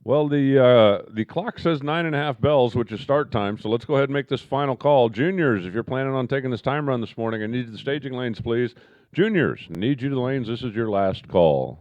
Well, the clock says 9.5 bells, which is start time. So let's go ahead and make this final call. Juniors, if you're planning on taking this time run this morning, I need you to the staging lanes, please. Juniors, need you to the lanes. This is your last call.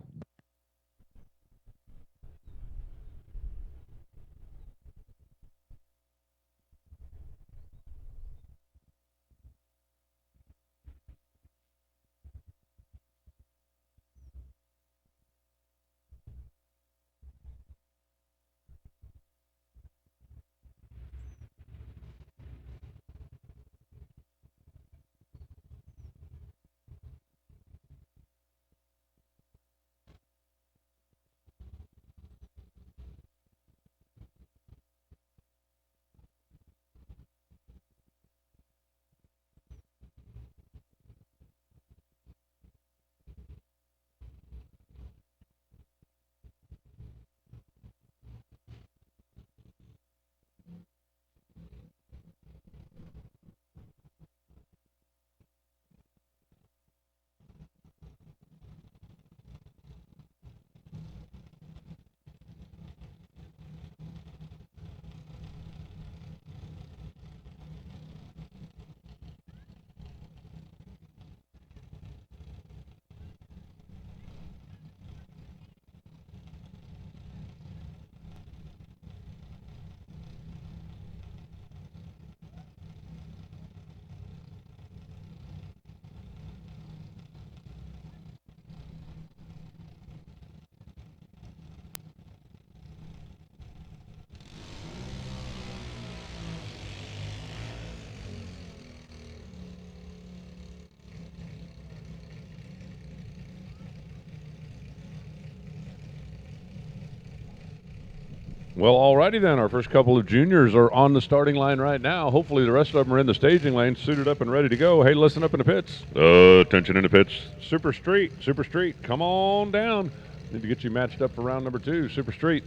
Well, alrighty then. Our first couple of juniors are on the starting line right now. Hopefully the rest of them are in the staging lane, suited up and ready to go. Hey, listen up in the pits. Attention in the pits. Super Street, come on down. Need to get you matched up for round number 2. Super Street,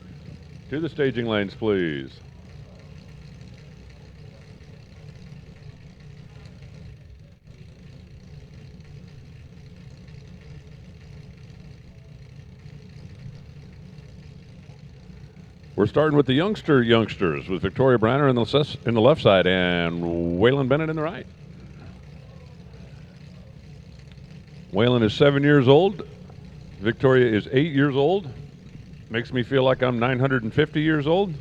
to the staging lanes, please. We're starting with the youngsters with Victoria Briner in the left side and Waylon Bennett in the right. Waylon is 7 years old. Victoria is 8 years old. Makes me feel like I'm 950 years old.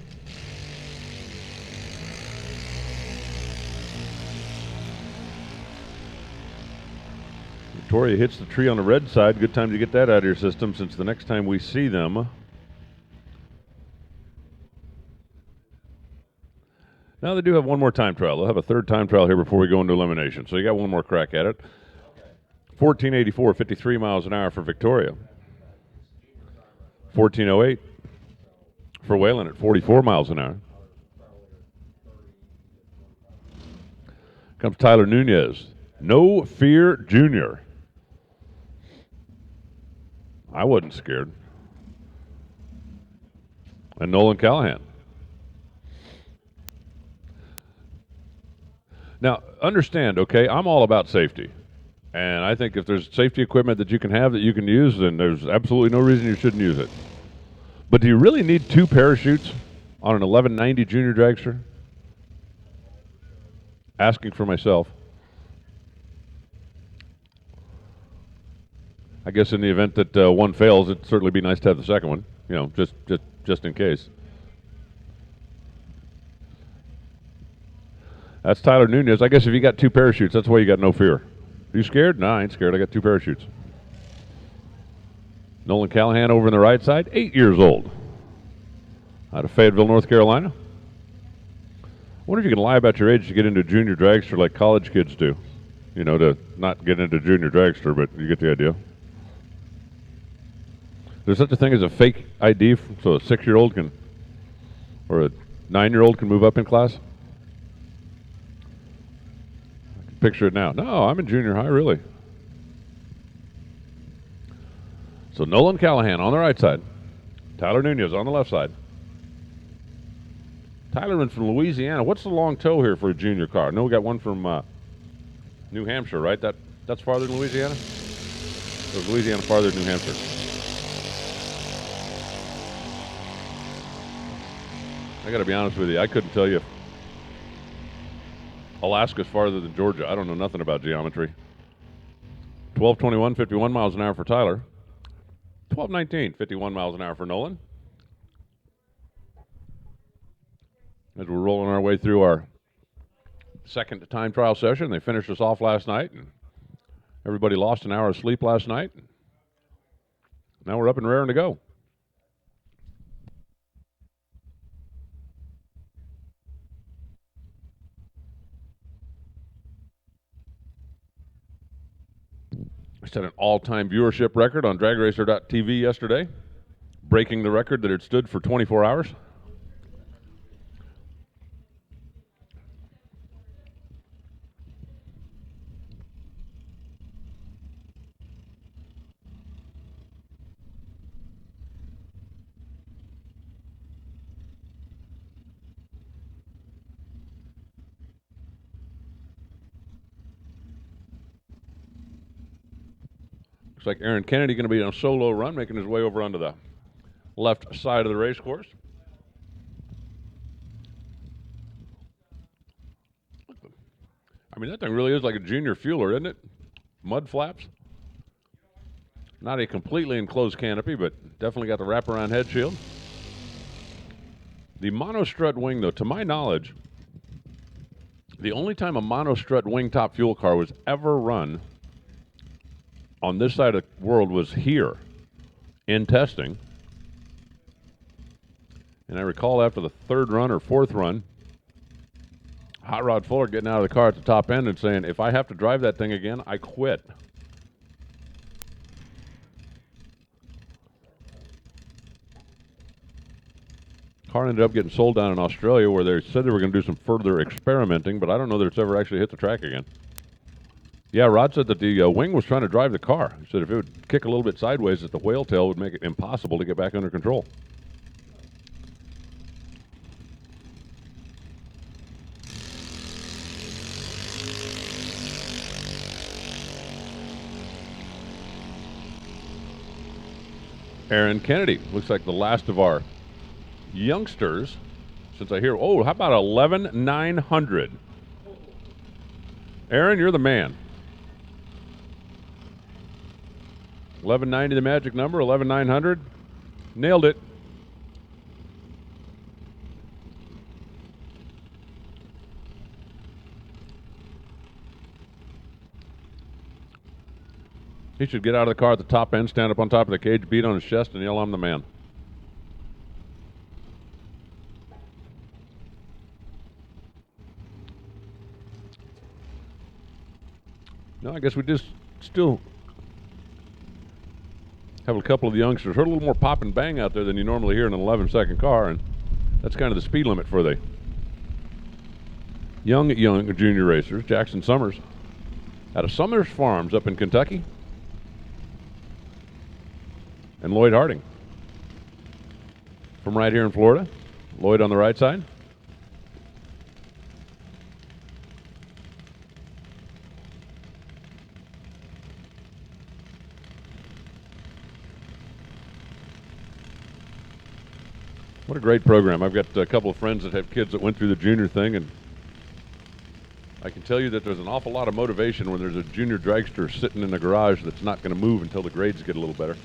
Victoria hits the tree on the red side. Good time to get that out of your system, since the next time we see them. Now they do have one more time trial. They'll have a third time trial here before we go into elimination. So you got one more crack at it. 1484, 53 miles an hour for Victoria. 1408 for Waylon at 44 miles an hour. Comes Tyler Nunez. No Fear Jr. I wasn't scared. And Nolan Callahan. Now, understand, okay, I'm all about safety. And I think if there's safety equipment that you can have that you can use, then there's absolutely no reason you shouldn't use it. But do you really need 2 parachutes on an 1190 junior dragster? Asking for myself. I guess in the event that one fails, it'd certainly be nice to have the second one, you know, just in case. That's Tyler Nunez. I guess if you got 2 parachutes, that's why you got no fear. Are you scared? No, I ain't scared. I got 2 parachutes. Nolan Callahan over on the right side, 8 years old. Out of Fayetteville, North Carolina. I wonder if you can lie about your age to get into a junior dragster like college kids do. You know, to not get into junior dragster, but you get the idea. There's such a thing as a fake ID, so a 6-year-old can, or a 9-year-old can move up in class? Picture it now. No, I'm in junior high, really. So Nolan Callahan on the right side. Tyler Nunez on the left side. Tylerman from Louisiana. What's the long tow here for a junior car? No, we got one from New Hampshire, right? That's farther than Louisiana? Or is Louisiana farther than New Hampshire? I got to be honest with you. I couldn't tell you if Alaska's farther than Georgia. I don't know nothing about geometry. 12:21, 51 miles an hour for Tyler. 12:19, 51 miles an hour for Nolan. As we're rolling our way through our second time trial session, they finished us off last night, and everybody lost an hour of sleep last night. Now we're up and raring to go. I set an all-time viewership record on DragRacer.tv yesterday, breaking the record that had stood for 24 hours. Looks like Aaron Kennedy going to be on a solo run, making his way over onto the left side of the race course. I mean, that thing really is like a junior fueler, isn't it? Mud flaps. Not a completely enclosed canopy, but definitely got the wraparound head shield. The monostrut wing, though, to my knowledge, the only time a monostrut wing top fuel car was ever run on this side of the world was here in testing. And I recall after the third run or fourth run, Hot Rod Fuller getting out of the car at the top end and saying, if I have to drive that thing again, I quit. Car ended up getting sold down in Australia, where they said they were going to do some further experimenting, but I don't know that it's ever actually hit the track again. Yeah, Rod said that the wing was trying to drive the car. He said if it would kick a little bit sideways, that the whale tail would make it impossible to get back under control. Aaron Kennedy looks like the last of our youngsters. Since I hear, oh, how about 11,900? Aaron, you're the man. 1190 the magic number, 11,900. Nailed it. He should get out of the car at the top end, stand up on top of the cage, beat on his chest, and yell, I'm the man. No, I guess we just still have a couple of the youngsters. Heard a little more pop and bang out there than you normally hear in an 11-second car, and that's kind of the speed limit for the young junior racers. Jackson Summers out of Summers Farms up in Kentucky, and Lloyd Harding from right here in Florida. Lloyd on the right side. What a great program. I've got a couple of friends that have kids that went through the junior thing, and I can tell you that there's an awful lot of motivation when there's a junior dragster sitting in the garage that's not going to move until the grades get a little better.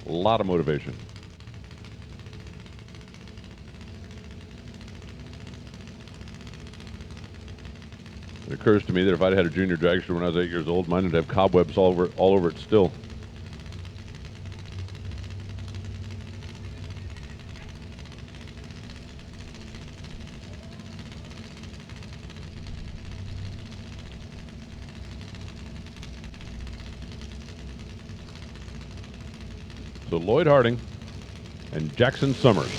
A lot of motivation. It occurs to me that if I'd had a junior dragster when I was 8 years old, mine would have cobwebs all over it still. So Lloyd Harding and Jackson Summers.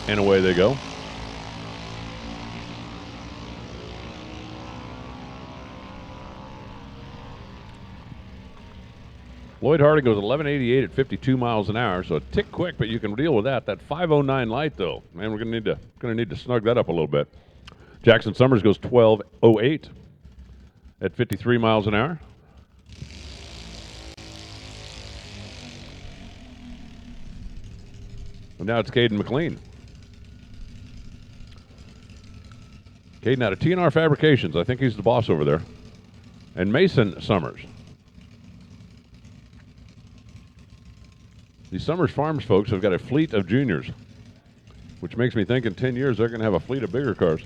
And away they go. Lloyd Harding goes 1188 at 52 miles an hour, so a tick quick, but you can deal with that. That 509 light, though, man, we're gonna need to snug that up a little bit. Jackson Summers goes 1208 at 53 miles an hour. And now it's Caden McLean. Caden out of TNR Fabrications. I think he's the boss over there. And Mason Summers. These Summers Farms folks have got a fleet of juniors, which makes me think in 10 years they're going to have a fleet of bigger cars.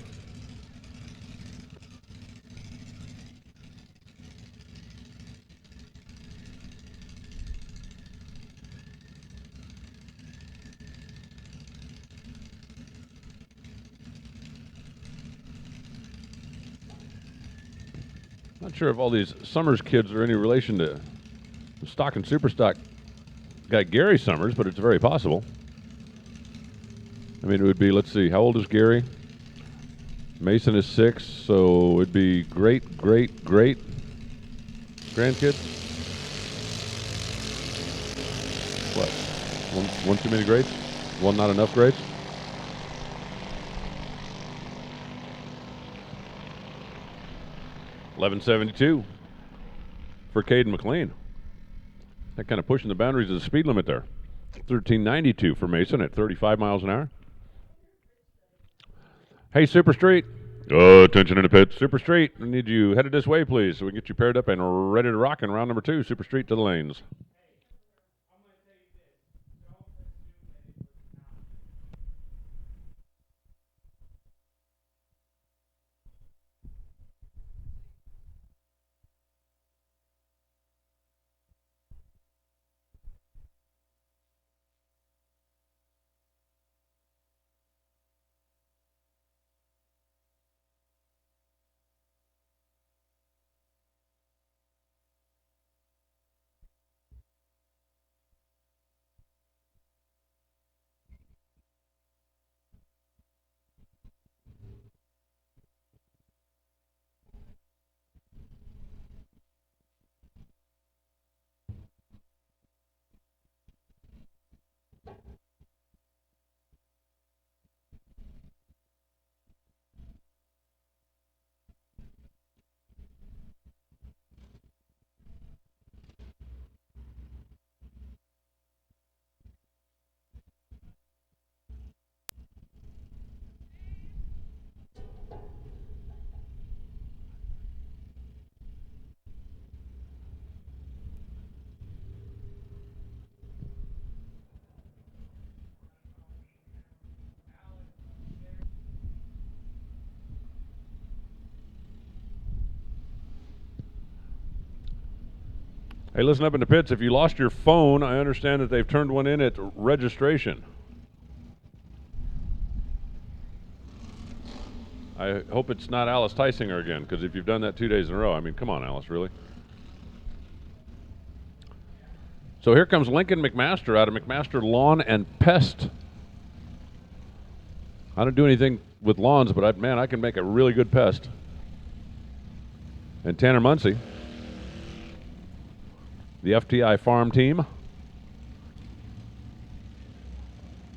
Not sure if all these Summers kids are any relation to stock and super stock guy Gary Summers, but it's very possible. I mean, it would be, let's see, how old is Gary? Mason is 6, so it'd be great grandkids. What? One too many grades? One not enough grades? $11.72 for Caden McLean. That kind of pushing the boundaries of the speed limit there. $13.92 for Mason at 35 miles an hour. Hey, Super Street. Attention in the pits. Super Street, I need you headed this way, please, so we can get you paired up and ready to rock in round number 2. Super Street to the lanes. Hey, listen up in the pits. If you lost your phone, I understand that they've turned one in at registration. I hope it's not Alice Tysinger again, because if you've done that 2 days in a row, I mean, come on, Alice, really? So here comes Lincoln McMaster out of McMaster Lawn and Pest. I don't do anything with lawns, but I can make a really good pest. And Tanner Muncie, the FTI farm team,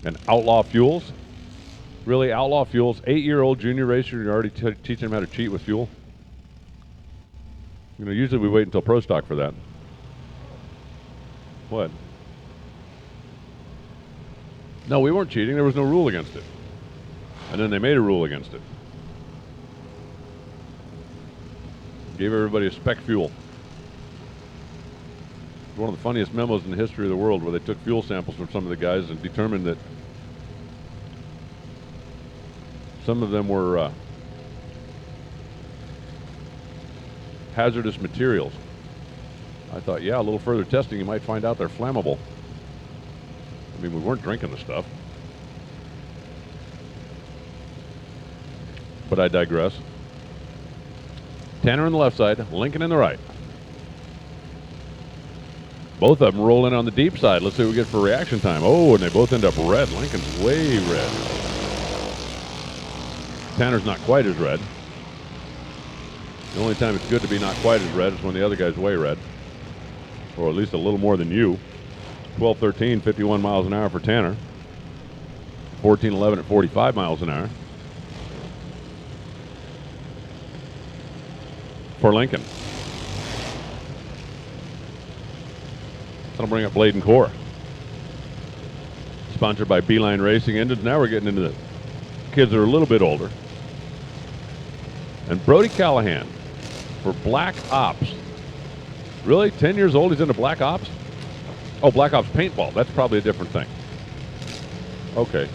and Outlaw Fuels. Really, Outlaw Fuels, 8-year-old junior racer, you're already teaching him how to cheat with fuel. You know, usually we wait until pro stock for that. What? No, we weren't cheating. There was no rule against it. And then they made a rule against it. Gave everybody a spec fuel. One of the funniest memos in the history of the world, where they took fuel samples from some of the guys and determined that some of them were hazardous materials. I thought, yeah, a little further testing, you might find out they're flammable. I mean, we weren't drinking the stuff. But I digress. Tanner on the left side, Lincoln in the right. Both of them roll in on the deep side. Let's see what we get for reaction time. Oh, and they both end up red. Lincoln's way red. Tanner's not quite as red. The only time it's good to be not quite as red is when the other guy's way red. Or at least a little more than you. 12-13, 51 miles an hour for Tanner. 14-11 at 45 miles an hour for Lincoln. That'll bring up blade and core. Sponsored by Beeline Racing Engines. Now we're getting into the kids that are a little bit older. And Brody Callahan for Black Ops. Really? 10 years old, he's into Black Ops? Oh, Black Ops paintball. That's probably a different thing. Okay.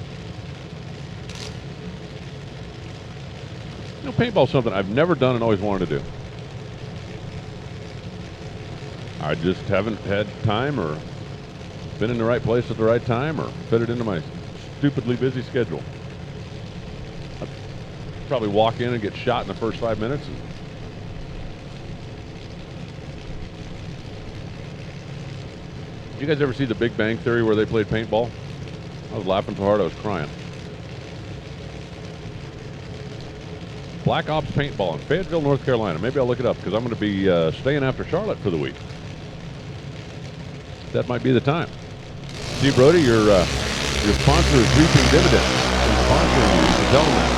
You know, paintball's something I've never done and always wanted to do. I just haven't had time or been in the right place at the right time or fit it into my stupidly busy schedule. I'd probably walk in and get shot in the first 5 minutes. You guys ever see The Big Bang Theory where they played paintball? I was laughing so hard I was crying. Black Ops paintball in Fayetteville, North Carolina. Maybe I'll look it up because I'm going to be staying after Charlotte for the week. That might be the time. See, Brody, your sponsor is reaping dividends. He's sponsoring you. You can tell him that.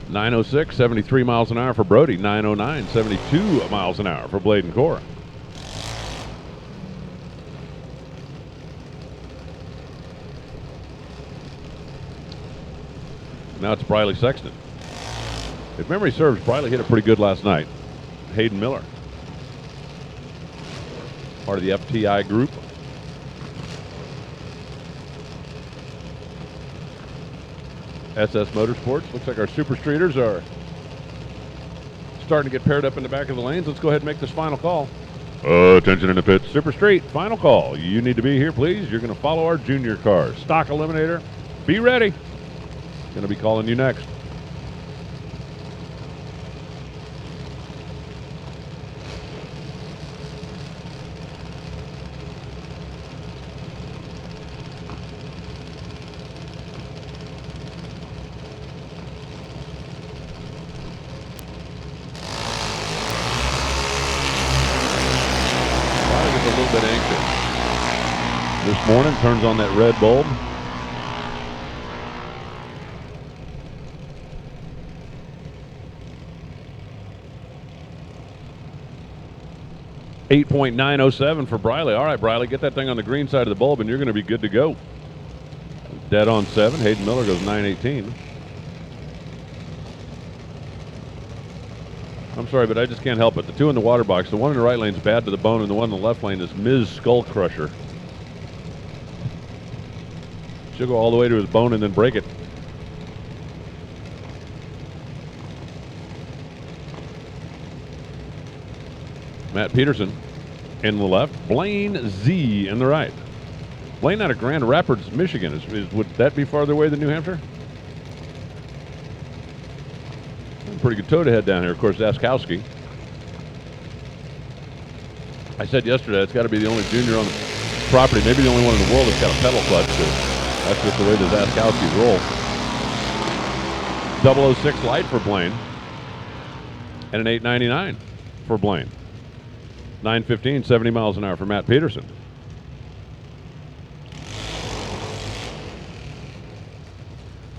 .906, 73 miles an hour for Brody. .909, 72 miles an hour for Blade and Cora. Now it's Briley Sexton. If memory serves, Briley hit it pretty good last night. Hayden Miller, part of the FTI group. SS Motorsports. Looks like our Super Streeters are starting to get paired up in the back of the lanes. Let's go ahead and make this final call. Attention in the pits. Super Street, final call. You need to be here, please. You're going to follow our junior cars. Stock Eliminator, be ready. Going to be calling you next. This morning, turns on that red bulb. .907 for Briley. All right, Briley, get that thing on the green side of the bulb and you're going to be good to go. Dead on 7. Hayden Miller goes 918. I'm sorry, but I just can't help it. The two in the water box, the one in the right lane's bad to the bone and the one in the left lane is Ms. Skull Crusher. She'll go all the way to his bone and then break it. Matt Peterson in the left. Blaine Z in the right. Blaine out of Grand Rapids, Michigan. Would that be farther away than New Hampshire? Pretty good toe to head down here. Of course, Askowski. I said yesterday it's got to be the only junior on the property, maybe the only one in the world that's got a pedal clutch. That's just the way the Askowskis roll. 006 light for Blaine. And an 899 for Blaine. 915, 70 miles an hour for Matt Peterson.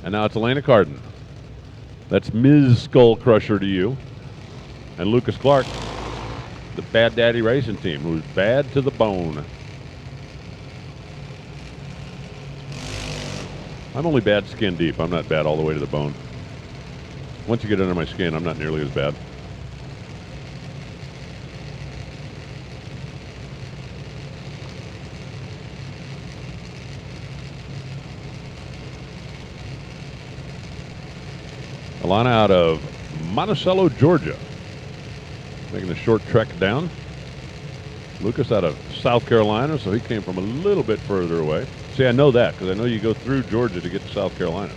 And now it's Elena Carden. That's Ms. Skull Crusher to you. And Lucas Clark, the Bad Daddy Racing Team, who's bad to the bone. I'm only bad skin deep. I'm not bad all the way to the bone. Once you get under my skin, I'm not nearly as bad. Alana out of Monticello, Georgia. Making a short trek down. Lucas out of South Carolina, so he came from a little bit further away. See, I know that because I know you go through Georgia to get to South Carolina.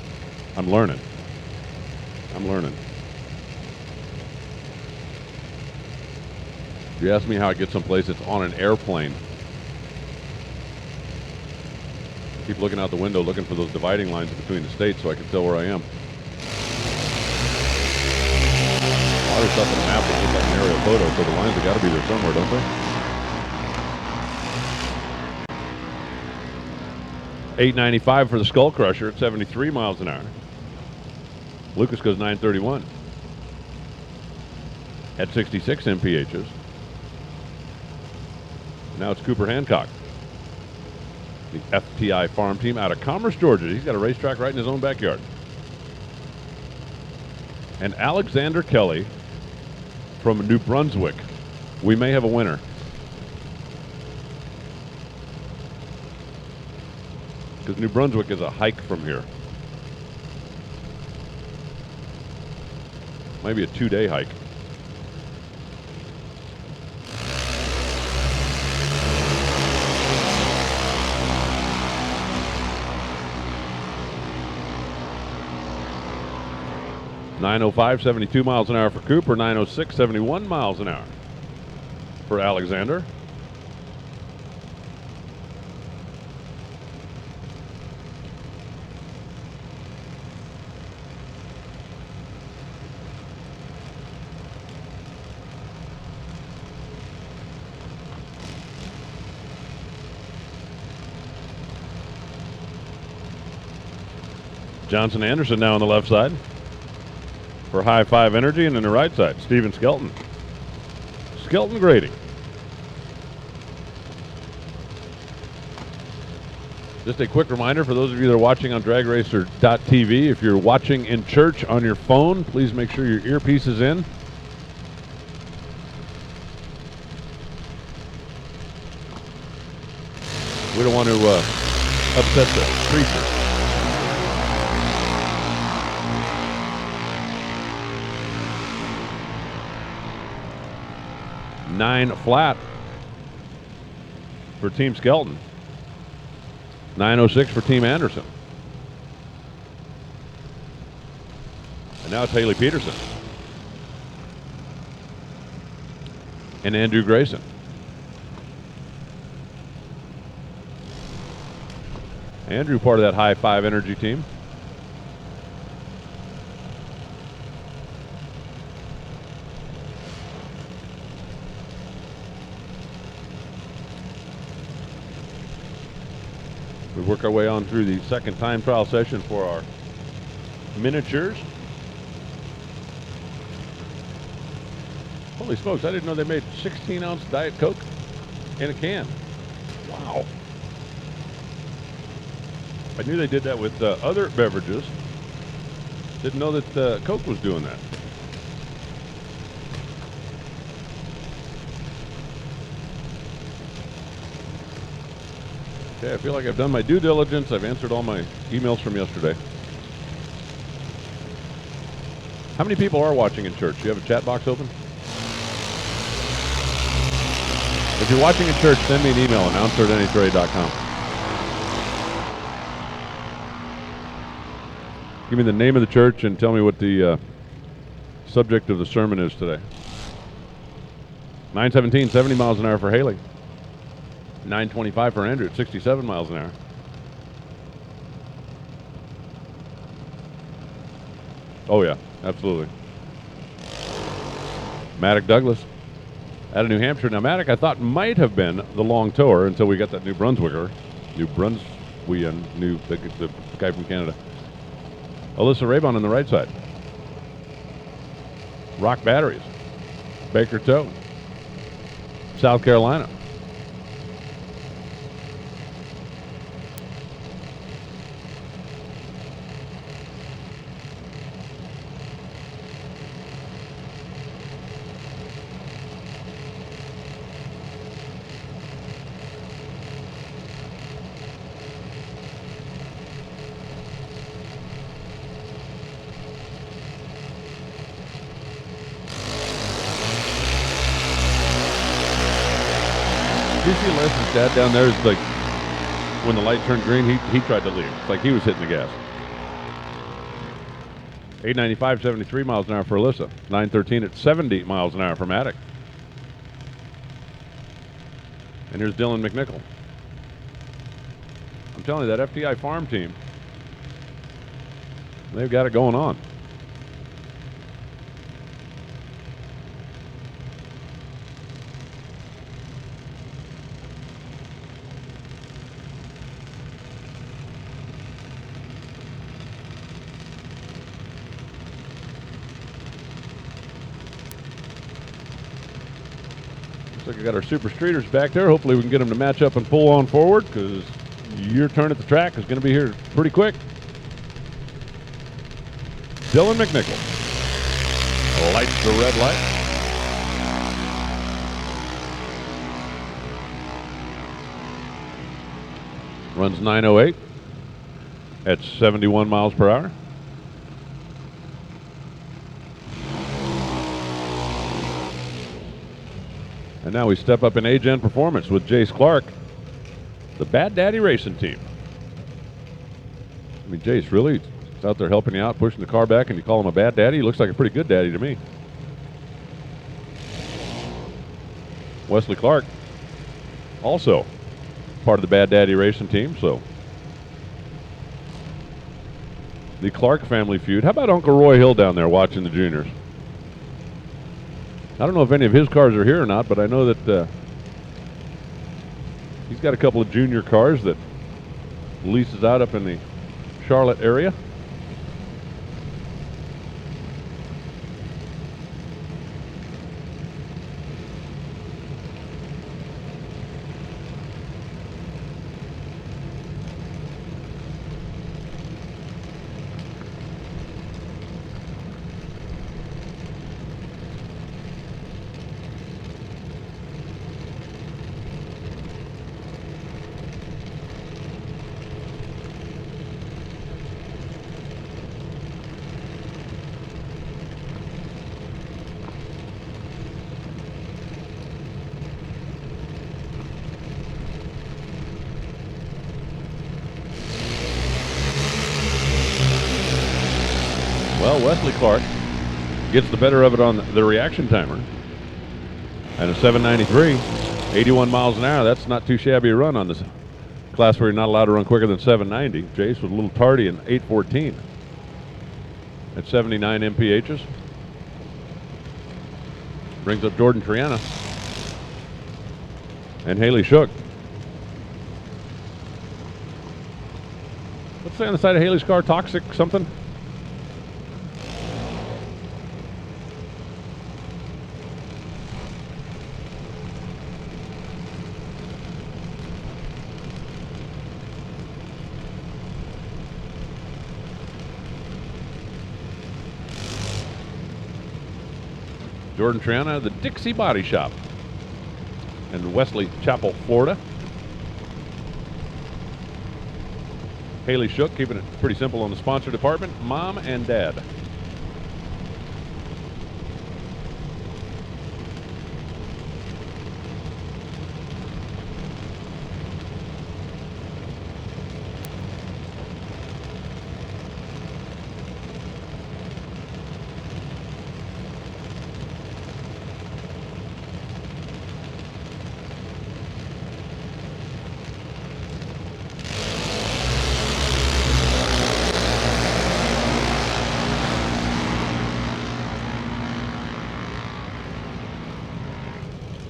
I'm learning. If you ask me how I get someplace, it's on an airplane. I keep looking out the window looking for those dividing lines between the states so I can tell where I am. A lot of stuff in the map that looks like an aerial photo, so the lines have got to be there somewhere, don't they? 895 for the Skull Crusher at 73 miles an hour. Lucas goes 931 at 66 MPHs. Now it's Cooper Hancock, the FTI farm team out of Commerce, Georgia. He's got a racetrack right in his own backyard. And Alexander Kelly from New Brunswick. We may have a winner. Because New Brunswick is a hike from here. Maybe a 2-day hike. .905, 72 miles an hour for Cooper. .906, 71 miles an hour for Alexander. Johnson Anderson now on the left side for High Five Energy, and on the right side, Steven Skelton. Skelton grading. Just a quick reminder for those of you that are watching on dragracer.tv, if you're watching in church on your phone, please make sure your earpiece is in. We don't want to upset the preacher. 9 flat for Team Skelton. 906 for Team Anderson. And now it's Haley Peterson and Andrew Grayson. Andrew, part of that High Five Energy team. We work our way on through the second time trial session for our miniatures. Holy smokes, I didn't know they made 16-ounce Diet Coke in a can. Wow. I knew they did that with other beverages. Didn't know that Coke was doing that. Okay, I feel like I've done my due diligence. I've answered all my emails from yesterday. How many people are watching in church? Do you have a chat box open? If you're watching in church, send me an email, announcer@nhra.com. Give me the name of the church and tell me what the subject of the sermon is today. 917, 70 miles an hour for Haley. 925 for Andrew at 67 miles an hour. Oh yeah, absolutely. Maddock Douglas out of New Hampshire. Now Maddock I thought might have been the long tower until we got that New Brunswicker. The guy from Canada. Alyssa Raybon on the right side. Rock Batteries. Baker Toe. South Carolina. Did you see Leslie's dad down there? It's like when the light turned green, he tried to leave. It's like he was hitting the gas. 895, 73 miles an hour for Alyssa. 913 at 70 miles an hour for Maddock. And here's Dylan McNichol. I'm telling you, that FTI farm team, they've got it going on. Looks like we got our super streeters back there. Hopefully we can get them to match up and pull on forward, because your turn at the track is going to be here pretty quick. Dylan McNichol lights the red light. Runs 9:08 at 71 miles per hour. And now we step up in A-Gen Performance with Jace Clark, the Bad Daddy Racing Team. I mean, Jace really is out there helping you out, pushing the car back, and you call him a bad daddy? He looks like a pretty good daddy to me. Wesley Clark, also part of the Bad Daddy Racing Team, so the Clark family feud. How about Uncle Roy Hill down there watching the juniors? I don't know if any of his cars are here or not, but I know that he's got a couple of junior cars that leases out up in the Charlotte area. Well, Wesley Clark gets the better of it on the reaction timer. And a 793, 81 miles an hour, that's not too shabby a run on this class where you're not allowed to run quicker than 790. Jace was a little tardy in 814 at 79 MPHs. Brings up Jordan Triana and Haley Shook. What's that on the side of Haley's car? Toxic something? Jordan Triana, the Dixie Body Shop in Wesley Chapel, Florida. Haley Shook, keeping it pretty simple on the sponsor department, Mom and Dad.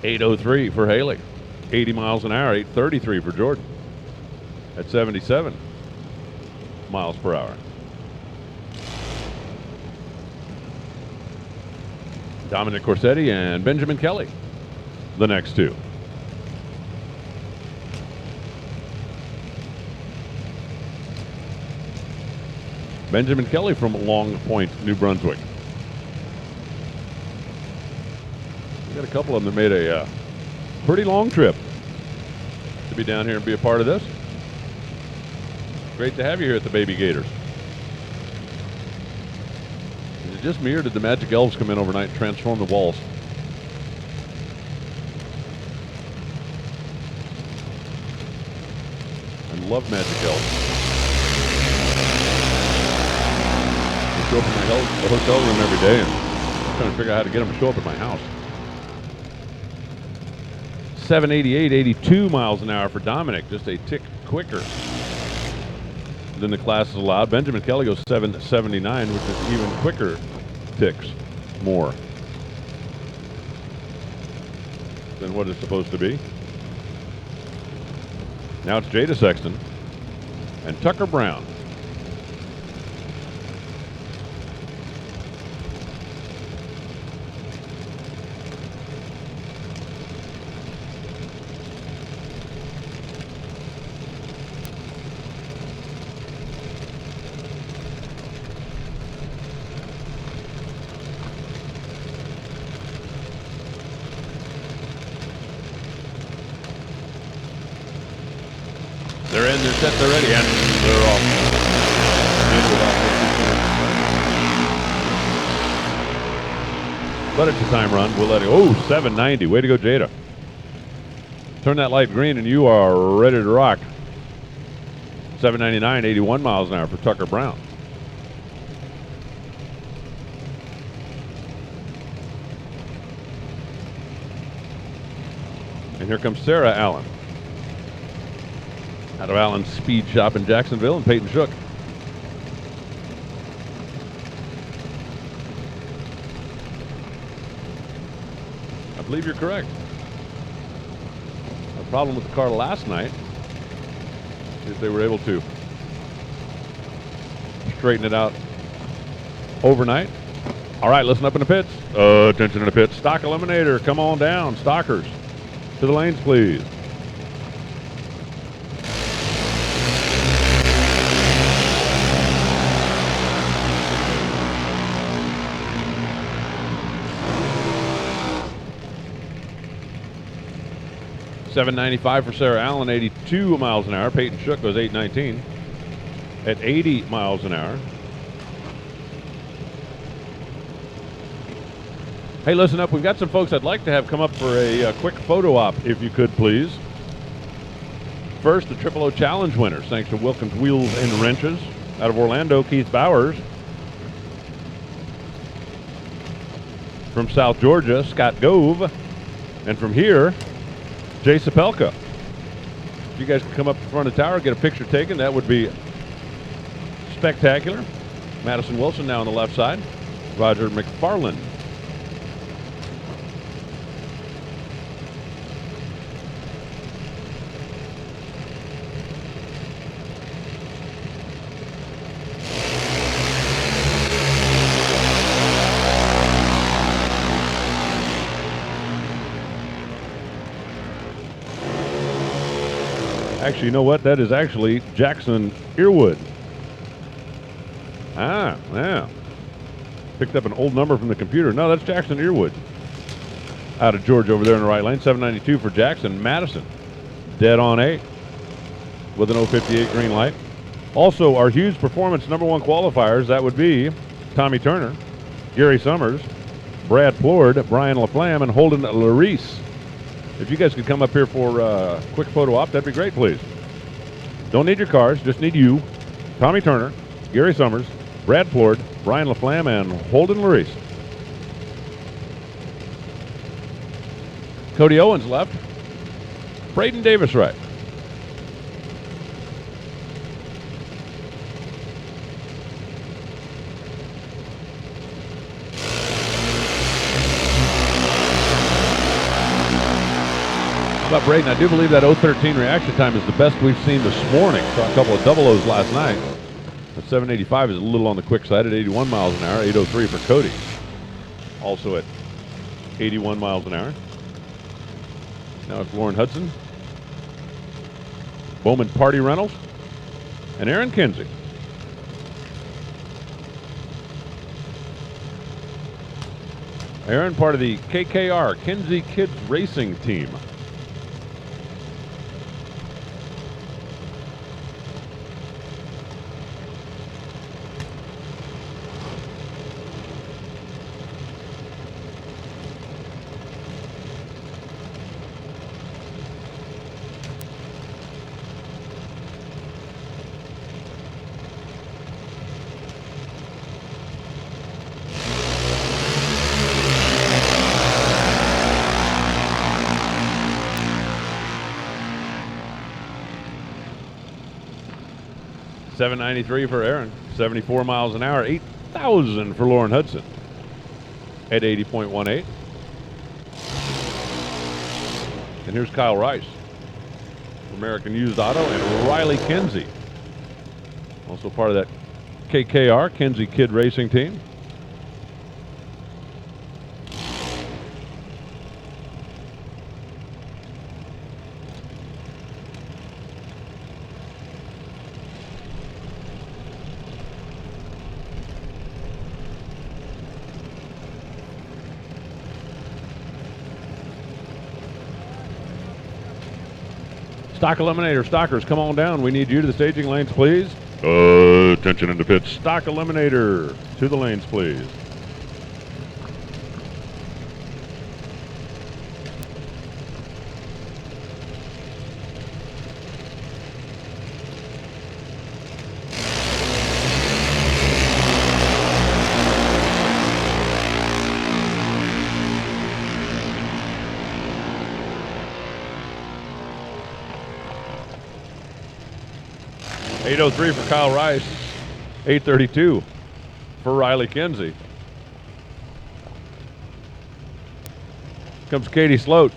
.803 for Haley, 80 miles an hour, 833 for Jordan at 77 miles per hour. Dominic Corsetti and Benjamin Kelly, the next two. Benjamin Kelly from Long Point, New Brunswick. Got a couple of them that made a pretty long trip to be down here and be a part of this. Great to have you here at the Baby Gators. Is it just me, or did the Magic Elves come in overnight and transform the walls? I love Magic Elves. They show up in my hotel room every day, and I'm trying to figure out how to get them to show up at my house. 788, 82 miles an hour for Dominic, just a tick quicker than the class is allowed. Benjamin Kelly goes 779, which is even quicker ticks more than what it's supposed to be. Now it's Jada Sexton and Tucker Brown. and they're set, they're ready, and they're off. But it's a time run. We'll let it. Oh, 790. Way to go, Jada. Turn that light green, and you are ready to rock. 799, 81 miles an hour for Tucker Brown. And here comes Sarah Allen. Out of Allen's Speed Shop in Jacksonville, and Peyton Shook. I believe you're correct. A problem with the car last night is they were able to straighten it out overnight. All right, listen up in the pits. Attention in the pits. Stock Eliminator, come on down. Stockers, to the lanes, please. $795 for Sarah Allen, 82 miles an hour. Peyton Shook goes 819 at 80 miles an hour. Hey, listen up. We've got some folks I'd like to have come up for a quick photo op, if you could, please. First, the Triple O Challenge winners, thanks to Wilkins Wheels and Wrenches. Out of Orlando, Keith Bowers. From South Georgia, Scott Gove. And from here, Jay Sapelka. If you guys can come up in front of the tower, get a picture taken, that would be spectacular. Madison Wilson now on the left side. Roger McFarland. Actually, you know what? That is actually Jackson Earwood. Ah, yeah. Picked up an old number from the computer. No, that's Jackson Earwood. Out of Georgia over there in the right lane. 792 for Jackson. Madison, dead on 8 with an 058 green light. Also, our Hughes Performance #1 qualifiers, that would be Tommy Turner, Gary Summers, Brad Plord, Brian LaFlamme, and Holden Larice. If you guys could come up here for a quick photo op, that'd be great, please. Don't need your cars, just need you, Tommy Turner, Gary Summers, Brad Plord, Brian LaFlamme, and Holden Larice. Cody Owens left. Braden Davis right. How about Braden? I do believe that 013 reaction time is the best we've seen this morning. Saw a couple of double O's last night. But 785 is a little on the quick side at 81 miles an hour. 803 for Cody. Also at 81 miles an hour. Now it's Lauren Hudson, Bowman Party Reynolds, and Aaron Kinsey. Aaron, part of the KKR, Kinsey Kids Racing Team. $793 for Aaron, 74 miles an hour, 8,000 for Lauren Hudson at 80.18. And here's Kyle Rice, American Used Auto, and Riley Kinsey, also part of that KKR, Kinsey Kid Racing Team. Stock Eliminator, stockers, come on down. We need you to the staging lanes, please. Attention in the pits. Stock Eliminator to the lanes, please. .803 for Kyle Rice, 832 for Riley Kinsey. Comes Katie Sloat.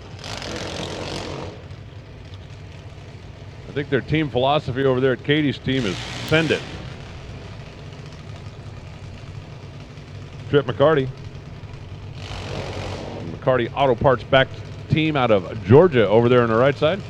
I think their team philosophy over there at Katie's team is send it. Trip McCarty. McCarty Auto Parts back team out of Georgia over there on the right side.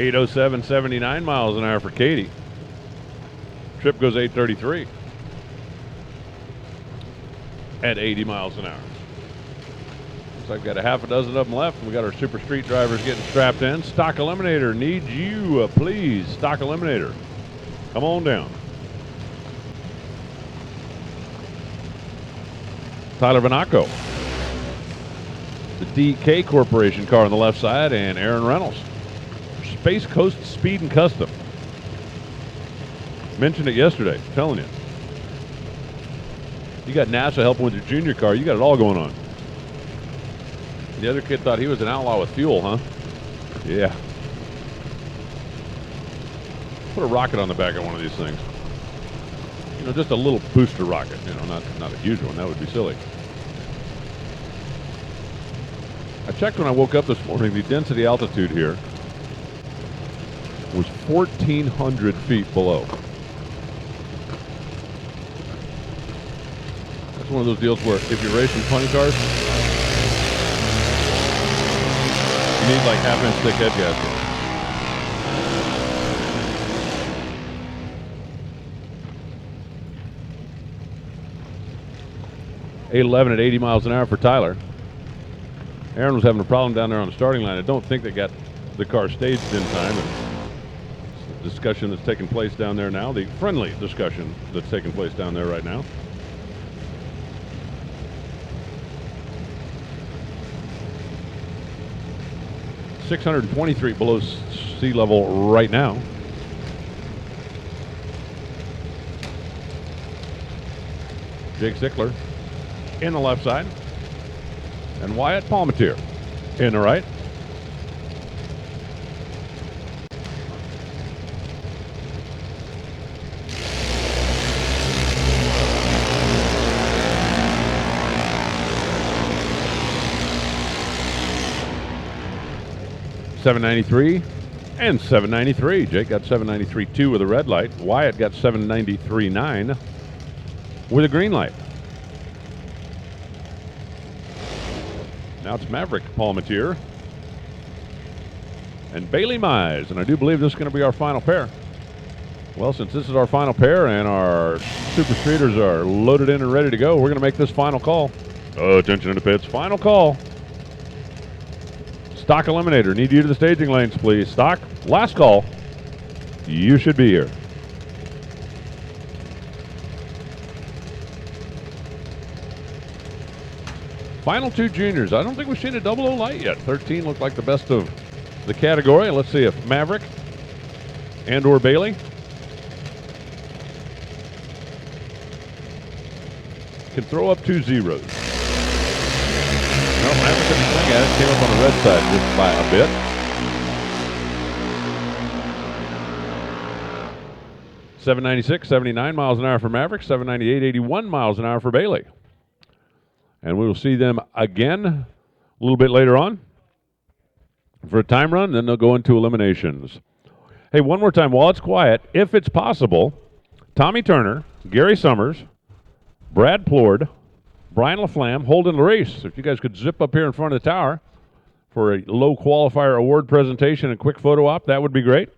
.807, 79 miles an hour for Katie. Trip goes 833 at 80 miles an hour. Looks like we've got a half a dozen of them left. And we got our Super Street drivers getting strapped in. Stock Eliminator needs you, please. Stock Eliminator, come on down. Tyler Vanaco. The DK Corporation car on the left side, and Aaron Reynolds. Space Coast Speed and Custom. Mentioned it yesterday, I'm telling you. You got NASA helping with your junior car, you got it all going on. The other kid thought he was an outlaw with fuel, huh? Yeah. Put a rocket on the back of one of these things. You know, just a little booster rocket, you know, not a huge one, that would be silly. I checked when I woke up this morning, the density altitude here was 1,400 feet below. That's one of those deals where if you're racing 20 cars, you need like half-inch thick head gasket. .811 at 80 miles an hour for Tyler. Aaron was having a problem down there on the starting line. I don't think they got the car staged in time. Discussion that's taking place down there now, the friendly discussion that's taking place down there right now. .623 below sea level right now. Jake Zickler in the left side, and Wyatt Palmatier in the right. .793 and .793. Jake got .793.2 with a red light. Wyatt got .793.9 with a green light. Now it's Maverick Palmatier and Bailey Mize, and I do believe this is going to be our final pair. Well, since this is our final pair and our Super Streeters are loaded in and ready to go, we're going to make this final call. Attention in the pits, final call. Stock Eliminator, need you to the staging lanes, please. Stock, last call. You should be here. Final two juniors. I don't think we've seen a 00 light yet. 13 looked like the best of the category. Let's see if Maverick and or Bailey can throw up 2 zeros. No, Maverick couldn't swing at it. Came up on the red side just by a bit. 796, 79 miles an hour for Maverick. 798, 81 miles an hour for Bailey. And we will see them again a little bit later on for a time run. Then they'll go into eliminations. Hey, one more time, while it's quiet, if it's possible, Tommy Turner, Gary Summers, Brad Plord, Brian LaFlamme, Holden LaRace. If you guys could zip up here in front of the tower for a low qualifier award presentation and quick photo op, that would be great.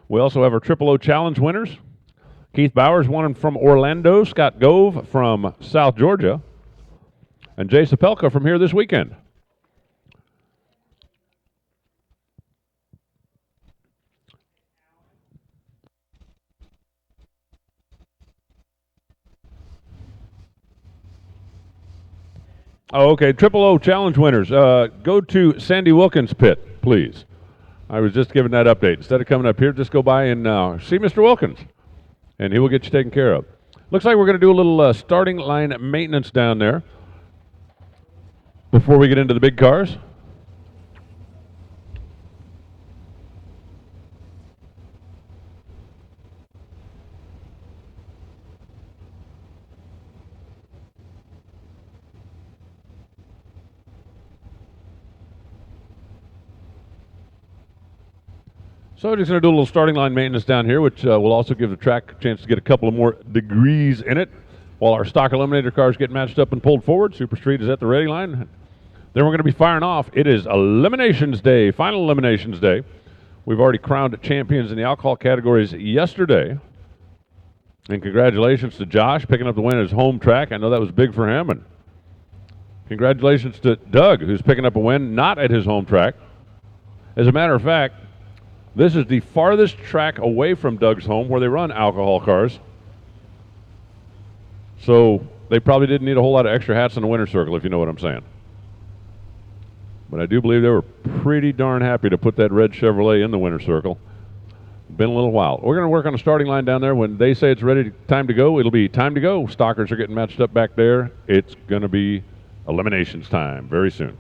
We also have our 00 Challenge winners. Keith Bowers won from Orlando, Scott Gove from South Georgia, and Jay Sapelka from here this weekend. Oh, okay. 00 Challenge winners. Go to Sandy Wilkins' pit, please. I was just giving that update. Instead of coming up here, just go by and see Mr. Wilkins, and he will get you taken care of. Looks like we're going to do a little starting line maintenance down there before we get into the big cars. So we're just going to do a little starting line maintenance down here, which will also give the track a chance to get a couple of more degrees in it while our stock eliminator cars get matched up and pulled forward. Super Street is at the ready line. Then we're going to be firing off. It is Eliminations Day, final Eliminations Day. We've already crowned champions in the alcohol categories yesterday. And congratulations to Josh picking up the win at his home track. I know that was big for him. And congratulations to Doug, who's picking up a win not at his home track. As a matter of fact, this is the farthest track away from Doug's home where they run alcohol cars. So they probably didn't need a whole lot of extra hats in the winner's circle, if you know what I'm saying. But I do believe they were pretty darn happy to put that red Chevrolet in the winner's circle. Been a little while. We're going to work on a starting line down there. When they say it's ready, time to go, it'll be time to go. Stalkers are getting matched up back there. It's going to be eliminations time very soon.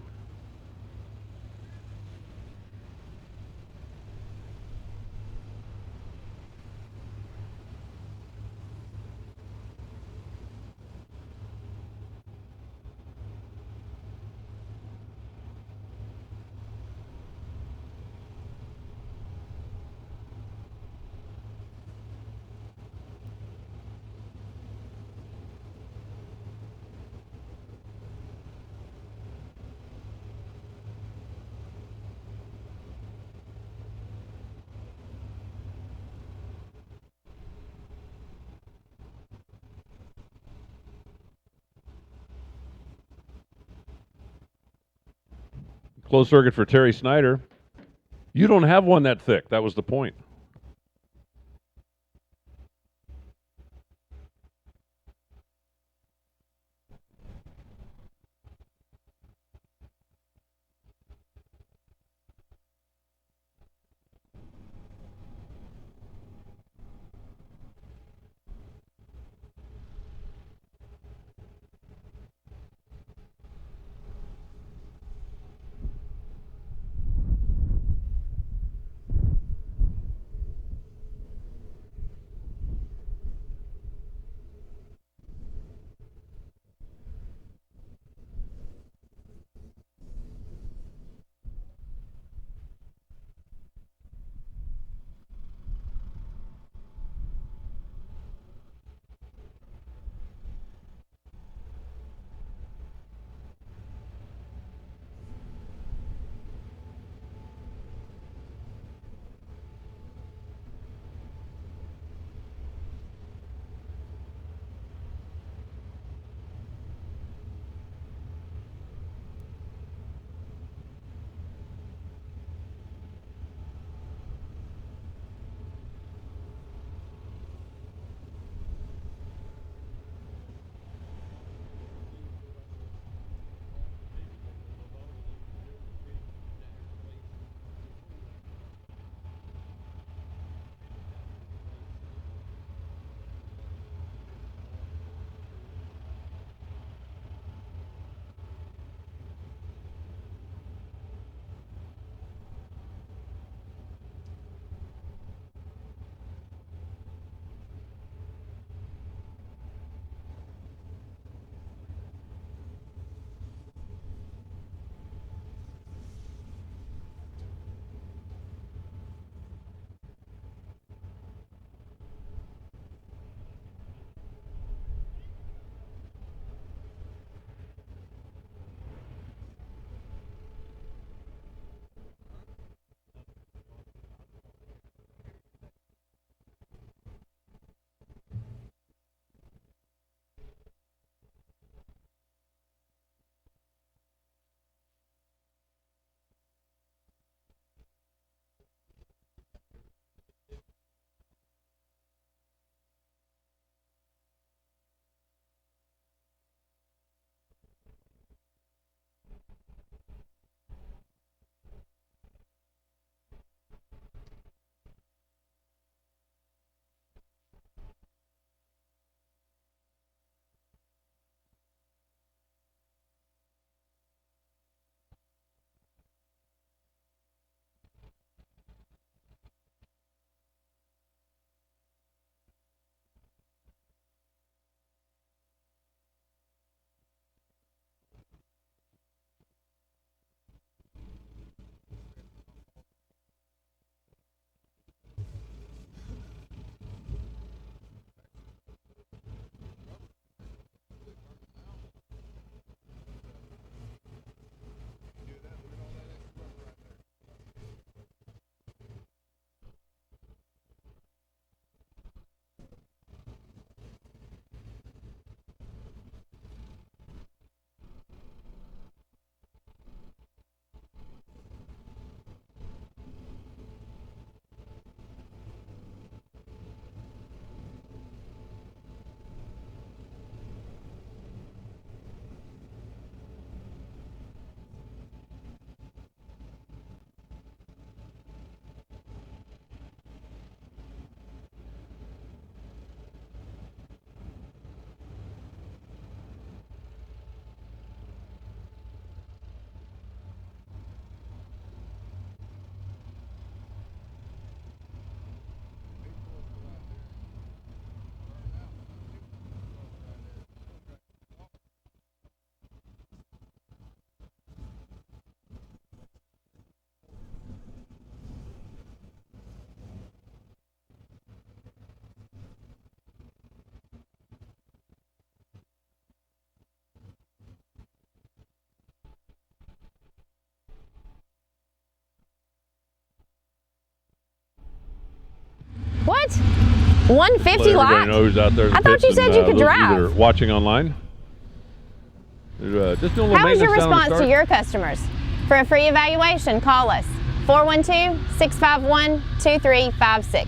Closed circuit for Terry Snyder. You don't have one that thick. That was the point. What? 150 Let lot? everybody know who's out there. In the I thought pits you said and, you could those of drive. that are watching online. Just doing a little How is your maintenance down on the response to start. your customers? For a free evaluation, call us 412-651-2356.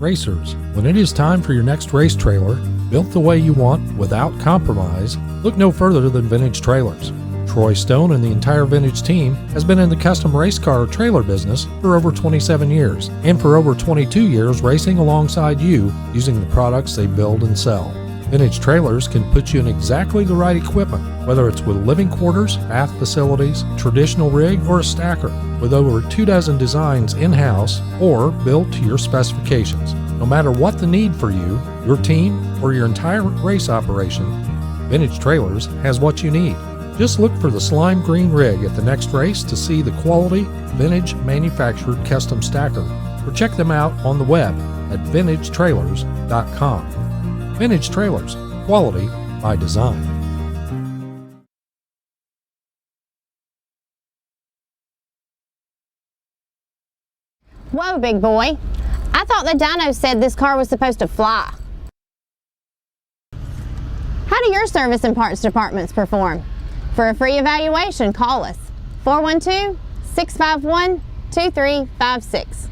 Racers, when it is time for your next race trailer, built the way you want without compromise, look no further than Vintage Trailers. Troy Stone and the entire Vintage team has been in the custom race car trailer business for over 27 years, and for over 22 years racing alongside you using the products they build and sell. Vintage Trailers can put you in exactly the right equipment, whether it's with living quarters, bath facilities, traditional rig, or a stacker, with over 24 designs in-house or built to your specifications. No matter what the need for you, your team, or your entire race operation, Vintage Trailers has what you need. Just look for the slime green rig at the next race to see the quality, vintage manufactured custom stacker, or check them out on the web at vintagetrailers.com. Vintage Trailers, quality by design. Whoa, big boy. I thought the dyno said this car was supposed to fly. How do your service and parts departments perform? For a free evaluation, call us 412-651-2356.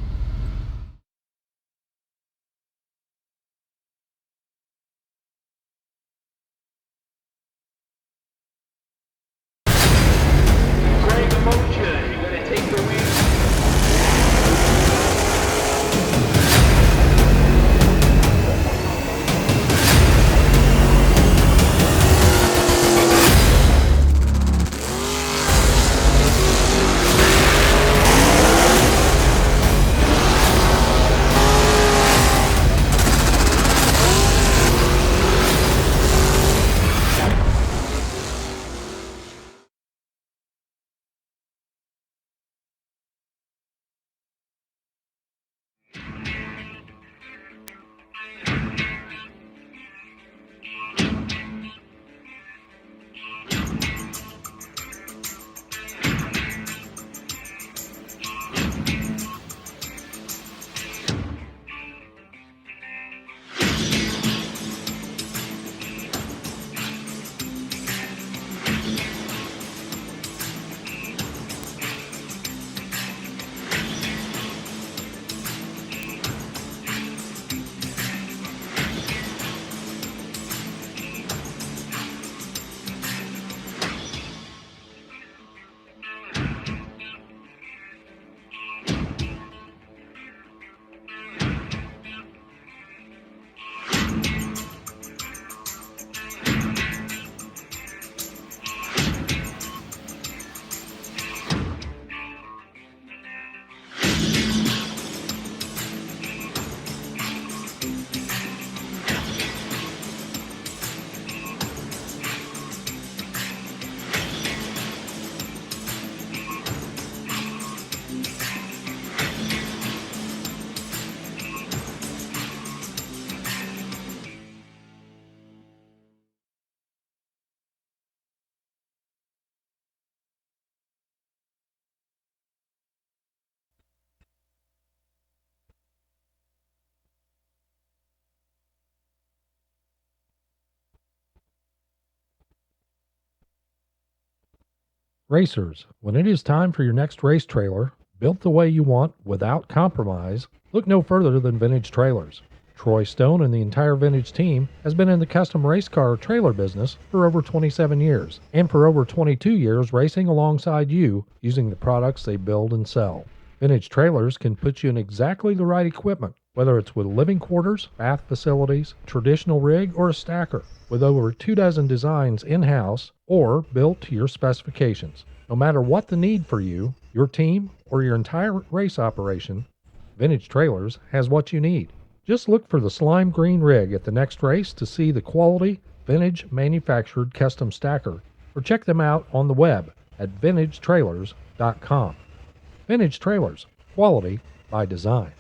Racers, when it is time for your next race trailer, built the way you want without compromise, look no further than Vintage Trailers. Troy Stone and the entire Vintage team has been in the custom race car trailer business for over 27 years, and for over 22 years racing alongside you using the products they build and sell. Vintage Trailers can put you in exactly the right equipment, whether it's with living quarters, bath facilities, traditional rig, or a stacker, with over 24 designs in-house or built to your specifications. No matter what the need for you, your team, or your entire race operation, Vintage Trailers has what you need. Just look for the slime green rig at the next race to see the quality, vintage manufactured custom stacker, or check them out on the web at vintagetrailers.com. Vintage Trailers, quality by design.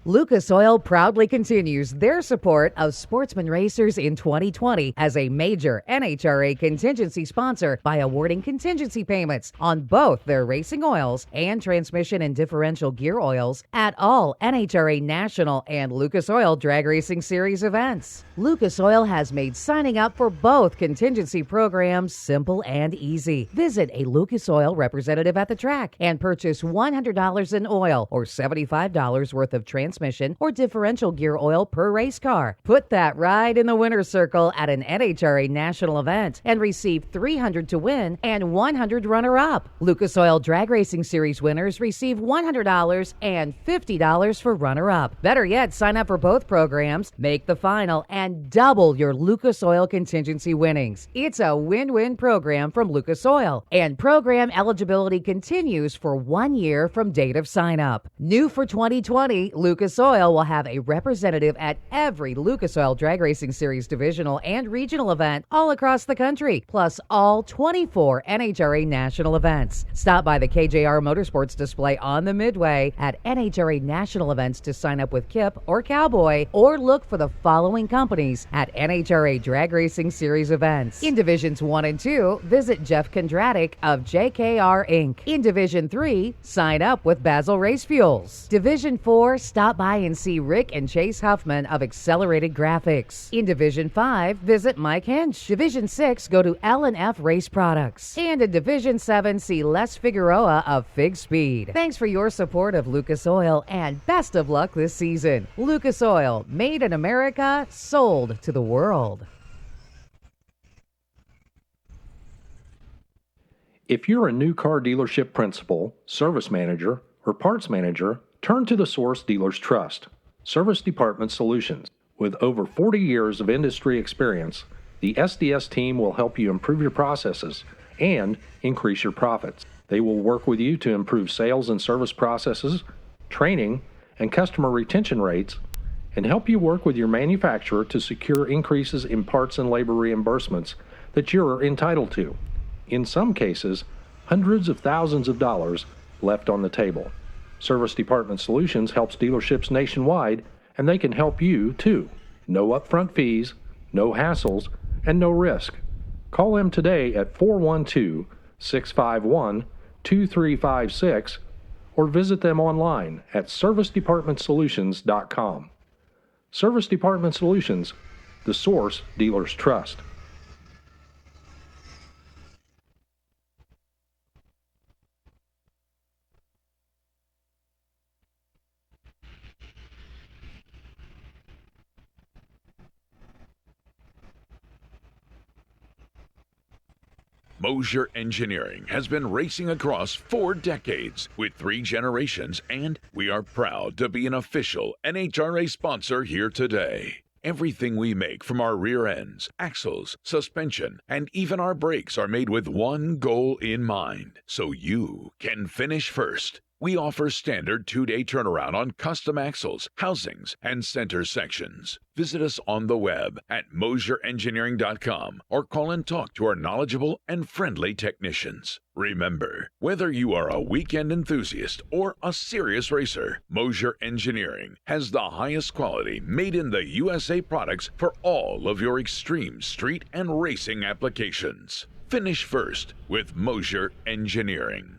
Lucas Oil proudly continues their support of sportsman racers in 2020 as a major NHRA contingency sponsor by awarding contingency payments on both their racing oils and transmission and differential gear oils at all NHRA National and Lucas Oil Drag Racing Series events. Lucas Oil has made signing up for both contingency programs simple and easy. Visit a Lucas Oil representative at the track and purchase $100 in oil or $75 worth of transmission or differential gear oil per race car. Put that ride in the winner's circle at an NHRA national event and receive $300 to win and $100 runner-up. Lucas Oil Drag Racing Series winners receive $100 and $50 for runner-up. Better yet, sign up for both programs, make the final, and double your Lucas Oil contingency winnings. It's a win-win program from Lucas Oil, and program eligibility continues for 1 year from date of sign-up. New for 2020, Lucas Oil will have a representative at every Lucas Oil Drag Racing Series divisional and regional event all across the country, plus all 24 NHRA national events. Stop by the KJR Motorsports display on the Midway at NHRA national events to sign up with Kip or Cowboy, or look for the following companies at NHRA Drag Racing Series events. In Divisions 1 and 2, visit Jeff Kondratik of JKR Inc. In Division 3, sign up with Basil Race Fuels. Division 4, stop by and see Rick and Chase Huffman of Accelerated Graphics. In Division 5, visit Mike Hinch. Division 6, go to L&F Race Products. And in Division 7, see Les Figueroa of Fig Speed. Thanks for your support of Lucas Oil and best of luck this season. Lucas Oil, made in America, sold to the world. If you're a new car dealership principal, service manager, or parts manager, turn to the source dealers trust, Service Department Solutions. With over 40 years of industry experience, the SDS team will help you improve your processes and increase your profits. They will work with you to improve sales and service processes, training, and customer retention rates, and help you work with your manufacturer to secure increases in parts and labor reimbursements that you're entitled to. In some cases, hundreds of thousands of dollars left on the table. Service Department Solutions helps dealerships nationwide, and they can help you too. No upfront fees, no hassles, and no risk. Call them today at 412-651-2356 or visit them online at servicedepartmentsolutions.com. Service Department Solutions, the source dealers trust. Mosier Engineering has been racing across 4 decades with 3 generations, and we are proud to be an official NHRA sponsor here today. Everything we make, from our rear ends, axles, suspension, and even our brakes, are made with one goal in mind: so you can finish first. We offer standard 2-day turnaround on custom axles, housings, and center sections. Visit us on the web at mosierengineering.com or call and talk to our knowledgeable and friendly technicians. Remember, whether you are a weekend enthusiast or a serious racer, Mosier Engineering has the highest quality made in the USA products for all of your extreme street and racing applications. Finish first with Mosier Engineering.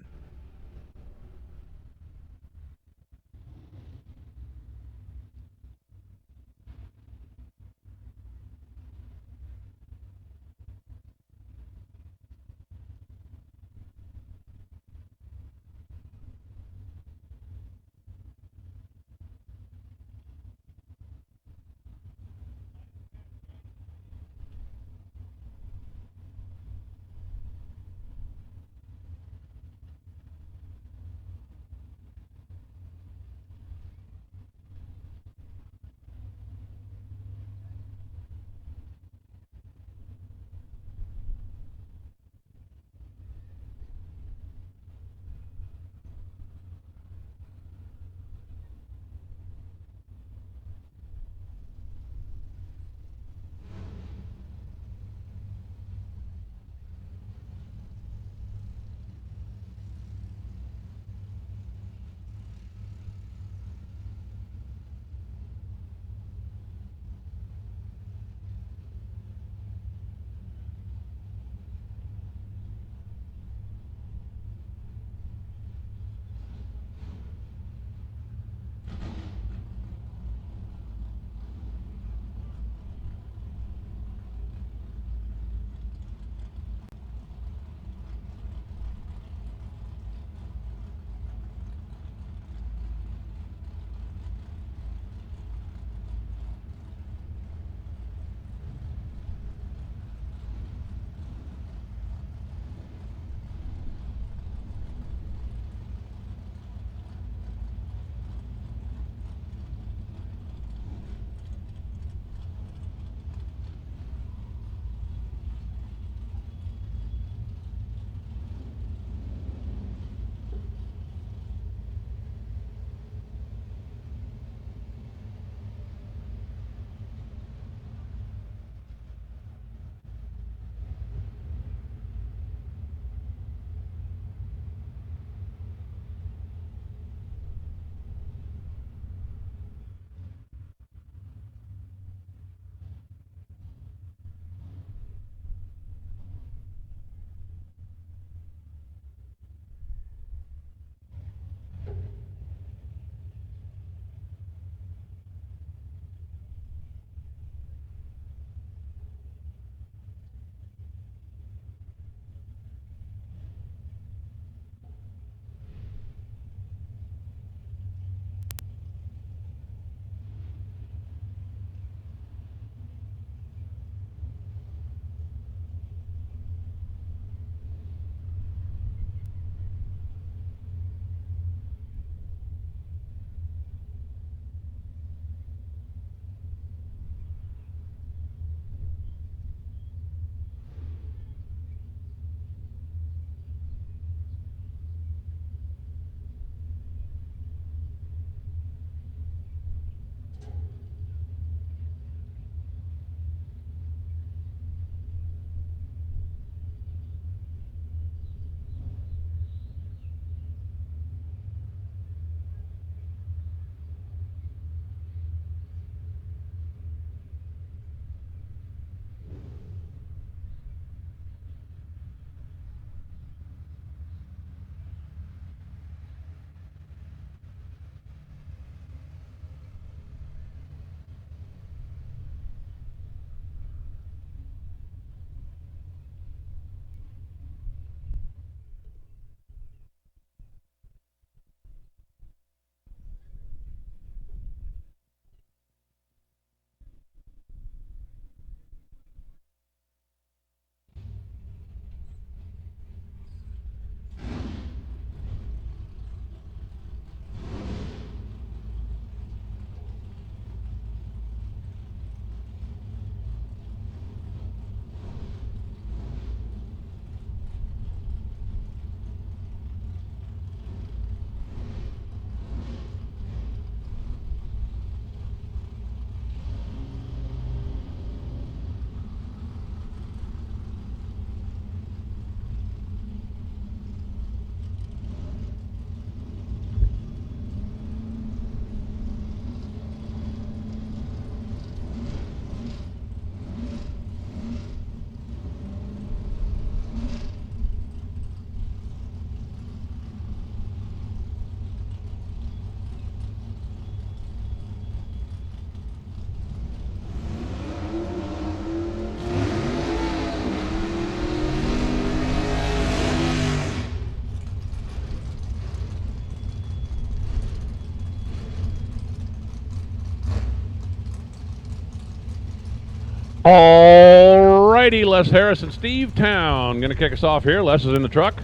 All righty, Les Harris and Steve Town going to kick us off here. Les is in the truck.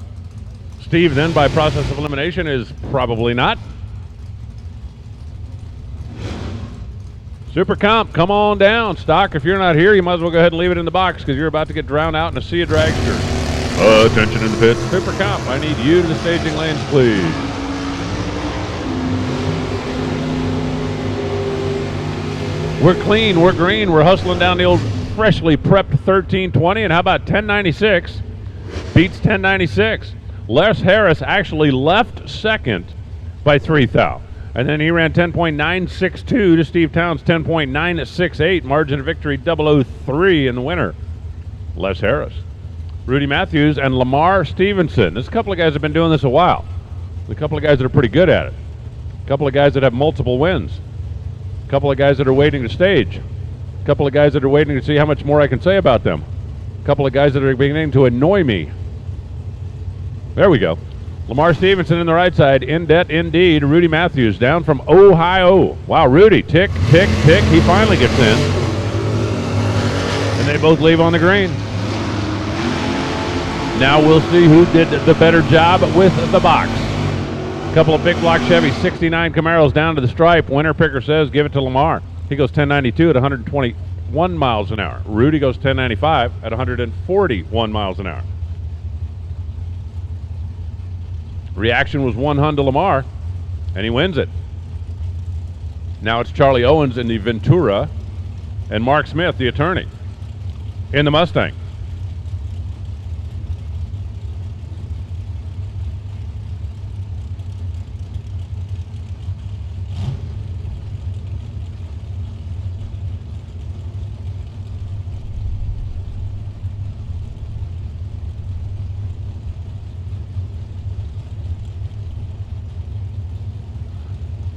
Steve then, by process of elimination, is probably not. Super Comp, come on down. Stock, if you're not here, you might as well go ahead and leave it in the box because you're about to get drowned out in a sea of dragsters. Attention in the pits. Super Comp, I need you to the staging lanes, please. We're clean, we're green, we're hustling down the old freshly prepped 1320, and how about 1096? Beats 1096. Les Harris actually left second by 3 thou. And then he ran 10.962 to Steve Town's 10.968. Margin of victory 003 in the winner. Les Harris. Rudy Matthews and Lamar Stevenson. There's a couple of guys that have been doing this a while. There's a couple of guys that are pretty good at it. A couple of guys that have multiple wins. A couple of guys that are waiting to stage. A couple of guys that are waiting to see how much more I can say about them. A couple of guys that are beginning to annoy me. There we go. Lamar Stevenson in the right side, in debt indeed. Rudy Matthews down from Ohio. Wow, Rudy, tick, tick, tick. He finally gets in. And they both leave on the green. Now we'll see who did the better job with the box. A couple of big block Chevy 69 Camaros down to the stripe. Winner picker says give it to Lamar. He goes 1092 at 121 miles an hour. Rudy goes 1095 at 141 miles an hour. Reaction was 100 to Lamar, and he wins it. Now it's Charlie Owens in the Ventura and Mark Smith, the attorney, in the Mustang.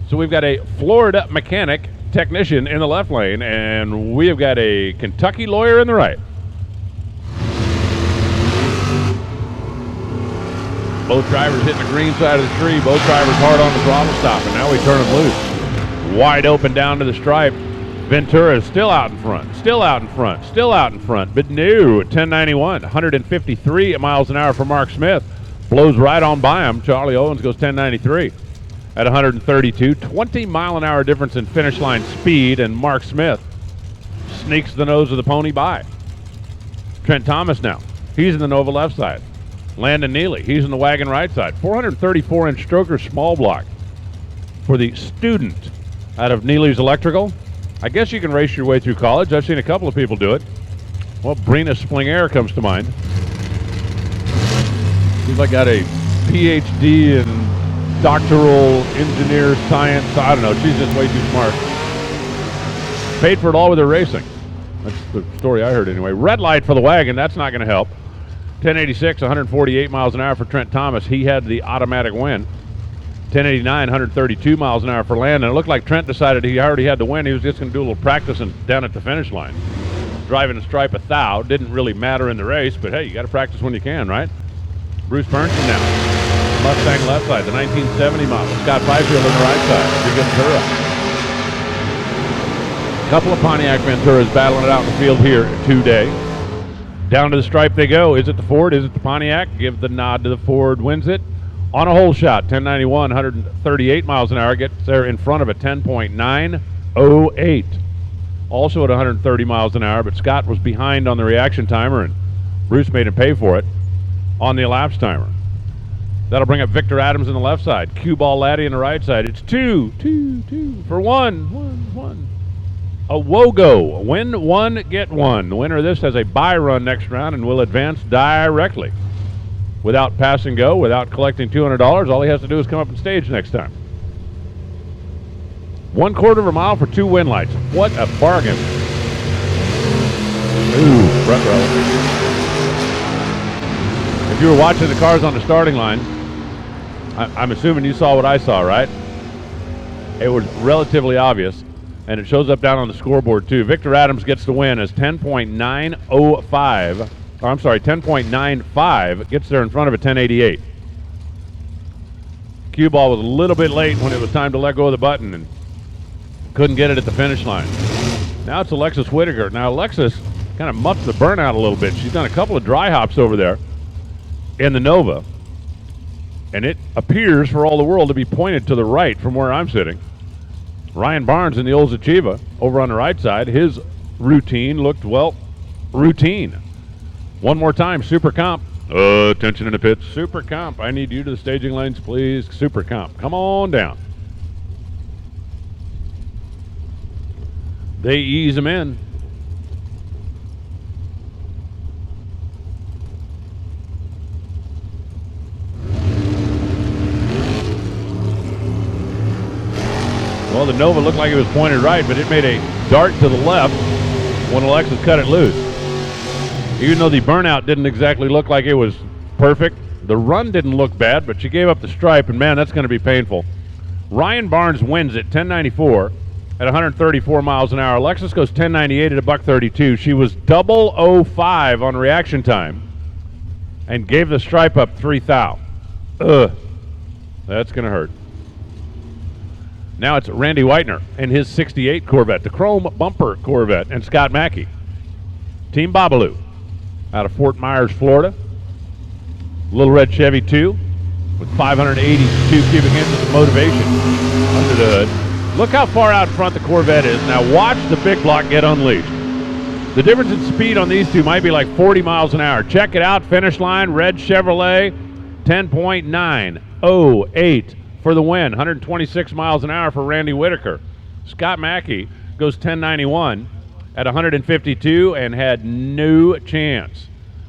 So we've got a Florida mechanic technician in the left lane, and we have got a Kentucky lawyer in the right. Both drivers hitting the green side of the tree. Both drivers hard on the throttle stop, and now we turn them loose. Wide open down to the stripe. Ventura is still out in front, still out in front, still out in front, but no, 1091, 153 miles an hour for Mark Smith. Blows right on by him. Charlie Owens goes 1093. At 132, 20-mile-an-hour difference in finish line speed, and Mark Smith sneaks the nose of the pony by. Trent Thomas now. He's in the Nova left side. Landon Neely, he's in the wagon right side. 434-inch stroker small block for the student out of Neely's Electrical. I guess you can race your way through college. I've seen a couple of people do it. Well, Brina Splinger comes to mind. She's like got a PhD in doctoral engineer science. I don't know. She's just way too smart. Paid for it all with her racing. That's the story I heard anyway. Red light for the wagon. That's not going to help. 1086, 148 miles an hour for Trent Thomas. He had the automatic win. 1089, 132 miles an hour for Landon. It looked like Trent decided he already had the win. He was just going to do a little practice and down at the finish line. Driving the stripe 1,000. Didn't really matter in the race, but hey, you got to practice when you can, right? Bruce Burnson now. Mustang left side, the 1970 model. Scott Fifield on the right side. Big Ventura. A couple of Pontiac Venturas battling it out in the field here today. Down to the stripe they go. Is it the Ford? Is it the Pontiac? Give the nod to the Ford. Wins it on a hole shot. 1091, 138 miles an hour. Gets there in front of a 10.908. Also at 130 miles an hour, but Scott was behind on the reaction timer, and Bruce made him pay for it on the elapsed timer. That'll bring up Victor Adams on the left side. Cue ball Laddie on the right side. It's 2 for one. A Wogo. Win one, get one. The winner of this has a bye run next round and will advance directly. Without pass and go, without collecting $200, all he has to do is come up and stage next time. 1/4 of a mile for 2 win lights. What a bargain. Ooh, front row. If you were watching the cars on the starting line, I'm assuming you saw what I saw, right? It was relatively obvious, and it shows up down on the scoreboard too. Victor Adams gets the win as 10.95, gets there in front of a 1088. Cue ball was a little bit late when it was time to let go of the button and couldn't get it at the finish line. Now it's Alexis Whitaker. Now Alexis kind of muffs the burnout a little bit. She's done a couple of dry hops over there in the Nova, and it appears for all the world to be pointed to the right from where I'm sitting. Ryan Barnes in the old Zachiva over on the right side. His routine looked, well, routine. One more time, Super Comp. Attention in the pits. Super Comp, I need you to the staging lanes, please. Super Comp, come on down. They ease them in. Well, the Nova looked like it was pointed right, but it made a dart to the left when Alexis cut it loose. Even though the burnout didn't exactly look like it was perfect, the run didn't look bad, but she gave up the stripe, and man, that's going to be painful. Ryan Barnes wins at 1094 at 134 miles an hour. Alexis goes 1098 at $132. She was 005 on reaction time and gave the stripe up 3 thou. Ugh, that's going to hurt. Now it's Randy Whitener and his 68 Corvette, the chrome bumper Corvette, and Scott Mackey. Team Babalu out of Fort Myers, Florida. Little red Chevy 2 with 582 cubic inches of motivation under the hood. Look how far out front the Corvette is. Now watch the big block get unleashed. The difference in speed on these two might be like 40 miles an hour. Check it out, finish line, red Chevrolet, 10.908. for the win, 126 miles an hour for Randy Whitaker. Scott Mackey goes 1091 at 152 and had no chance.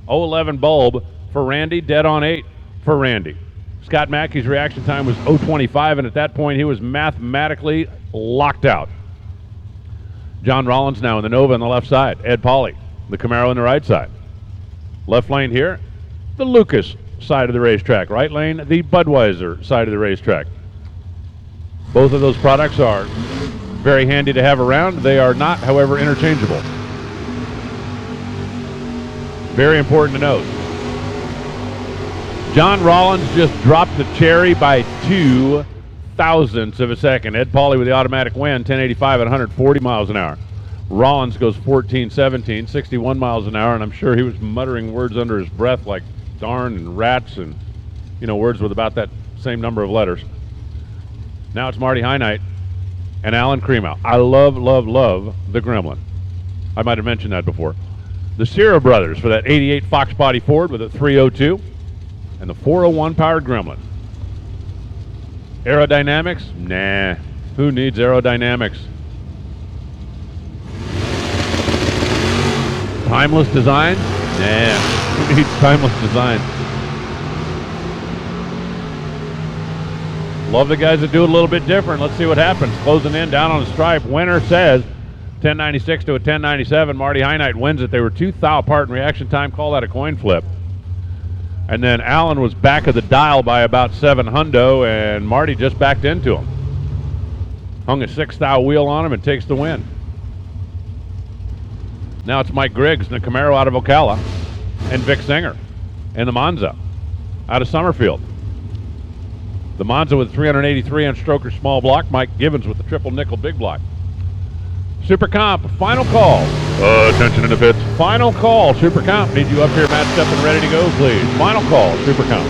011 bulb for Randy, dead on 8 for Randy. Scott Mackey's reaction time was 025, and at that point he was mathematically locked out. John Rollins now in the Nova on the left side. Ed Pauley, the Camaro on the right side. Left lane here, the Lucas side of the racetrack. Right lane, the Budweiser side of the racetrack. Both of those products are very handy to have around. They are not, however, interchangeable. Very important to note. John Rollins just dropped the cherry by 2 thousandths of a second. Ed Pauley with the automatic win, 1085 at 140 miles an hour. Rollins goes 1417, 61 miles an hour, and I'm sure he was muttering words under his breath like darn and rats and, words with about that same number of letters. Now it's Marty Heineit and Alan Cremo. I love the Gremlin. I might have mentioned that before. The Sierra brothers for that 88 Fox Body Ford with a 302 and the 401 powered Gremlin. Aerodynamics? Nah. Who needs aerodynamics? Timeless design? Nah. Who needs timeless design? Love the guys that do it a little bit different. Let's see what happens. Closing in, down on the stripe. Winner says 1096 to a 1097. Marty Heineit wins it. They were 2 thou apart in reaction time. Call that a coin flip. And then Allen was back of the dial by about 7 hundo, and Marty just backed into him. Hung a 6 thou wheel on him and takes the win. Now it's Mike Griggs in the Camaro out of Ocala, and Vic Singer in the Monza out of Summerfield. The Monza with 383 on stroker small block. Mike Gibbons with the triple nickel big block. Super Comp, final call. Attention in the pits. Final call, Super Comp. Need you up here matched up and ready to go, please. Final call, Super Comp.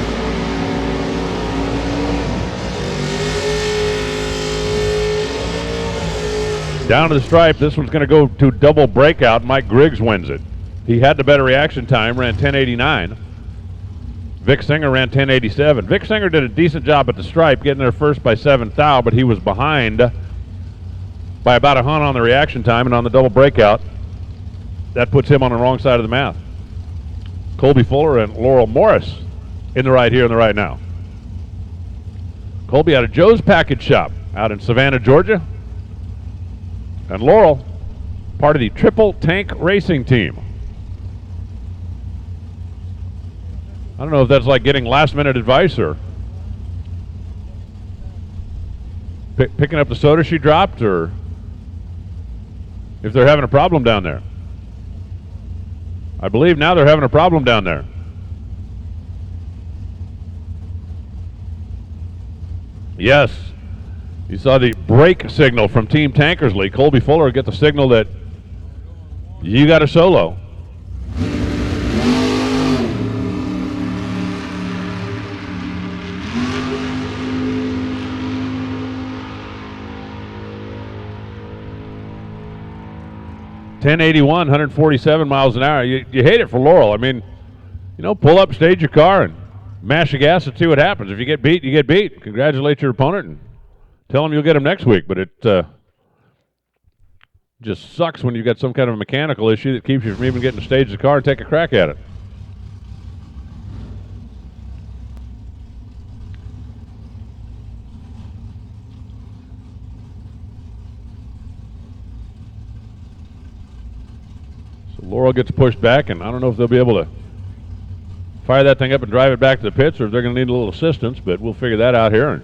Down to the stripe. This one's going to go to double breakout. Mike Griggs wins it. He had the better reaction time, ran 1089. Vic Singer ran 1087. Vic Singer did a decent job at the stripe, getting there first by 7 thou, but he was behind by about a hunt on the reaction time, and on the double breakout, that puts him on the wrong side of the math. Colby Fuller and Laurel Morris in the right here and the right now. Colby out of Joe's Package Shop out in Savannah, Georgia. And Laurel, part of the Triple Tank Racing Team. I don't know if that's like getting last-minute advice or picking up the soda she dropped, or if they're having a problem down there. I believe now they're having a problem down there. Yes. You saw the brake signal from Team Tankersley. Colby Fuller get the signal that you got a solo. .1081, 147 miles an hour. You hate it for Laurel. I mean, you know, pull up, stage your car, and mash the gas and see what happens. If you get beat, you get beat. Congratulate your opponent and tell him you'll get him next week. But it just sucks when you've got some kind of a mechanical issue that keeps you from even getting to stage the car and take a crack at it. Laurel gets pushed back, and I don't know if they'll be able to fire that thing up and drive it back to the pits, or if they're going to need a little assistance, but we'll figure that out here.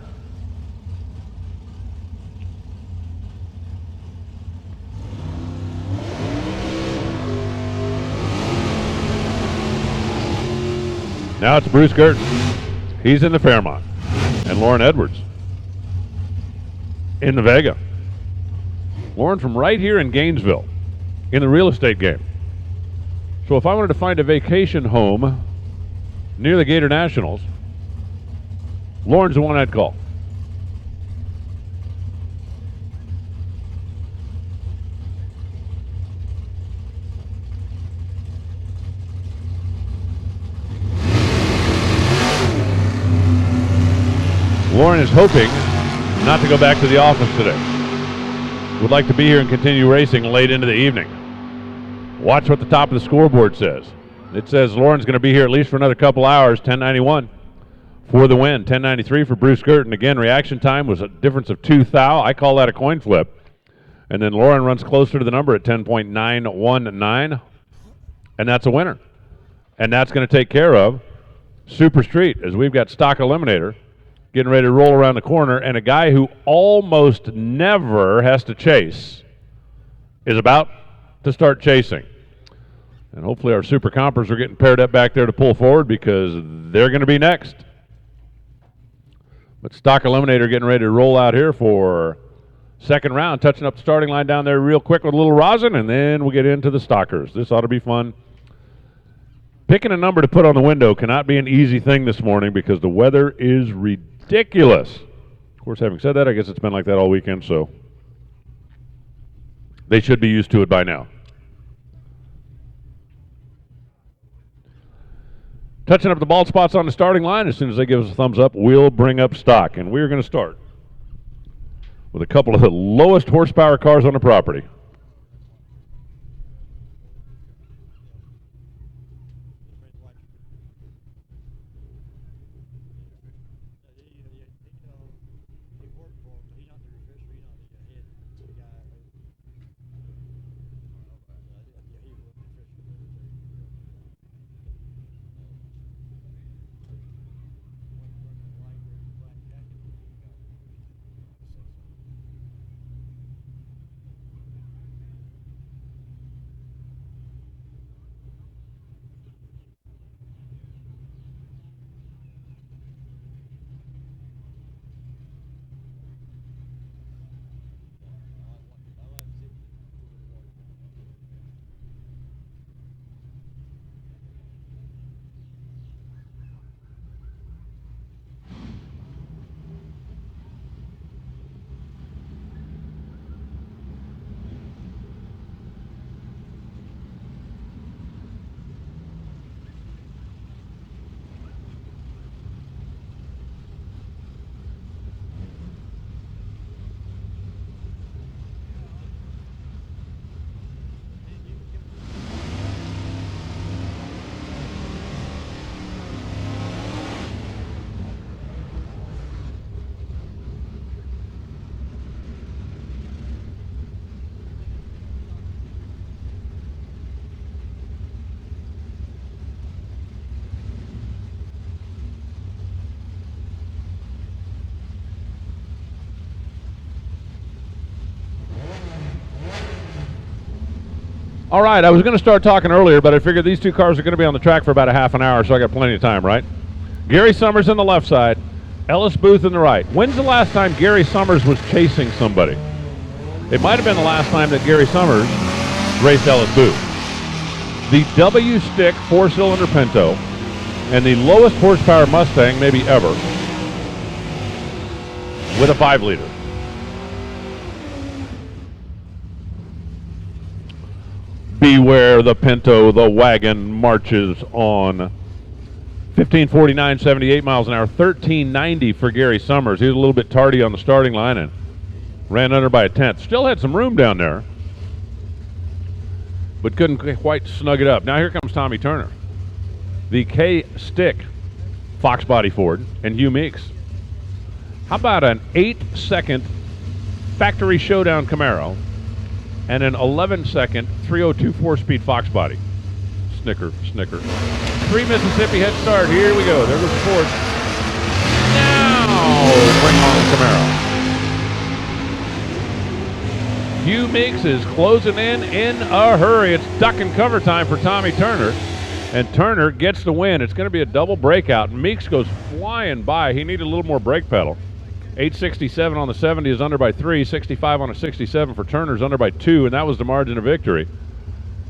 Now it's Bruce Gerton. He's in the Fairmont. And Lauren Edwards in the Vega. Lauren from right here in Gainesville in the real estate game. So if I wanted to find a vacation home near the Gator Nationals, Lauren's the one I'd call. Lauren is hoping not to go back to the office today. Would like to be here and continue racing late into the evening. Watch what the top of the scoreboard says. It says Lauren's going to be here at least for another couple hours. 10:91 for the win. 10:93 for Bruce Gerton. Again, reaction time was a difference of 2 thou. I call that a coin flip. And then Lauren runs closer to the number at 10.919. And that's a winner. And that's going to take care of Super Street, as we've got Stock Eliminator getting ready to roll around the corner, and a guy who almost never has to chase is about to start chasing. And hopefully our super compers are getting paired up back there to pull forward, because they're going to be next. But Stock Eliminator getting ready to roll out here for second round, touching up the starting line down there real quick with a little rosin, and then we'll get into the Stockers. This ought to be fun. Picking a number to put on the window cannot be an easy thing this morning because the weather is ridiculous. Of course, having said that, I guess it's been like that all weekend, so they should be used to it by now. Touching up the bald spots on the starting line, as soon as they give us a thumbs up, we'll bring up Stock. And we're going to start with a couple of the lowest horsepower cars on the property. All right, I was going to start talking earlier, but I figured these two cars are going to be on the track for about a half an hour, so I got plenty of time, right? Gary Summers on the left side, Ellis Booth on the right. When's the last time Gary Summers was chasing somebody? It might have been the last time that Gary Summers raced Ellis Booth. the W-stick 4-cylinder Pinto, and the lowest horsepower Mustang maybe ever with a 5-liter. Beware the Pinto, the wagon marches on. 1549, 78 miles an hour, 1390 for Gary Summers. He was a little bit tardy on the starting line and ran under by a tenth. Still had some room down there, but couldn't quite snug it up. Now here comes Tommy Turner. The K-Stick Fox Body Ford and Hugh Meeks. How about an 8-second factory showdown Camaro and an 11-second 302 4-speed Fox Body? Snicker. 3 Mississippi head start. Here we go. There goes the Ford. Now bring on the Camaro. Hugh Meeks is closing in a hurry. It's duck and cover time for Tommy Turner. And Turner gets the win. It's going to be a double breakout. Meeks goes flying by. He needed a little more brake pedal. 867 on the 70 is under by 3. 65 on a 67 for Turner's under by 2, and that was the margin of victory.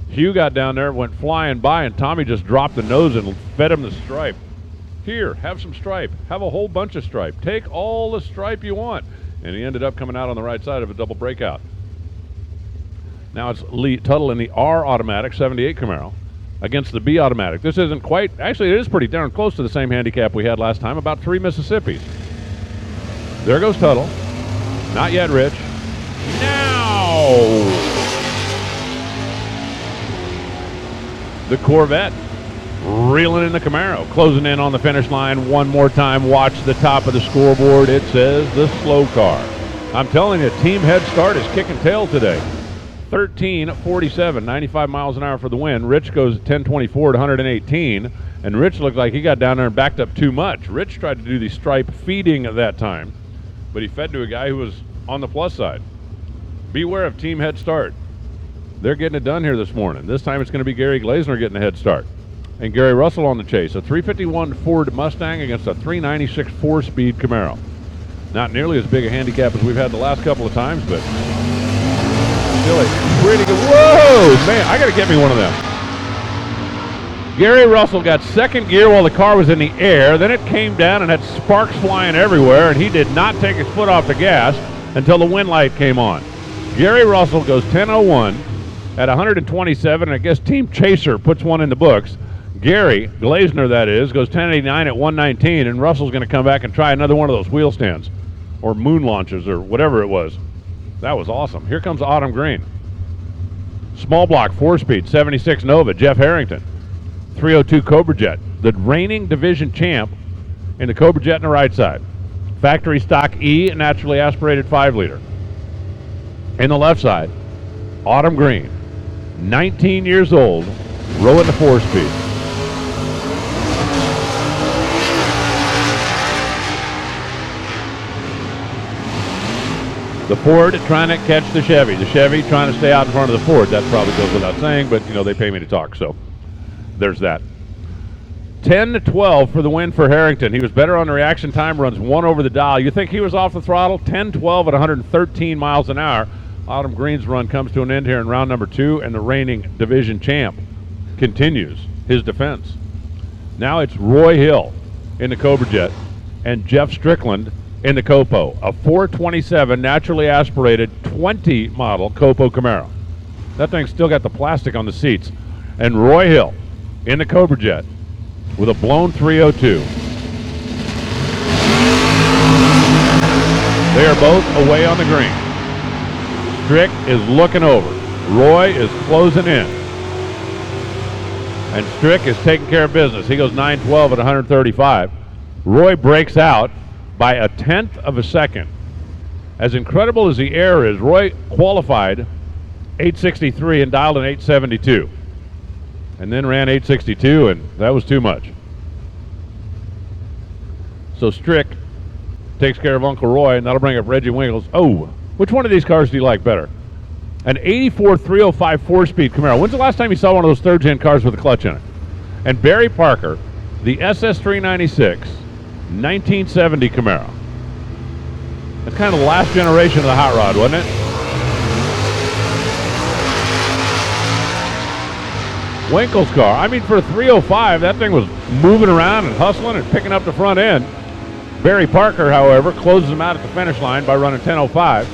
Hugh got down there, went flying by, and Tommy just dropped the nose and fed him the stripe. Here, have some stripe. Have a whole bunch of stripe. Take all the stripe you want. And he ended up coming out on the right side of a double breakout. Now it's Lee Tuttle in the R automatic 78 Camaro against the B automatic. This isn't quite, actually it is pretty darn close to the same handicap we had last time, about 3 Mississippis. There goes Tuttle. Not yet Rich. Now the Corvette reeling in the Camaro, closing in on the finish line one more time. Watch the top of the scoreboard. It says the slow car. I'm telling you, team head start is kicking tail today. 13:47, 95 miles an hour for the win. Rich goes 10:24 to 118, and Rich looked like he got down there and backed up too much. Rich tried to do the stripe feeding at that time, but he fed to a guy who was on the plus side. Beware of team head start. They're getting it done here this morning. This time it's going to be Gary Glazner getting a head start. And Gary Russell on the chase. A 351 Ford Mustang against a 396 4-speed Camaro. Not nearly as big a handicap as we've had the last couple of times, but still a pretty good. Whoa, man, I got to get me one of them. Gary Russell got second gear while the car was in the air. Then it came down and had sparks flying everywhere, and he did not take his foot off the gas until the wind light came on. Gary Russell goes 10:01 at 127, and I guess Team Chaser puts one in the books. Gary Glazner, that is, goes 10:89 at 119, and Russell's going to come back and try another one of those wheel stands or moon launches or whatever it was. That was awesome. Here comes Autumn Green. Small block, 4-speed, 76 Nova, Jeff Harrington. 302 Cobra Jet, the reigning division champ in the Cobra Jet on the right side. Factory stock E, naturally aspirated 5-liter. In the left side, Autumn Green, 19 years old, rowing the 4-speed. The Ford trying to catch the Chevy. The Chevy trying to stay out in front of the Ford. That probably goes without saying, but, you know, they pay me to talk, so there's that. 10-12 for the win for Harrington. He was better on the reaction time, runs 1 over the dial. You think he was off the throttle? 10-12 at 113 miles an hour. Autumn Green's run comes to an end here in round number 2, and the reigning division champ continues his defense. Now it's Roy Hill in the Cobra Jet and Jeff Strickland in the Copo, a 427 naturally aspirated 20 model Copo Camaro. That thing's still got the plastic on the seats. And Roy Hill in the Cobra Jet with a blown 302. They are both away on the green. Strick is looking over. Roy is closing in. And Strick is taking care of business. He goes 9-12 at 135. Roy breaks out by a tenth of a second. As incredible as the air is, Roy qualified 863 and dialed an 872. And then ran 862, and that was too much. So Strick takes care of Uncle Roy, and that'll bring up Reggie Winkles. Oh, which one of these cars do you like better? An 84 305 4-speed Camaro. When's the last time you saw one of those third-gen cars with a clutch in it? And Barry Parker, the SS396 1970 Camaro. That's kind of the last generation of the hot rod, wasn't it? Winkle's car. I mean, for a 305, that thing was moving around and hustling and picking up the front end. Barry Parker, however, closes him out at the finish line by running 10:05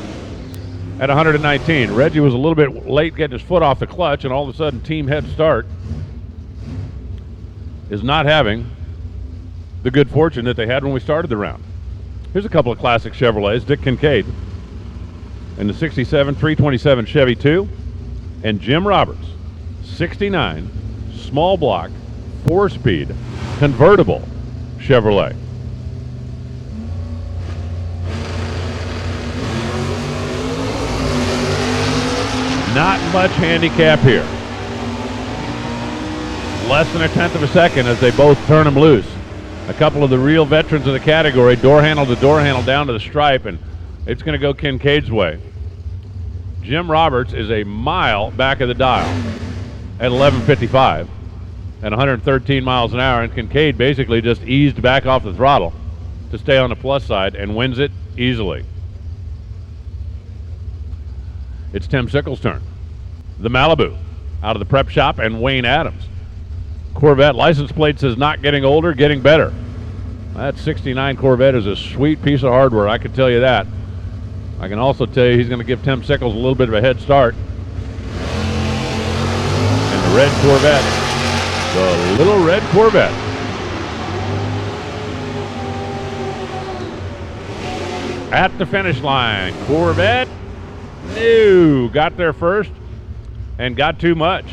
at 119. Reggie was a little bit late getting his foot off the clutch, and all of a sudden, Team Head Start is not having the good fortune that they had when we started the round. Here's a couple of classic Chevrolets. Dick Kincaid in the 67 327 Chevy 2, and Jim Roberts, 69 small block 4-speed convertible Chevrolet. Not much handicap here. Less than a tenth of a second as they both turn them loose. A couple of the real veterans of the category, door handle to door handle down to the stripe, and it's going to go Kincaid's way. Jim Roberts is a mile back of the dial at 11:55 at 113 miles an hour, and Kincaid basically just eased back off the throttle to stay on the plus side and wins it easily. It's Tim Sickles' turn. The Malibu out of the prep shop, and Wayne Adams. Corvette license plate says not getting older, getting better. That 69 Corvette is a sweet piece of hardware, I can tell you that. I can also tell you he's going to give Tim Sickles a little bit of a head start. And the red Corvette, the little red Corvette. At the finish line, Corvette, no, got there first and got too much.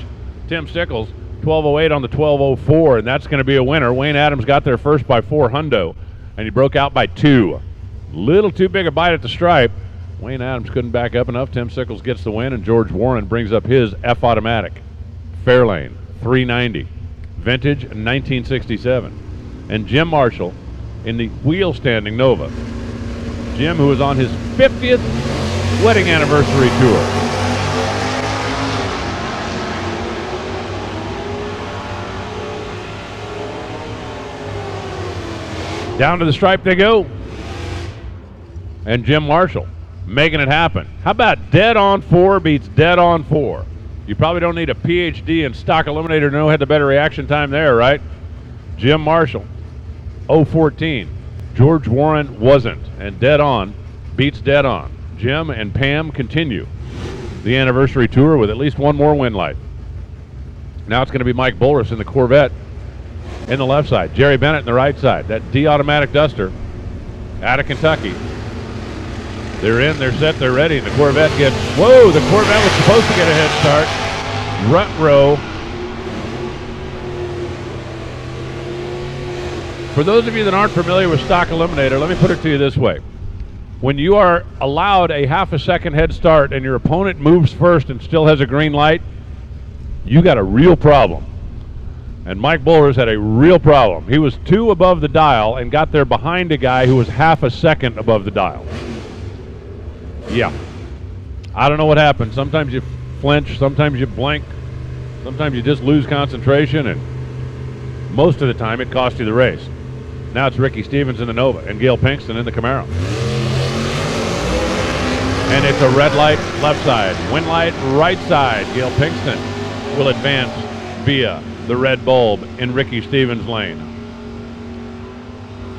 Tim Sickles, 12:08 on the 12:04, and that's going to be a winner. Wayne Adams got there first by 4 hundo, and he broke out by 2. Little too big a bite at the stripe. Wayne Adams couldn't back up enough. Tim Sickles gets the win, and George Warren brings up his F-Automatic. Fairlane, 390. Vintage, 1967. And Jim Marshall in the wheel-standing Nova. Jim, who was on his 50th wedding anniversary tour. Down to the stripe they go. And Jim Marshall making it happen. How about dead on 4 beats dead on 4? You probably don't need a PhD in stock eliminator to know who had the better reaction time there, right? Jim Marshall, 014. George Warren wasn't, and dead on beats dead on. Jim and Pam continue the anniversary tour with at least one more win light. Now it's going to be Mike Bullris in the Corvette in the left side. Jerry Bennett in the right side. That D-Automatic Duster out of Kentucky. They're in, they're set, they're ready, and the Corvette gets, whoa, the Corvette was supposed to get a head start. Front row. For those of you that aren't familiar with stock eliminator, let me put it to you this way. When you are allowed a half a second head start and your opponent moves first and still has a green light, you got a real problem. And Mike Bullers had a real problem. He was 2 above the dial and got there behind a guy who was half a second above the dial. Yeah. I don't know what happened. Sometimes you flinch, sometimes you blink, sometimes you just lose concentration, and most of the time it cost you the race. Now it's Ricky Stevens in the Nova and Gail Pinkston in the Camaro. And it's a red light left side, win light right side. Gail Pinkston will advance via the red bulb in Ricky Stevens' lane.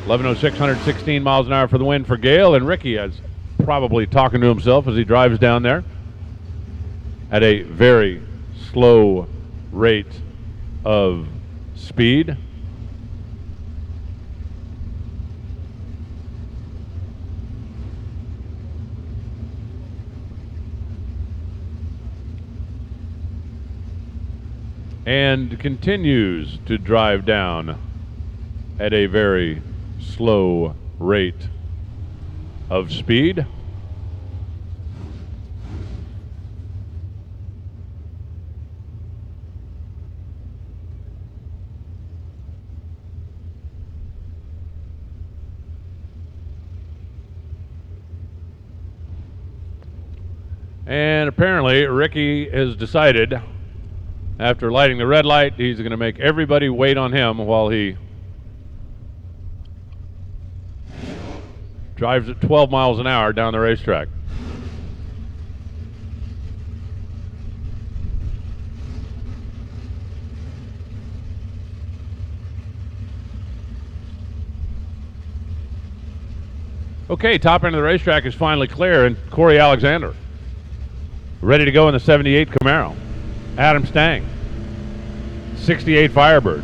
11:06, 116 miles an hour for the win for Gail, and Ricky is probably talking to himself as he drives down there at a very slow rate of speed. And continues to drive down at a very slow rate of speed. And apparently Ricky has decided, after lighting the red light, he's going to make everybody wait on him while he drives at 12 miles an hour down the racetrack. Okay, top end of the racetrack is finally clear, and Corey Alexander ready to go in the 78 Camaro. Adam Stang, 68 Firebird.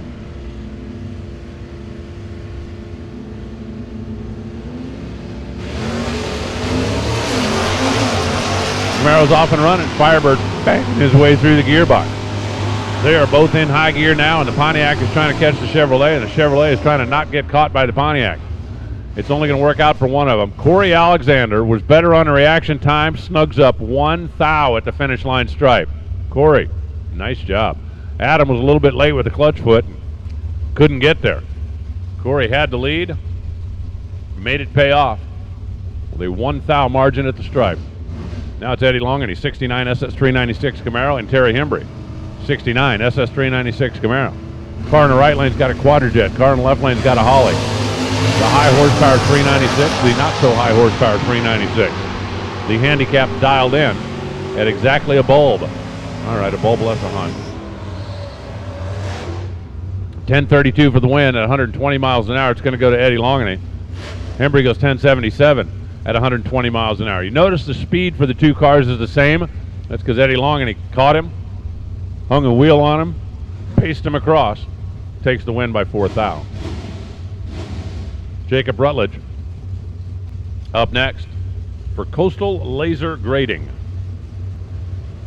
Camaro's off and running. Firebird banging his way through the gearbox. They are both in high gear now, and the Pontiac is trying to catch the Chevrolet, and the Chevrolet is trying to not get caught by the Pontiac. It's only going to work out for one of them. Corey Alexander was better on the reaction time, snugs up 1 thou at the finish line stripe. Corey, nice job. Adam was a little bit late with the clutch foot, couldn't get there. Corey had the lead, made it pay off with a 1 thou margin at the stripe. Now it's Eddie Longany, 69 SS396 Camaro, and Terry Hembry, 69 SS396 Camaro. Car in the right lane's got a Quadrajet. Car in the left lane's got a Holly. The high horsepower 396, the not so high horsepower 396. The handicap dialed in at exactly a bulb. All right, a bulb less a Hun. 1032 for the win at 120 miles an hour. It's going to go to Eddie Longany. Hembry goes 1077 at 120 miles an hour. You notice the speed for the two cars is the same. That's because Eddie Longany caught him, hung a wheel on him, paced him across, takes the win by 4 thou. Jacob Rutledge up next for Coastal Laser Grading.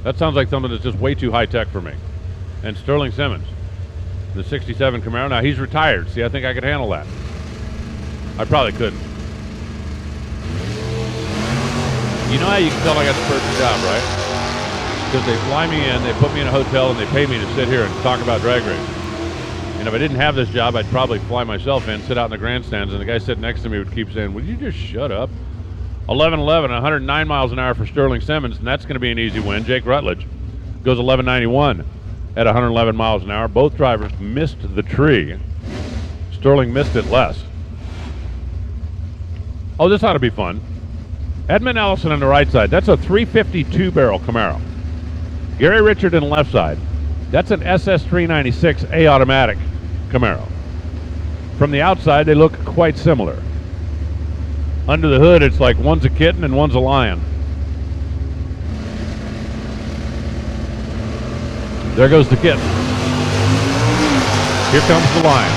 That sounds like something that's just way too high-tech for me. And Sterling Simmons, the 67 Camaro. Now, he's retired. See, I think I could handle that. I probably couldn't. You know how you can tell I got the perfect job, right? Because they fly me in, they put me in a hotel, and they pay me to sit here and talk about drag racing. And if I didn't have this job, I'd probably fly myself in, sit out in the grandstands, and the guy sitting next to me would keep saying, "Would you just shut up?" 11:11, 109 miles an hour for Sterling Simmons, and that's going to be an easy win. Jake Rutledge goes 11:91 at 111 miles an hour. Both drivers missed the tree. Sterling missed it less. Oh, this ought to be fun. Edmund Ellison on the right side. That's a 352 barrel Camaro. Gary Richard on the left side. That's an SS396 A automatic Camaro. From the outside, they look quite similar. Under the hood, it's like one's a kitten and one's a lion. There goes the kitten. Here comes the lion.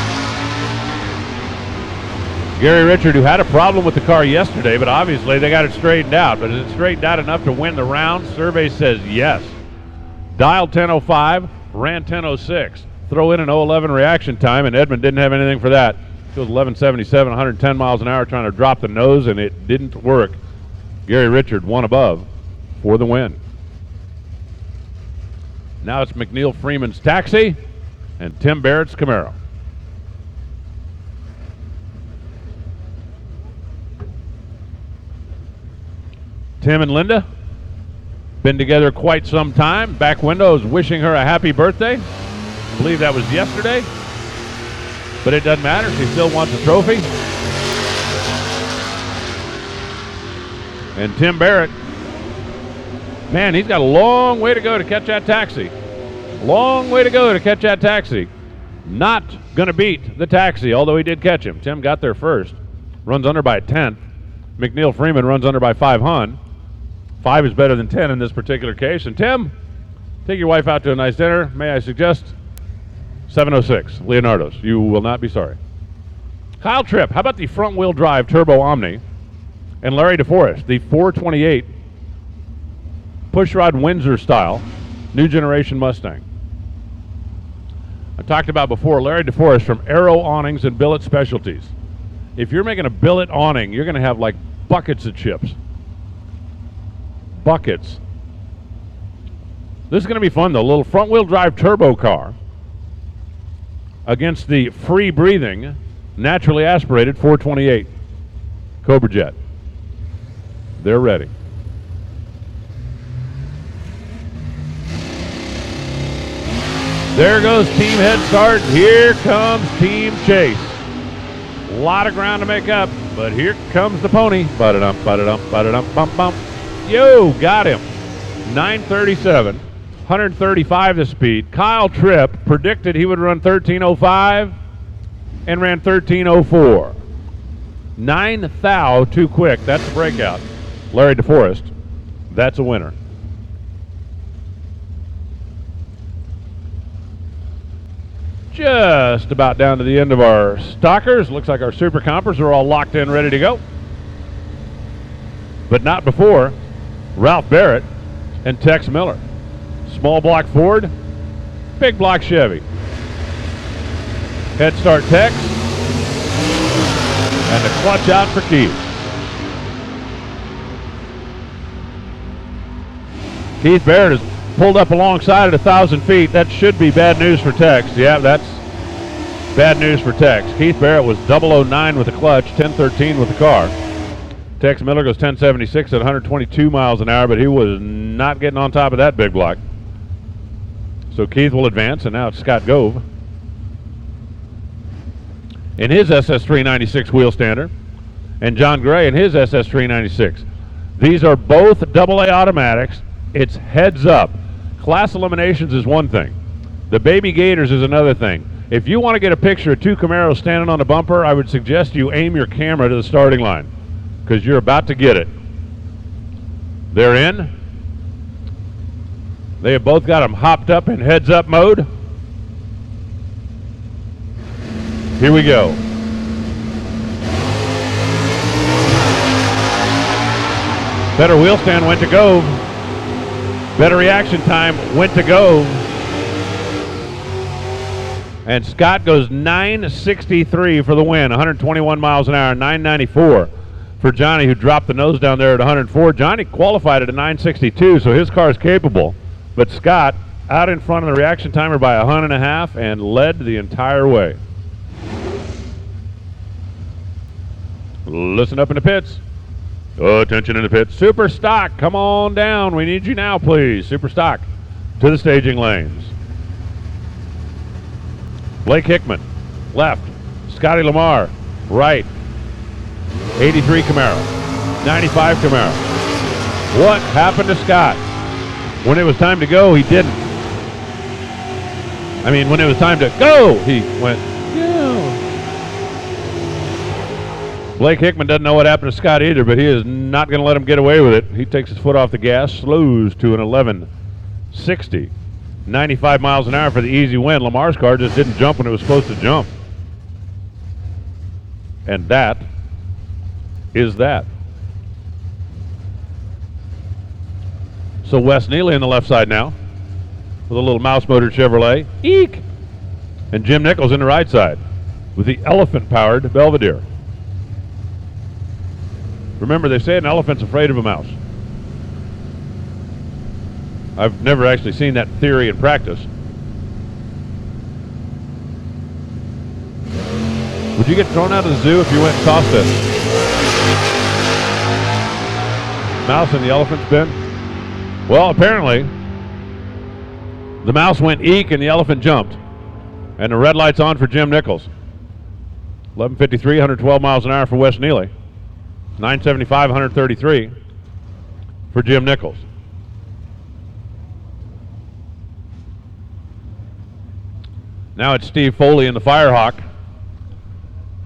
Gary Richard, who had a problem with the car yesterday, but obviously they got it straightened out. But is it straightened out enough to win the round? Survey says yes. Dialed 10:05, ran 10:06. Throw in an 0:11 reaction time, and Edmund didn't have anything for that. Goes 11:77, 110 miles an hour, trying to drop the nose, and it didn't work. Gary Richard, one above for the win. Now it's McNeil Freeman's Taxi and Tim Barrett's Camaro. Tim and Linda, been together quite some time. Back window is wishing her a happy birthday. I believe that was yesterday, but it doesn't matter. She still wants a trophy. And Tim Barrett, man, he's got a long way to go to catch that taxi. Long way to go to catch that taxi. Not going to beat the taxi, although he did catch him. Tim got there first. Runs under by a tenth. McNeil Freeman runs under by 5 Hun. 5 is better than 10 in this particular case. And Tim, take your wife out to a nice dinner. May I suggest 706 Leonardo's. You will not be sorry. Kyle Tripp, how about the front-wheel drive Turbo Omni? And Larry DeForest, the 428 pushrod Windsor style new generation Mustang. I talked about before Larry DeForest from Aero Awnings and Billet Specialties. If you're making a billet awning, you're going to have like buckets of chips. Buckets. This is going to be fun though. A little front-wheel drive turbo car against the free-breathing, naturally aspirated 428 Cobra Jet. They're ready. There goes Team Head Start. Here comes Team Chase. A lot of ground to make up, but here comes the pony. Ba-da-dum, ba-da-dum, ba-da-dum, bump, bump. Yo, got him. 937, 135 the speed. Kyle Tripp predicted he would run 13:05 and ran 13:04. 9 thou too quick. That's a breakout. Larry DeForest, that's a winner. Just about down to the end of our stockers. Looks like our super compers are all locked in, ready to go. But not before Ralph Barrett and Tex Miller. Small block Ford, big block Chevy. Head start Tex, and the clutch out for Keith. Keith Barrett has pulled up alongside at 1,000 feet. That should be bad news for Tex. Yeah, that's bad news for Tex. Keith Barrett was 009 with the clutch, 1013 with the car. Tex Miller goes 1076 at 122 miles an hour, but he was not getting on top of that big block. So Keith will advance, and now it's Scott Gove in his SS396 wheel standard, and John Gray in his SS396. These are both AA automatics. It's heads up. Class eliminations is one thing. The baby gators is another thing. If you want to get a picture of two Camaros standing on a bumper, I would suggest you aim your camera to the starting line, because you're about to get it. They're in. They have both got them hopped up in heads up mode. Here we go. Better wheel stand went to Gove. Better reaction time went to Gove. And Scott goes 963 for the win, 121 miles an hour, 994 for Johnny, who dropped the nose down there at 104. Johnny qualified at a 962, so his car is capable. But Scott out in front of the reaction timer by 1.5 and led the entire way. Listen up in the pits. Attention in the pits. Super stock, come on down. We need you now, please. Super stock to the staging lanes. Blake Hickman, left. Scotty Lamar, right. 83 Camaro, 95 Camaro. What happened to Scott? When it was time to go, he didn't. I mean, when it was time to go, he went, go. Blake Hickman doesn't know what happened to Scott either, but he is not going to let him get away with it. He takes his foot off the gas, slows to an 1160. 95 miles an hour for the easy win. Lamar's car just didn't jump when it was supposed to jump. And that is that. So Wes Neely on the left side now with a little mouse motor Chevrolet. Eek! And Jim Nichols in the right side with the elephant-powered Belvedere. Remember, they say an elephant's afraid of a mouse. I've never actually seen that theory in practice. Would you get thrown out of the zoo if you went and tossed a mouse in the elephant's bin? Well, apparently, the mouse went eek and the elephant jumped. And the red light's on for Jim Nichols. 1153, 112 miles an hour for Wes Neely. 975, 133 for Jim Nichols. Now it's Steve Foley in the Firehawk,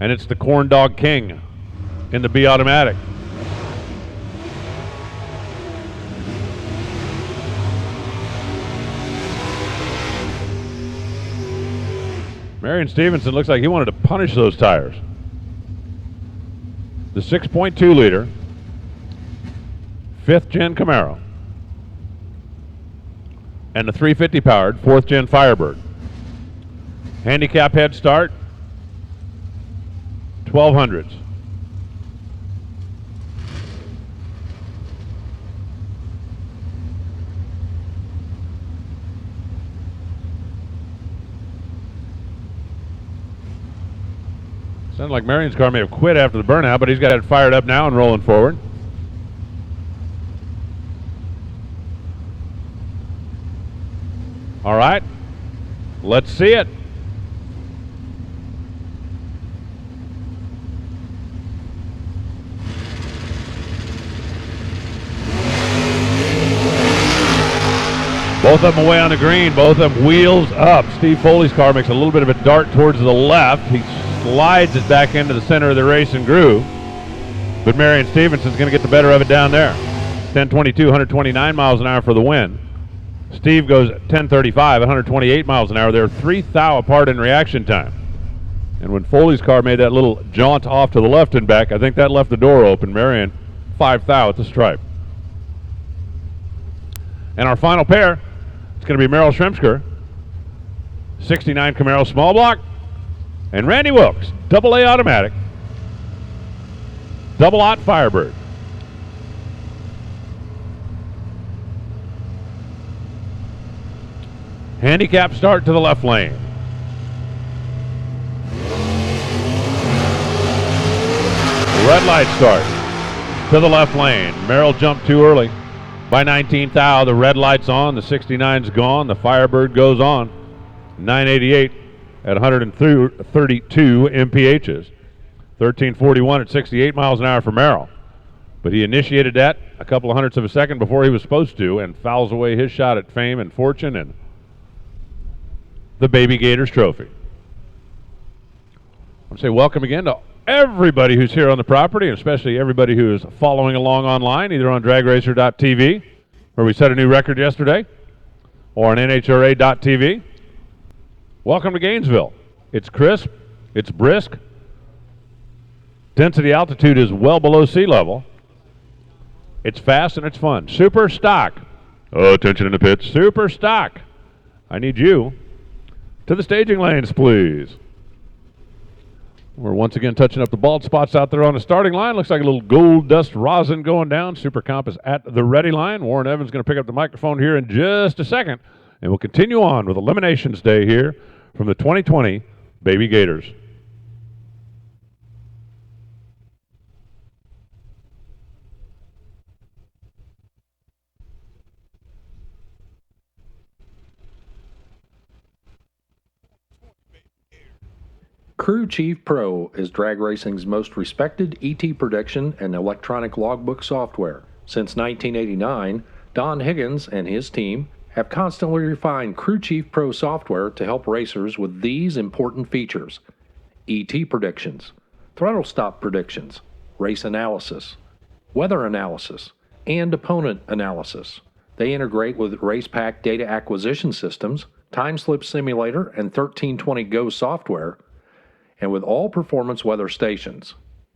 and it's the Corn Dog King in the B automatic. Marion Stevenson looks like he wanted to punish those tires. The 6.2 liter 5th gen Camaro and the 350 powered 4th gen Firebird. Handicap head start 1200s. Sounds like Marion's car may have quit after the burnout, but he's got it fired up now and rolling forward. All right, let's see it. Both of them away on the green, both of them wheels up. Steve Foley's car makes a little bit of a dart towards the left. He slides it back into the center of the racing groove. But Marion Stevenson's going to get the better of it down there. 10:22, 129 miles an hour for the win. Steve goes 10:35, 128 miles an hour. They're 3 thou apart in reaction time. And when Foley's car made that little jaunt off to the left and back, I think that left the door open. Marion, 5 thou at the stripe. And our final pair, it's going to be Merrill Shrimsker, 69 Camaro small block, and Randy Wilkes, AA automatic, double-aught Firebird. Handicap start to the left lane. Red light start to the left lane. Merrill jumped too early. By 19 thou, the red light's on, the 69's gone, the Firebird goes on. 988 at 132 mphs. 1341 at 68 miles an hour for Merrill. But he initiated that a couple of hundredths of a second before he was supposed to and fouls away his shot at fame and fortune and the Baby Gators trophy. I want to say welcome again to everybody who's here on the property, and especially everybody who is following along online, either on dragracer.tv, where we set a new record yesterday, or on nhra.tv. Welcome to Gainesville. It's crisp, it's brisk, density altitude is well below sea level, it's fast and it's fun. Super stock. Oh, attention in the pits. Super stock. I need you to the staging lanes, please. We're once again touching up the bald spots out there on the starting line. Looks like a little gold dust rosin going down. Super Comp is at the ready line. Warren Evans is going to pick up the microphone here in just a second. And we'll continue on with Eliminations Day here from the 2020 Baby Gators. Crew Chief Pro is drag racing's most respected ET prediction and electronic logbook software. Since 1989, Don Higgins and his team have constantly refined Crew Chief Pro software to help racers with these important features: ET predictions, throttle stop predictions, race analysis, weather analysis, and opponent analysis. They integrate with RacePack data acquisition systems, Time Slip Simulator, and 1320 Go software, and with all performance weather stations.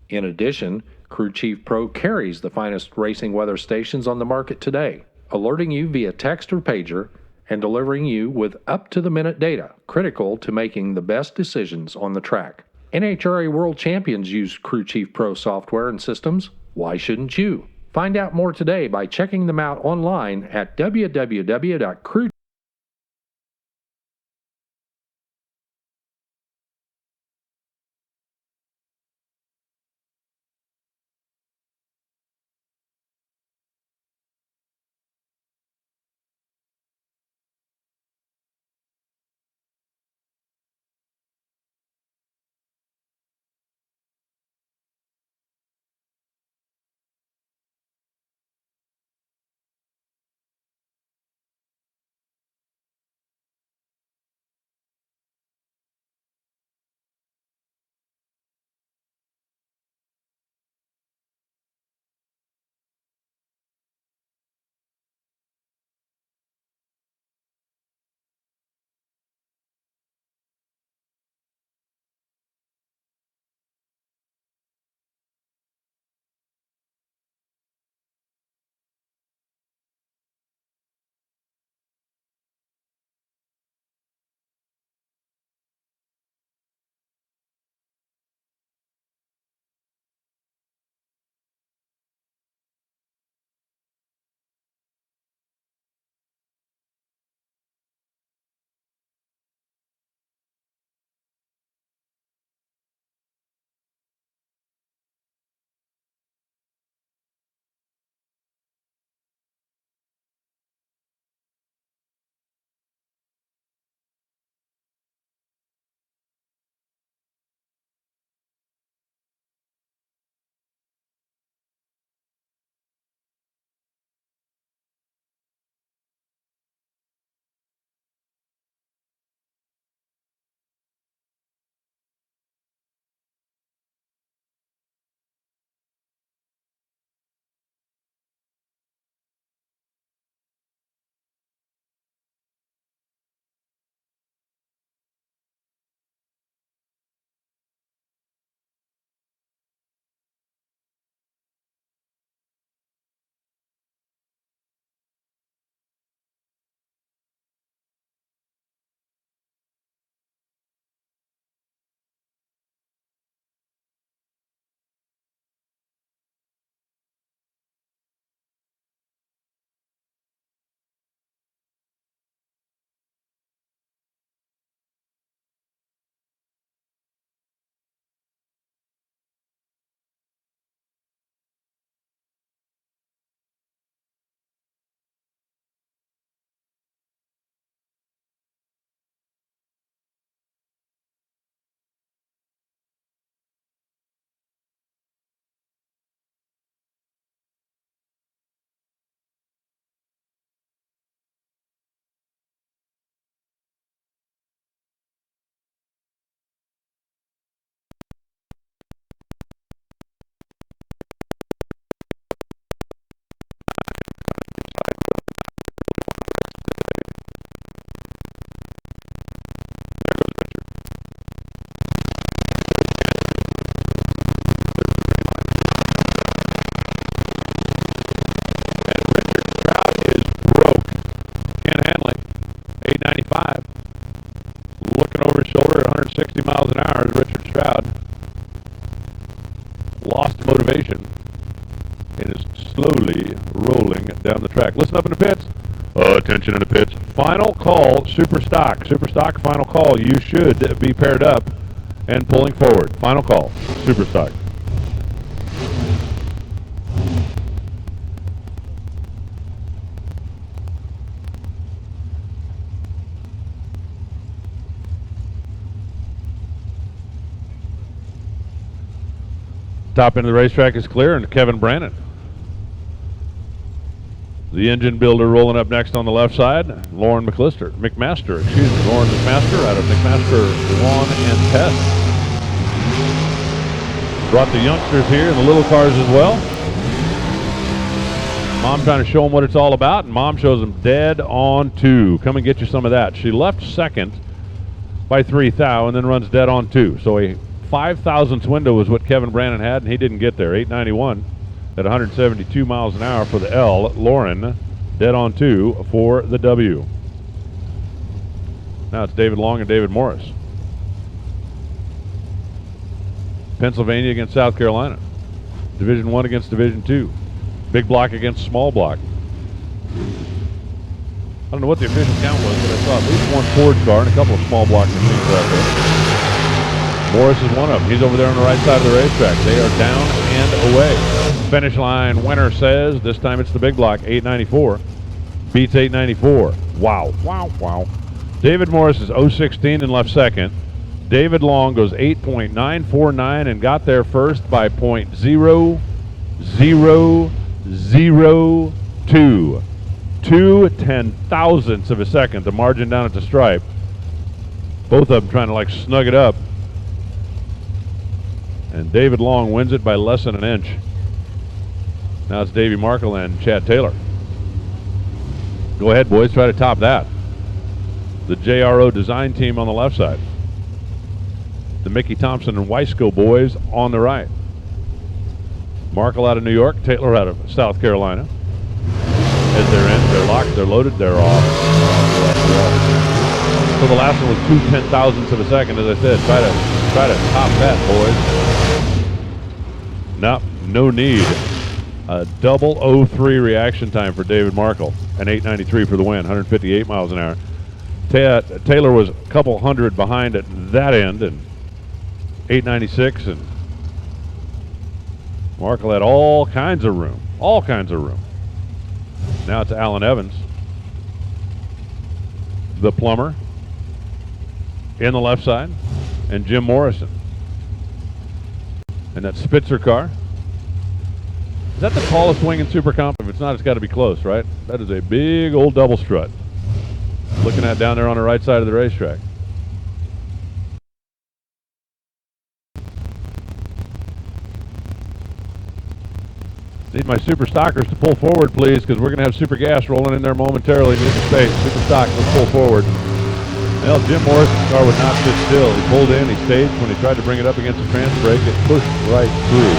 In addition, Crew Chief Pro carries the finest racing weather stations on the market today, alerting you via text or pager and delivering you with up-to-the-minute data, critical to making the best decisions on the track. NHRA World Champions use Crew Chief Pro software and systems. Why shouldn't you? Find out more today by checking them out online at www.crew forward at 160 miles an hour as Richard Stroud lost motivation and is slowly rolling down the track. Listen up in the pits. Attention in the pits. Final call, super stock. Super stock, final call. You should be paired up and pulling forward. Final call, super stock. Top end of the racetrack is clear, and Kevin Brannon, the engine builder, rolling up next on the left side. Lauren McMaster, Lauren McMaster out of McMaster Lawn and Pest. Brought the youngsters here and the little cars as well. Mom trying to show them what it's all about, and Mom shows them dead on 2. Come and get you some of that. She left second by 3 thou and then runs dead on 2. So a 5,000th window was what Kevin Brannon had, and he didn't get there. 891 at 172 miles an hour for the L. Lauren, dead on 2 for the W. Now it's David Long and David Morris. Pennsylvania against South Carolina. Division 1 against Division 2. Big block against small block. I don't know what the official count was, but I saw at least one Ford car and a couple of small block machines out there. Morris is one of them. He's over there on the right side of the racetrack. They are down and away. Finish line winner says, this time it's the big block, 894. Beats 894. Wow, wow, wow. David Morris is 016 and left second. David Long goes 8.949 and got there first by .0002. 2 ten-thousandths of a second. The margin down at the stripe. Both of them trying to like snug it up. And David Long wins it by less than an inch. Now it's Davey Markle and Chad Taylor. Go ahead, boys, try to top that. The JRO design team on the left side. The Mickey Thompson and Weisco boys on the right. Markle out of New York, Taylor out of South Carolina. As they're in, they're locked, they're loaded, they're off. So the last one was 2 ten-thousandths of a second, as I said. Try to top that, boys. Nope, no need. A 003 reaction time for David Markle, and 893 for the win, 158 miles an hour. Taylor was a couple hundred behind at that end, and 896, and Markle had all kinds of room. Now it's Alan Evans, the plumber, in the left side, and Jim Morrison. And that Spitzer car. Is that the tallest wing in Super Comp? If it's not, it's got to be close, right? That is a big old double strut. Looking at down there on the right side of the racetrack. Need my super stockers to pull forward, please, because we're going to have super gas rolling in there momentarily in the space. Super stock, let's pull forward. Well, Jim Morrison's car would not sit still. He pulled in, he staged. When he tried to bring it up against the trans brake, it pushed right through.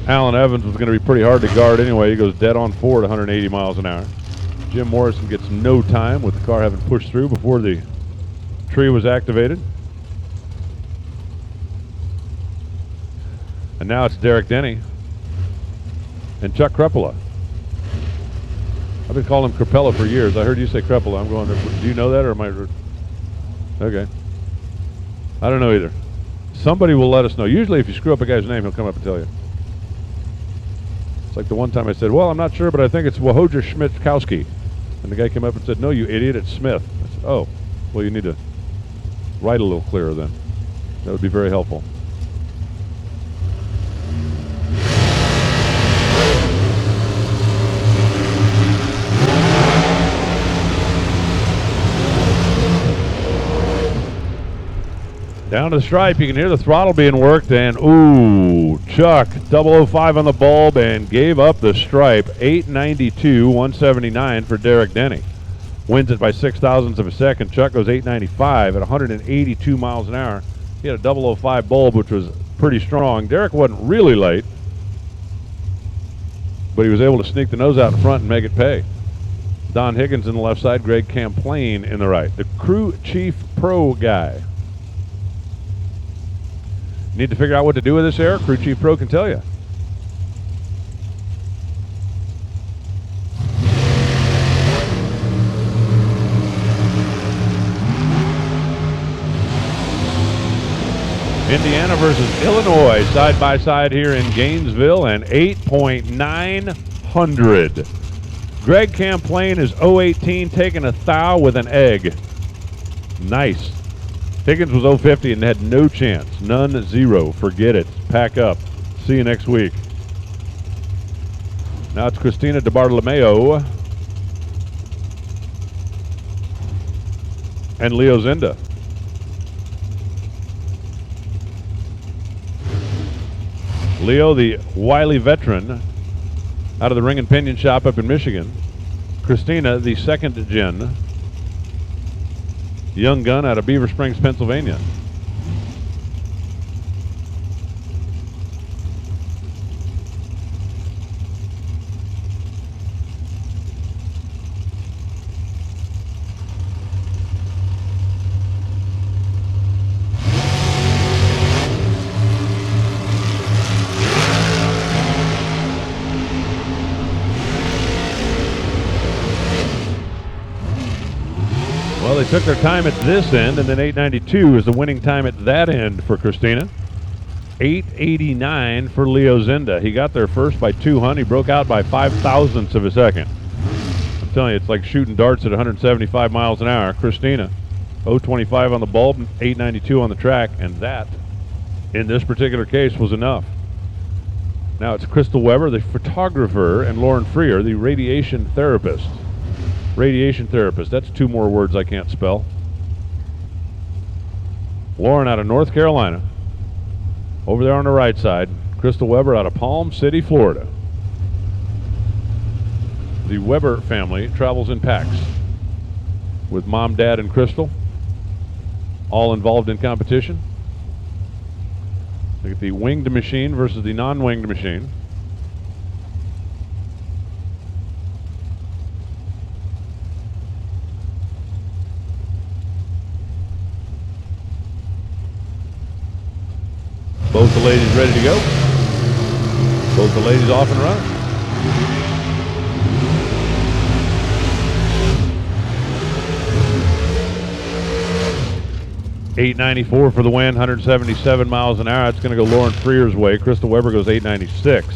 Alan Evans was going to be pretty hard to guard anyway. He goes dead on forward, 180 miles an hour. Jim Morrison gets no time with the car having pushed through before the tree was activated. And now it's Derek Denny and Chuck Crepola. I've been calling him Crepella for years. I heard you say Crepola. I'm going, do you know that, or am I? Okay. I don't know either. Somebody will let us know. Usually if you screw up a guy's name, he'll come up and tell you. It's like the one time I said, well, I'm not sure, but I think it's Wojciech Schmitkowski. And the guy came up and said, no, you idiot, it's Smith. I said, oh, well, you need to write a little clearer then. That would be very helpful. Down to the stripe, you can hear the throttle being worked, and ooh, Chuck, 005 on the bulb and gave up the stripe. 892, 179 for Derek Denny. Wins it by 0.06 of a second. Chuck goes 895 at 182 miles an hour. He had a 005 bulb, which was pretty strong. Derek wasn't really late, but he was able to sneak the nose out in front and make it pay. Don Higgins in the left side, Greg Camplain in the right. The crew chief pro guy. Need to figure out what to do with this air? Crew chief pro can tell you. Indiana versus Illinois, side by side here in Gainesville, and 8.900. Greg Camplain is 018, taking a thou with an egg. Nice. Higgins was 050 and had no chance. None, zero. Forget it. Pack up. See you next week. Now it's Christina DeBartolomeo and Leo Zinda. Leo, the wily veteran out of the Ring and Pinion shop up in Michigan. Christina, the second gen young gun out of Beaver Springs, Pennsylvania. Well, they took their time at this end, and then 892 is the winning time at that end for Christina. 889 for Leo Zinda. He got there first by 200. He broke out by 5/1000ths of a second. I'm telling you, it's like shooting darts at 175 miles an hour. Christina, 025 on the bulb, 892 on the track, and that, in this particular case, was enough. Now it's Crystal Weber, the photographer, and Lauren Freer, the radiation therapist. Radiation therapist. That's two more words I can't spell. Lauren out of North Carolina. Over there on the right side, Crystal Weber out of Palm City, Florida. The Weber family travels in packs with mom, dad, and Crystal, all involved in competition. Look at the winged machine versus the non-winged machine. Both the ladies ready to go. Both the ladies off and running. $894 for the win, 177 miles an hour. It's going to go Lauren Freer's way. Crystal Weber goes 896.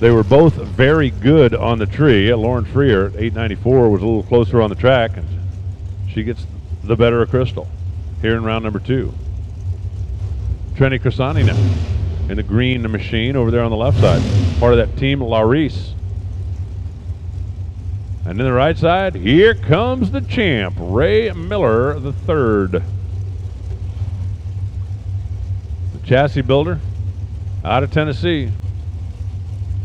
They were both very good on the tree. Lauren Freer at 894 was a little closer on the track, and she gets the better of Crystal here in round number 2. Trenny Crisani now in the green machine over there on the left side. Part of that team, LODRS. And in the right side, here comes the champ, Ray Miller III. The chassis builder out of Tennessee,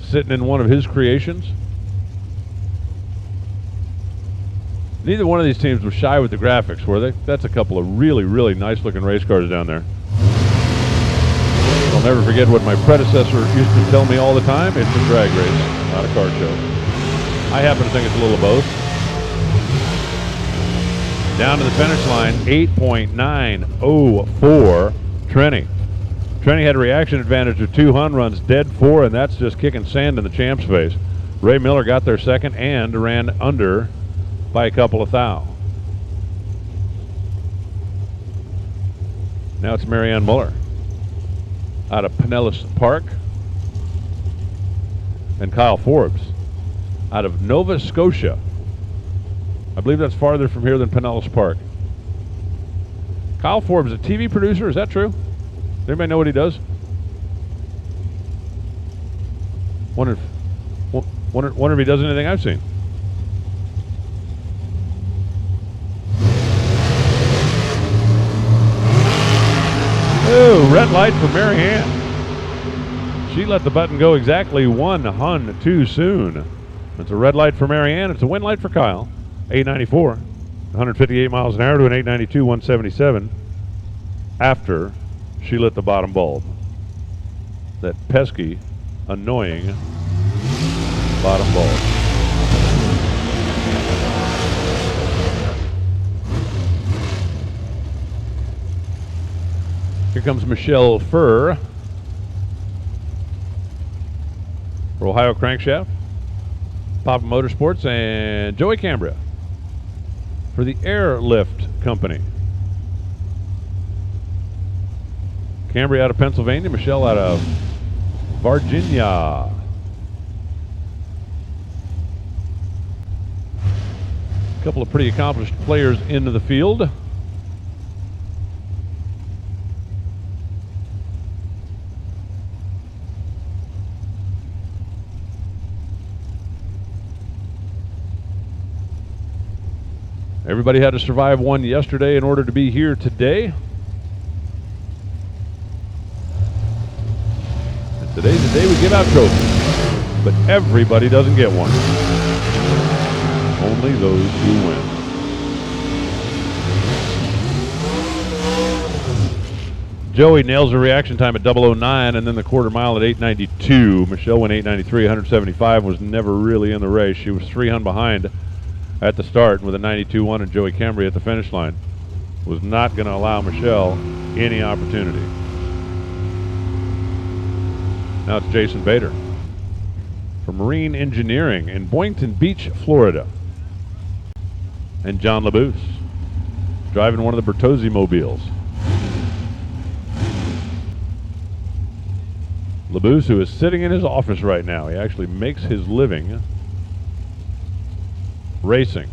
sitting in one of his creations. Neither one of these teams was shy with the graphics, were they? That's a couple of really, really nice looking race cars down there. I'll never forget what my predecessor used to tell me all the time. It's a drag race, not a car show. I happen to think it's a little of both. Down to the finish line, 8.904, Trenny. Trenny had a reaction advantage of 2 Hun runs, dead 4, and that's just kicking sand in the champ's face. Ray Miller got there second and ran under by a couple of thou. Now it's Marianne Muller out of Pinellas Park, and Kyle Forbes out of Nova Scotia. I believe that's farther from here than Pinellas Park. Kyle Forbes, a TV producer, is that true? Does anybody know what he does? Wonder if he does anything I've seen. Oh, red light for Marianne. She let the button go exactly 1 Hun too soon. It's a red light for Marianne. It's a win light for Kyle. 894, 158 miles an hour to an 892, 177 after she lit the bottom bulb. That pesky, annoying bottom bulb. Here comes Michelle Furr for Ohio Crankshaft, Papa Motorsports, and Joey Cambria for the Airlift Company. Cambria out of Pennsylvania, Michelle out of Virginia. A couple of pretty accomplished players into the field. Everybody had to survive one yesterday in order to be here today. And today's the day we give out trophies. But everybody doesn't get one. Only those who win. Joey nails the reaction time at 009 and then the quarter mile at 892. Michelle went 893, 175, was never really in the race. She was 3 hun behind at the start with a 92-1, and Joey Cambria at the finish line was not going to allow Michelle any opportunity. Now it's Jason Bader from Marine Engineering in Boynton Beach, Florida. And John LaBouse driving one of the Bertozzi mobiles. LaBouse, who is sitting in his office right now, he actually makes his living racing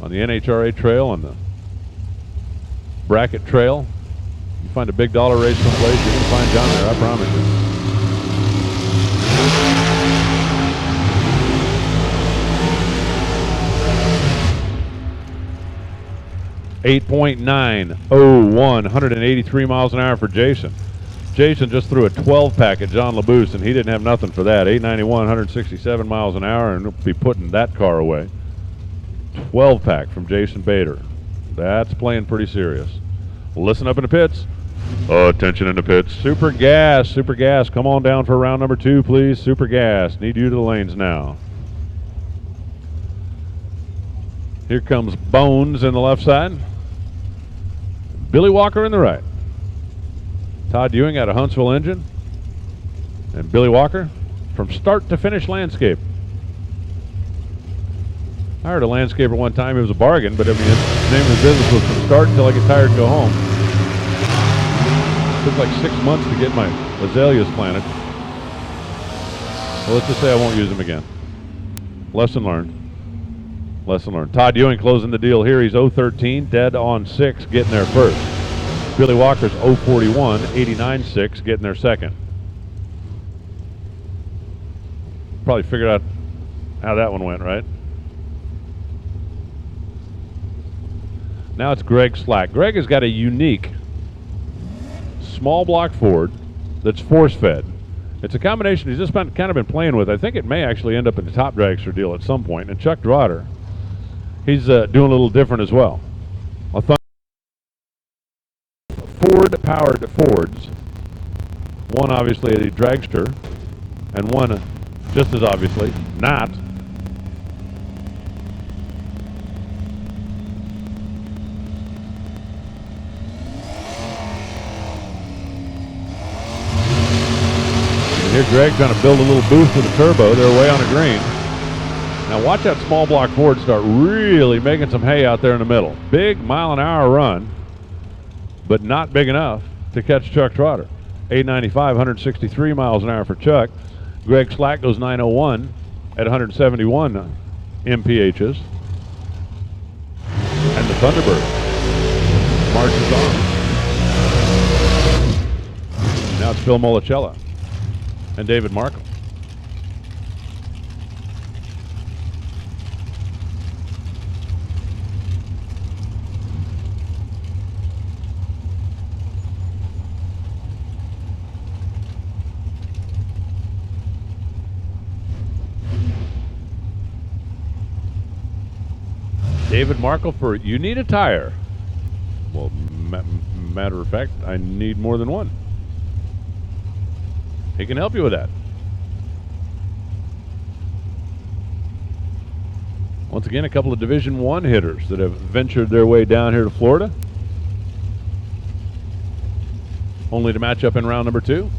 on the NHRA trail, on the bracket trail. You find a big dollar race someplace, you're going to find John there, I promise you. .901, 183 miles an hour for Jason. Jason just threw a 12-pack at John LaBouse, and he didn't have nothing for that. 891, 167 miles an hour, and he'll be putting that car away. 12-pack from Jason Bader. That's playing pretty serious. Listen up in the pits. Attention in the pits. Super Gas, come on down for round number 2, please. Super Gas, need you to the lanes now. Here comes Bones in the left side. Billy Walker in the right. Todd Ewing out of Huntsville Engine. And Billy Walker from start to finish landscape. I hired a landscaper one time. It was a bargain, but I mean, the name of the business was from start until I get tired and go home. It took like 6 months to get my azaleas planted. Well, let's just say I won't use them again. Lesson learned. Lesson learned. Todd Ewing closing the deal here. He's 013, dead on 6, getting there first. Billy Walker's 041, 89.6, getting there second. Probably figured out how that one went, right? Now it's Greg Slack. Greg has got a unique small block Ford that's force-fed. It's a combination he's just kind of been playing with. I think it may actually end up in the top dragster deal at some point. And Chuck Drotter, he's doing a little different as well. Ford-powered Fords. One obviously a dragster, and one just as obviously not. Here Greg trying to build a little boost with a turbo. They're way on the green. Now watch that small block Ford start really making some hay out there in the middle. Big mile-an-hour run, but not big enough to catch Chuck Trotter. 895, 163 miles an hour for Chuck. Greg Slack goes 901 at 171 MPHs. And the Thunderbird marches on. Now it's Phil Molicella and David Markham. David Markle for You Need a Tire. Well, matter of fact, I need more than one. He can help you with that. Once again, a couple of Division I hitters that have ventured their way down here to Florida. only to match up in round number 2.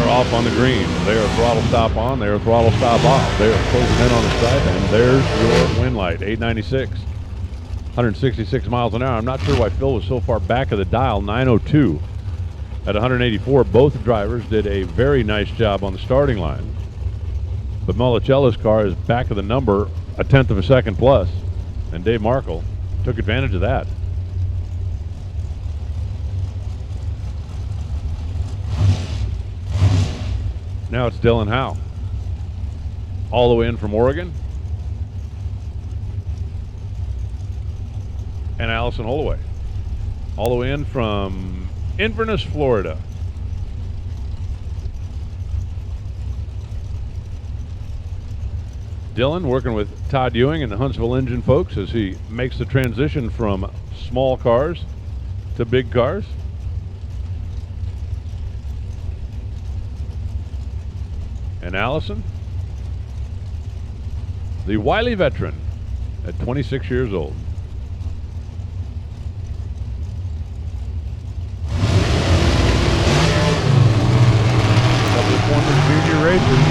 Off on the green. They are throttle stop on. They are throttle stop off. They are closing in on the stripe, and there's your wind light. 896, 166 miles an hour. I'm not sure why Phil was so far back of the dial. 902 at 184. Both drivers did a very nice job on the starting line, but Molicello's car is back of the number a tenth of a second plus, and Dave Markle took advantage of that. Now it's Dylan Howe, all the way in from Oregon, and Allison Holloway, all the way in from Inverness, Florida. Dylan working with Todd Ewing and the Huntsville Engine folks as he makes the transition from small cars to big cars. And Allison, the wily veteran at 26 years old. Couple of former junior racers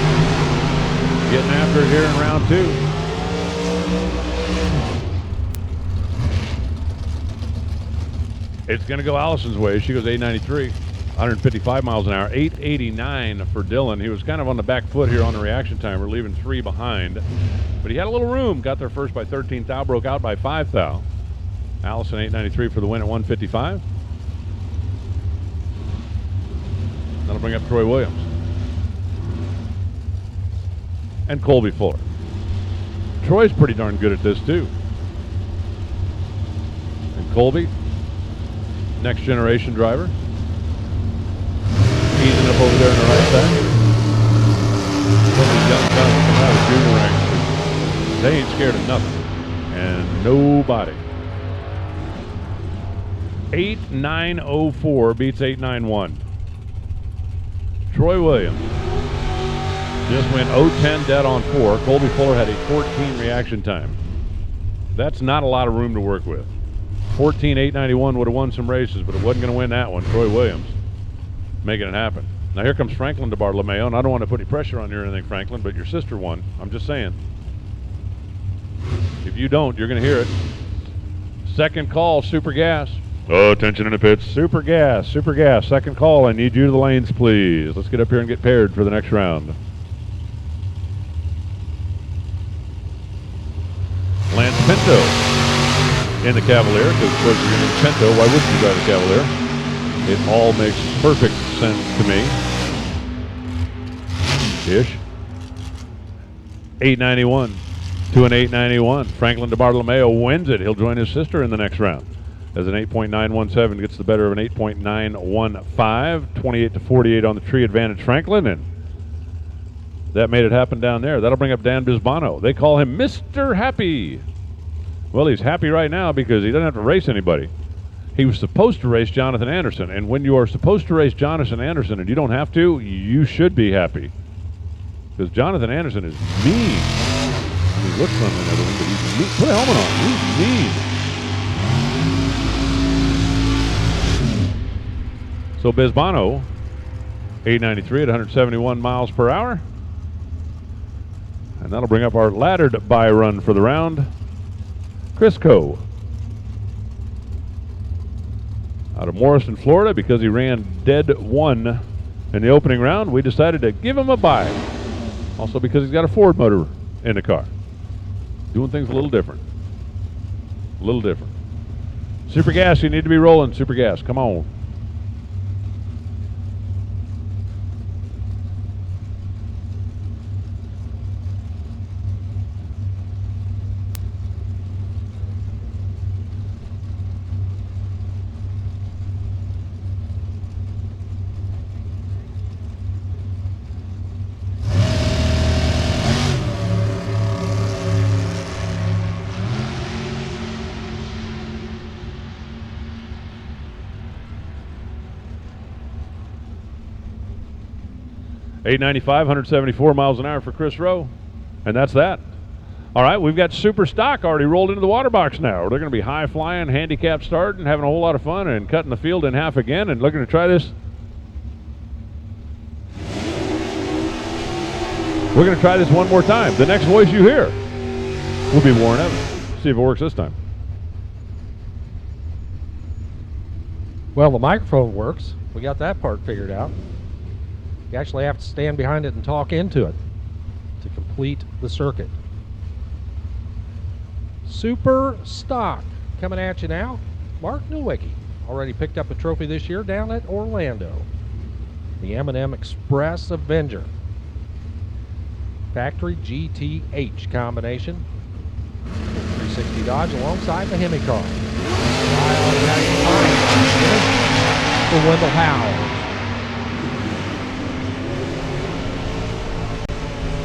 getting after it here in round 2. It's going to go Allison's way. She goes 893. 155 miles an hour, 889 for Dylan. He was kind of on the back foot here on the reaction time. We're leaving 3 behind, but he had a little room. Got there first by 13 thou, broke out by 5 thou. Allison 893 for the win at 155. That'll bring up Troy Williams and Colby Fuller. Troy's pretty darn good at this too. And Colby, next generation driver. Easing up over there on the right side. These young guns coming out of junior ranks, they ain't scared of nothing. And nobody. 8.904 beats 8.91. Troy Williams just went 0-10 dead on 4. Colby Fuller had a 14 reaction time. That's not a lot of room to work with. 14.891 would have won some races, but it wasn't going to win that one. Troy Williams making it happen. Now here comes Franklin DeBartolomeo, and I don't want to put any pressure on you or anything, Franklin, but your sister won. I'm just saying. If you don't, you're going to hear it. Second call, super gas. Oh, attention in the pits. Super gas, super gas. Second call, I need you to the lanes, please. Let's get up here and get paired for the next round. Lance Pinto in the Cavalier, because of course you're in Pinto. Why wouldn't you drive a Cavalier? It all makes perfect sense to me. Ish. 891 to an 891. Franklin DeBartolomeo wins it. He'll join his sister in the next round as an 8.917 gets the better of an 8.915. 28 to 48 on the tree advantage, Franklin, and that made it happen down there. That'll bring up Dan Bisbano. They call him Mr. Happy. Well, he's happy right now because he doesn't have to race anybody. He was supposed to race Jonathan Anderson, and when you are supposed to race Jonathan Anderson and you don't have to, you should be happy. Because Jonathan Anderson is mean. He looks friendly and everything, but he's mean. Put a helmet on. He's mean. So Bisbano, 893 at 171 miles per hour. And that'll bring up our laddered by run for the round. Chris Coe. Out of Morrison, Florida, because he ran dead 1 in the opening round, we decided to give him a bye. Also because he's got a Ford motor in the car. Doing things a little different. A little different. Super gas, you need to be rolling. Super gas, come on. 895, 174 miles an hour for Chris Rowe. And that's that. All right, we've got Super Stock already rolled into the water box now. They're going to be high flying, handicap starting, having a whole lot of fun, and cutting the field in half again and looking to try this. We're going to try this one more time. The next voice you hear will be Warren Evans. See if it works this time. Well, the microphone works. We got that part figured out. You actually have to stand behind it and talk into it to complete the circuit. Super Stock coming at you now. Mark Nowicki already picked up a trophy this year down at Orlando. The M&M Express Avenger. Factory GTH combination. 360 Dodge alongside the Hemi car. For Wendell Howell.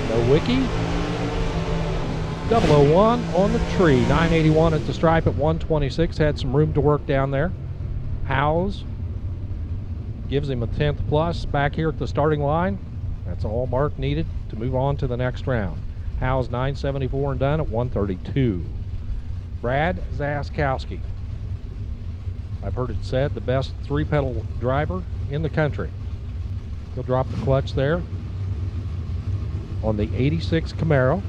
Nowicki. 001 on the tree. 981 at the stripe at 126. Had some room to work down there. Howes gives him a 10th plus back here at the starting line. That's all Mark needed to move on to the next round. Howes 974 and done at 132. Brad Zaskowski. I've heard it said the best three-pedal driver in the country. He'll drop the clutch there on the 86 Camaro.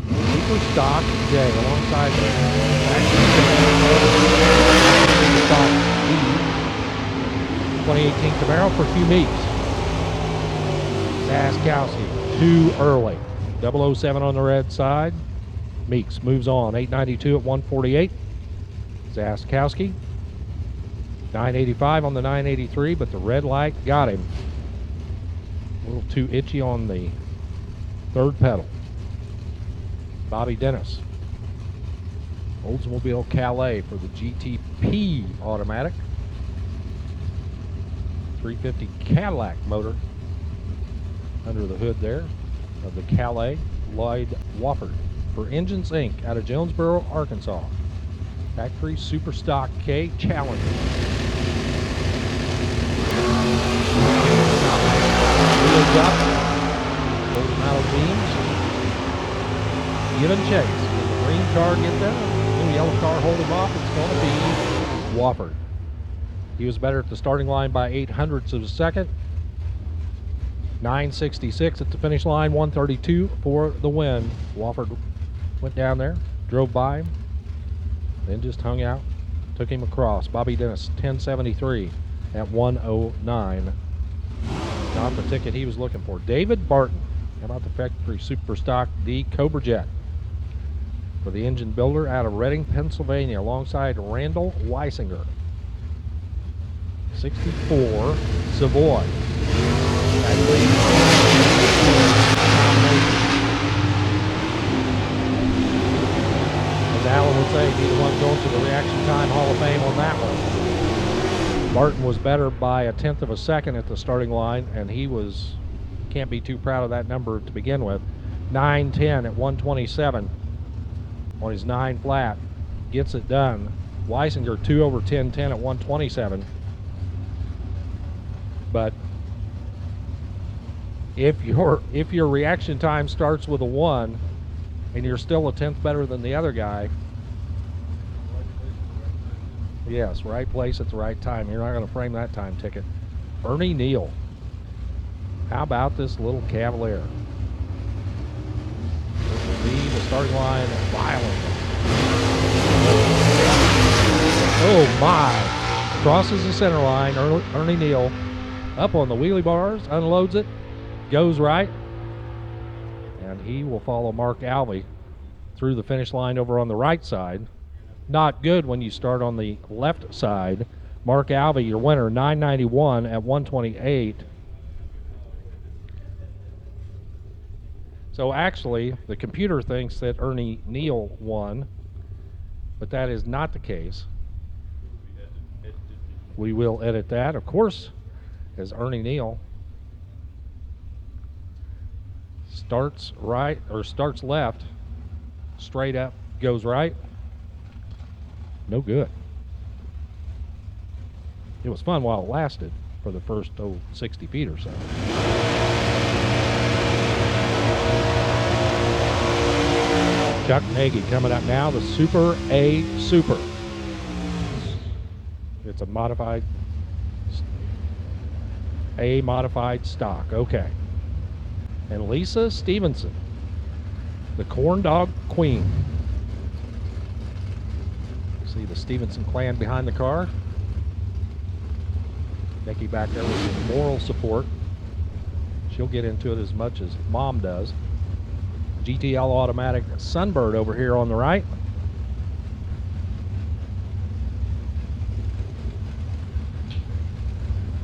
Super Stock J alongside the Stock D. 2018 Camaro for Hugh Meeks. Zaskowski too early. 007 on the red side. Meeks moves on. 892 at 148. Zaskowski. 985 on the 983, but the red light got him. A little too itchy on the third pedal. Bobby Dennis. Oldsmobile Calais for the GTP automatic. 350 Cadillac motor under the hood there of the Calais. Lloyd Wofford for Engines Inc. out of Jonesboro, Arkansas. Factory Super Stock K Challenger. Wheels up, golden metal beams. Give and chase. When the green car gets there, the yellow car hold him off, it's going to be Wofford. He was better at the starting line by 0.08 of a second. 966 at the finish line, 132 for the win. Wofford went down there, drove by him, then just hung out, took him across. Bobby Dennis, 1073 at 109. Not the ticket he was looking for. David Barton, how about the Factory Super Stock D Cobra Jet for the engine builder out of Reading, Pennsylvania, alongside Randall Weisinger. 64 Savoy. As Alan would say, he's the one going to the Reaction Time Hall of Fame on that one. Barton was better by 1/10 of a second at the starting line, and he was, can't be too proud of that number to begin with. 910 at 127 on his 9 flat. Gets it done. Weisinger 2 over 1010 at 127. But if your reaction time starts with a 1 and you're still 1/10 better than the other guy, yes, right place at the right time. You're not going to frame that time ticket. Ernie Neal. How about this little Cavalier? This will be the starting line violently. Oh my! Crosses the center line. Ernie Neal up on the wheelie bars, unloads it, goes right, and he will follow Mark Alvey through the finish line over on the right side. Not good when you start on the left side. Mark Alvey, your winner, 991 at 128. So actually, the computer thinks that Ernie Neal won, but that is not the case. We will edit that, of course, as Ernie Neal starts right, or starts left, straight up, goes right. No good. It was fun while it lasted. for the first 60 feet or so. Chuck Nagy coming up now, the Super A Super. It's a modified stock. Okay. And Lisa Stevenson, the Corn Dog Queen. You see the Stevenson clan behind the car. Nikki back there with some moral support. She'll get into it as much as Mom does. GTL Automatic Sunbird over here on the right.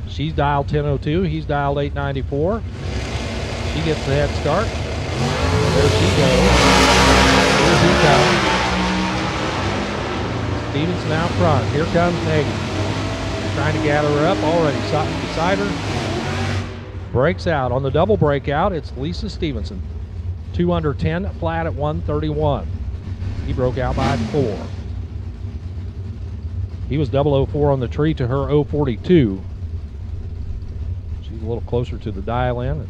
She's dialed 1002, he's dialed 894. She gets the head start. There she goes. Here he comes. Stevenson out front. Here comes Nagy. Trying to gather her up. Already beside her. Breaks out. On the double breakout, it's Lisa Stevenson. 2 under 10, flat at 131. He broke out by 4. He was 004 on the tree to her 042. She's a little closer to the dial-in and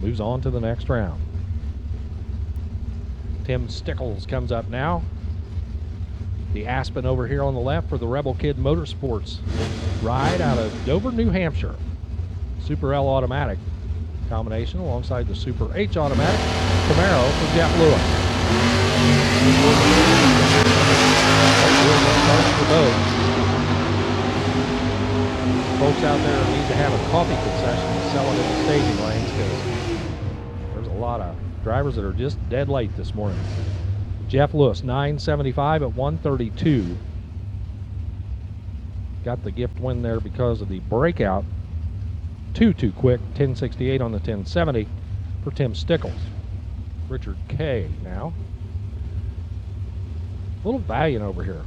moves on to the next round. Tim Stickles comes up now. The Aspen over here on the left for the Rebel Kid Motorsports ride out of Dover, New Hampshire. Super L automatic combination alongside the Super H automatic Camaro for Jeff Lewis. For both. Folks out there need to have a coffee concession and sell it in the staging lanes because there's a lot of drivers that are just dead late this morning. Jeff Lewis, 975 at 132. Got the gift win there because of the breakout. Too quick, 1068 on the 1070 for Tim Stickles. Richard K now. A little Valiant over here.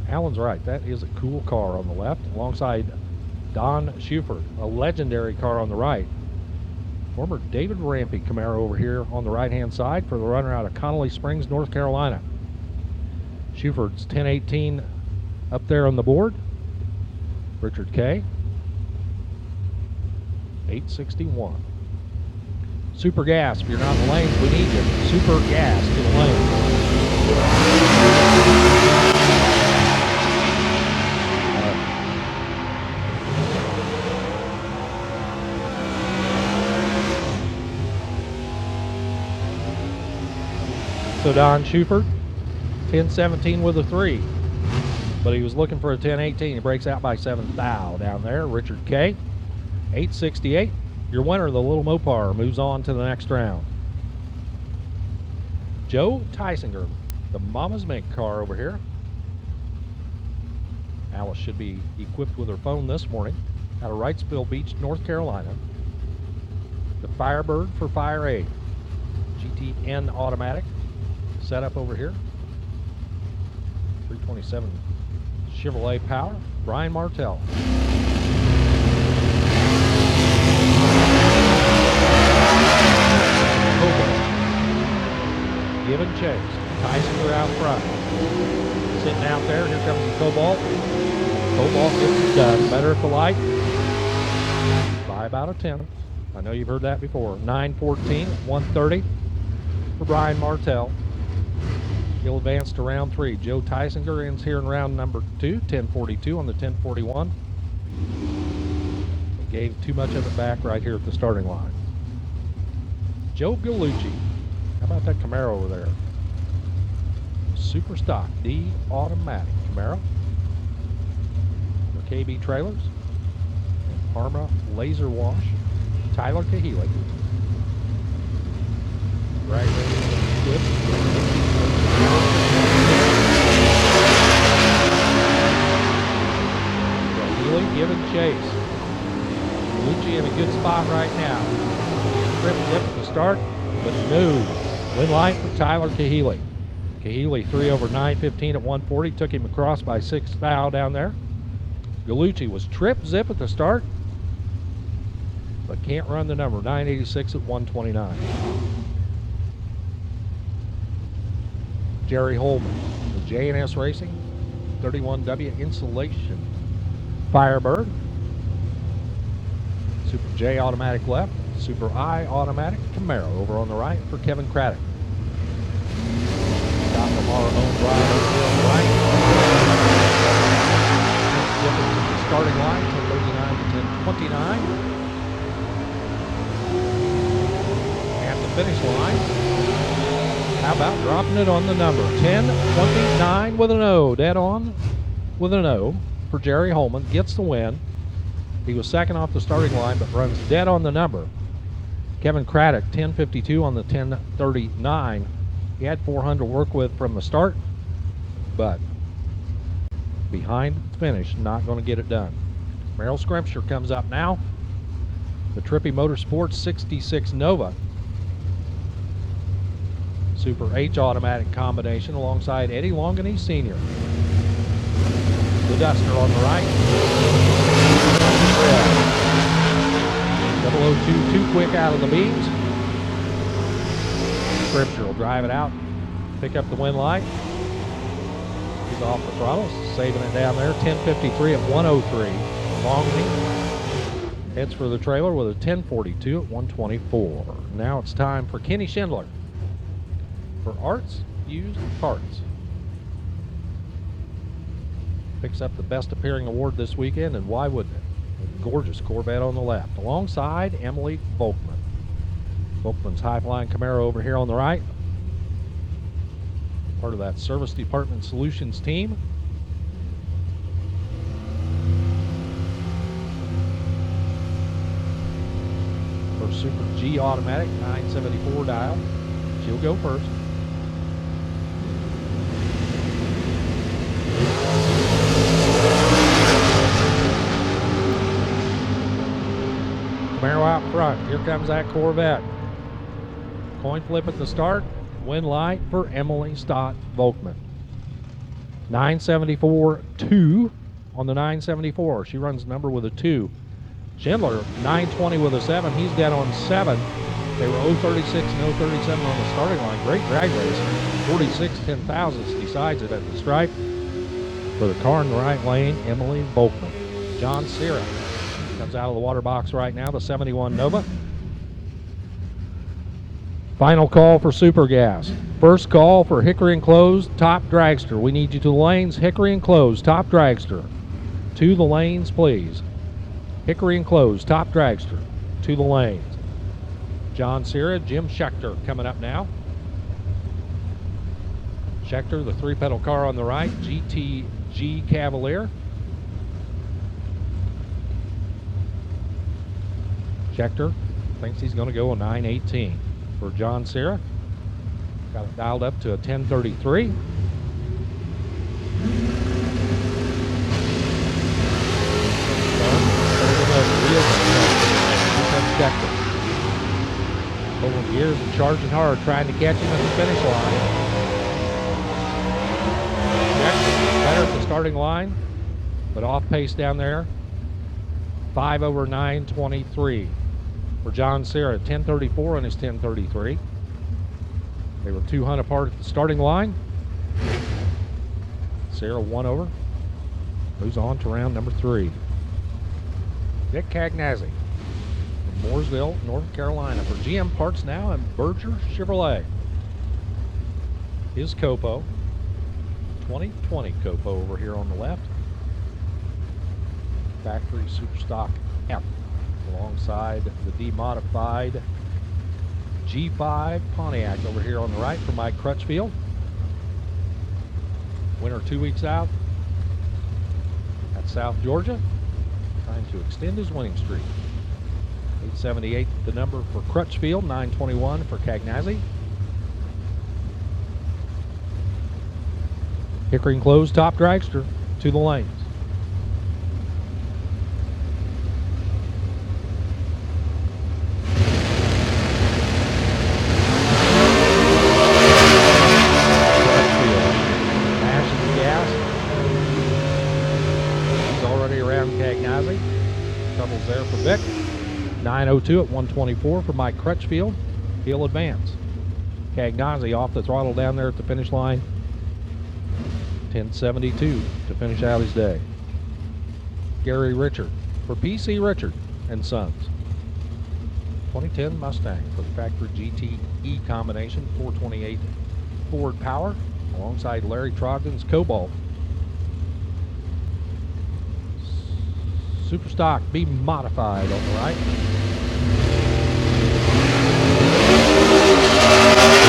Alan's right, that is a cool car on the left, alongside Don Schufert, a legendary car on the right. Former David Rampy Camaro over here on the right-hand side for the runner out of Connolly Springs, North Carolina. Schufert's 1018 up there on the board. Richard K. 861. Super gas. If you're not in the lanes, we need you. Super gas to the lanes. So Don Schufert, 1017 with a 3. But he was looking for a 1018. He breaks out by 7 thou down there. Richard K. 868. Your winner, the Little Mopar, moves on to the next round. Joe Tysinger, the Mama's Mink car over here. Alice should be equipped with her phone this morning out of Wrightsville Beach, North Carolina. The Firebird for Fire Aid. GTN automatic setup over here. 327 Chevrolet power. Brian Martell. Give and chase. Tysinger out front. Sitting out there. Here comes the Cobalt. Cobalt gets it done. Better at the light. By about a tenth. I know you've heard that before. 914, 130 for Brian Martell. He'll advance to round 3. Joe Tysinger ends here in round number 2, 1042 on the 1041. Gave too much of it back right here at the starting line. Joe Gallucci. How about that Camaro over there? Super stock D automatic Camaro. For KB Trailers. And Parma Laser Wash. Tyler Kahele. Right there. Kahele giving chase. Lucci in a good spot right now. Trip zip at the start, but no. Win line for Tyler Kahele. Kahele 3 over 915 at 140. Took him across by 6 thou down there. Gallucci was trip zip at the start, but can't run the number. 986 at 129. Jerry Holman with J&S Racing. 31W Insulation Firebird. Super J automatic left, Super I automatic Camaro over on the right for Kevin Craddock. Scott Lamar own drive over here on the right. Difference at the starting line, 10:39 to 10:29. At the finish line, how about dropping it on the number? 10:29 with an O, dead on with an O for Jerry Holman, gets the win. He was second off the starting line, but runs dead on the number. Kevin Craddock, 10:52 on the 10:39. He had 400 to work with from the start, but behind the finish, not going to get it done. Merrill Scrimshire comes up now. The Trippy Motorsports 66 Nova. Super H automatic combination alongside Eddie Longanese Sr. The Duster on the right. 002 too quick out of the beams. Scrimshire will drive it out, pick up the win light. He's off the throttle, saving it down there. 10:53 at 103. Longanese heads for the trailer with a 10:42 at 124. Now it's time for Kenny Schindler for Arts Used Parts. Picks up the Best Appearing Award this weekend, and why wouldn't it? A gorgeous Corvette on the left, alongside Emily Volkman. Volkman's high-flying Camaro over here on the right. Part of that Service Department Solutions team. For Super G automatic, 974 dial. She'll go first. Camaro out front. Here comes that Corvette. Coin flip at the start. Win light for Emily Stott Volkman. 974-2 on the 974. She runs number with a 2. Schindler, 920 with a 7. He's dead on 7. They were 036 and 037 on the starting line. Great drag race. 46 10,000ths decides it at the stripe. For the car in the right lane, Emily Volkman. John Cera comes out of the water box right now, the 71 Nova. Final call for Super Gas. First call for Hickory Enclosed Top Dragster. We need you to the lanes. Hickory Enclosed Top Dragster. To the lanes, please. Hickory Enclosed Top Dragster. To the lanes. John Cera, Jim Schechter coming up now. Schechter, the 3-pedal car on the right, GTG Cavalier. Schechter thinks he's going to go a 918. For John Cera, got it dialed up to a 1033. Pulling gears and charging hard, trying to catch him at the finish line. Better at the starting line, but off pace down there. 5/923. For John Cera, 1034 on his 1033. They were 200 apart at the starting line. Cera 1 over. Moves on to round number 3. Dick Cagnazzi from Mooresville, North Carolina for GM Parts Now and Berger Chevrolet. His Copo, 2020 Copo over here on the left. Factory Super Stock F. Alongside the demodified G5 Pontiac over here on the right for Mike Crutchfield. Winner 2 weeks out at South Georgia, trying to extend his winning streak. 878 the number for Crutchfield, 921 for Cagnazzi. Hickory Enclosed Top Dragster to the lanes. Troubles there for Vic. 902 at 124 for Mike Crutchfield. He'll advance. Cagnazzi off the throttle down there at the finish line. 1072 to finish out his day. Gary Richard for PC Richard and Sons. 2010 Mustang for the factory GTE combination, 428 Ford power, alongside Larry Trogdon's Cobalt. Super stock B modified on the right.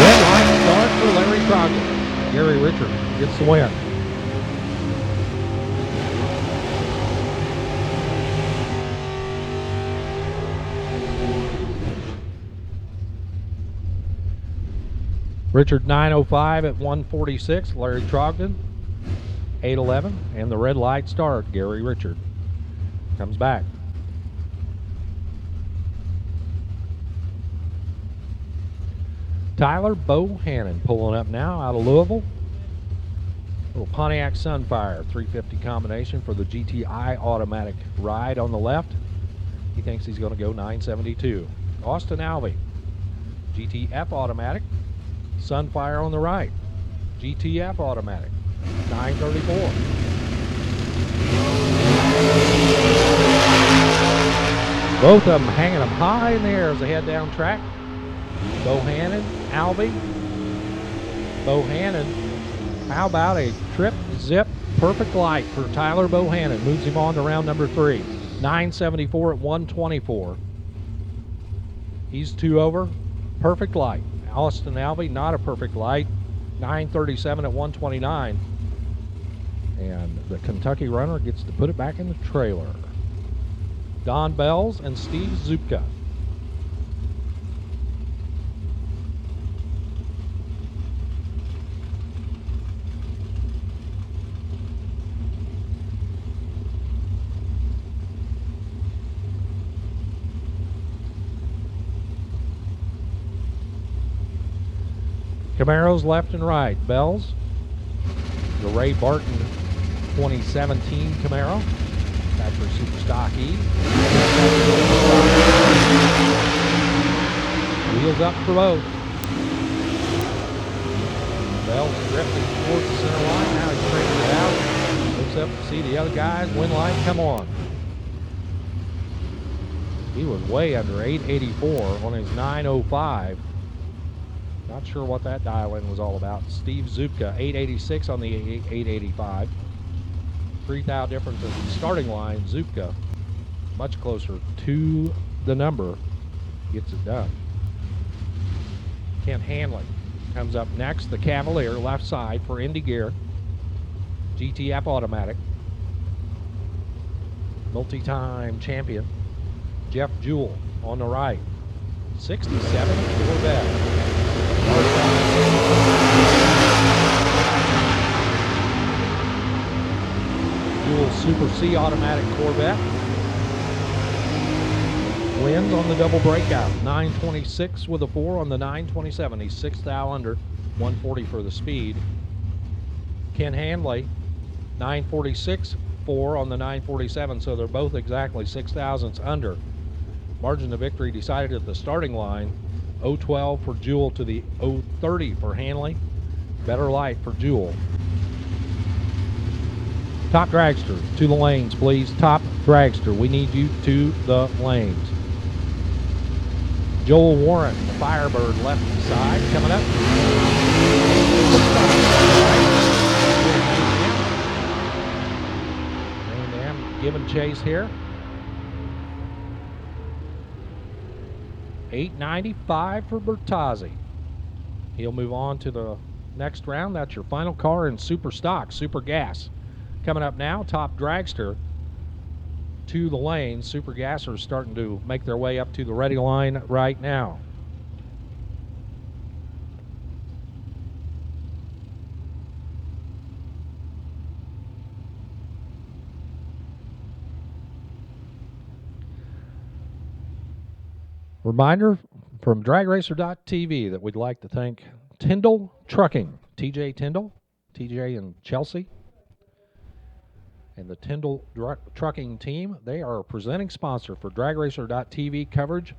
Red light start for Larry Trogdon. Gary Richard gets the win. Richard 905 at 146, Larry Trogdon 811, and the red light start, Gary Richard comes back. Tyler Bohannon pulling up now out of Louisville. Little Pontiac Sunfire 350 combination for the GTI automatic ride on the left. He thinks he's going to go 972. Austin Alvey, GTF automatic. Sunfire on the right. GTF automatic. 934. Both of them hanging them high in the air as they head down track. Bohannon, Alvey. Bohannon, how about a trip, zip, perfect light for Tyler Bohannon. Moves him on to round number 3. 974 at 124. He's 2 over. Perfect light. Austin Alvey, not a perfect light. 937 at 129. And the Kentucky runner gets to put it back in the trailer. Don Bells and Steve Zupka. Camaros left and right. Bells, the Ray Barton 2017 Camaro, factory super stock E. Wheels up for both. Bells drifting towards the center line. Now he's straightening it out. Looks up to see the other guys. Wind light come on. He was way under 884 on his 905. Not sure what that dial-in was all about. Steve Zupka, 886 on the 885. 3 thou difference in the starting line. Zupka, much closer to the number, gets it done. Kent Hanley comes up next. The Cavalier, left side for Indy Gear. GTF automatic. Multi-time champion. Jeff Jewell on the right. 67 Corvette. Jewell Super C automatic Corvette. Wins on the double breakout. 926 with a 4 on the 927. He's 6 thou under. 140 for the speed. Ken Hanley, 946, 4 on the 947. So they're both exactly 6 thousandths under. Margin of victory decided at the starting line. 012 for Jewell to the 030 for Hanley. Better light for Jewell. Top dragster to the lanes, please. Top dragster, we need you to the lanes. Joel Warren, the Firebird, left side, coming up. And giving chase here. 895 for Bertazzi. He'll move on to the next round. That's your final car in super stock, super gas. Coming up now, top dragster to the lane. Super gassers starting to make their way up to the ready line right now. Reminder from DragRacer.tv that we'd like to thank Tyndall Trucking, TJ Tyndall, TJ and Chelsea, and the Tyndall Trucking team. They are a presenting sponsor for DragRacer.tv coverage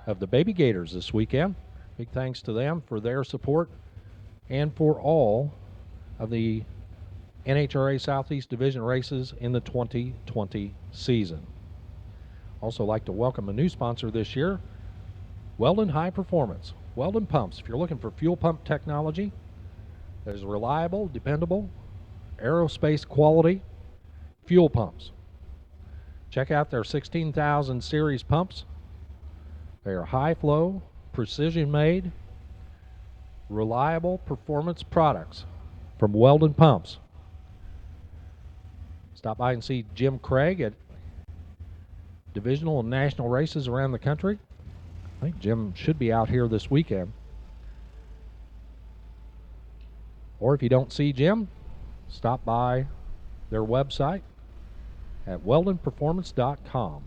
of the Baby Gators this weekend. Big thanks to them for their support and for all of the NHRA Southeast Division races in the 2020 season. Also like to welcome a new sponsor this year, Weldon High Performance. Weldon Pumps. If you're looking for fuel pump technology that is reliable, dependable, aerospace quality fuel pumps, check out their 16,000 series pumps. They are high flow, precision made, reliable performance products from Weldon Pumps. Stop by and see Jim Craig at divisional and national races around the country. I think Jim should be out here this weekend. Or if you don't see Jim, stop by their website at weldonperformance.com.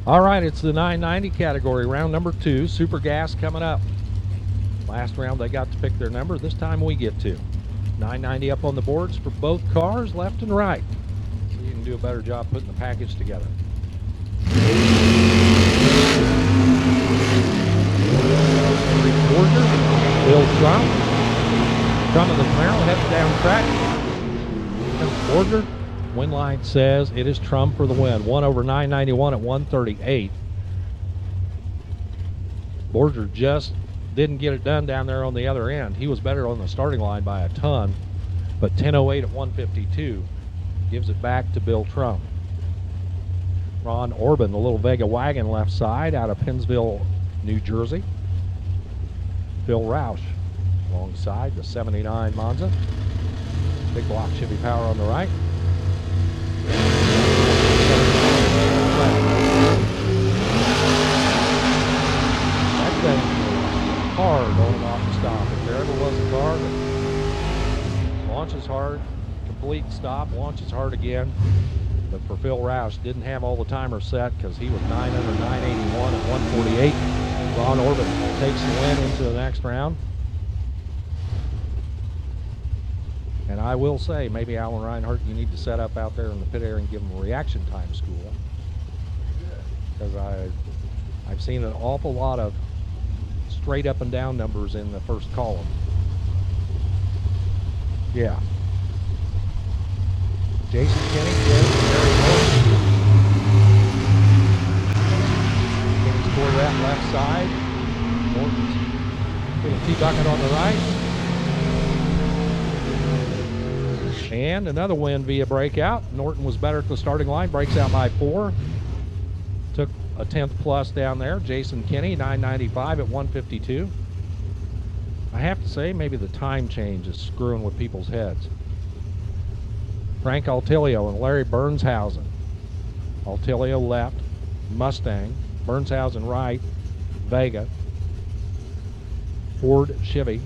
All right, it's the 990 category, round number 2. Super Gas coming up. Last round they got to pick their number. This time we get to. 990 up on the boards for both cars, left and right. So you can do a better job putting the package together. Bill Trump. Trump of the Camaro heading down track. Borger. Win line says it is Trump for the win. 1 over 991 at 138. Borger just didn't get it done down there on the other end. He was better on the starting line by a ton, but 10:08 at 152 gives it back to Bill Trump. Ron Orban, the little Vega wagon left side out of Pennsville, New Jersey. Phil Roush alongside the 79 Monza. Big block Chevy Power on the right. That thing was hard on and off the stop. If there ever was a car that launches hard, complete stop, launches hard again. But for Phil Roush, didn't have all the timers set because he was 9 under 981 at 148. Ron Orban takes the win into the next round. And I will say, maybe Alan Reinhardt, you need to set up out there in the pit area and give them a reaction time school. Because I've seen an awful lot of straight up and down numbers in the first column. Yeah. Jason Kenny, very close. Kenny's toward that left side. Norton's little T-bucket on the right. And another win via breakout. Norton was better at the starting line, breaks out by 4. Took a 10th plus down there. Jason Kenny, 995 at 152. I have to say, maybe the time change is screwing with people's heads. Frank Altilio and Larry Bernshausen. Altilio left, Mustang. Bernshausen right, Vega. Ford Chevy.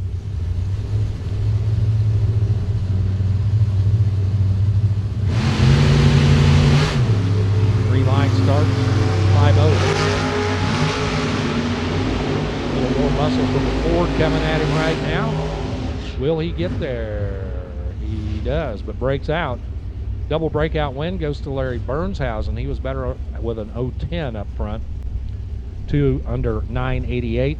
Line start, 5-0. A little more muscle from the Ford coming at him right now. Will he get there? He does, but breaks out. Double breakout win goes to Larry Bernshausen. He was better with an 010 up front. 2 under 988.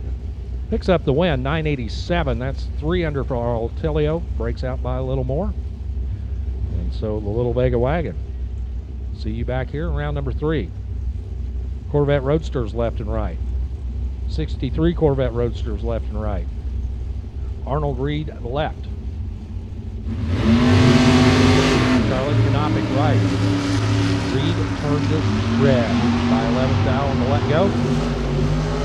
Picks up the win, 987. That's 3 under for Altilio. Breaks out by a little more. And so the Little Vega Wagon. See you back here in round number 3. Corvette Roadsters left and right. 63 Corvette Roadsters left and right. Arnold Reed left. Charlie Canopic right. Reed turns it red by 11 down to let go.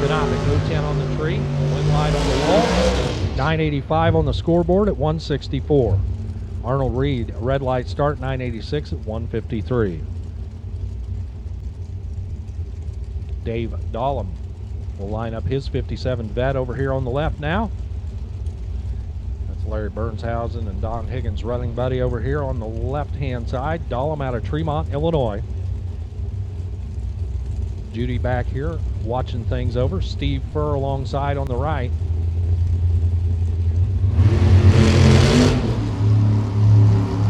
Canopic 010 on the tree. Wind light on the wall. 985 on the scoreboard at 164. Arnold Reed red light start 986 at 153. Dave Dahlem will line up his 57 vet over here on the left now. That's Larry Bernshausen and Don Higgins' running buddy over here on the left-hand side. Dahlem out of Tremont, Illinois. Judy back here watching things over. Steve Furr alongside on the right.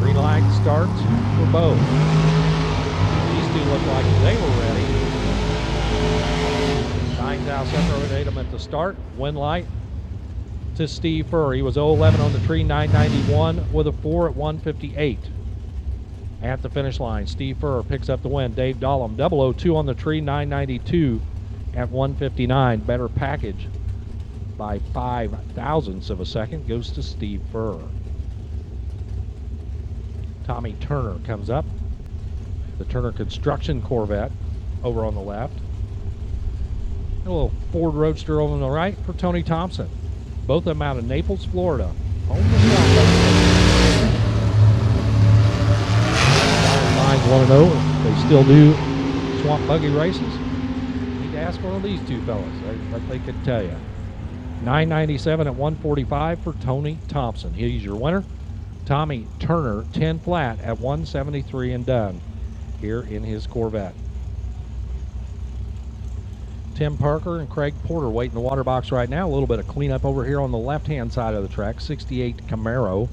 Green light starts for both. These two look like they were ready. 9,000 separated them at the start. Wind light to Steve Furr. He was 011 on the tree, 991 with a 4 at 158. At the finish line, Steve Furr picks up the win. Dave Dahlem, 002 on the tree, 992 at 159. Better package by 5 thousandths of a second goes to Steve Furr. Tommy Turner comes up. The Turner Construction Corvette over on the left. A little Ford Roadster over on the right for Tony Thompson. Both of them out of Naples, Florida. Home to Mines want to know if they still do swamp buggy races. You need to ask one of these two fellas. What they could tell you. 997 at 145 for Tony Thompson. He's your winner. Tommy Turner, 10 flat at 173 and done here in his Corvette. Tim Parker and Craig Porter wait in the water box right now. A little bit of cleanup over here on the left-hand side of the track. 68 Camaro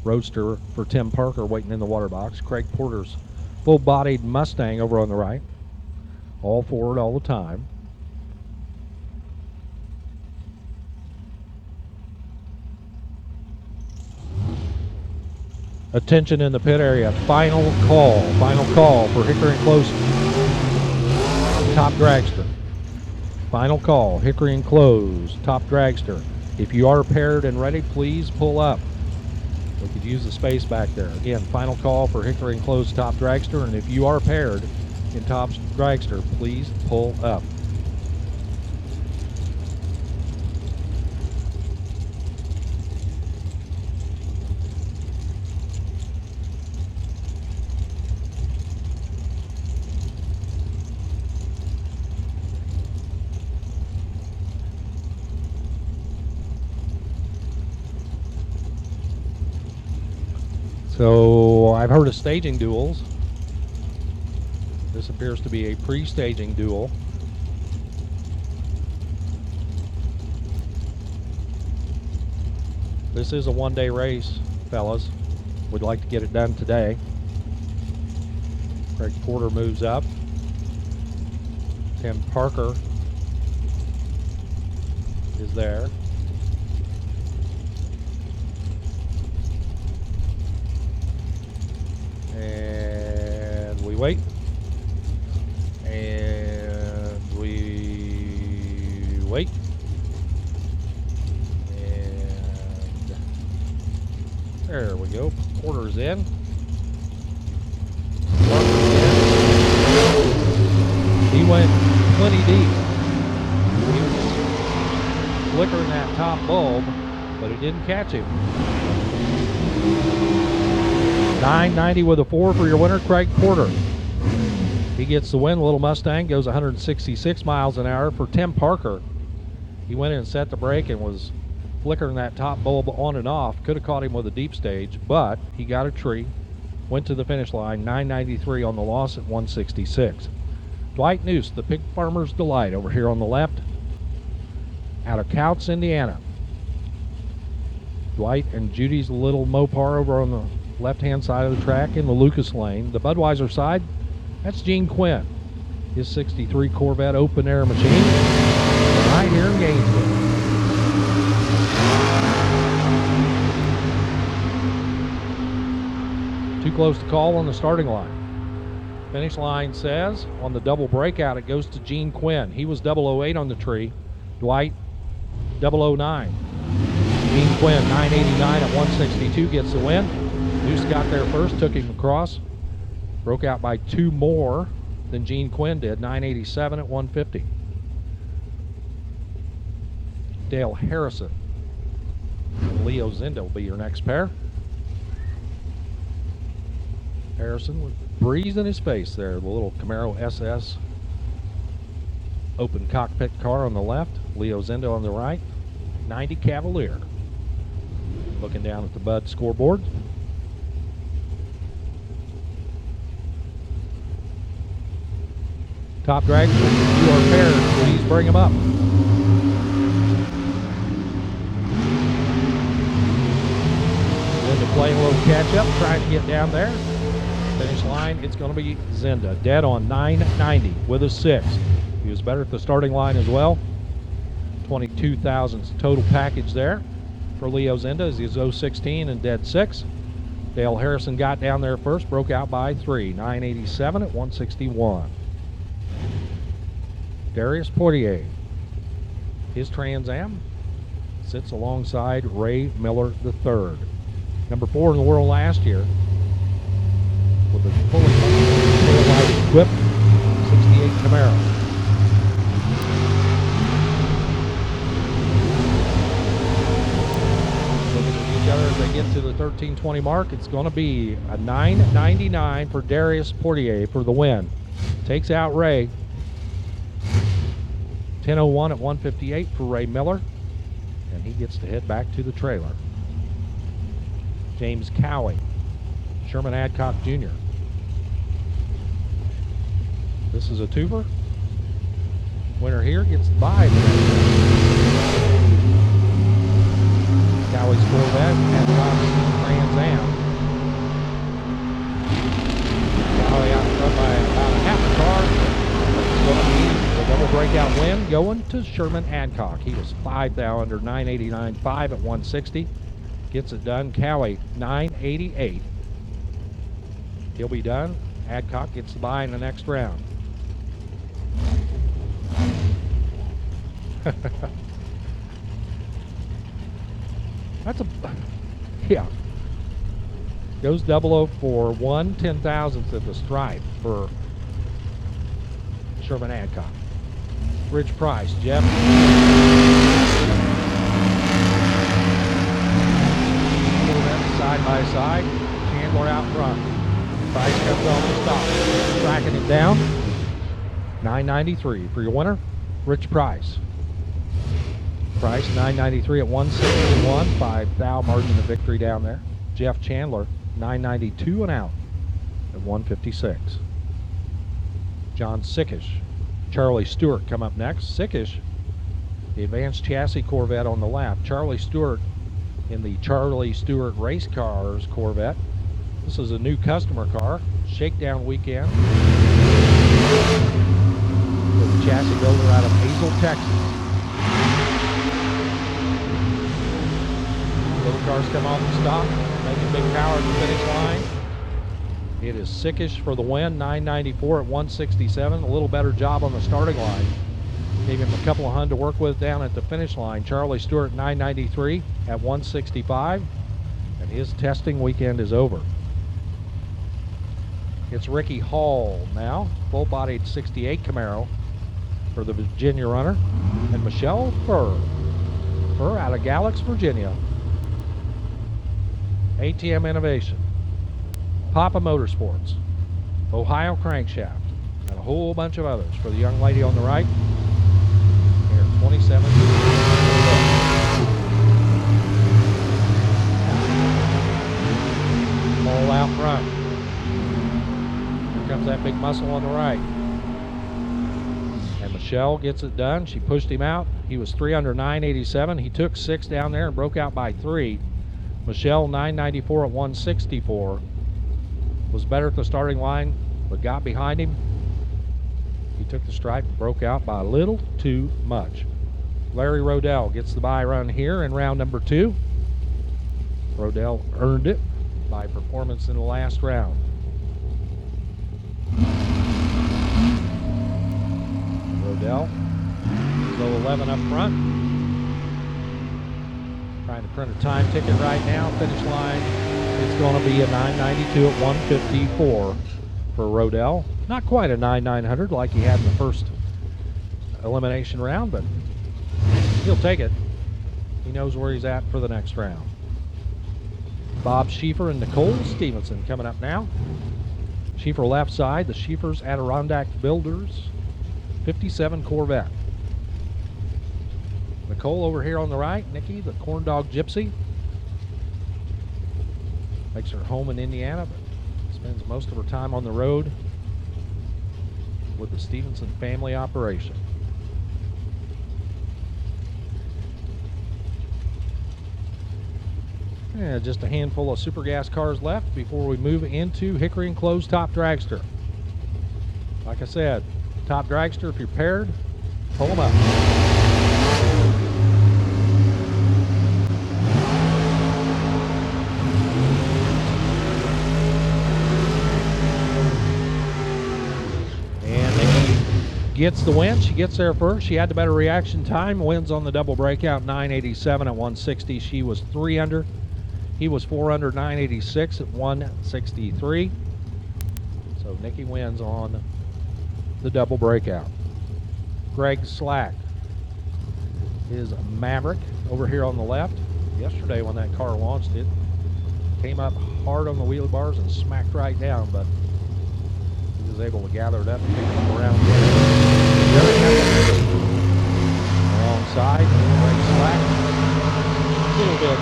Roadster for Tim Parker waiting in the water box. Craig Porter's full-bodied Mustang over on the right. All forward all the time. Attention in the pit area. Final call for Hickory and Close top dragster. Final call, Hickory and Close, top dragster. If you are paired and ready, please pull up. We could use the space back there. Again, final call for Hickory and Close, top dragster. And if you are paired in top dragster, please pull up. So I've heard of staging duels. This appears to be a pre-staging duel. This is a one-day race, fellas. We'd like to get it done today. Craig Porter moves up. Tim Parker is there. And we wait. And we wait. And there we go. Porter's in. Parker's in. He went plenty deep. He was flickering that top bulb, but it didn't catch him. 990 with a 4 for your winner, Craig Porter. He gets the win. Little Mustang goes 166 miles an hour for Tim Parker. He went in and set the brake and was flickering that top bulb on and off. Could have caught him with a deep stage, but he got a tree. Went to the finish line, 993 on the loss at 166. Dwight Noose, the Pig Farmer's Delight, over here on the left, out of Couts, Indiana. Dwight and Judy's little Mopar over on the left-hand side of the track in the Lucas lane. The Budweiser side, that's Gene Quinn. his 63 Corvette open air machine right here in Gainesville. Too close to call on the starting line. Finish line says on the double breakout it goes to Gene Quinn. He was 008 on the tree. Dwight 009. Gene Quinn 989 at 162 gets the win. Deuce got there first, took him across. Broke out by 2 more than Gene Quinn did, 987 at 150. Dale Harrison and Leo Zinda will be your next pair. Harrison with breeze in his face there, the little Camaro SS open cockpit car on the left, Leo Zinda on the right, 90 Cavalier. Looking down at the Bud scoreboard. Top dragons, if you are paired, please bring them up. Zinda playing a little catch up, trying to get down there. Finish line, it's going to be Zinda, dead on 990 with a 6. He was better at the starting line as well. 22,000 total package there for Leo Zinda as he's 016 and dead 6. Dale Harrison got down there first, broke out by 3, 987 at 161. Darius Portier, his Trans Am sits alongside Ray Miller III. Number 4 in the world last year with a fully taillight equipped 68 Camaro. Looking at each other as they get to the 1320 mark, it's going to be a 999 for Darius Portier for the win. Takes out Ray. 10:01 at 158 for Ray Miller, and he gets to head back to the trailer. James Cowie, Sherman Adcock Jr. This is a twofer. Winner here gets the bye. Cowie's Corvette, Adcock's Trans Am. Cowie out front by about a half a car. It's going to be the double breakout win going to Sherman Adcock. He was 5 under 989.5 at 160. Gets it done. Cowie 988. He'll be done. Adcock gets the bye in the next round. That's a, yeah. Goes 004, 1/10,000th at the stripe for Sherman Adcock. Rich Price, Jeff. Side by side, Chandler out front. Price comes on the stop, tracking it down. 993 for your winner, Rich Price. Price 993 at 161, 5 thou margin of victory down there. Jeff Chandler 992 and out at 156. John Sickish, Charlie Stewart come up next. Sickish, the advanced chassis Corvette on the left. Charlie Stewart in the Charlie Stewart Race Cars Corvette. This is a new customer car, shakedown weekend. With the chassis builder out of Hazel, Texas. Little cars come off the stop, making big power at the finish line. It is Sickish for the win, 994 at 167. A little better job on the starting line. Gave him a couple of hundred to work with down at the finish line. Charlie Stewart 993 at 165, and his testing weekend is over. It's Ricky Hall now, full-bodied 68 Camaro for the Virginia runner, and Michelle Furr out of Galax, Virginia. ATM Innovation, Papa Motorsports, Ohio Crankshaft, and a whole bunch of others for the young lady on the right. Here, 27. All out front. Here comes that big muscle on the right. And Michelle gets it done. She pushed him out. He was 3 under 987. He took 6 down there and broke out by 3. Michelle 994 at 164. Was better at the starting line, but got behind him. He took the stripe and broke out by a little too much. Larry Rodell gets the bye run here in round number 2. Rodell earned it by performance in the last round. Rodell, low 11 up front. Trying to print a time ticket right now. Finish line, it's going to be a 992 at 154 for Rodell. Not quite a 9,900 like he had in the first elimination round, but he'll take it. He knows where he's at for the next round. Bob Schieffer and Nicole Stevenson coming up now. Schieffer left side, the Schieffer's Adirondack Builders 57 Corvette. Nicole over here on the right, Nikki, the Corn Dog Gypsy. Makes her home in Indiana, but spends most of her time on the road with the Stevenson family operation. Yeah, just a handful of super gas cars left before we move into Hickory Enclosed Top Dragster. Like I said, Top Dragster, if you're paired, pull them up. And Nikki gets the win. She gets there first. She had the better reaction time. Wins on the double breakout, 987 at 160. She was 3 under. He was 4 under, 986 at 163. So Nikki wins on the double breakout. Greg Slack is Maverick over here on the left. Yesterday when that car launched, it came up hard on the wheel bars and smacked right down, but he was able to gather it up and pick it up around alongside Greg Slack. A little bit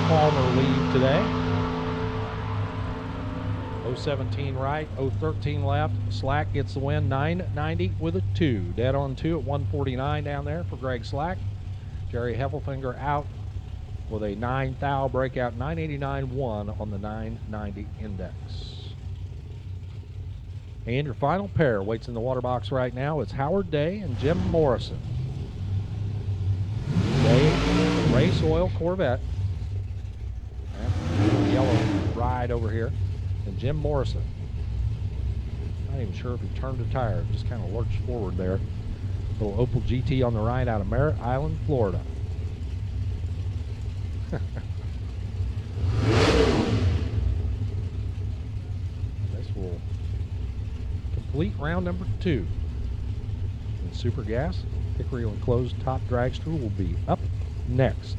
calmer lead today. 017 right, 013 left. Slack gets the win, 990 with a 2. Dead on 2 at 149 down there for Greg Slack. Jerry Heffelfinger out with a 9 thou breakout, 989.1 on the 990 index. And your final pair waits in the water box right now. It's Howard Day and Jim Morrison. Day, the Race Oil Corvette. Yellow ride over here. And Jim Morrison. Not even sure if he turned a tire. Just kind of lurched forward there. Little Opel GT on the right out of Merritt Island, Florida. This will complete round number 2. And Super Gas, Hickory Enclosed Top Dragster will be up next.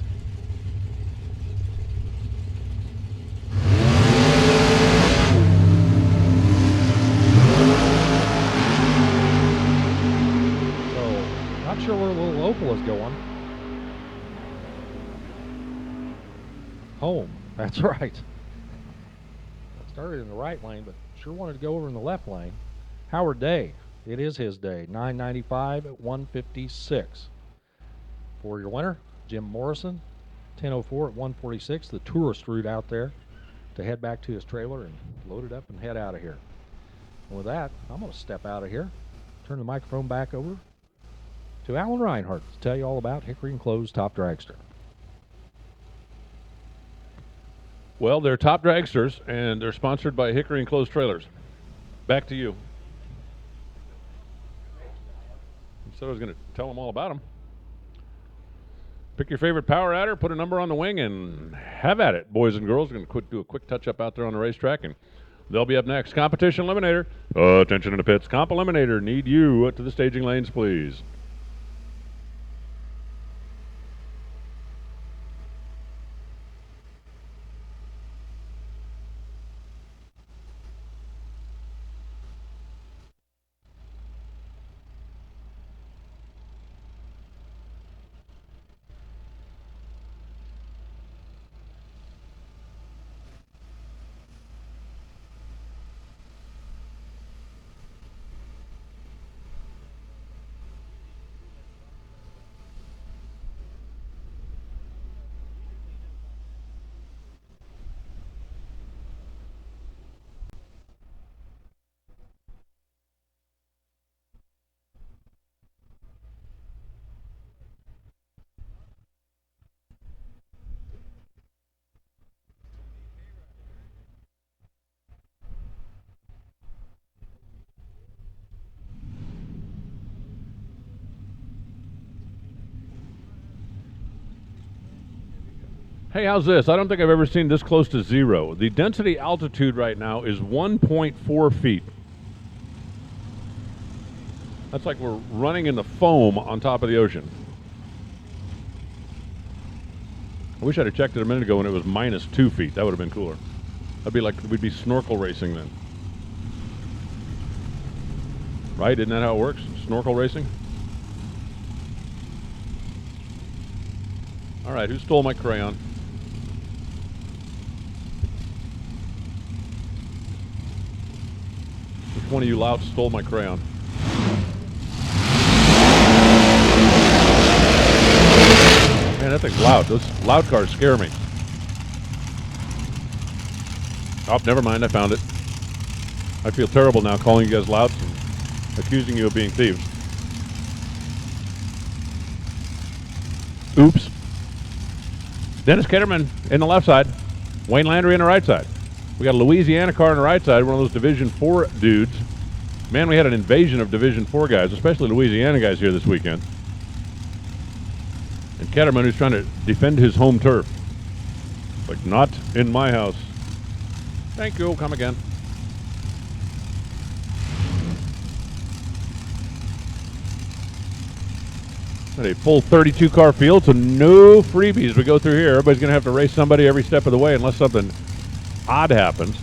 Not sure where little Opal is going. Home. That's right. Started in the right lane, but sure wanted to go over in the left lane. Howard Day. It is his day. 995 at 156. For your winner, Jim Morrison. 1004 at 146. The tourist route out there to head back to his trailer and load it up and head out of here. And with that, I'm going to step out of here. Turn the microphone back over to Alan Reinhardt to tell you all about Hickory Enclosed Top Dragster. Well, they're Top Dragsters, and they're sponsored by Hickory Enclosed Trailers. Back to you. I said I was going to tell them all about them. Pick your favorite power adder, put a number on the wing, and have at it, boys and girls. We're going to do a quick touch-up out there on the racetrack, and they'll be up next. Competition Eliminator. Attention in the pits. Comp Eliminator. Need you to the staging lanes, please. Hey, how's this? I don't think I've ever seen this close to zero. The density altitude right now is 1.4 feet. That's like we're running in the foam on top of the ocean. I wish I'd have checked it a minute ago when it was minus 2 feet. That would have been cooler. That'd be like we'd be snorkel racing then. Right? Isn't that how it works? Snorkel racing? All right, who stole my crayon? Which one of you louts stole my crayon? Man, that thing's loud. Those loud cars scare me. Oh, never mind. I found it. I feel terrible now calling you guys louts and accusing you of being thieves. Oops. Dennis Ketterman in the left side. Wayne Landry in the right side. We got a Louisiana car on the right side, one of those Division 4 dudes. Man, we had an invasion of Division 4 guys, especially Louisiana guys here this weekend. And Ketterman, who's trying to defend his home turf. Like, not in my house. Thank you. Come again. And a full 32-car field, so no freebies we go through here. Everybody's going to have to race somebody every step of the way unless something odd happens.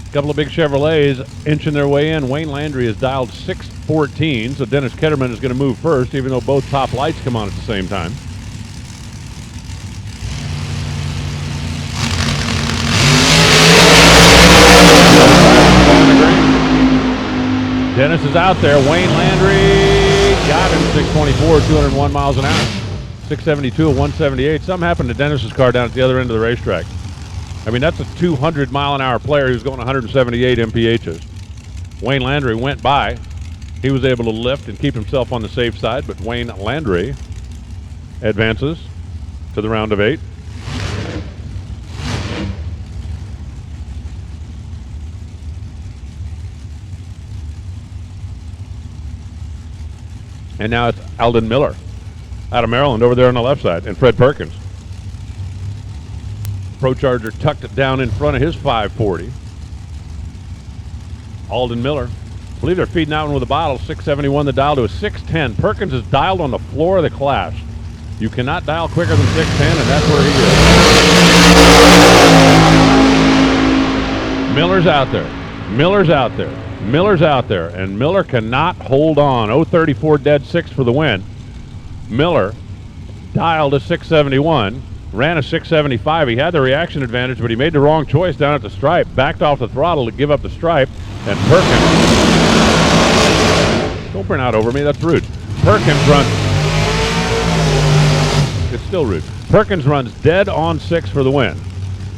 A couple of big Chevrolets inching their way in. Wayne Landry is dialed 614, so Dennis Ketterman is going to move first, even though both top lights come on at the same time. Dennis is out there. Wayne Landry got him 624, 201 miles an hour. 672 at 178. Something happened to Dennis's car down at the other end of the racetrack. I mean, that's a 200-mile-an-hour player who's going 178 MPHs. Wayne Landry went by. He was able to lift and keep himself on the safe side, but Wayne Landry advances to the round of 8. And now it's Alden Miller out of Maryland over there on the left side, and Fred Perkins. Pro Charger tucked down in front of his 540. Alden Miller. I believe they're feeding that one with a bottle. 671 the dial to a 610. Perkins is dialed on the floor of the class. You cannot dial quicker than 610, and that's where he is. Miller's out there. Miller's out there. Miller's out there, and Miller cannot hold on. 034 dead 6 for the win. Miller dialed a 671, ran a 675. He had the reaction advantage, but he made the wrong choice down at the stripe, backed off the throttle to give up the stripe, and Perkins, don't burn out over me, that's rude. Perkins runs, it's still rude. Perkins runs dead on 6 for the win,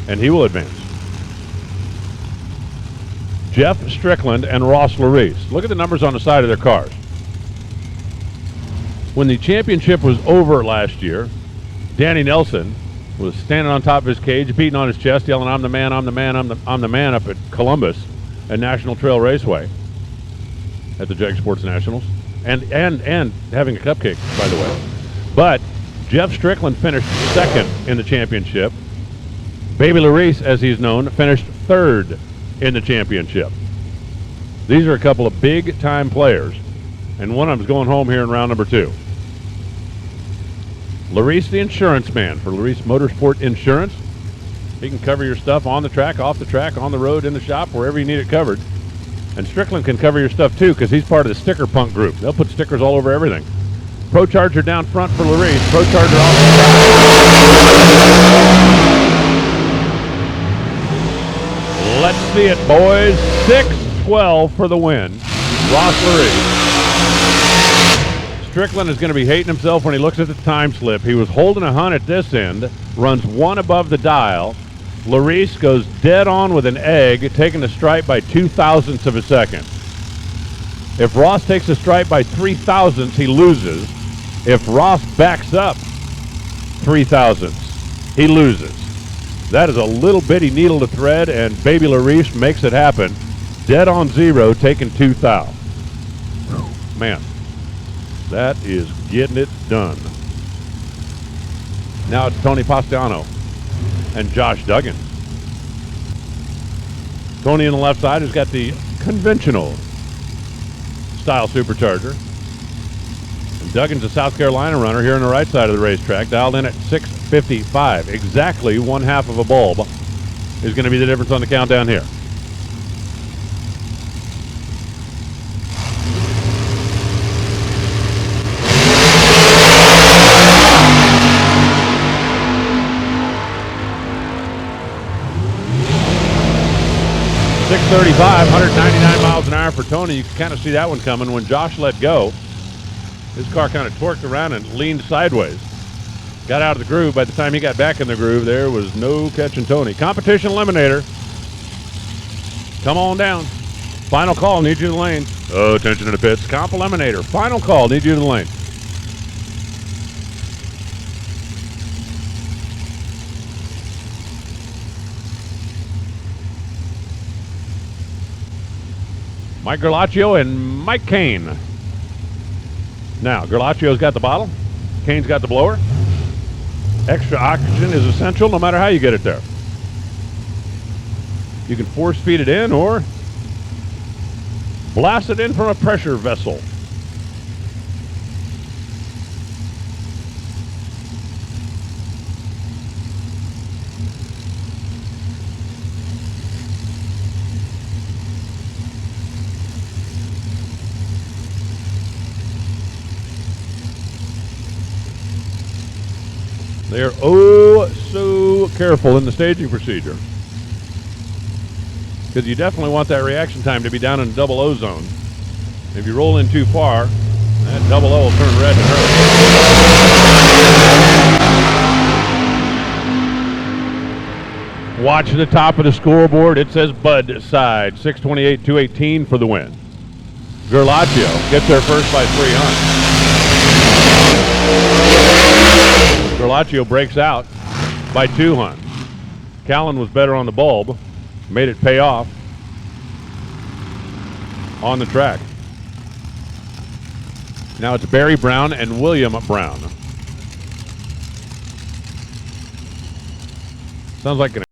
and he will advance. Jeff Strickland and Ross Larice. Look at the numbers on the side of their cars. When the championship was over last year, Danny Nelson was standing on top of his cage, beating on his chest, yelling, "I'm the man, I'm the man, I'm the man," up at Columbus at National Trail Raceway at the Jag Sports Nationals, and having a cupcake, by the way. But Jeff Strickland finished second in the championship. Baby Larice, as he's known, finished third in the championship. These are a couple of big-time players, and one of them's going home here in round number 2. Larice, the insurance man for Larice Motorsport Insurance. He can cover your stuff on the track, off the track, on the road, in the shop, wherever you need it covered. And Strickland can cover your stuff too, because he's part of the sticker punk group. They'll put stickers all over everything. Pro Charger down front for Larice. Pro Charger off the track. Let's see it, boys. 6-12 for the win. Ross Larice. Strickland is going to be hating himself when he looks at the time slip. He was holding a hunt at this end, runs 1 above the dial. Larice goes dead on with an egg, taking the stripe by 0.02 of a second. If Ross takes the stripe by 0.03, he loses. If Ross backs up 0.03, he loses. That is a little bitty needle to thread, and Baby Larice makes it happen. Dead on 0, taking 2 thou. Man, that is getting it done. Now it's Tony Pastiano and Josh Duggan. Tony on the left side has got the conventional style supercharger. And Duggan's a South Carolina runner here on the right side of the racetrack, dialed in at 655. Exactly 1/2 of a bulb is going to be the difference on the countdown here. .635, 199 miles an hour for Tony. You can kind of see that one coming. When Josh let go, his car kind of torqued around and leaned sideways. Got out of the groove. By the time he got back in the groove, there was no catching Tony. Competition eliminator. Come on down. Final call, need you in the lane. Oh, attention in the pits. Comp eliminator. Final call, need you in the lane. Mike Gerlaccio and Mike Kane. Now, Gerlaccio's got the bottle. Kane's got the blower. Extra oxygen is essential no matter how you get it there. You can force feed it in or blast it in from a pressure vessel. They are oh so careful in the staging procedure, because you definitely want that reaction time to be down in the double O zone. If you roll in too far, that double O will turn red and hurt. Watch the top of the scoreboard. It says Bud side, 628-218 for the win. Gerlaccio gets there first by 3 hunts. Gerlaccio breaks out by 2 hunts. Callan was better on the bulb, made it pay off on the track. Now it's Barry Brown and William Brown. Sounds like an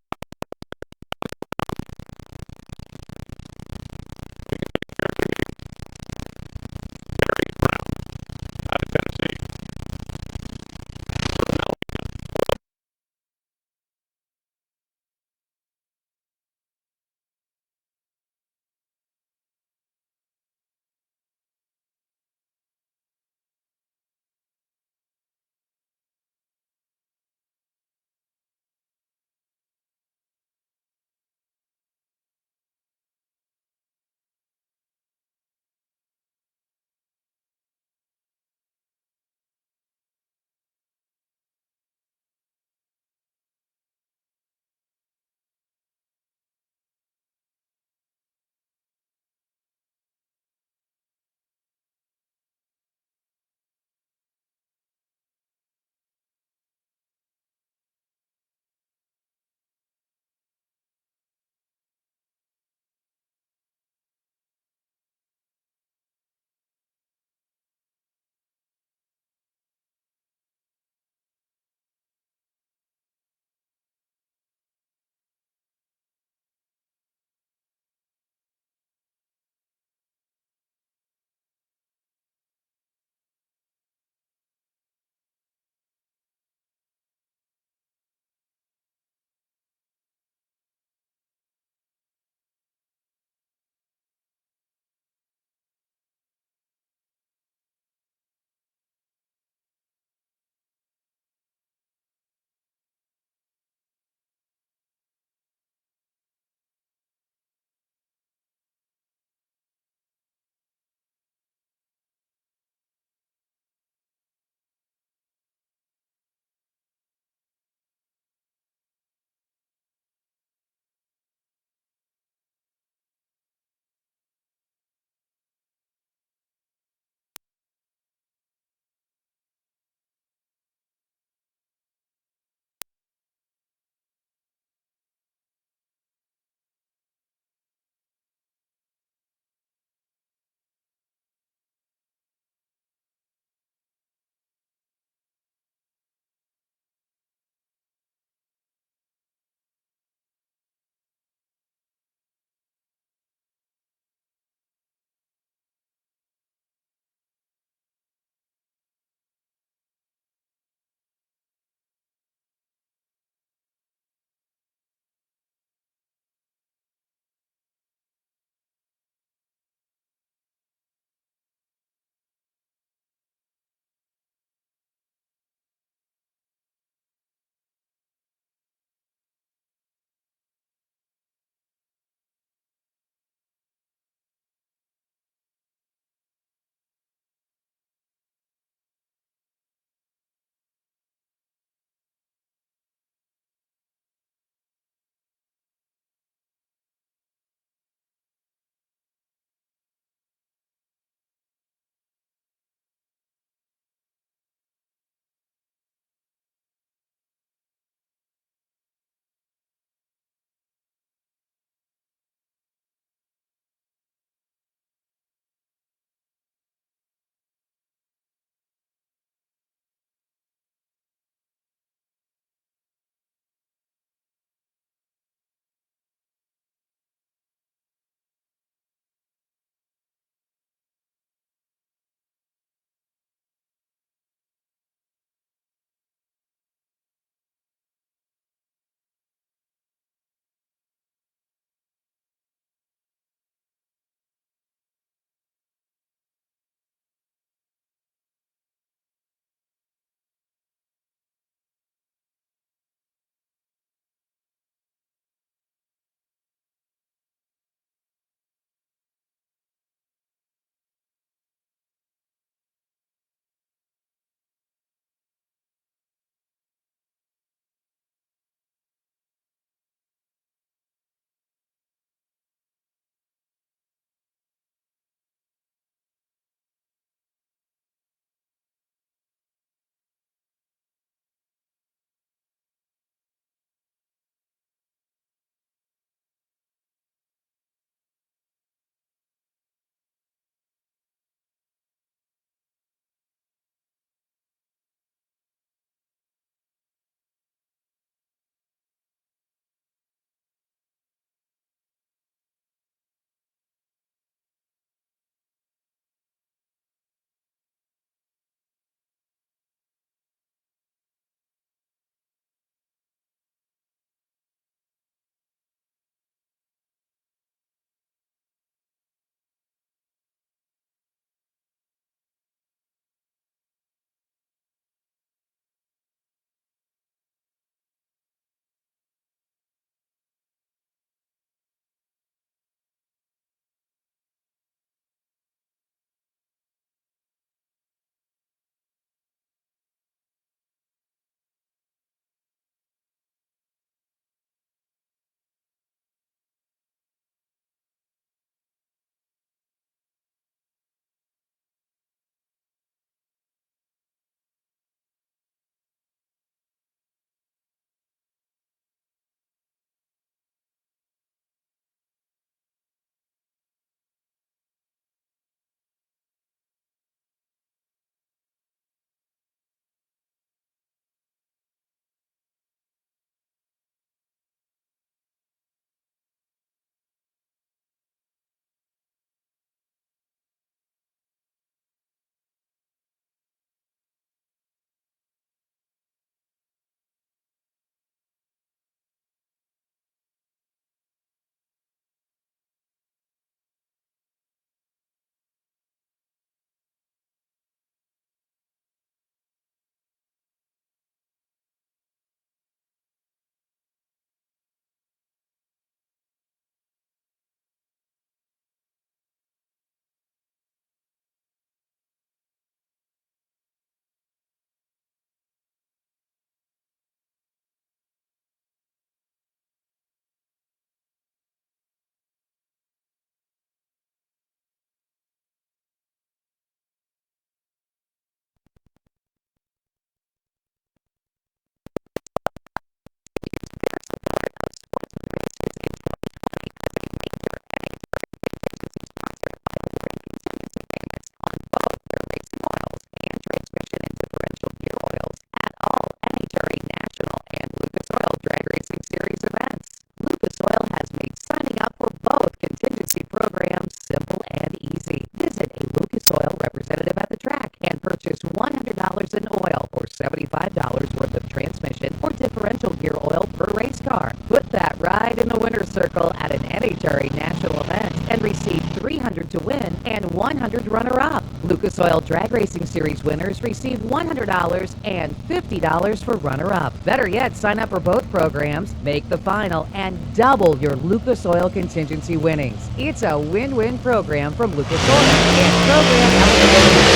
and purchase $100 in oil or $75 worth of transmission or differential gear oil per race car. Put that ride in the winner's circle at an NHRA national event and receive $300 to win and $100 runner-up. Lucas Oil Drag Racing Series winners receive $100 and $50 for runner-up. Better yet, sign up for both programs, make the final, and double your Lucas Oil contingency winnings. It's a win-win program from Lucas Oil, and program eligibility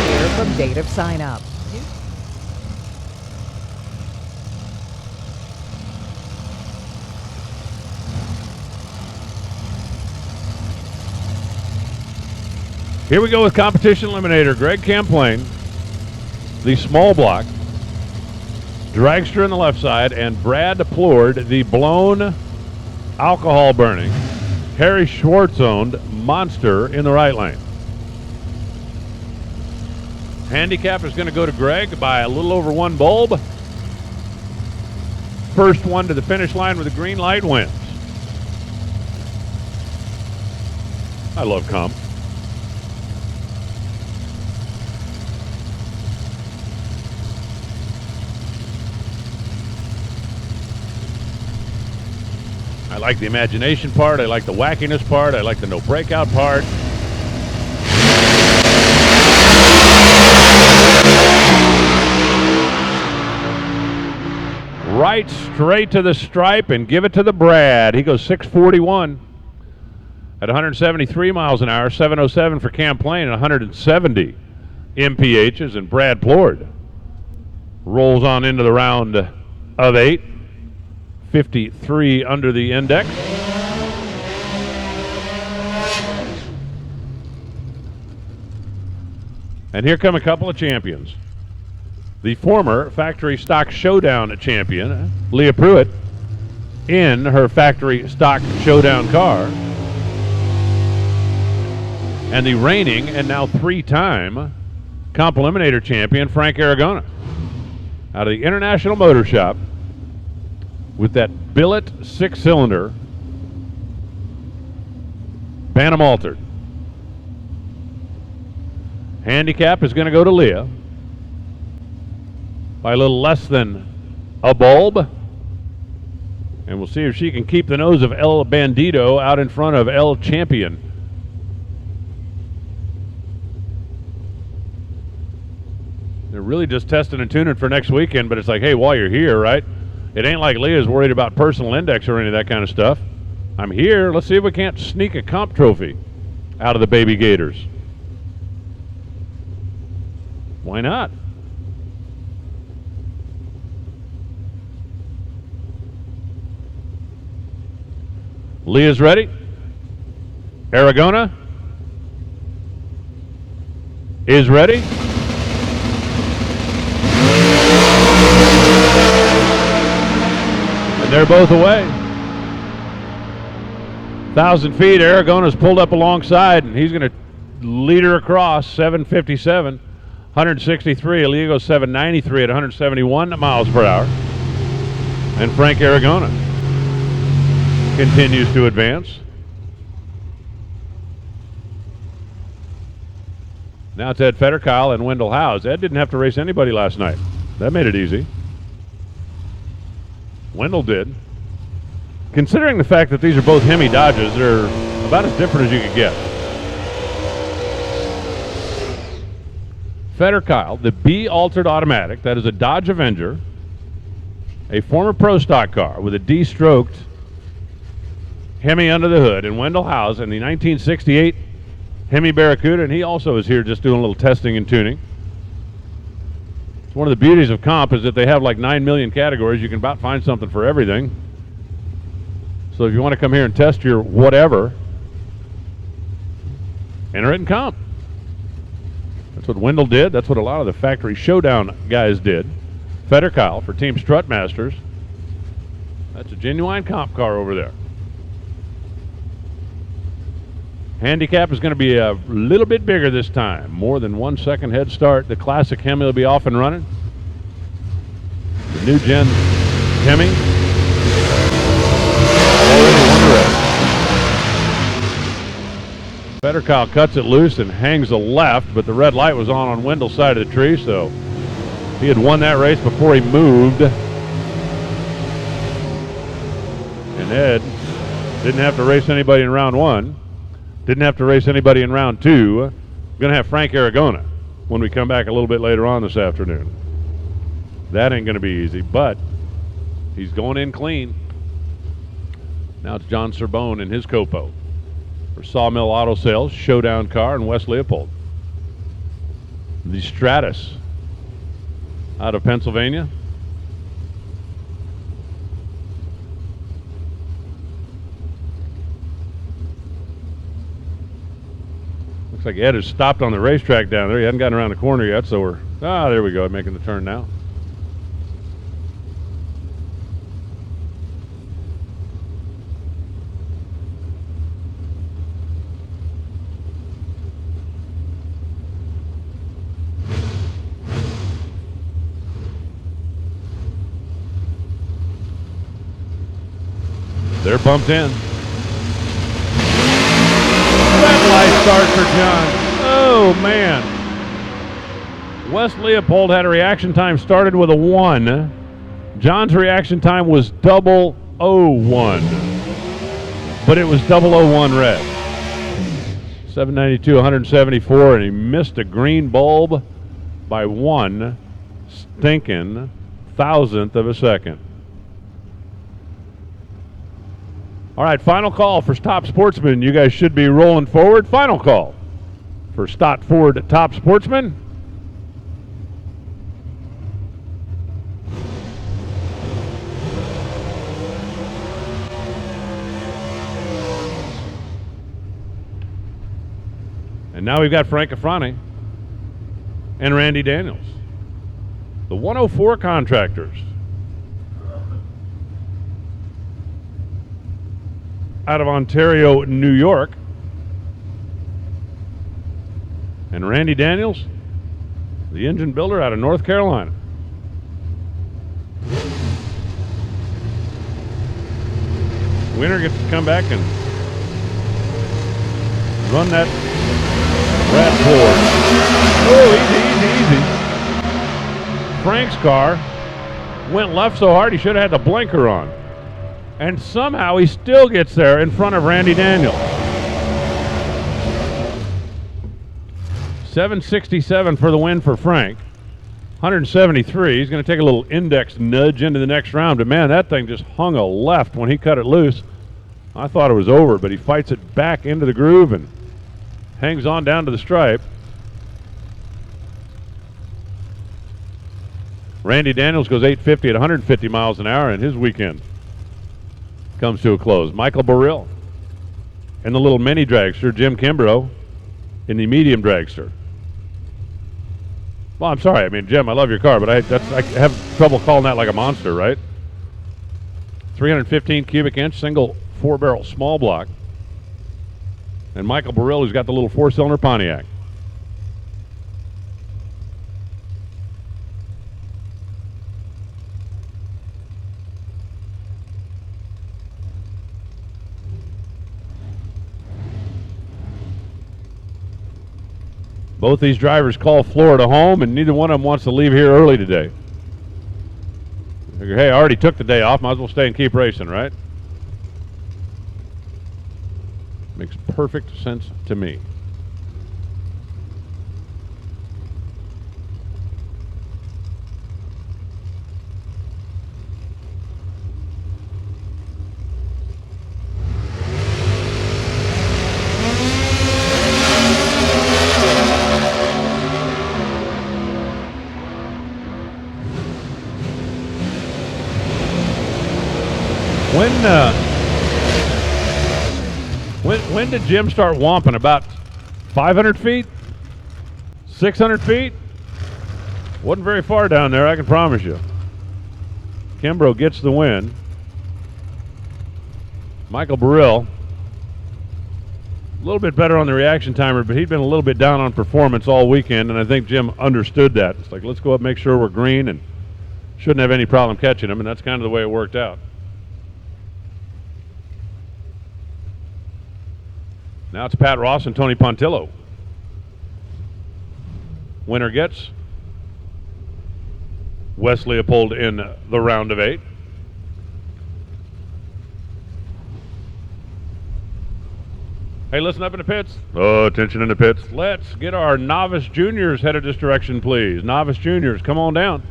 here from date of sign-up. Here we go with competition eliminator. Greg Camplain, the small block. Dragster on the left side, and Brad Plord, the blown, alcohol burning, Harry Schwartz owned monster in the right lane. Handicap is going to go to Greg by a little over one bulb. First one to the finish line with a green light wins. I love comp. I like the imagination part. I like the wackiness part. I like the no breakout part. Right straight to the stripe and give it to the Brad. He goes 641 at 173 miles an hour, 707 for Camplain, and 170 MPHs. And Brad Plord rolls on into the round of 8. 53 under the index. And here come a couple of champions. The former Factory Stock Showdown champion, Leah Pruitt, in her Factory Stock Showdown car. And the reigning and now 3-time Comp Eliminator champion, Frank Aragona, out of the International Motor Shop, with that billet 6-cylinder Bantam altered. Handicap is going to go to Leah by a little less than a bulb. And we'll see if she can keep the nose of El Bandito out in front of El Champion. They're really just testing and tuning for next weekend, but it's like, hey, while you're here, right? It ain't like Leah's worried about personal index or any of that kind of stuff. I'm here. Let's see if we can't sneak a comp trophy out of the baby Gators. Why not? Leah's ready. Aragona is ready. They're both away. 1,000 feet, Aragona's pulled up alongside, and he's going to lead her across. 757, 163. Aaliyah goes 793 at 171 miles per hour. And Frank Aragona continues to advance. Now it's Ed Fetterkyle and Wendell Howes. Ed didn't have to race anybody last night. That made it easy. Wendell did. Considering the fact that these are both Hemi Dodges, they're about as different as you could get. Fetterkyle, the B-altered automatic, that is a Dodge Avenger, a former Pro Stock car with a D-stroked Hemi under the hood, and Wendell Howes in the 1968 Hemi Barracuda, and he also is here just doing a little testing and tuning. One of the beauties of comp is that they have like 9 million categories. You can about find something for everything. So if you want to come here and test your whatever, enter it in comp. That's what Wendell did. That's what a lot of the Factory Showdown guys did. Fetterkyle for Team Strutmasters. That's a genuine comp car over there. Handicap is going to be a little bit bigger this time. More than 1 second head start. The classic Hemi will be off and running. The new gen Hemi already won the race. Fetterkyle cuts it loose and hangs a left, but the red light was on Wendell's side of the tree, so he had won that race before he moved. And Ed didn't have to race anybody in round 1. Didn't have to race anybody in round 2. Going to have Frank Aragona when we come back a little bit later on this afternoon. That ain't going to be easy, but he's going in clean. Now it's John Serbone and his Copo for Sawmill Auto Sales, Showdown Car in West Leopold. The Stratus out of Pennsylvania. Looks like Ed has stopped on the racetrack down there. He hadn't gotten around the corner yet, so we're, there we go, making the turn now. They're bumped in. Red light start for John. Oh, man. West Leopold had a reaction time started with a 1. John's reaction time was 001. But it was 001 red. 792, 174, and he missed a green bulb by 1 stinking thousandth of a second. All right, final call for Top Sportsman. You guys should be rolling forward. Final call for Stott Ford Top Sportsman. And now we've got Frank Affrani and Randy Daniels. The 104 contractors. Out of Ontario, New York. And Randy Daniels, the engine builder out of North Carolina. Winner gets to come back and run that rat Ford. Oh, easy. Frank's car went left so hard he should have had the blinker on. And somehow he still gets there in front of Randy Daniels. 767 for the win for Frank. 173. He's going to take a little index nudge into the next round. But, man, that thing just hung a left when he cut it loose. I thought it was over, but he fights it back into the groove and hangs on down to the stripe. Randy Daniels goes 850 at 150 miles an hour in his weekend. Comes to a close. Michael Burrill and the little mini dragster, Jim Kimbrough, in the medium dragster. Well, I'm sorry. I mean, Jim, I love your car, but I have trouble calling that like a monster, right? 315 cubic inch, single 4-barrel small block. And Michael Burrill, who's got the little 4-cylinder Pontiac. Both these drivers call Florida home, and neither one of them wants to leave here early today. Figure, hey, I already took the day off. Might as well stay and keep racing, right? Makes perfect sense to me. When did Jim start womping? About 500 feet? 600 feet? Wasn't very far down there, I can promise you. Kimbrough gets the win. Michael Burrill, a little bit better on the reaction timer, but he'd been a little bit down on performance all weekend, and I think Jim understood that. It's like, let's go up and make sure we're green, and shouldn't have any problem catching him, and that's kind of the way it worked out. Now it's Pat Ross and Tony Pontillo. Winner gets Wes Leopold in the round of 8. Hey, listen up in the pits. Oh, attention in the pits. Let's get our novice juniors headed this direction, please. Novice juniors, come on down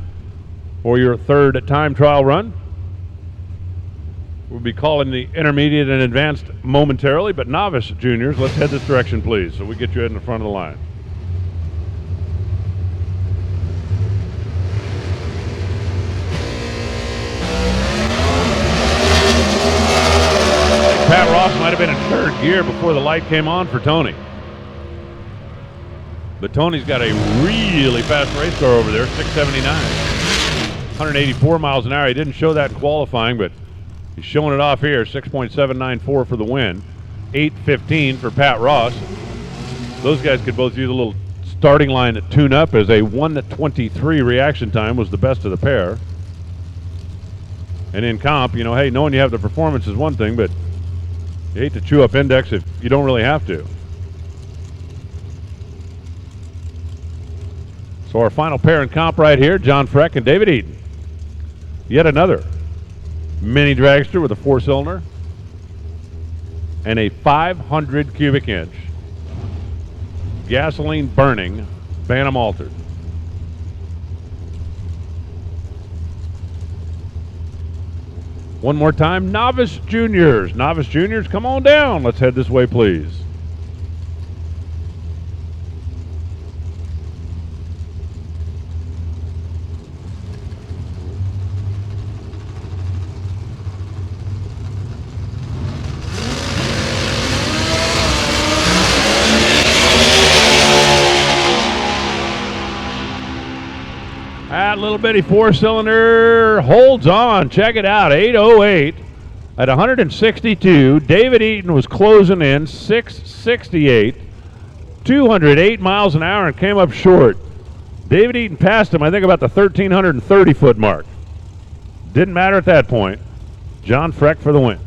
for your third time trial run. We'll be calling the intermediate and advanced momentarily, but novice juniors, let's head this direction, please, so we get you in the front of the line. Pat Ross might have been in third gear before the light came on for Tony. But Tony's got a really fast race car over there, 679. 184 miles an hour. He didn't show that in qualifying, but he's showing it off here, 6.794 for the win. 8:15 for Pat Ross. Those guys could both use a little starting line tune-up, as a 1:23 reaction time was the best of the pair. And in comp, you know, hey, knowing you have the performance is one thing, but you hate to chew up index if you don't really have to. So our final pair in comp right here, John Freck and David Eaton. Yet another mini dragster with a 4-cylinder and a 500 cubic inch gasoline burning Bantam altered. One more time, novice juniors. Novice juniors, come on down. Let's head this way, please. That little bitty 4-cylinder holds on. Check it out, 808 at 162. David Eaton was closing in, 668, 208 miles an hour, and came up short. David Eaton passed him, I think, about the 1,330-foot mark. Didn't matter at that point. John Freck for the win.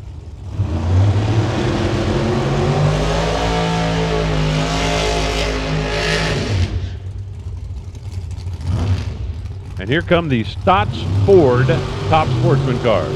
And here come the Stotts Ford Top Sportsman cars.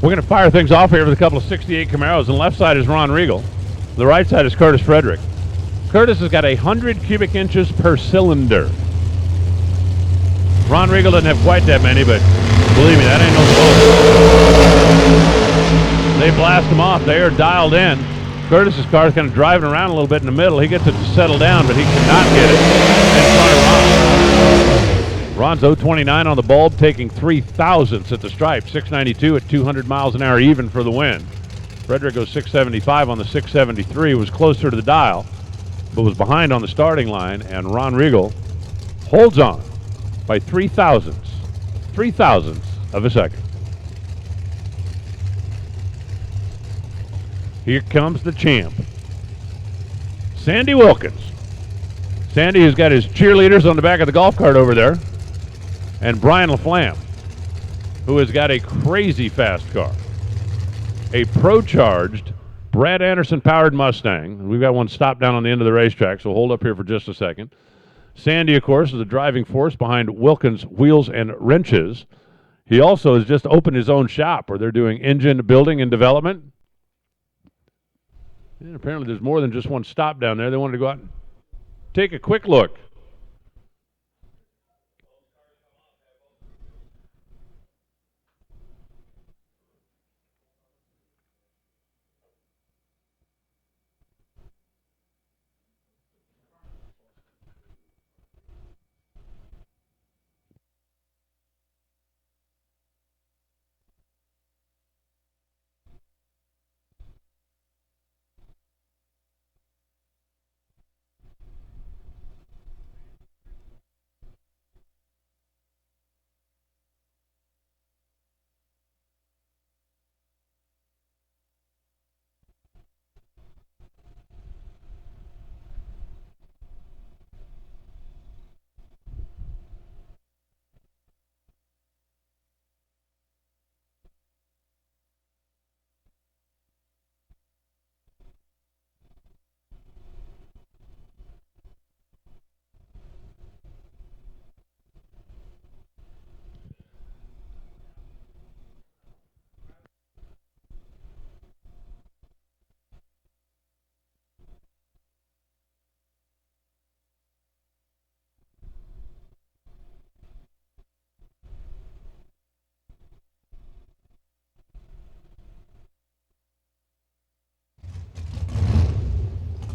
We're going to fire things off here with a couple of 68 Camaros. On the left side is Ron Regal. The right side is Curtis Frederick. Curtis has got 100 cubic inches per cylinder. Ron Regal doesn't have quite that many, but believe me, that ain't no smoke. They blast them off. They are dialed in. Curtis's car is kind of driving around a little bit in the middle. He gets it to settle down, but he cannot get it in front of Ron. Ron's 029 on the bulb, taking 3 thousandths at the stripe. 692 at 200 miles an hour even for the win. Frederick goes 675 on the 673, was closer to the dial, but was behind on the starting line, and Ron Regal holds on by 3 thousandths of a second. Here comes the champ, Sandy Wilkins. Sandy has got his cheerleaders on the back of the golf cart over there. And Brian LaFlamme, who has got a crazy fast car. A pro-charged Brad Anderson-powered Mustang. We've got one stopped down on the end of the racetrack, so hold up here for just a second. Sandy, of course, is the driving force behind Wilkins Wheels and Wrenches. He also has just opened his own shop where they're doing engine building and development. And apparently there's more than just one stop down there. They wanted to go out and take a quick look.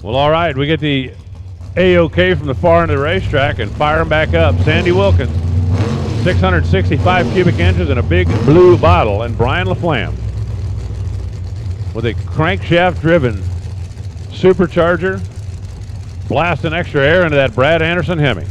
Well, all right, we get the A-OK from the far end of the racetrack and fire them back up. Sandy Wilkins, 665 cubic inches in a big blue bottle, and Brian LaFlamme with a crankshaft-driven supercharger, blasting extra air into that Brad Anderson Hemi.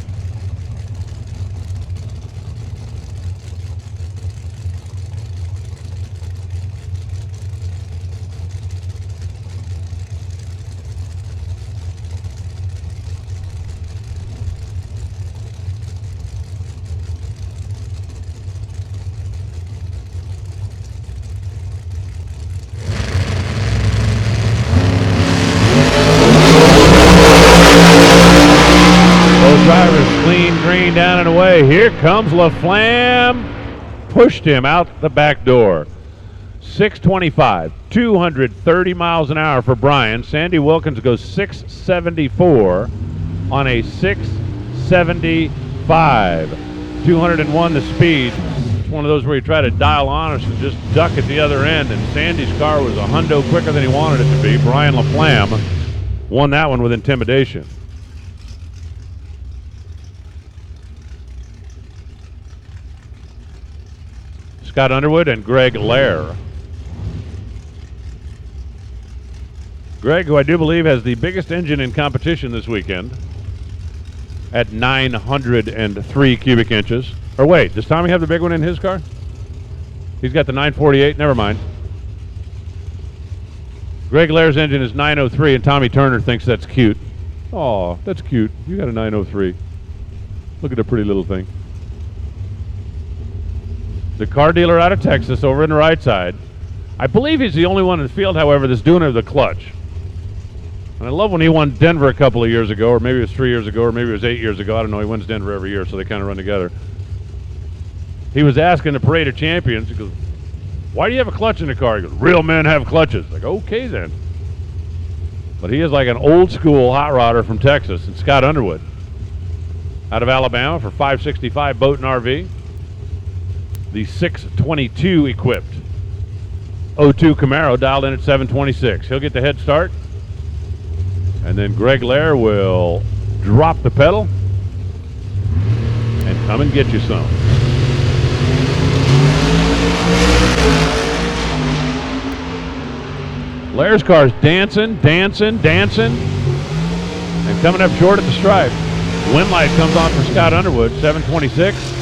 Drivers clean green down and away. Here comes LaFlamme. Pushed him out the back door. 625, 230 miles an hour for Brian. Sandy Wilkins goes 674 on a 675. 201 the speed. It's one of those where you try to dial on and just duck at the other end, and Sandy's car was a hundo quicker than he wanted it to be. Brian LaFlamme won that one with intimidation. Scott Underwood and Greg Lair. Greg, who I do believe has the biggest engine in competition this weekend at 903 cubic inches. Or wait, does Tommy have the big one in his car? He's got the 948, never mind. Greg Lair's engine is 903 and Tommy Turner thinks that's cute. Oh, that's cute. You got a 903. Look at the pretty little thing. The car dealer out of Texas over in the right side. I believe he's the only one in the field, however, that's doing it with a clutch. And I love when he won Denver a couple of years ago, or maybe it was 3 years ago, or maybe it was 8 years ago. I don't know. He wins Denver every year, so they kind of run together. He was asking the Parade of Champions, he goes, why do you have a clutch in the car? He goes, real men have clutches. Like, okay then. But he is like an old school hot rodder from Texas. And Scott Underwood out of Alabama for 565 boat and RV. The 622 equipped 02 Camaro dialed in at 726. He'll get the head start. And then Greg Lair will drop the pedal and come and get you some. Lair's car's dancing, dancing, dancing, and coming up short at the stripe. Wind light comes on for Scott Underwood, 726.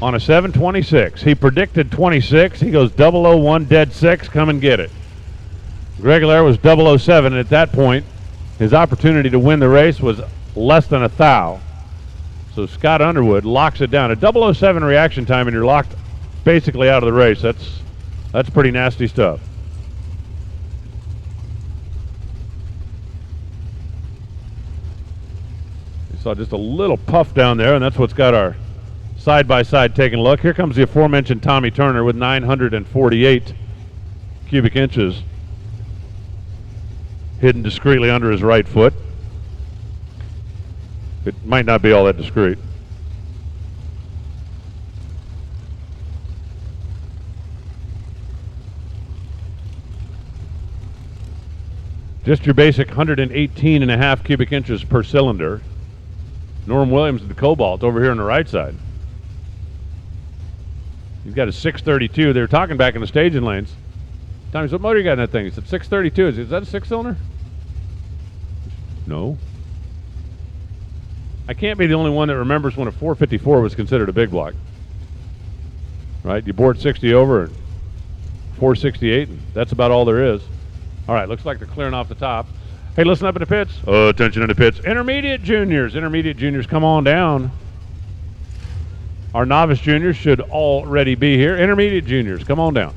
On a 726. He predicted 26. He goes 001 dead 6. Come and get it. Greg Lair was 007, and at that point, his opportunity to win the race was less than a thou. So Scott Underwood locks it down. A 007 reaction time, and you're locked basically out of the race. That's pretty nasty stuff. You saw just a little puff down there, and that's what's got our side-by-side taking a look. Here comes the aforementioned Tommy Turner with 948 cubic inches hidden discreetly under his right foot. It might not be all that discreet. Just your basic 118 and a half cubic inches per cylinder. Norm Williams, the Cobalt, over here on the right side. He's got a 632. They were talking back in the staging lanes. Tommy said, what motor you got in that thing? He said, 632. Is that a six-cylinder? No. I can't be the only one that remembers when a 454 was considered a big block. Right? You board 60 over at 468, and that's about all there is. All right, looks like they're clearing off the top. Hey, listen up in the pits. Attention in the pits. Intermediate juniors, come on down. Our novice juniors should already be here. Intermediate juniors, come on down.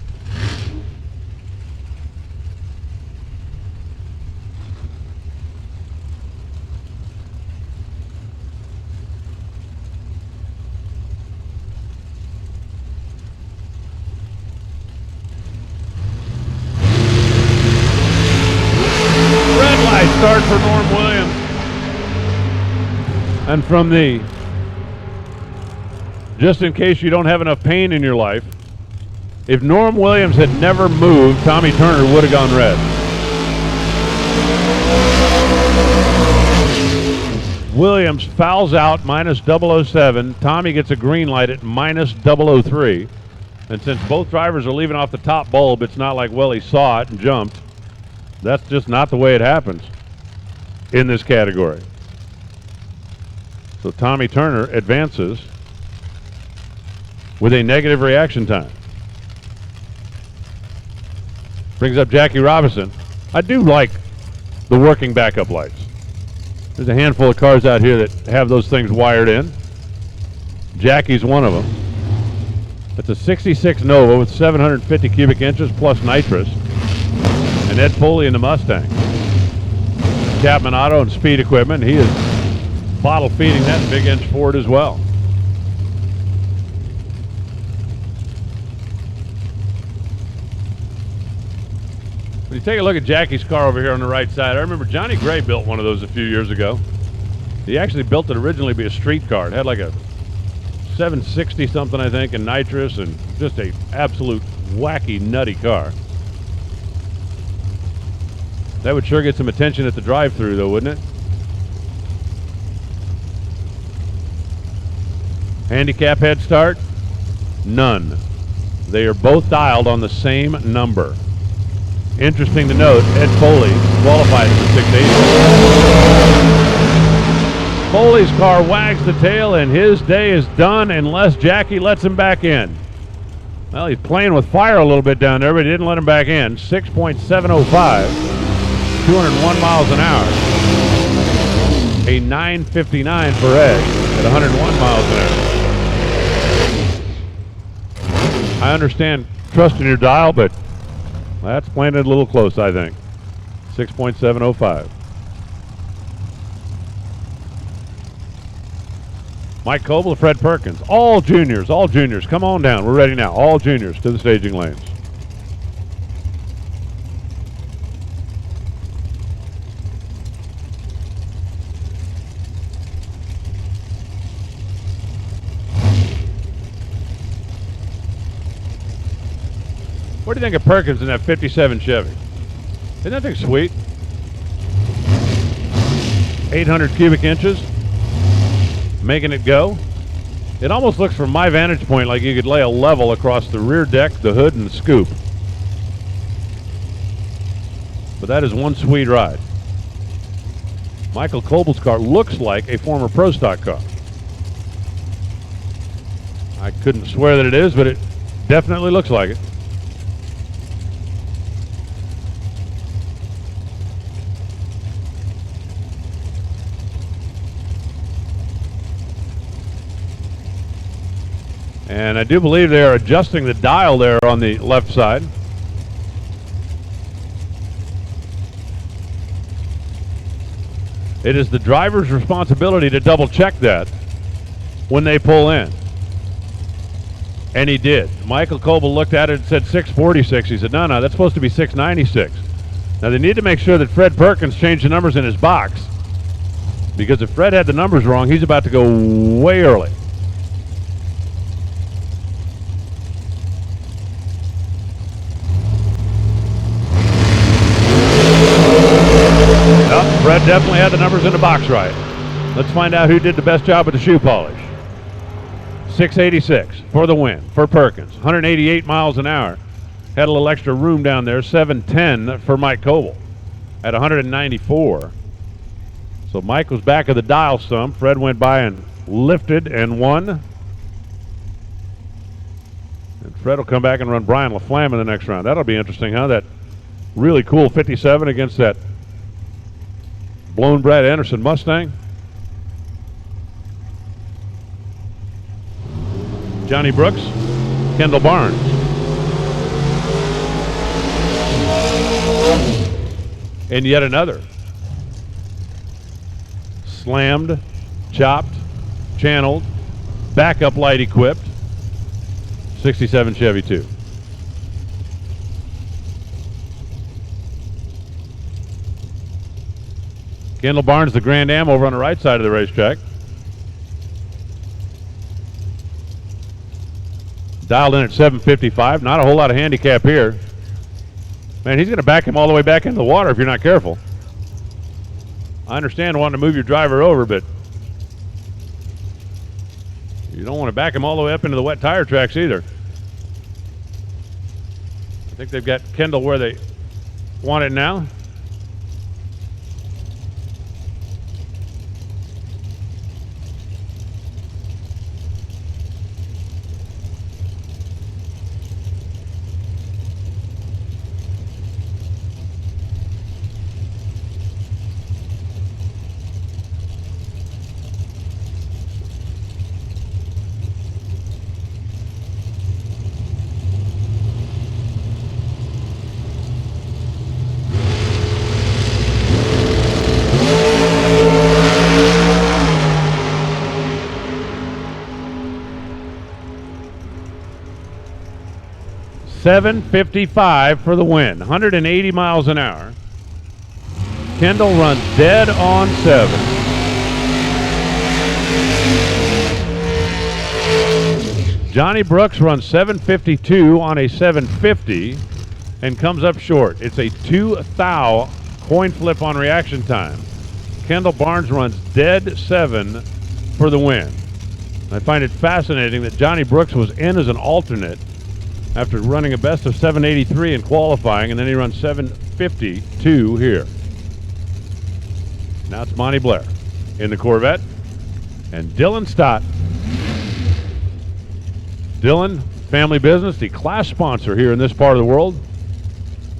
Red light start for Norm Williams. And from the just in case you don't have enough pain in your life, if Norm Williams had never moved, Tommy Turner would have gone red. Williams fouls out minus 007. Tommy gets a green light at minus 003. And since both drivers are leaving off the top bulb, it's not like, well, he saw it and jumped. That's just not the way it happens in this category. So Tommy Turner advances with a negative reaction time. Brings up Jackie Robinson. I do like the working backup lights. There's a handful of cars out here that have those things wired in. Jackie's one of them. It's a 66 Nova with 750 cubic inches plus nitrous. And Ed Foley in the Mustang. Chapman Auto and Speed Equipment. He is bottle feeding that big inch Ford as well. When you take a look at Jackie's car over here on the right side, I remember Johnny Gray built one of those a few years ago. He actually built it originally to be a street car. It had like a 760 something, I think, in nitrous, and just a absolute wacky, nutty car. That would sure get some attention at the drive-thru, though, wouldn't it? Handicap head start? None. They are both dialed on the same number. Interesting to note, Ed Foley qualified for 680. Foley's car wags the tail, and his day is done unless Jackie lets him back in. Well, he's playing with fire a little bit down there, but he didn't let him back in. 6.705, 201 miles an hour. A 959 for Ed at 101 miles an hour. I understand trusting your dial, but that's playing it a little close, I think. 6.705. Mike Coble, Fred Perkins. All juniors. Come on down. We're ready now. All juniors to the staging lanes. What do you think of Perkins in that 57 Chevy? Isn't that thing sweet? 800 cubic inches, making it go. It almost looks from my vantage point like you could lay a level across the rear deck, the hood, and the scoop. But that is one sweet ride. Michael Coble's car looks like a former Pro Stock car. I couldn't swear that it is, but it definitely looks like it. And I do believe they are adjusting the dial there on the left side. It is the driver's responsibility to double check that when they pull in. And he did. Michael Coble looked at it and said 646. He said, no, that's supposed to be 696. Now they need to make sure that Fred Perkins changed the numbers in his box, because if Fred had the numbers wrong, he's about to go way early. Fred definitely had the numbers in the box right. Let's find out who did the best job with the shoe polish. 686 for the win for Perkins. 188 miles an hour. Had a little extra room down there. 710 for Mike Coble at 194. So Mike was back of the dial some. Fred went by and lifted and won. And Fred will come back and run Brian LaFlamme in the next round. That'll be interesting, huh? That really cool 57 against that blown Brad Anderson Mustang. Johnny Brooks, Kendall Barnes. And yet another. Slammed, chopped, channeled, backup light equipped, 67 Chevy 2. Kendall Barnes, the Grand Am, over on the right side of the racetrack. Dialed in at 755. Not a whole lot of handicap here. Man, he's going to back him all the way back into the water if you're not careful. I understand wanting to move your driver over, but You don't want to back them all the way up into the wet tire tracks either. I think they've got Kendall where they want it now. .755 for the win, 180 miles an hour. Kendall runs dead on 7. Johnny Brooks runs 752 on a 750 and comes up short. It's a 2 thou coin flip on reaction time. Kendall Barnes runs dead 7 for the win. I find it fascinating that Johnny Brooks was in as an alternate after running a best of 783 in qualifying, and then he runs 752 here. Now it's Monty Blair in the Corvette, and Dylan Stott. Dylan, family business, the class sponsor here in this part of the world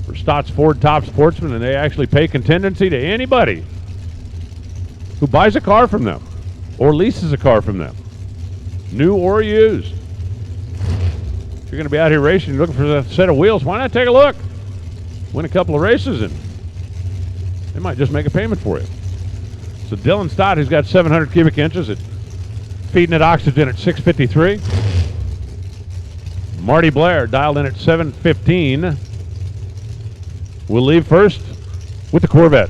for Stott's Ford Top Sportsman, and they actually pay contingency to anybody who buys a car from them or leases a car from them, new or used. You're going to be out here racing, looking for a set of wheels, why not take a look? Win a couple of races, and they might just make a payment for you. So Dylan Stott, who's got 700 cubic inches, feeding it oxygen at 653. Marty Blair dialed in at 715. We'll leave first with the Corvette.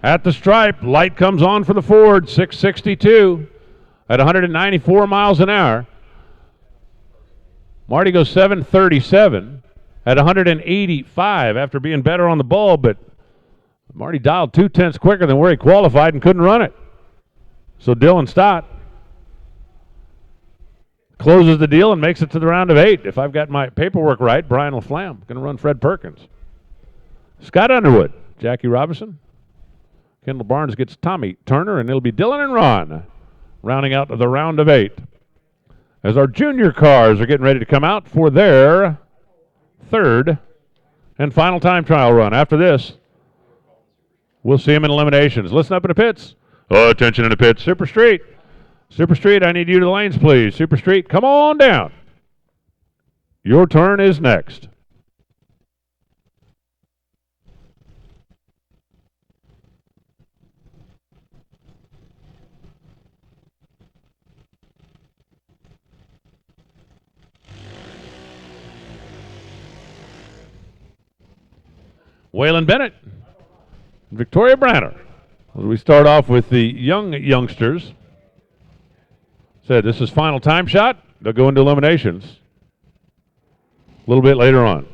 At the stripe, light comes on for the Ford, 662 at 194 miles an hour. Marty goes 737 at 185 after being better on the ball, but Marty dialed 0.2 quicker than where he qualified and couldn't run it. So Dylan Stott closes the deal and makes it to the round of 8. If I've got my paperwork right, Brian LaFlamme going to run Fred Perkins. Scott Underwood, Jackie Robinson. Kendall Barnes gets Tommy Turner, and it'll be Dylan and Ron rounding out the round of 8 as our junior cars are getting ready to come out for their third and final time trial run. After this, we'll see them in eliminations. Listen up in the pits. Oh, attention in the pits. Super Street. Super Street, I need you to the lanes, please. Super Street, come on down. Your turn is next. Waylon Bennett, Victoria Branner. As we start off with the youngsters. Said this is final time shot. They'll go into eliminations a little bit later on.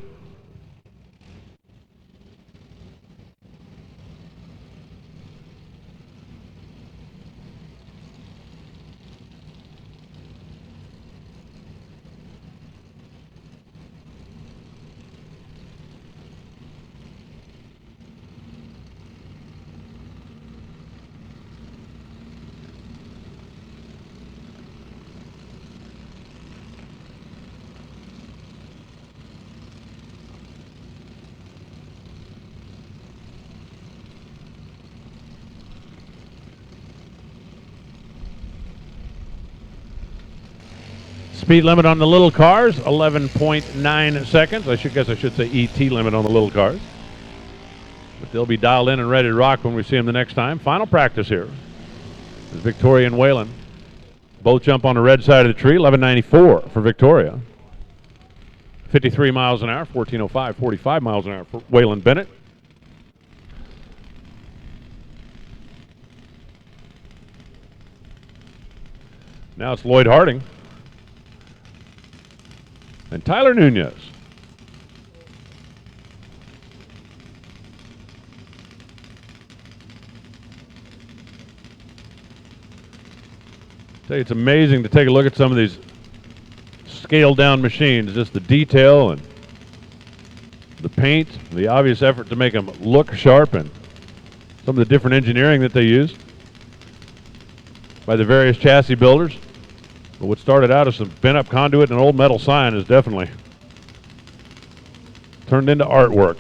Speed limit on the little cars, 11.9 seconds. I should say ET limit on the little cars. But they'll be dialed in and ready to rock when we see them the next time. Final practice here is Victoria and Waylon. Both jump on the red side of the tree. 1194 for Victoria. 53 miles an hour. 1405. 45 miles an hour for Waylon Bennett. Now it's Lloyd Harding and Tyler Nunez. Tell you, it's amazing to take a look at some of these scaled down machines, just the detail and the paint, the obvious effort to make them look sharp, and some of the different engineering that they use by the various chassis builders. But what started out as some bent up conduit and an old metal sign is definitely turned into artwork.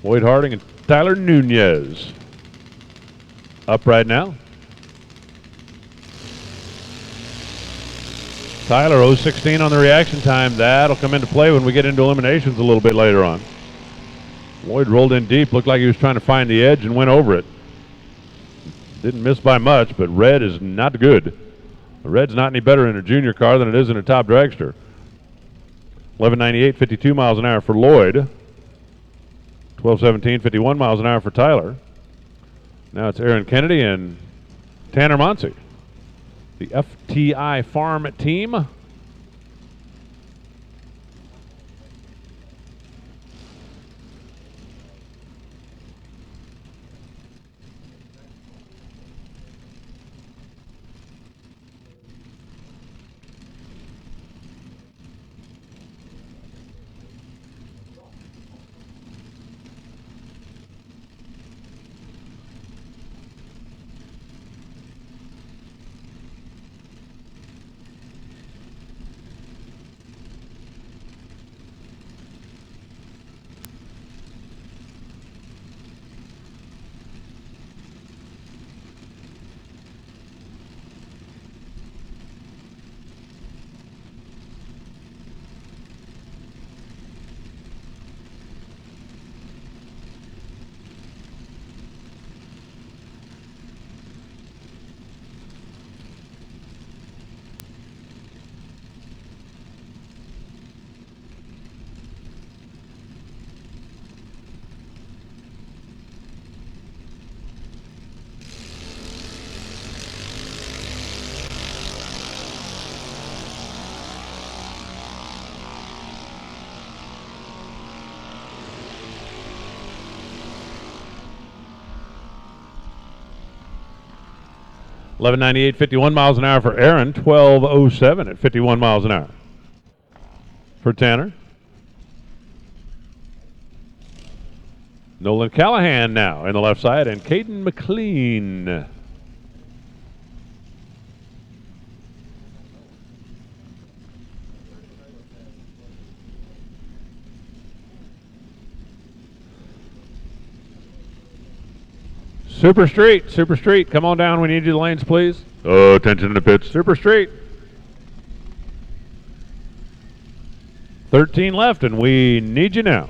Lloyd Harding and Tyler Nunez up right now. Tyler 0.16 on the reaction time. That'll come into play when we get into eliminations a little bit later on. Lloyd rolled in deep, looked like he was trying to find the edge and went over it. Didn't miss by much, but red is not good. The red's not any better in a junior car than it is in a top dragster. 1198, 52 miles an hour for Lloyd. 1217, 51 miles an hour for Tyler. Now it's Aaron Kennedy and Tanner Monsey. The FTI Farm team. $11.98, 51 miles an hour for Aaron. 12.07 at 51 miles an hour for Tanner. Nolan Callahan now in the left side, and Caden McLean. Super Street, come on down. We need you the lanes, please. Attention in the pits. Super Street. 13 left, and we need you now.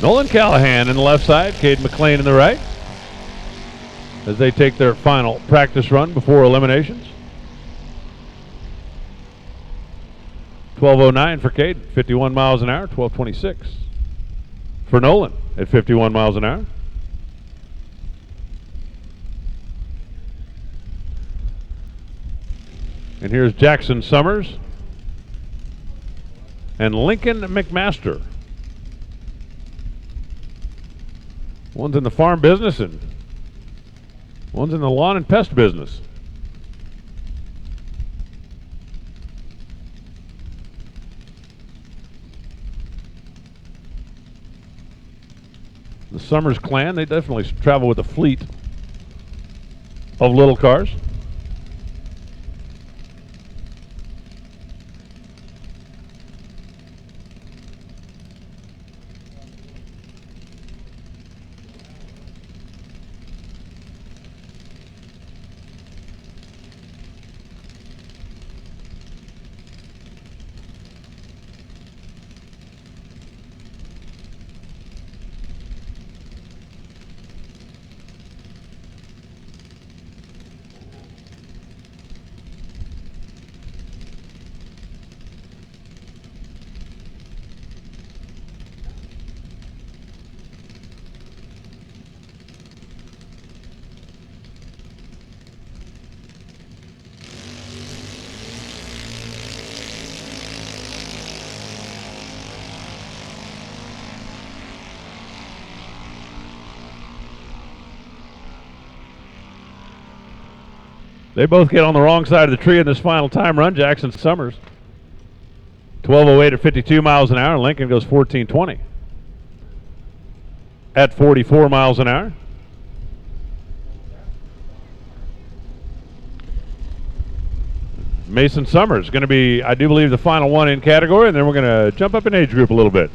Nolan Callahan in the left side, Cade McLean in the right, as they take their final practice run before eliminations. 12.09 for Cade, 51 miles an hour. 12.26 for Nolan at 51 miles an hour. And here's Jackson Summers and Lincoln McMaster. One's in the farm business and one's in the lawn and pest business. The Summers clan, they definitely travel with a fleet of little cars. They both get on the wrong side of the tree in this final time run. Jackson Summers, 12:08 at 52 miles an hour. And Lincoln goes 14:20 at 44 miles an hour. Mason Summers going to be, I do believe, the final one in category, and then we're going to jump up in age group a little bit.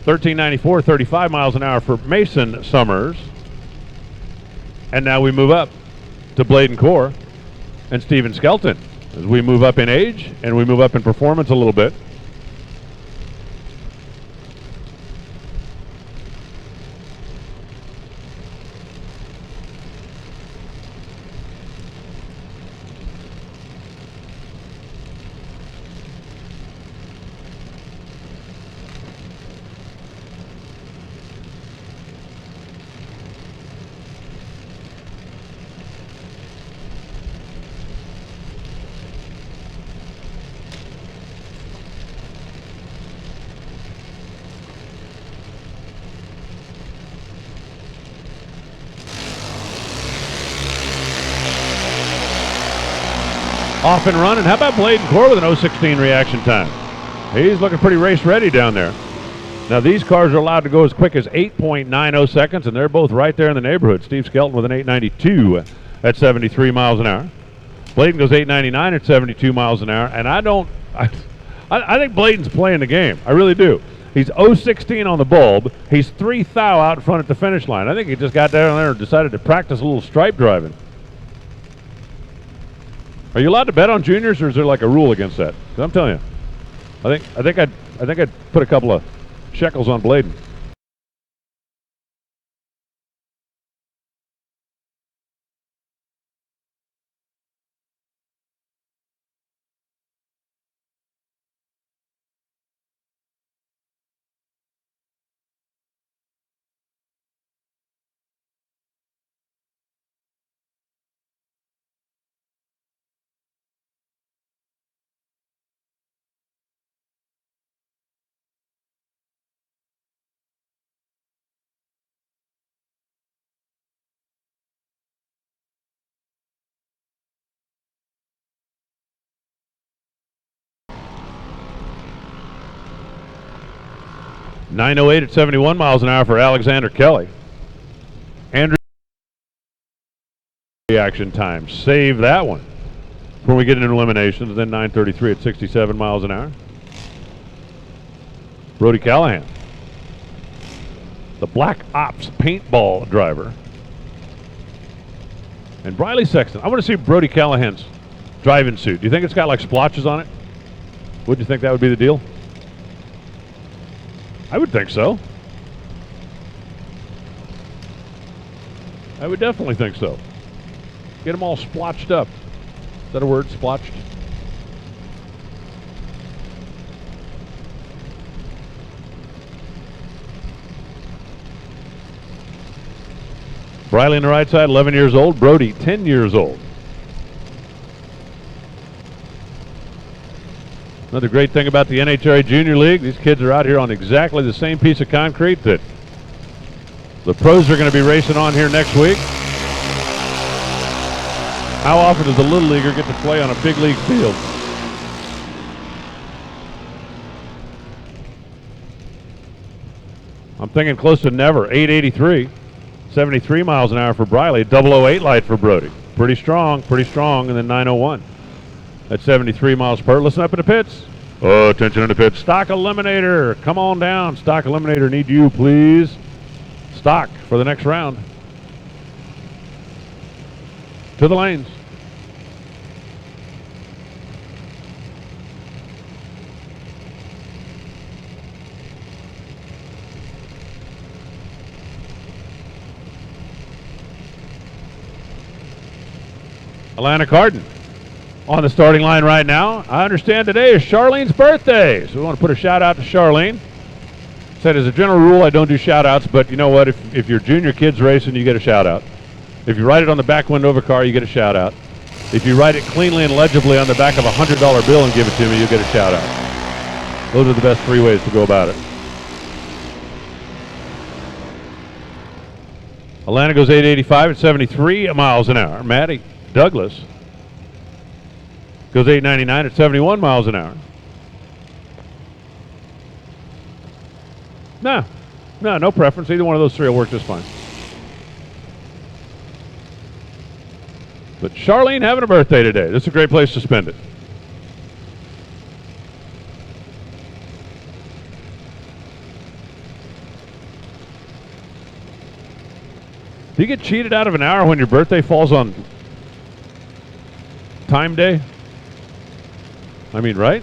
$13.94, 35 miles an hour for Mason Summers. And now we move up to Bladen Core and Steven Skelton as we move up in age and we move up in performance a little bit. Off and running. How about Bladen Core with an 0:16 reaction time? He's looking pretty race ready down there. Now these cars are allowed to go as quick as 8.90 seconds, and they're both right there in the neighborhood. Steve Skelton with an 8:92 at 73 miles an hour. Bladen goes 8:99 at 72 miles an hour, and I think Bladen's playing the game. I really do. He's 0:16 on the bulb. He's 3 thou out front at the finish line. I think he just got down there and decided to practice a little stripe driving. Are you allowed to bet on juniors, or is there like a rule against that? 'Cause I'm telling you, I think I'd put a couple of shekels on Bladen. .908 at 71 miles an hour for Alexander Kelly. Andrew reaction time. Save that one when we get into eliminations. Then 9:33 at 67 miles an hour. Brody Callahan, the Black Ops paintball driver. And Briley Sexton. I want to see Brody Callahan's driving suit. Do you think it's got like splotches on it? Would you think that would be the deal? I would think so. I would definitely think so. Get them all splotched up. Is that a word, splotched? Briley on the right side, 11 years old. Brody, 10 years old. Another great thing about the NHRA Junior League, these kids are out here on exactly the same piece of concrete that The pros are going to be racing on here next week. How often does a little leaguer get to play on a big league field? I'm thinking close to never. 883, 73 miles an hour for Briley. 008 light for Brody. Pretty strong, and then 901 at 73 miles per hour. Listen up in the pits. Oh, attention in the pits. Stock Eliminator, come on down. Stock Eliminator, need you, please. Stock for the next round. To the lanes. Atlanta Carden on the starting line right now. I understand today is Charlene's birthday, so we want to put a shout out to Charlene. Said as a general rule, I don't do shout outs, but you know what? If your junior kid's racing, you get a shout out. If you write it on the back window of a car, you get a shout out. If you write it cleanly and legibly on the back of a $100 bill and give it to me, you'll get a shout out. Those are the best three ways to go about it. Atlanta goes 885 at 73 miles an hour. Maddie Douglas goes 899 at 71 miles an hour. No preference. Either one of those three will work just fine. But Charlene having a birthday today. This is a great place to spend it. Do you get cheated out of an hour when your birthday falls on time day? I mean, right?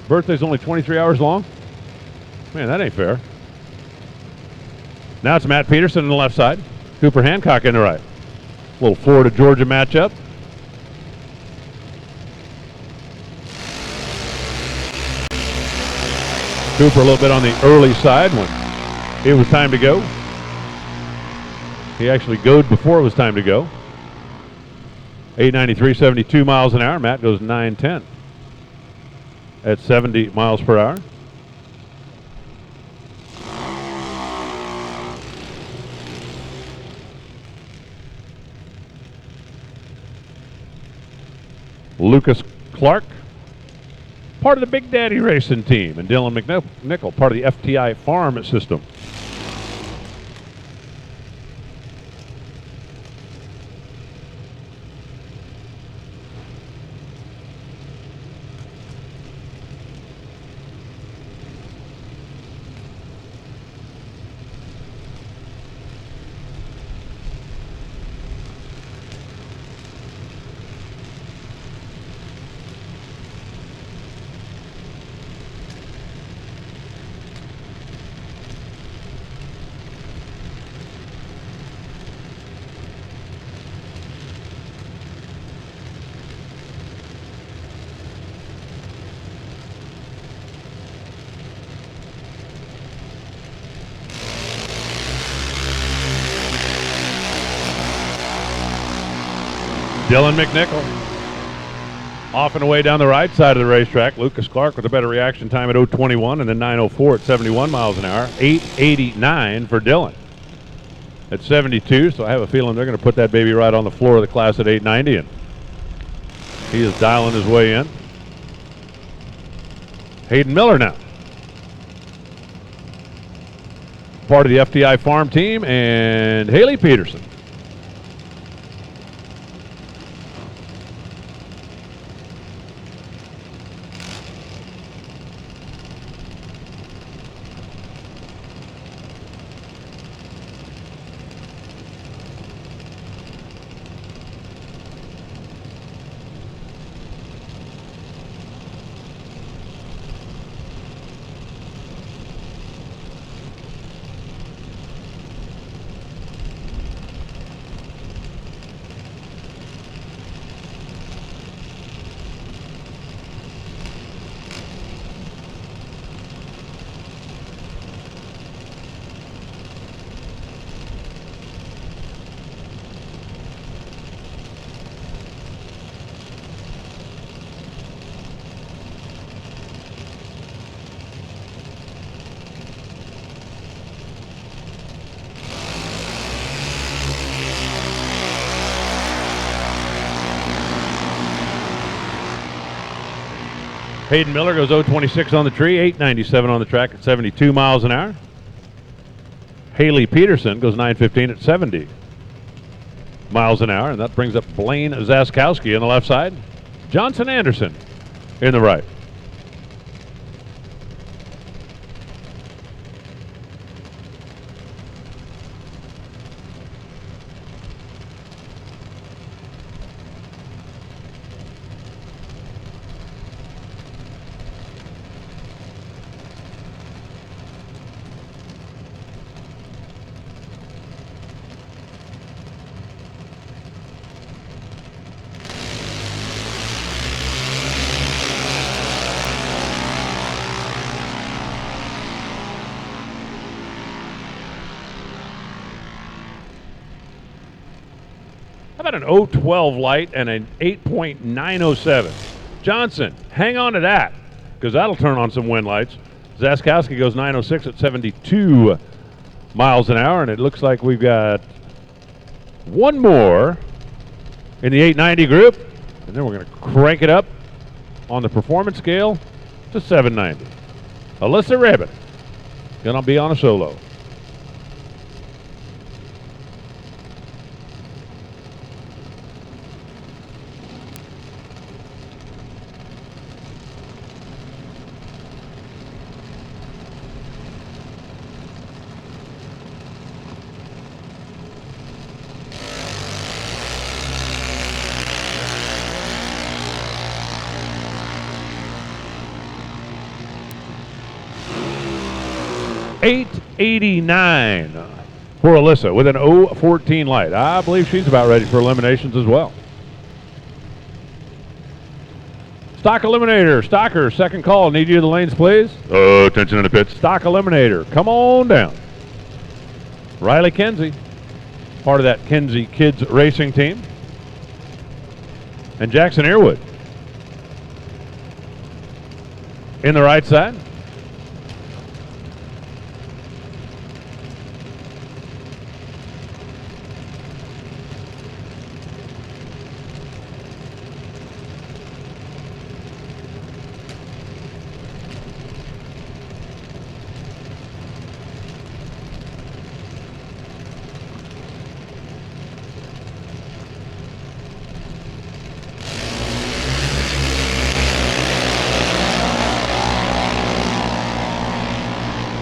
Birthday's only 23 hours long? Man, that ain't fair. Now it's Matt Peterson on the left side. Cooper Hancock in the right. Little Florida Georgia matchup. Cooper a little bit on the early side when it was time to go. He actually goed before it was time to go. 893, 72 miles an hour. Matt goes 910 at 70 miles per hour. Lucas Clark, part of the Big Daddy Racing team, and Dylan McNichol, part of the FTI Farm system. Dylan McNichol off and away down the right side of the racetrack. Lucas Clark with a better reaction time at 0:21 and then 9:04 at 71 miles an hour. 8:89 for Dylan at 72, so I have a feeling they're going to put that baby right on the floor of the class at 890, and he is dialing his way in. Hayden Miller now, part of the FTI Farm team, and Haley Peterson. Hayden Miller goes 0.26 on the tree, 8.97 on the track at 72 miles an hour. Haley Peterson goes 9.15 at 70 miles an hour, and that brings up Blaine Zaskowski on the left side. Johnson Anderson in the right. How about an 012 light and an 8.907? Johnson, hang on to that, because that'll turn on some wind lights. Zaskowski goes 906 at 72 miles an hour, and it looks like we've got one more in the 890 group, and then we're going to crank it up on the performance scale to 790. Alyssa Rabbit going to be on a solo. $8.89 for Alyssa with an 014 light. I believe she's about ready for eliminations as well. Stock Eliminator, Stocker, second call. Need you in the lanes, please. Attention in the pits. Stock Eliminator, come on down. Riley Kenzie, part of that Kenzie Kids Racing team. And Jackson Earwood in the right side.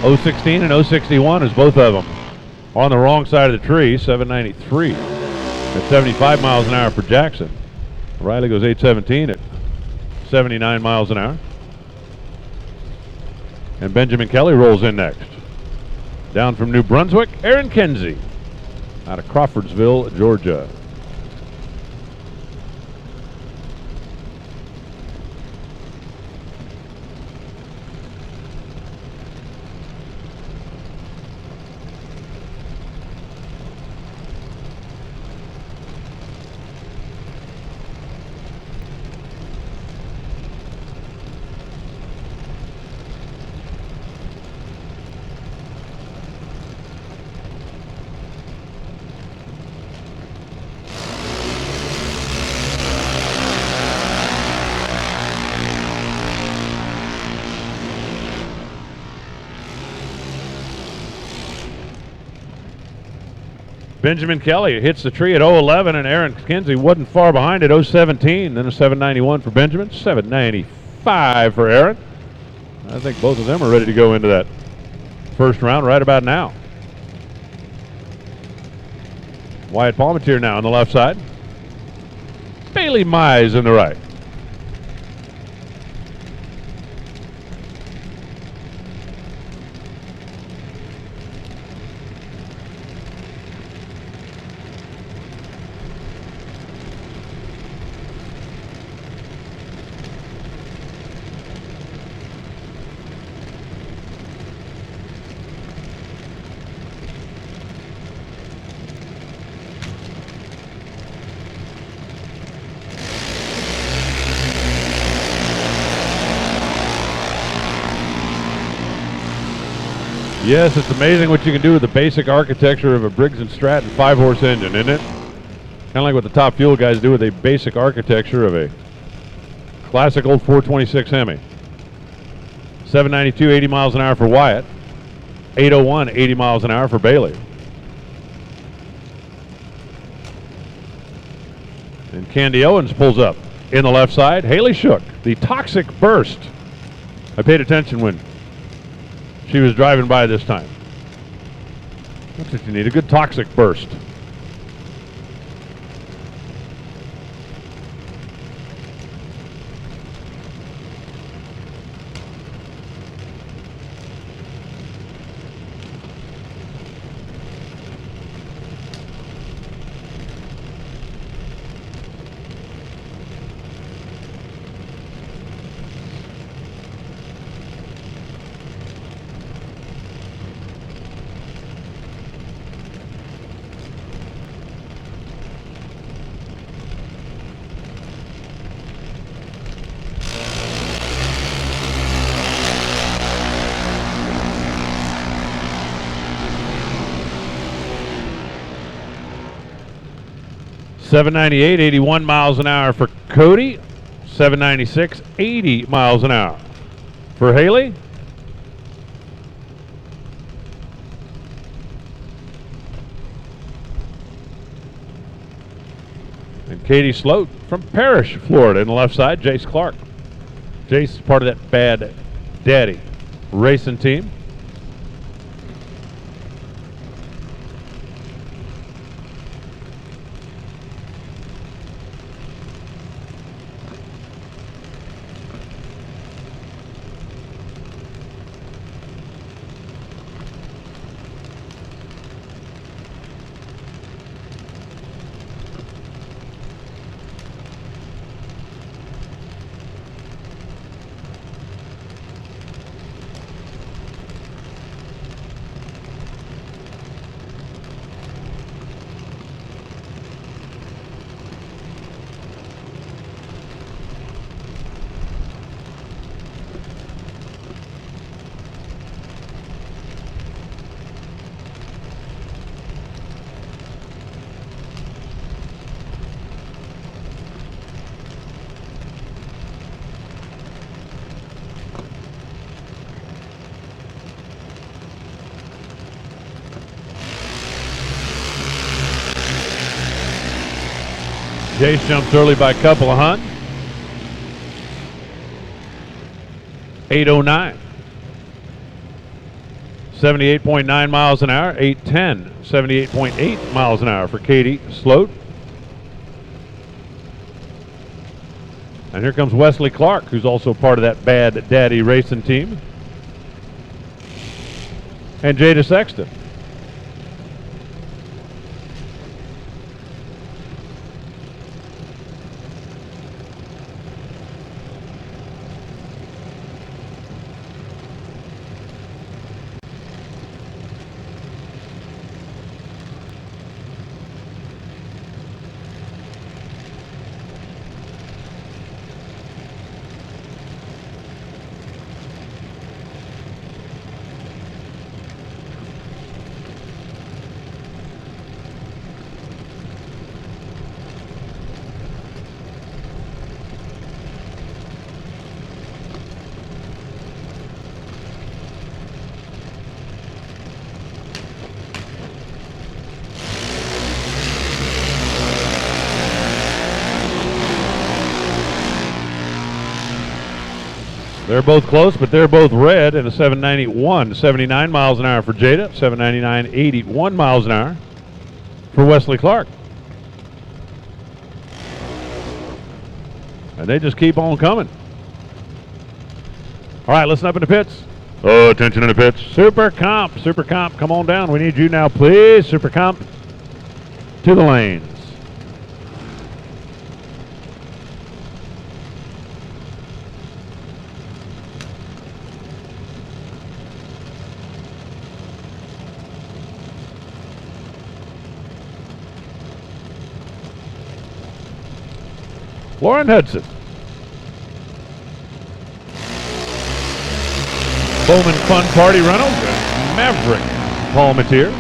.016 and 061 is both of them on the wrong side of the tree. 793 at 75 miles an hour for Jackson. Riley goes 817 at 79 miles an hour. And Benjamin Kelly rolls in next. Down from New Brunswick, Aaron Kenzie out of Crawfordsville, Georgia. Benjamin Kelly hits the tree at 011, and Aaron Kenzie wasn't far behind at 017. Then a 791 for Benjamin, 795 for Aaron. I think both of them are ready to go into that first round right about now. Wyatt Palmatier now on the left side. Bailey Mize in the right. Yes, it's amazing what you can do with the basic architecture of a Briggs & Stratton 5-horse engine, isn't it? Kind of like what the Top Fuel guys do with a basic architecture of a classic old 426 Hemi. 792, 80 miles an hour for Wyatt. 801, 80 miles an hour for Bailey. And Candy Owens pulls up in the left side. Haley Shook, the Toxic Burst. I paid attention when she was driving by this time. That's what you need, a good Toxic Burst. $798, 81 miles an hour for Cody. $796, 80 miles an hour for Haley. And Katie Sloat from Parrish, Florida, in the left side. Jace Clark. Jace is part of that Bad Daddy racing team. Jace jumps early by a couple of hun. 809. 78.9 miles an hour. 810. 78.8 miles an hour for Katie Sloat. And here comes Wesley Clark, who's also part of that Bad Daddy racing team. And Jada Sexton. They're both close, but they're both red, and a 791, 79 miles an hour for Jada, 799, 81 miles an hour for Wesley Clark. And they just keep on coming. All right, listen up in the pits. Oh, attention in the pits. Super Comp, come on down. We need you now, please. Super Comp to the lanes. Lauren Hudson. Bowman Fun Party Reynolds. Maverick Palmetier.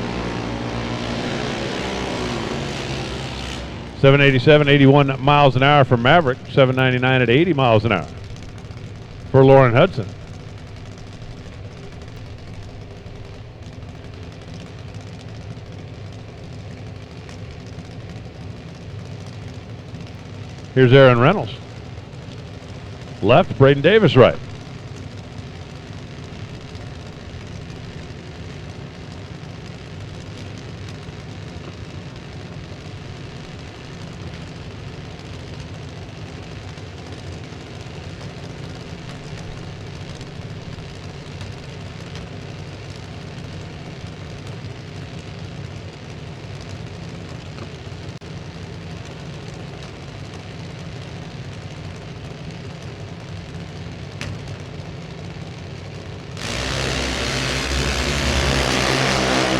787, 81 miles an hour for Maverick. 799 at 80 miles an hour for Lauren Hudson. Here's Aaron Reynolds. Left, Braden Davis right.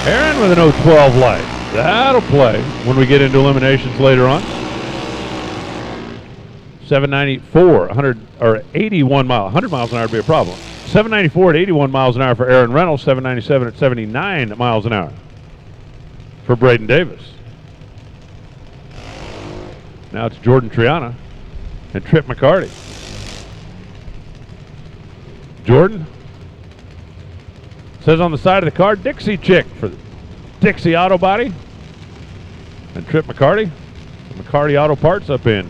Aaron with an 012 light. That'll play when we get into eliminations later on. 794, 100 or 81 miles. 100 miles an hour would be a problem. 794 at 81 miles an hour for Aaron Reynolds. 797 at 79 miles an hour for Braden Davis. Now it's Jordan Triana and Trip McCarty. Jordan says on the side of the car, Dixie Chick for Dixie Auto Body. And Trip McCarty, McCarty Auto Parts up in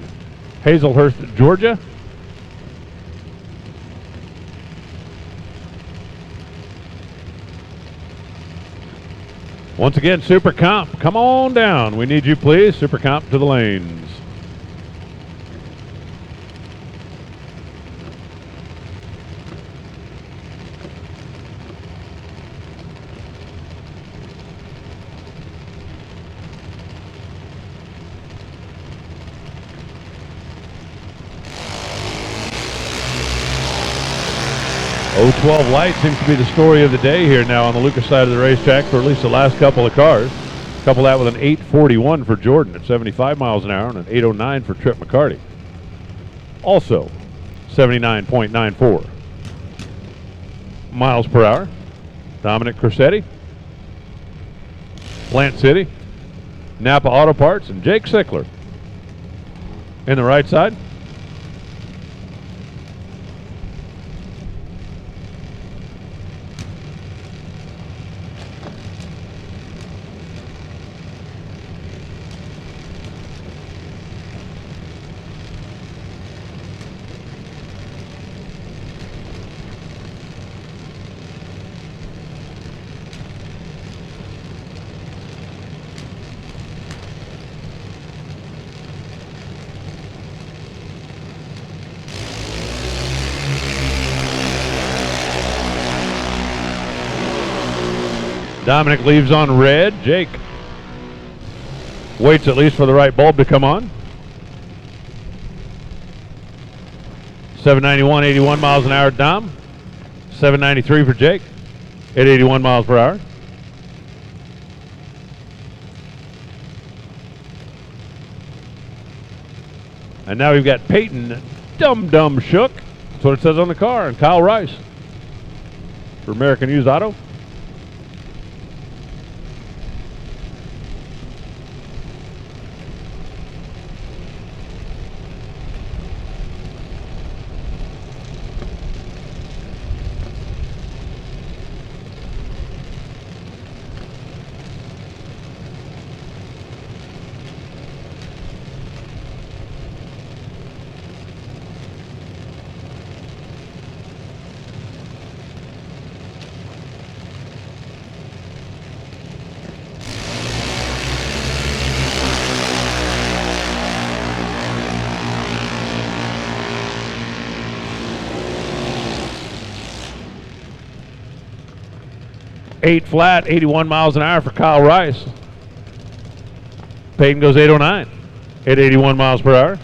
Hazelhurst, Georgia. Once again, Super Comp, come on down. We need you, please. Super Comp to the lanes. O12 light seems to be the story of the day here now on the Lucas side of the racetrack for at least the last couple of cars. Couple that with an 841 for Jordan at 75 miles an hour and an 809 for Trip McCarty. Also 79.94 miles per hour. Dominic Corsetti, Plant City, Napa Auto Parts, and Jake Sickler in the right side. Dominic leaves on red. Jake waits at least for the right bulb to come on. 791, 81 miles an hour, Dom. 793 for Jake at 81 miles per hour. And now we've got Peyton Dum Dum Shook. That's what it says on the car. And Kyle Rice for American Used Auto. Eight flat, 81 miles an hour for Kyle Rice. Peyton goes 809 at 81 miles per hour.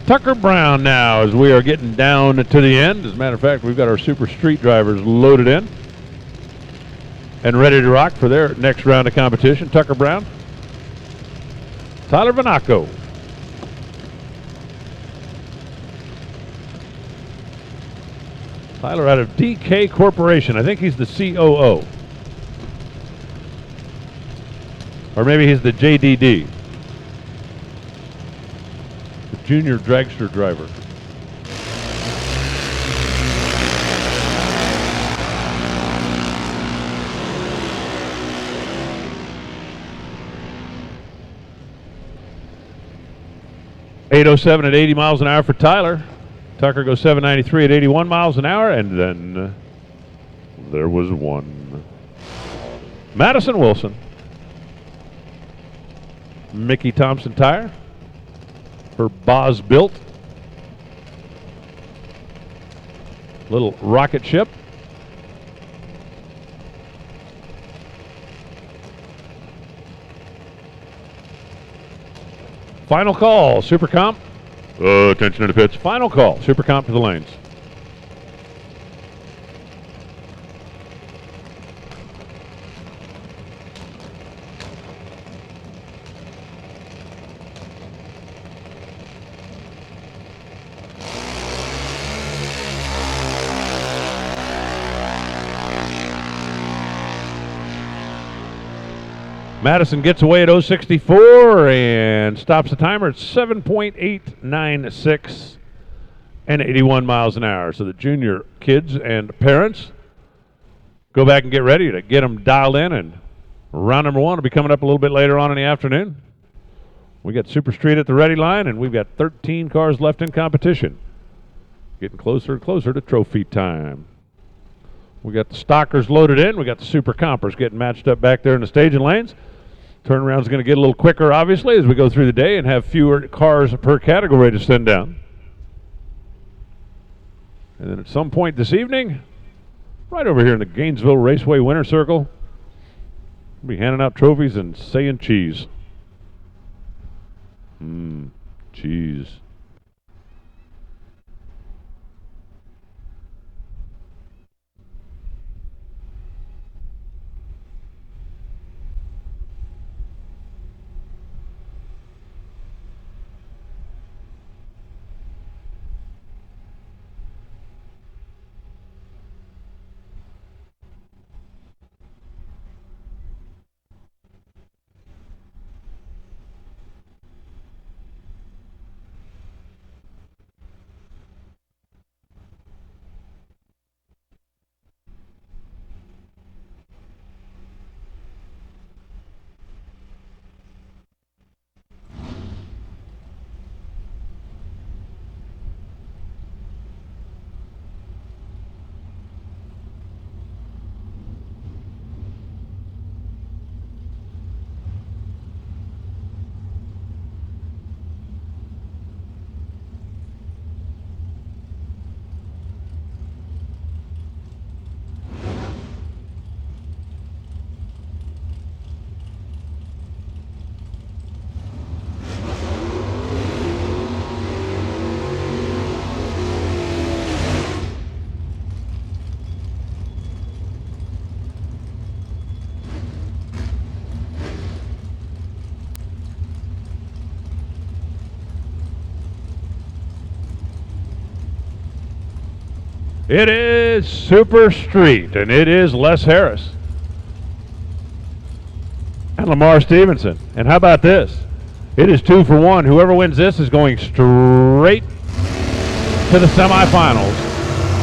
Tucker Brown now as we are getting down to the end. As a matter of fact, we've got our super street drivers loaded in and ready to rock for their next round of competition. Tucker Brown, Tyler Vanaco, Tyler out of DK Corporation. I think he's the COO. Or maybe he's the JDD. The junior dragster driver. .807 at 80 miles an hour for Tyler. Tucker goes 793 at 81 miles an hour, and then there was one. Madison Wilson. Mickey Thompson tire for Boz Built. Little rocket ship. Final call, Super Comp. Attention to the pits. Final call, Super Comp to the lanes. Madison gets away at 064 and stops the timer at 7.896 and 81 miles an hour. So the junior kids and parents go back and get ready to get them dialed in, and round number one will be coming up a little bit later on in the afternoon. We got Super Street at the ready line, and we've got 13 cars left in competition. Getting closer and closer to trophy time. We got the stockers loaded in. We got the Super Compers getting matched up back there in the staging lanes. Turnaround's going to get a little quicker, obviously, as we go through the day and have fewer cars per category to send down. And then at some point this evening, right over here in the Gainesville Raceway Winter Circle, we'll be handing out trophies and saying cheese. Cheese. It is Super Street, and it is Les Harris and Lamar Stevenson. And how about this? It is 2 for 1. Whoever wins this is going straight to the semifinals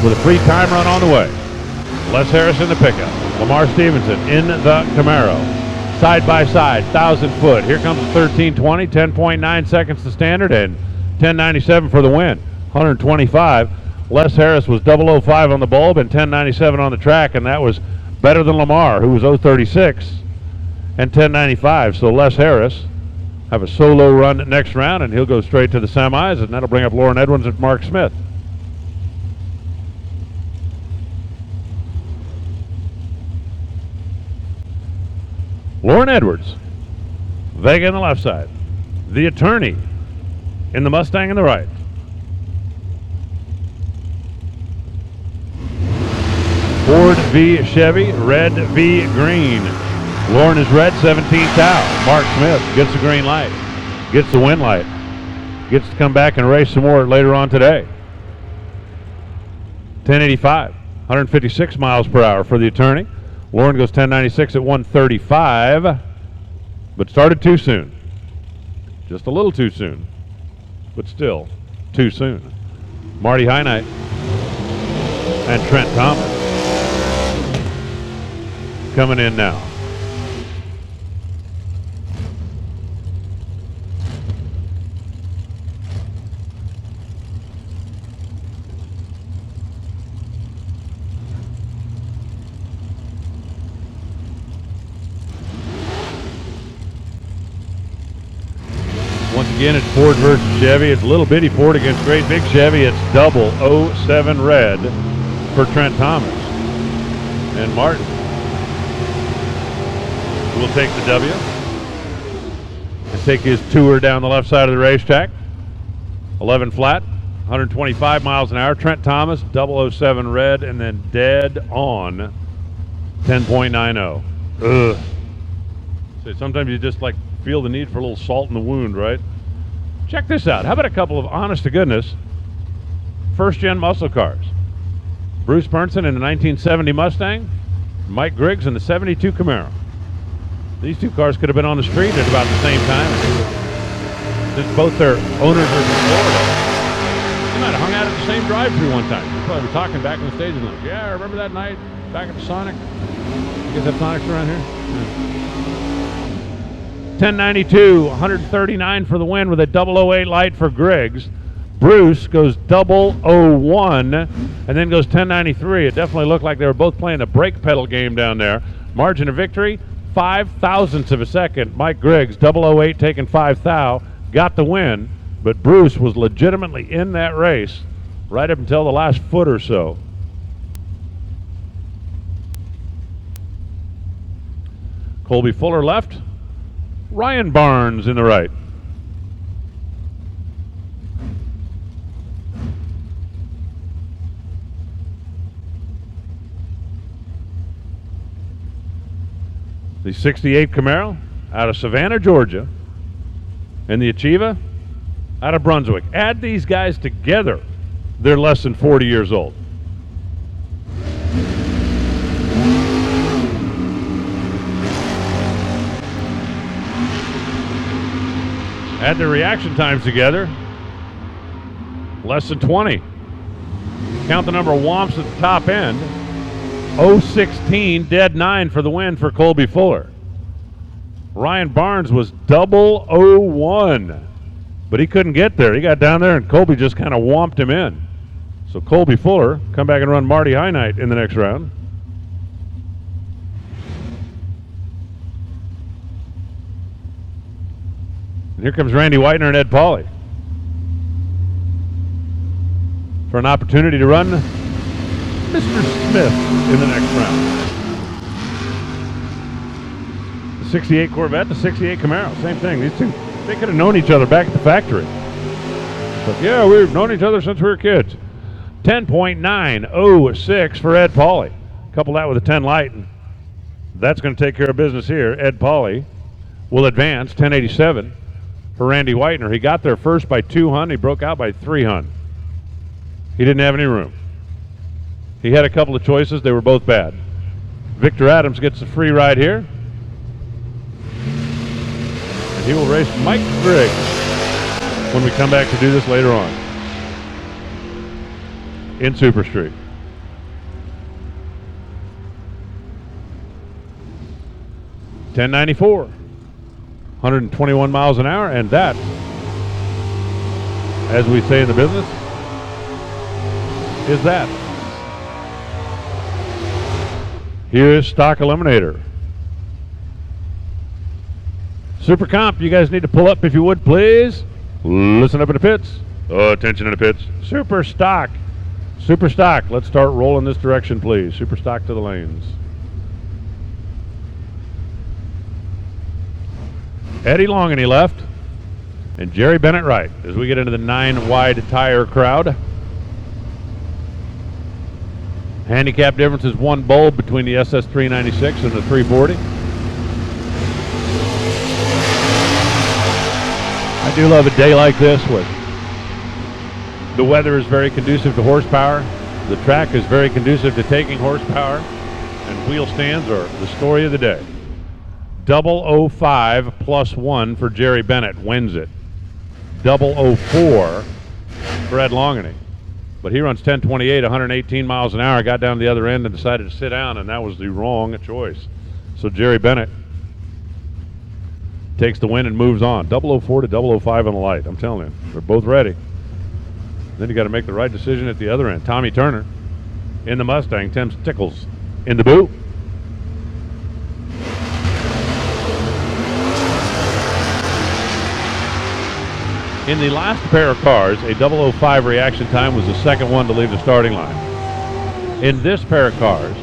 with a free time run on the way. Les Harris in the pickup. Lamar Stevenson in the Camaro. Side by side, 1,000 foot. Here comes the 1320, 10.9 seconds to standard, and 10.97 for the win. 125. Les Harris was 005 on the bulb and 10.97 on the track, and that was better than Lamar, who was 036 and 10.95. So Les Harris have a solo run next round, and he'll go straight to the semis, and that'll bring up Lauren Edwards and Mark Smith. Lauren Edwards, Vega on the left side. The attorney in the Mustang in the right. Ford v. Chevy, red v. green. Lauren is red, 17th out. Mark Smith gets the green light, gets the win light, gets to come back and race some more later on today. 1085, 156 miles per hour for the attorney. Lauren goes 1096 at 135. but started too soon. Just a little too soon, but still too soon. Marty Heinite and Trent Thomas coming in now. Once again, it's Ford versus Chevy. It's little bitty Ford against great big Chevy. It's double 07 red for Trent Thomas. And Martin will take the W and take his tour down the left side of the racetrack. 11 flat, 125 miles an hour. Trent Thomas, 007 red, and then dead on 10.90. Ugh. So sometimes you just like feel the need for a little salt in the wound, right? Check this out. How about a couple of honest-to-goodness first-gen muscle cars? Bruce Burnson in the 1970 Mustang, Mike Griggs in the 72 Camaro. These two cars could have been on the street at about the same time. Since both their owners are from Florida, they might have hung out at the same drive-thru one time. They probably were talking back in the staging lounge. Yeah, I remember that night back at the Sonic. You guys have Sonics around here? Yeah. 1092, 139 for the win with a 008 light for Griggs. Bruce goes 001 and then goes 1093. It definitely looked like they were both playing a brake pedal game down there. Margin of victory, 0.005 of a second. Mike Griggs, 008 taking 5 thou, got the win, but Bruce was legitimately in that race right up until the last foot or so. Colby Fuller left. Ryan Barnes in the right. The 68 Camaro out of Savannah, Georgia, and the Achieva out of Brunswick. Add these guys together, they're less than 40 years old. Add their reaction times together, less than 20. Count the number of whomps at the top end. 016, dead 9 for the win for Colby Fuller. Ryan Barnes was 001, but he couldn't get there. He got down there and Colby just kind of whomped him in. So Colby Fuller come back and run Marty Heinite in the next round. And here comes Randy Whitener and Ed Pauley for an opportunity to run Mr. Smith in the next round. The 68 Corvette, the 68 Camaro, same thing. These two, they could have known each other back at the factory. But yeah, we've known each other since we were kids. 10.906 for Ed Pauley. Couple that with a 10 light, and that's going to take care of business here. Ed Pauley will advance 1087. For Randy Whitener. He got there first by 2 hun. He broke out by 3 hun. He didn't have any room. He had a couple of choices. They were both bad. Victor Adams gets a free ride here. And he will race Mike Griggs when we come back to do this later on in Super Street. $10.94. 121 miles an hour, and that, as we say in the business, is that. Here is Stock Eliminator. Super Comp, you guys need to pull up if you would, please. Listen up in the pits. Attention in the pits. Super Stock. Super Stock. Let's start rolling this direction, please. Super Stock to the lanes. Eddie Longany left, and Jerry Bennett right as we get into the 9-wide tire crowd. Handicap difference is 1 bulb between the SS396 and the 340. I do love a day like this with the weather is very conducive to horsepower. The track is very conducive to taking horsepower, and wheel stands are the story of the day. 005 plus 1 for Jerry Bennett wins it. 004 for Ed Longany. But he runs 10:28, 118 miles an hour, got down to the other end and decided to sit down, and that was the wrong choice. So Jerry Bennett takes the win and moves on. 004 to 005 on the light. I'm telling you, they're both ready. Then you got to make the right decision at the other end. Tommy Turner in the Mustang, Tim Stickles in the boot. In the last pair of cars, a 005 reaction time was the second one to leave the starting line. In this pair of cars,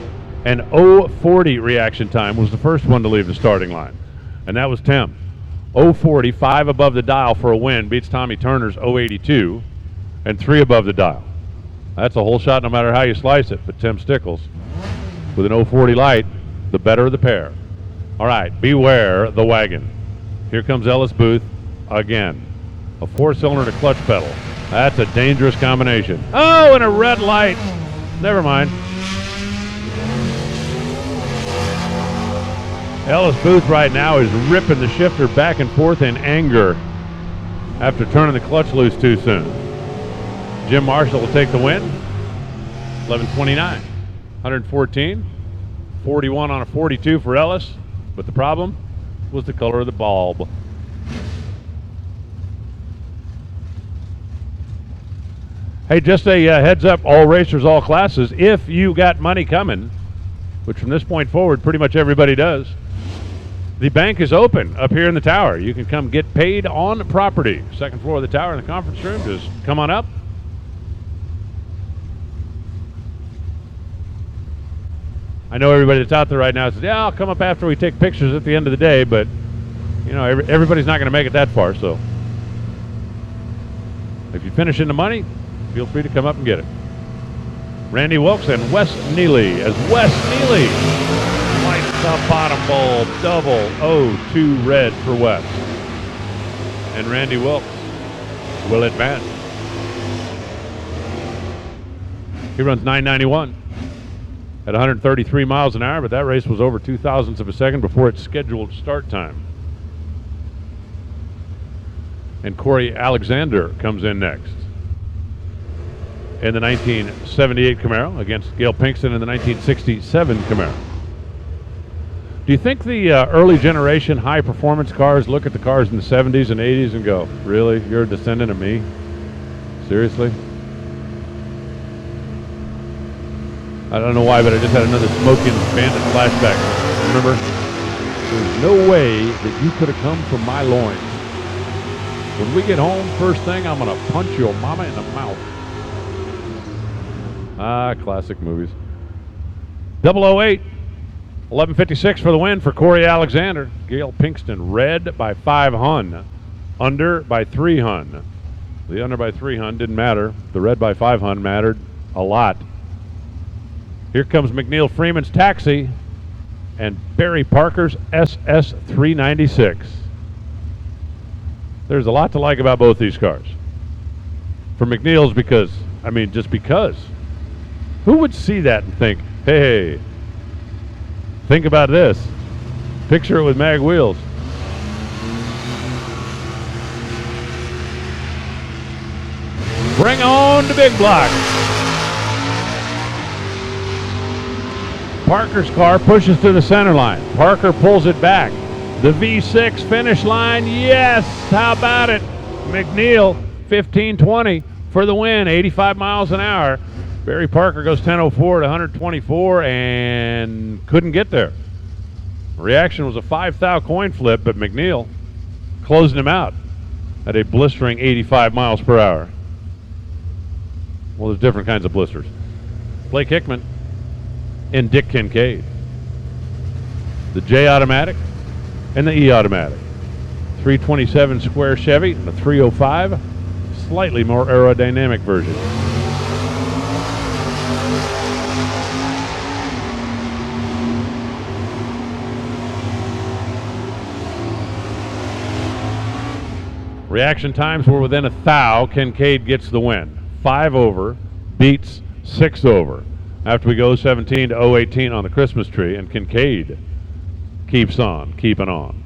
an 040 reaction time was the first one to leave the starting line, and that was Tim. 040, 5 above the dial for a win, beats Tommy Turner's 082, and 3 above the dial. That's a whole shot no matter how you slice it, but Tim Stickles, with an 040 light, the better of the pair. All right, beware the wagon. Here comes Ellis Booth again. A 4-cylinder to clutch pedal. That's a dangerous combination. Oh, and a red light. Never mind. Ellis Booth right now is ripping the shifter back and forth in anger after turning the clutch loose too soon. Jim Marshall will take the win. 11:29, 114, 41 on a 42 for Ellis, but the problem was the color of the bulb. Hey, just a heads up, all racers, all classes, if you got money coming, which from this point forward pretty much everybody does, the bank is open up here in the tower. You can come get paid on property. Second floor of the tower in the conference room. Just come on up. I know everybody that's out there right now says, yeah, I'll come up after we take pictures at the end of the day, but you know, everybody's not going to make it that far, so if you finish in the money, feel free to come up and get it. Randy Wilkes and Wes Neely, as Wes Neely lights the bottom bulb, 002 red for Wes. And Randy Wilkes will advance. He runs 991 at 133 miles an hour, but that race was over 0.02 of a second before its scheduled start time. And Corey Alexander comes in next in the 1978 Camaro against Gail Pinkston in the 1967 Camaro. Do you think the early generation high performance cars look at the cars in the 70s and 80s and go, really, you're a descendant of me? Seriously? I don't know why, but I just had another Smoking Bandit flashback. Remember? There's no way that you could have come from my loins. When we get home, first thing, I'm going to punch your mama in the mouth. Ah, classic movies. 008, 11:56 for the win for Corey Alexander. Gail Pinkston, red by 5 Hun, under by 3 Hun. The under by 3 Hun didn't matter. The red by 5 Hun mattered a lot. Here comes McNeil Freeman's Taxi and Barry Parker's SS396. There's a lot to like about both these cars. For McNeil's because, I mean, just because. Who would see that and think, hey, think about this. Picture it with mag wheels. Bring on the big block. Parker's car pushes to the center line. Parker pulls it back. The V6 finish line, yes, how about it? McNeil, 15:20 for the win, 85 miles an hour. Barry Parker goes 10:04 to 124 and couldn't get there. Reaction was a 5-thou coin flip, but McNeil closing him out at a blistering 85 miles per hour. Well, there's different kinds of blisters. Blake Hickman and Dick Kincaid. The J automatic and the E automatic. 327 square Chevy and the 305, slightly more aerodynamic version. Reaction times were within 1,000. Kincaid gets the win. 5 over beats 6 over. After we go 17 to 018 on the Christmas tree, and Kincaid keeps on keeping on.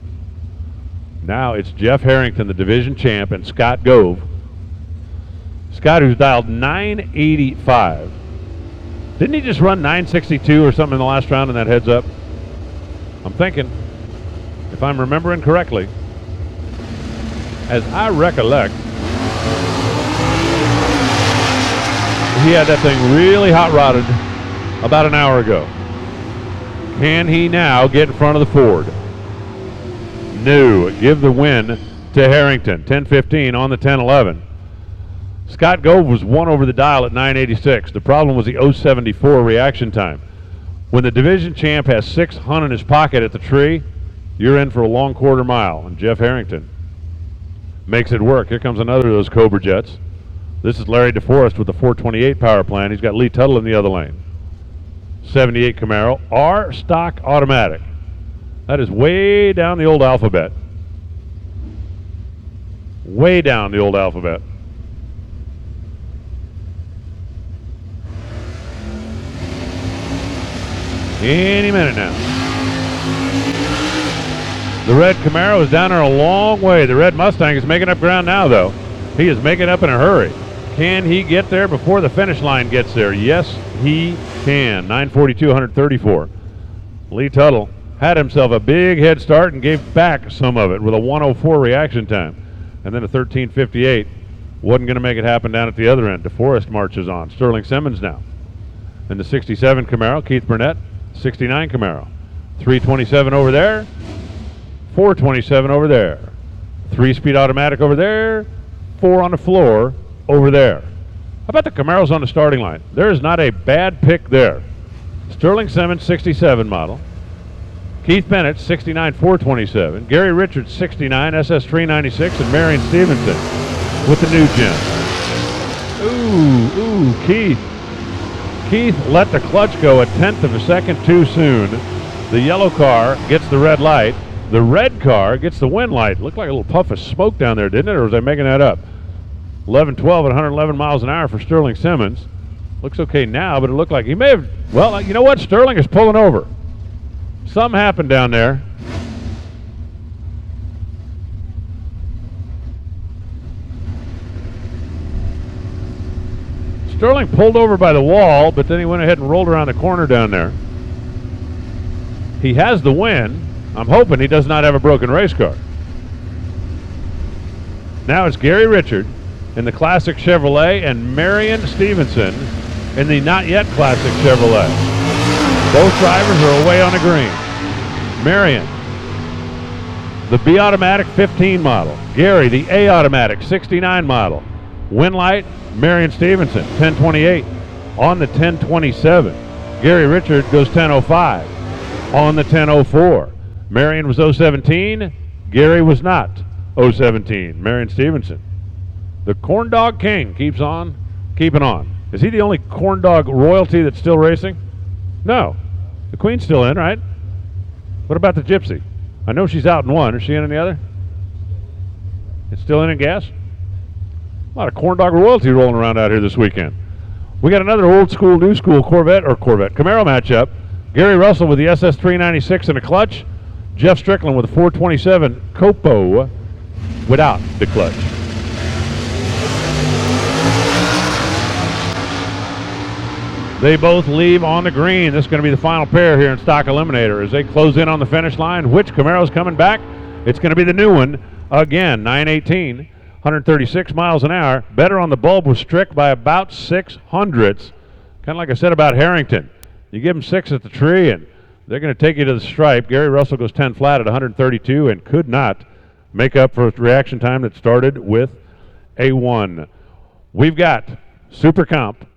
Now it's Jeff Harrington, the division champ, and Scott Gove. Scott, who's dialed 985. Didn't he just run 962 or something in the last round in that heads up? I'm thinking, if I'm remembering correctly, as I recollect, he had that thing really hot rodded about an hour ago. Can he now get in front of the Ford? No. Give the win to Harrington. 10:15 on the 10:11. Scott Gove was one over the dial at 986. The problem was the 074 reaction time. When the division champ has 600 in his pocket at the tree, you're in for a long quarter mile. And Jeff Harrington makes it work. Here comes another of those Cobra Jets. This is Larry DeForest with the 428 power plant. He's got Lee Tuttle in the other lane. 78 Camaro, R stock automatic. That is way down the old alphabet. Way down the old alphabet. Any minute now. The red Camaro is down there a long way. The red Mustang is making up ground now, though. He is making up in a hurry. Can he get there before the finish line gets there? Yes, he can. 942, 134. Lee Tuttle had himself a big head start and gave back some of it with a 104 reaction time. And then a 13:58. Wasn't going to make it happen down at the other end. DeForest marches on. Sterling Simmons now. And the 67 Camaro, Keith Burnett. 69 Camaro. 327 over there. 427 over there. 3-speed automatic over there. 4 on the floor over there. How about the Camaros on the starting line? There is not a bad pick there. Sterling Simmons, 67 model. Keith Bennett, 69 427. Gary Richards, 69 SS 396, and Marion Stevenson with the new gen. Ooh, Keith. Keith let the clutch go a tenth of a second too soon. The yellow car gets the red light. The red car gets the wind light. Looked like a little puff of smoke down there, didn't it? Or was I making that up? 11-12 at 111 miles an hour for Sterling Simmons. Looks okay now, but it looked like he may have... Well, you know what? Sterling is pulling over. Something happened down there. Sterling pulled over by the wall, but then he went ahead and rolled around the corner down there. He has the win. I'm hoping he does not have a broken race car. Now it's Gary Richard in the Classic Chevrolet and Marion Stevenson in the not yet Classic Chevrolet. Both drivers are away on the green. Marion, the B Automatic 15 model. Gary, the A Automatic 69 model. Winlight, Marion Stevenson, 1028 on the 1027. Gary Richard goes 1005 on the 1004. Marion was 017. Gary was not 017. Marion Stevenson. The Corn Dog King keeps on keeping on. Is he the only Corn Dog royalty that's still racing? No. The Queen's still in, right? What about the Gypsy? I know she's out in one. Is she in the other? It's still in gas? A lot of Corn Dog royalty rolling around out here this weekend. We got another old school, new school Corvette Camaro matchup. Gary Russell with the SS 396 in a clutch. Jeff Strickland with a 427 Copo without the clutch. They both leave on the green. This is going to be the final pair here in Stock Eliminator as they close in on the finish line. Which Camaro's coming back? It's going to be the new one again, 918, 136 miles an hour. Better on the bulb with Strick by about 600ths. Kind of like I said about Harrington. You give them 6 at the tree and they're going to take you to the stripe. Gary Russell goes 10 flat at 132 and could not make up for a reaction time that started with a 1. We've got Super Comp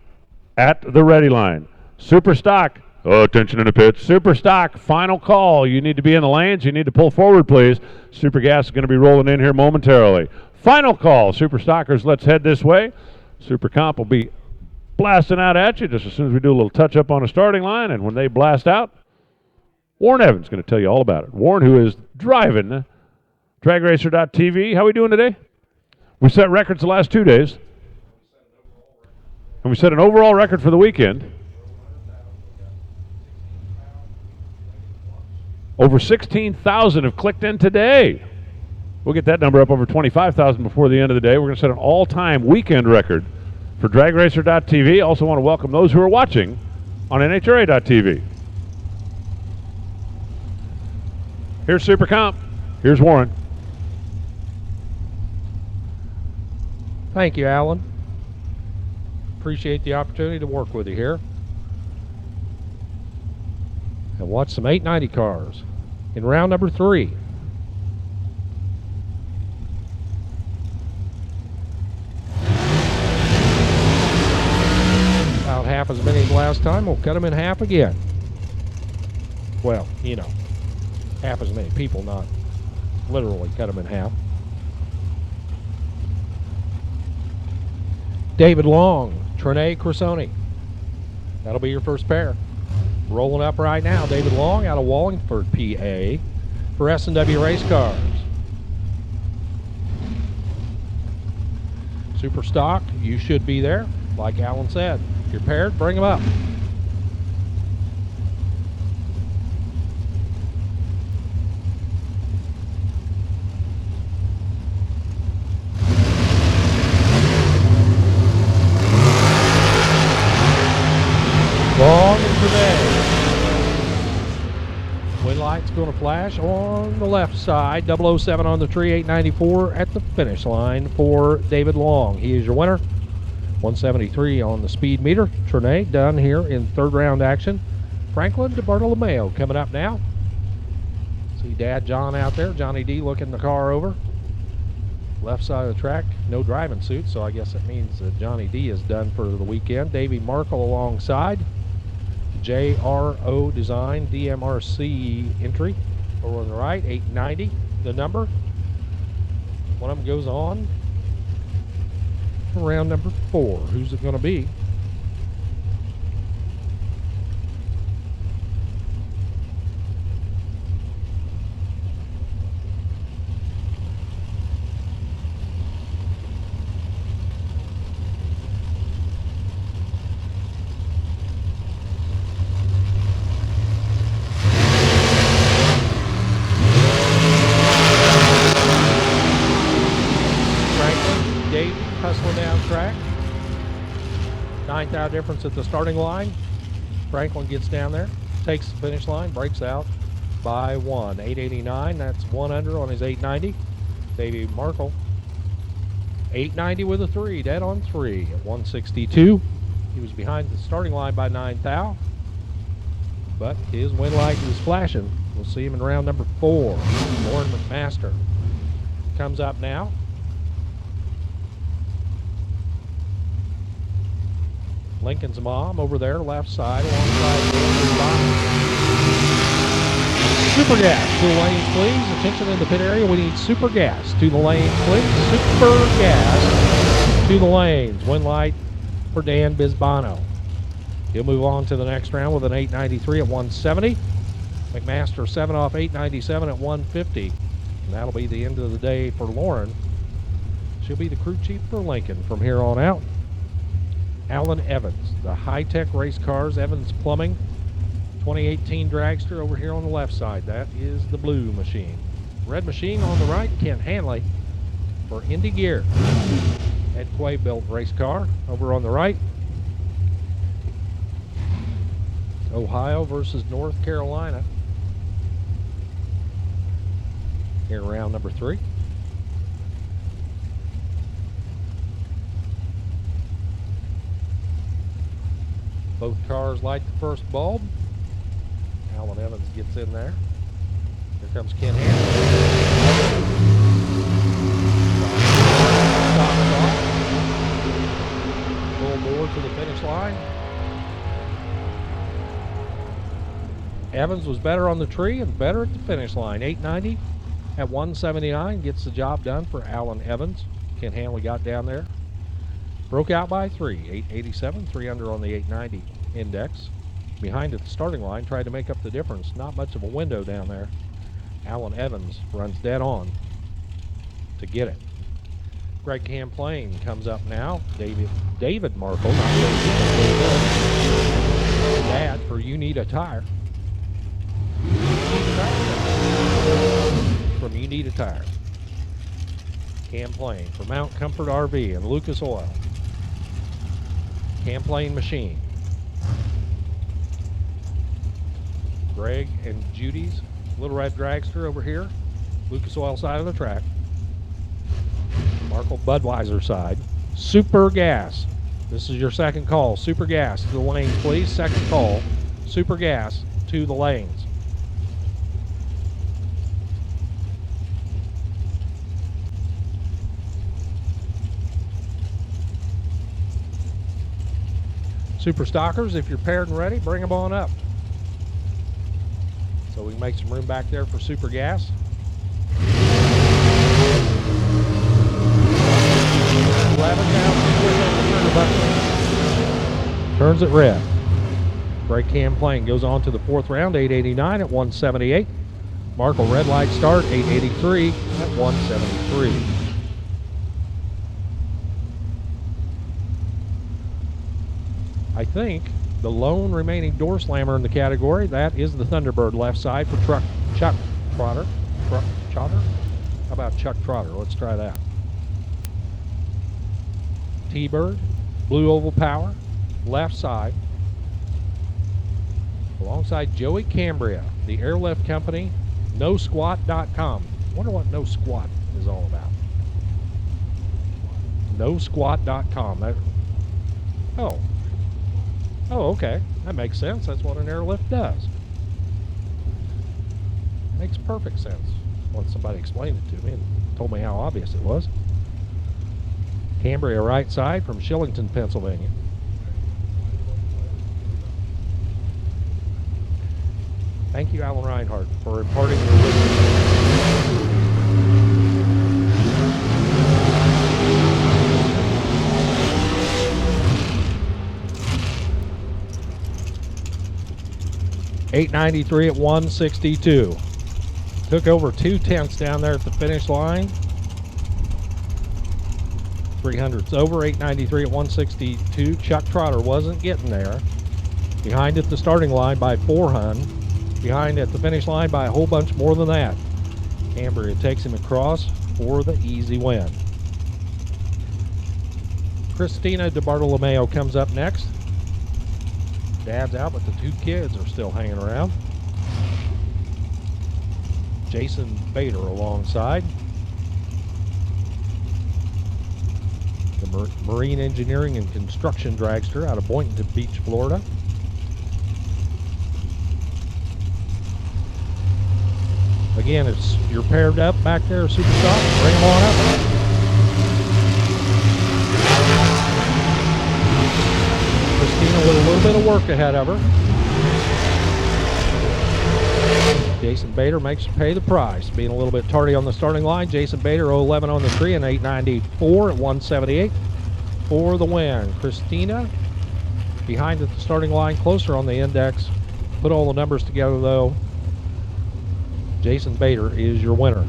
at the ready line. Super Stock. Oh, attention in the pits. Super Stock, final call. You need to be in the lanes. You need to pull forward, please. Super Gas is going to be rolling in here momentarily. Final call. Super Stockers, let's head this way. Super Comp will be blasting out at you just as soon as we do a little touch-up on the starting line. And when they blast out, Warren Evans is going to tell you all about it. Warren, who is driving DragRacer.tv. How are we doing today? We set records the last 2 days. And we set an overall record for the weekend. Over 16,000 have clicked in today. We'll get that number up over 25,000 before the end of the day. We're going to set an all-time weekend record for DragRacer.tv. Also want to welcome those who are watching on NHRA.tv. Here's Super Comp. Here's Warren. Thank you, Alan. Appreciate the opportunity to work with you here. And watch some 890 cars in round number 3. About half as many as last time. We'll cut them in half again. Well, you know, half as many people, not literally cut them in half. David Long, Trinae Crisoni. That'll be your first pair. Rolling up right now, David Long out of Wallingford, PA, for S&W Race Cars. Super stock, you should be there. Like Alan said, if you're paired, bring them up. Long and today. Wind light's going to flash on the left side. 007 on the tree, 894 at the finish line for David Long. He is your winner. 173 on the speed meter. Trinae done here in third round action. Franklin DeBartolomeo coming up now. See Dad John out there. Johnny D looking the car over. Left side of the track, no driving suit, so I guess that means that Johnny D is done for the weekend. Davey Markle alongside. JRO Design DMRC entry over on the right, 890 the number. One of them goes on for round number 4. Who's it going to be? Hustling down track. 9th out difference at the starting line. Franklin gets down there, takes the finish line, breaks out by 1. 889, that's 1 under on his 890. Davey Markle, 890 with a 3, dead on 3 at 162. He was behind the starting line by 9 thou, but his wind light is flashing. We'll see him in round number 4. Lauren McMaster comes up now. Lincoln's mom over there, left side, alongside Super gas to the lanes, please. Attention in the pit area. We need super gas to the lanes, please. Super gas to the lanes. Wind light for Dan Bisbano. He'll move on to the next round with an 893 at 170. McMaster 7 off 897 at 150. And that'll be the end of the day for Lauren. She'll be the crew chief for Lincoln from here on out. Alan Evans, the high-tech race cars, Evans Plumbing, 2018 dragster over here on the left side. That is the blue machine. Red machine on the right, Kent Hanley for Indy Gear. Ed Quay built race car over on the right. Ohio versus North Carolina. Here round number 3. Both cars light the first bulb. Alan Evans gets in there. Here comes Ken Hanley. Full board to the finish line. Evans was better on the tree and better at the finish line. 890 at 179 gets the job done for Alan Evans. Ken Hanley got down there. Broke out by 3, 887, 3 under on the 890 index. Behind at the starting line, tried to make up the difference. Not much of a window down there. Alan Evans runs dead on to get it. Greg Camplain comes up now. David Markle, not David. Dad for You Need a Tire. from You Need a Tire. Camplain for Mount Comfort RV and Lucas Oil. Camplain Machine. Greg and Judy's Little Red Dragster over here. Lucas Oil side of the track. Markle Budweiser side. Super Gas. This is your second call. Super Gas to the lanes, please. Second call. Super Gas to the lanes. Super Stockers, if you're paired and ready, bring them on up. So we can make some room back there for Super Gas. 11 down, turns it red. Greg Camplain goes on to the fourth round, 889 at 178. Markle red light start, 883 at 173. I think the lone remaining door slammer in the category, that is the Thunderbird left side for Chuck Trotter. How about Chuck Trotter? Let's try that. T-Bird, Blue Oval Power, left side. Alongside Joey Cambria, the airlift company, NoSquat.com. I wonder what No Squat is all about. NoSquat.com. Oh, okay. That makes sense. That's what an airlift does. Makes perfect sense once somebody explained it to me and told me how obvious it was. Cambria right side from Shillington, Pennsylvania. Thank you, Alan Reinhardt, for imparting your wisdom. 893 at 162. Took over 2/10 down there at the finish line. 300's over, 893 at 162. Chuck Trotter wasn't getting there. Behind at the starting line by 400. Behind at the finish line by a whole bunch more than that. Cambria takes him across for the easy win. Christina DiBartolomeo comes up next. Dad's out, but the two kids are still hanging around. Jason Bader alongside. The Marine Engineering and Construction Dragster out of Boynton Beach, Florida. Again, if you're paired up back there, Superstock, bring them on up. Christina with a little bit of work ahead of her. Jason Bader makes her pay the price, being a little bit tardy on the starting line. Jason Bader 011 on the tree and 894 at 178 for the win. Christina behind at the starting line, closer on the index. Put all the numbers together though. Jason Bader is your winner.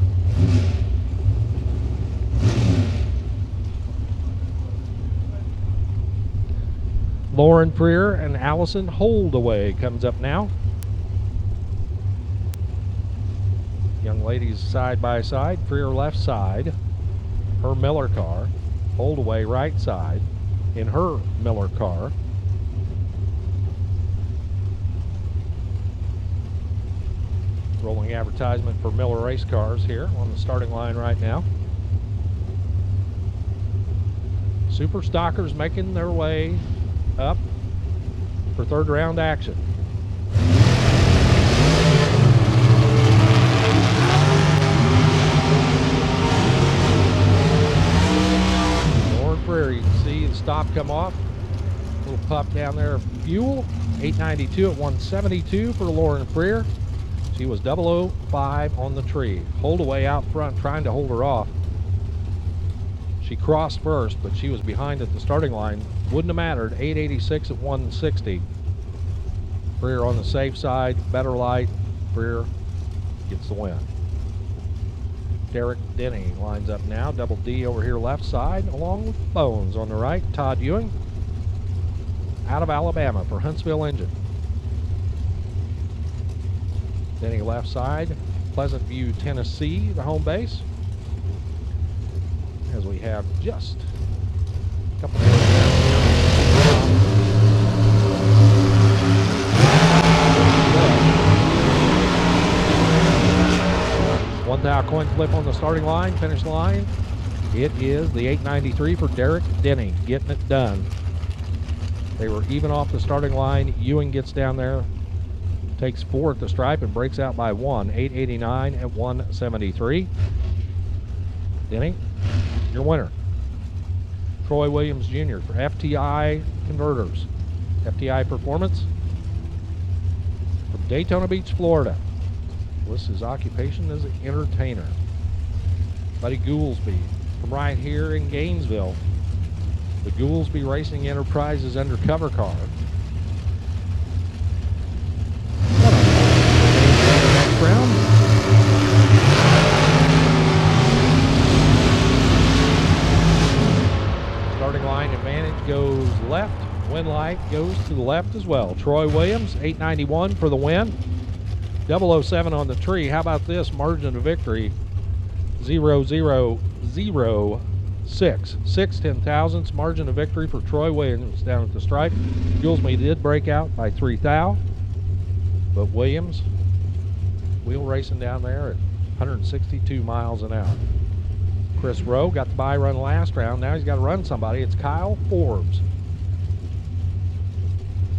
Lauren Freer and Allison Holdaway comes up now. Young ladies side by side. Freer left side, her Miller car. Holdaway right side in her Miller car. Rolling advertisement for Miller race cars here on the starting line right now. Super Stockers making their way up for third round action. Lauren Freer, you can see the stop come off. Little pup down there of fuel. 892 at 172 for Lauren Freer. She was 005 on the tree. Holdaway out front trying to hold her off. She crossed first, but she was behind at the starting line. Wouldn't have mattered. 886 at 160. Freer on the safe side, better light. Freer gets the win. Derek Denny lines up now. Double D over here left side, along with Bones on the right. Todd Ewing out of Alabama for Huntsville Engine. Denny left side. Pleasant View, Tennessee, the home base. As we have just a couple more laps here. 1 thou coin flip on the starting line, finish line. It is the 893 for Derek Denny getting it done. They were even off the starting line. Ewing gets down there, takes 4 at the stripe, and breaks out by 1. 889 at 173. Denny, your winner. Troy Williams Jr. for FTI Converters. FTI Performance from Daytona Beach, Florida. Lists his occupation as an entertainer. Buddy Goolsby from right here in Gainesville. The Goolsby Racing Enterprises undercover car. Next round. Starting line advantage goes left. Win light goes to the left as well. Troy Williams, 891 for the win. 007 on the tree. How about this? Margin of victory, 0.0006. 6/10,000ths margin of victory for Troy Williams down at the stripe. Goolsby did break out by 3 thou, but Williams wheel racing down there at 162 miles an hour. Chris Rowe got the bye run last round. Now he's got to run somebody. It's Kyle Forbes,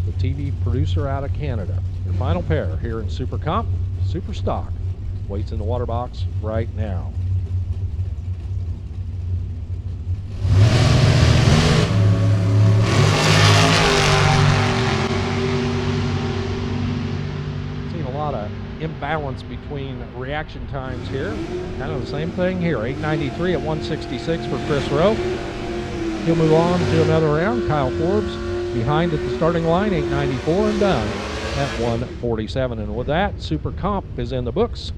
the TV producer out of Canada. Your final pair here in Super Comp, Super Stock, waits in the water box right now. Seeing a lot of imbalance between reaction times here. Kind of the same thing here. 893 at 166 for Chris Rowe. He'll move on to another round. Kyle Forbes behind at the starting line, 894 and done at 147. And with that, Super Comp is in the books.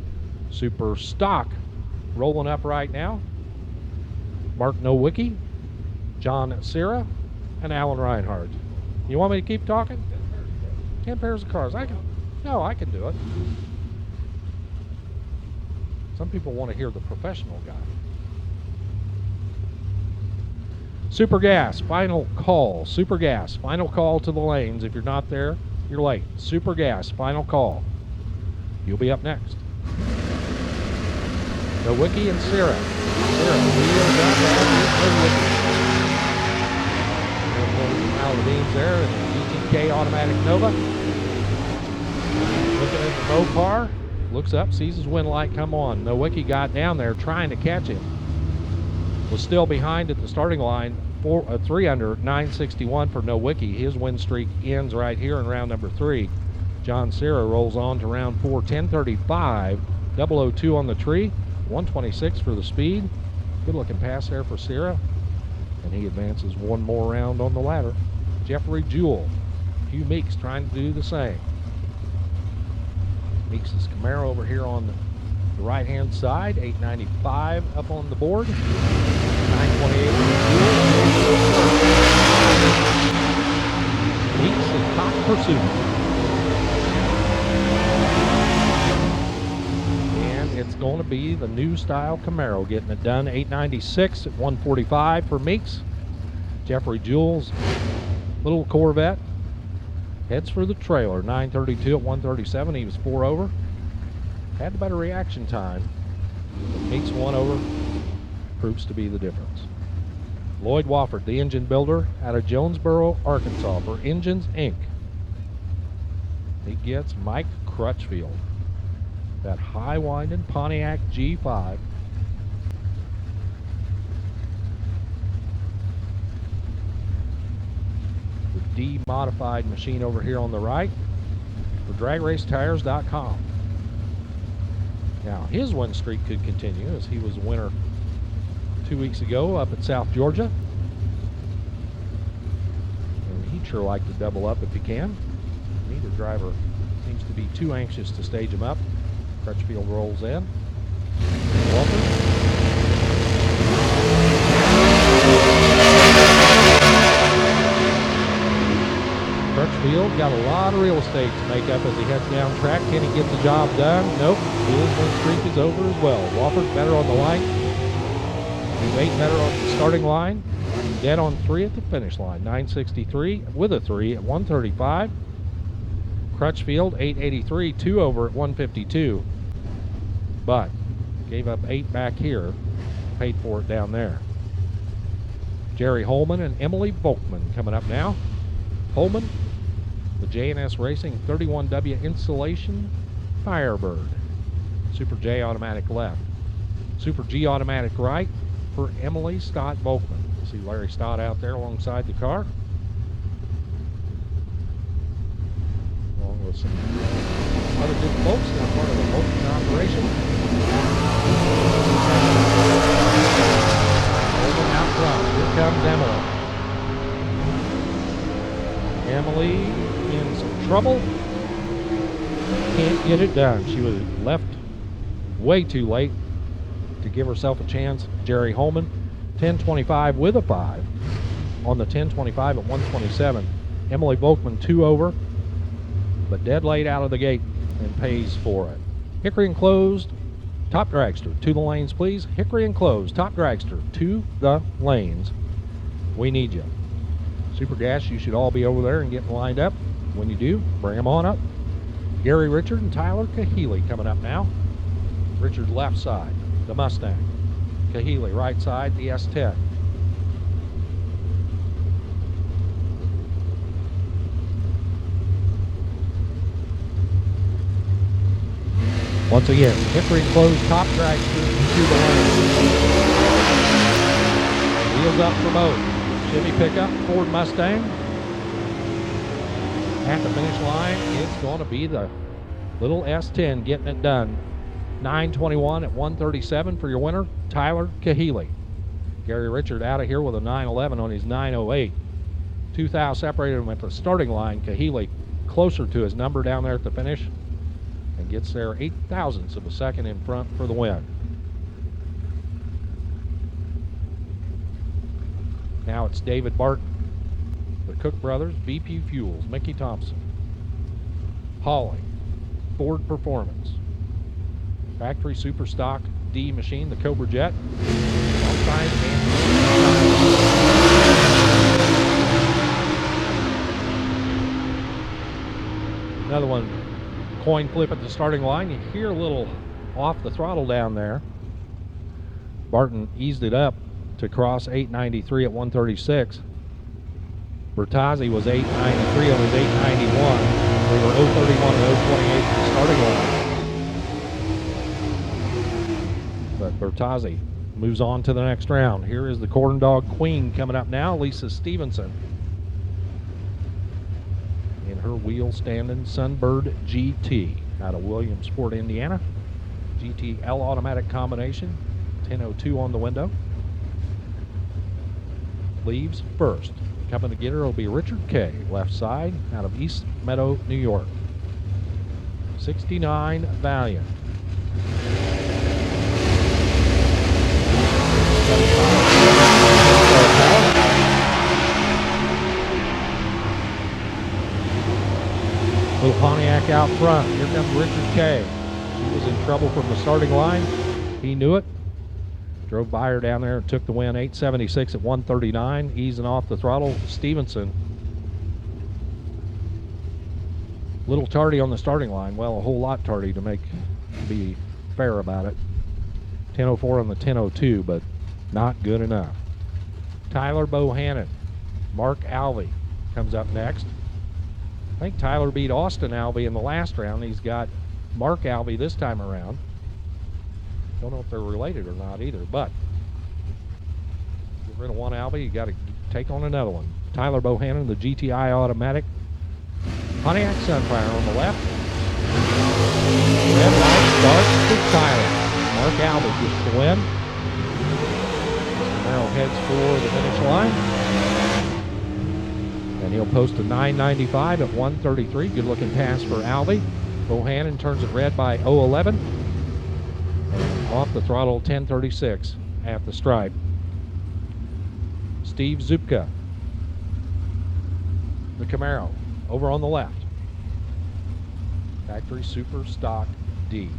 Super Stock rolling up right now. Mark Nowicki, John Cera, and Alan Reinhardt. You want me to keep talking? 10 pairs of cars. I can do it. Some people want to hear the professional guy. Super Gas, final call. Super Gas, final call to the lanes. If you're not there, you're late. Super Gas, final call. You'll be up next. Nowicki and Cera. Cera wheels up Nowicki. There in the GTK Automatic Nova. Looking at the Mopar. Looks up, sees his win light come on. Nowicki got down there trying to catch him. Was still behind at the starting line. 3 under, 961 for Nowicki. His win streak ends right here in round number 3. John Cera rolls on to round 4, 1035. 002 on the tree, 126 for the speed. Good looking pass there for Cera. And he advances one more round on the ladder. Jeffrey Jewell. Hugh Meeks trying to do the same. Meeks' Camaro over here on the right-hand side, 895 up on the board, 928 Meeks in top pursuit. And it's going to be the new style Camaro getting it done, 896 at 145 for Meeks. Jeffrey Jewell's little Corvette heads for the trailer, 932 at 137. He was 4 over. Had the better reaction time. Meeks 1 over proves to be the difference. Lloyd Wofford, the engine builder out of Jonesboro, Arkansas for Engines Inc. He gets Mike Crutchfield, that high-winding Pontiac G5. D-modified machine over here on the right for dragracetires.com. Now his win streak could continue as he was a winner 2 weeks ago up at South Georgia. And he'd sure like to double up if he can. Neither driver seems to be too anxious to stage him up. Crutchfield rolls in. Welcome. Crutchfield He's got a lot of real estate to make up as he heads down track. Can he get the job done? Nope. His win streak is over as well. Wofford better on the line. Wade better on the starting line. Dead on 3 at the finish line. 963 with a 3 at 135. Crutchfield 883, 2 over at 152. But gave up 8 back here. Paid for it down there. Jerry Holman and Emily Volkman coming up now. Holman, the J&S Racing 31W Insulation Firebird. Super J automatic left. Super G automatic right for Emily Stott Volkman. See Larry Stott out there alongside the car. Along with some other good folks that are part of the Volkman operation. Holman out front. Here comes Emily. Emily in some trouble. Can't get it done. She was left way too late to give herself a chance. Jerry Holman, 1025 with a 5 on the 1025 at 127. Emily Volkman 2 over, but dead late out of the gate and pays for it. Hickory enclosed, top dragster to the lanes, please. Hickory enclosed, top dragster to the lanes. We need you. Super Gas, you should all be over there and getting lined up. When you do, bring them on up. Gary Richard and Tyler Kahele coming up now. Richard left side, the Mustang. Kahele right side, the S10. Once again, Hickory closed top dragster to the lane. Wheels up for both. Chevy pickup, Ford Mustang. At the finish line, it's going to be the little S10 getting it done. 921 at 137 for your winner, Tyler Kahele. Gary Richard out of here with a 911 on his 908. 2 thou separated him at the starting line. Kahele closer to his number down there at the finish and gets there 8 thousandths of a second in front for the win. Now it's David Barton, the Cook Brothers, BP Fuels, Mickey Thompson, Holly, Ford Performance, Factory Super Stock D machine, the Cobra Jet. Another one, coin flip at the starting line. You hear a little off the throttle down there. Barton eased it up to cross 893 at 136. Bertazzi was 893 on his 891. They were 031 and 028 at the starting line. But Bertazzi moves on to the next round. Here is the Corn Dog Queen coming up now, Lisa Stevenson. In her wheel standing Sunbird GT out of Williamsport, Indiana. GTL automatic combination, 1002 on the window. Leaves first. Coming to get her will be Richard K. Left side out of East Meadow, New York. 69 Valiant. Little Pontiac out front. Here comes Richard K. She was in trouble from the starting line. He knew it. Drove by her down there and took the win. 876 at 139, easing off the throttle. Stevenson, little tardy on the starting line. Well, a whole lot tardy to be fair about it. 1004 on the 1002, but not good enough. Tyler Bohannon, Mark Alvey comes up next. I think Tyler beat Austin Alvey in the last round. He's got Mark Alvey this time around. Don't know if they're related or not either, but get rid of one Alvey, you got to take on another one. Tyler Bohannon, the GTI automatic. Pontiac Sunfire on the left. Red light starts to Tyler. Mark Alvey gets the win. Now heads for the finish line. And he'll post a 995 at 133. Good looking pass for Alvey. Bohannon turns it red by 011. Off the throttle, 1036 at the stripe. Steve Zupka, the Camaro. over on the left. Factory Super Stock D.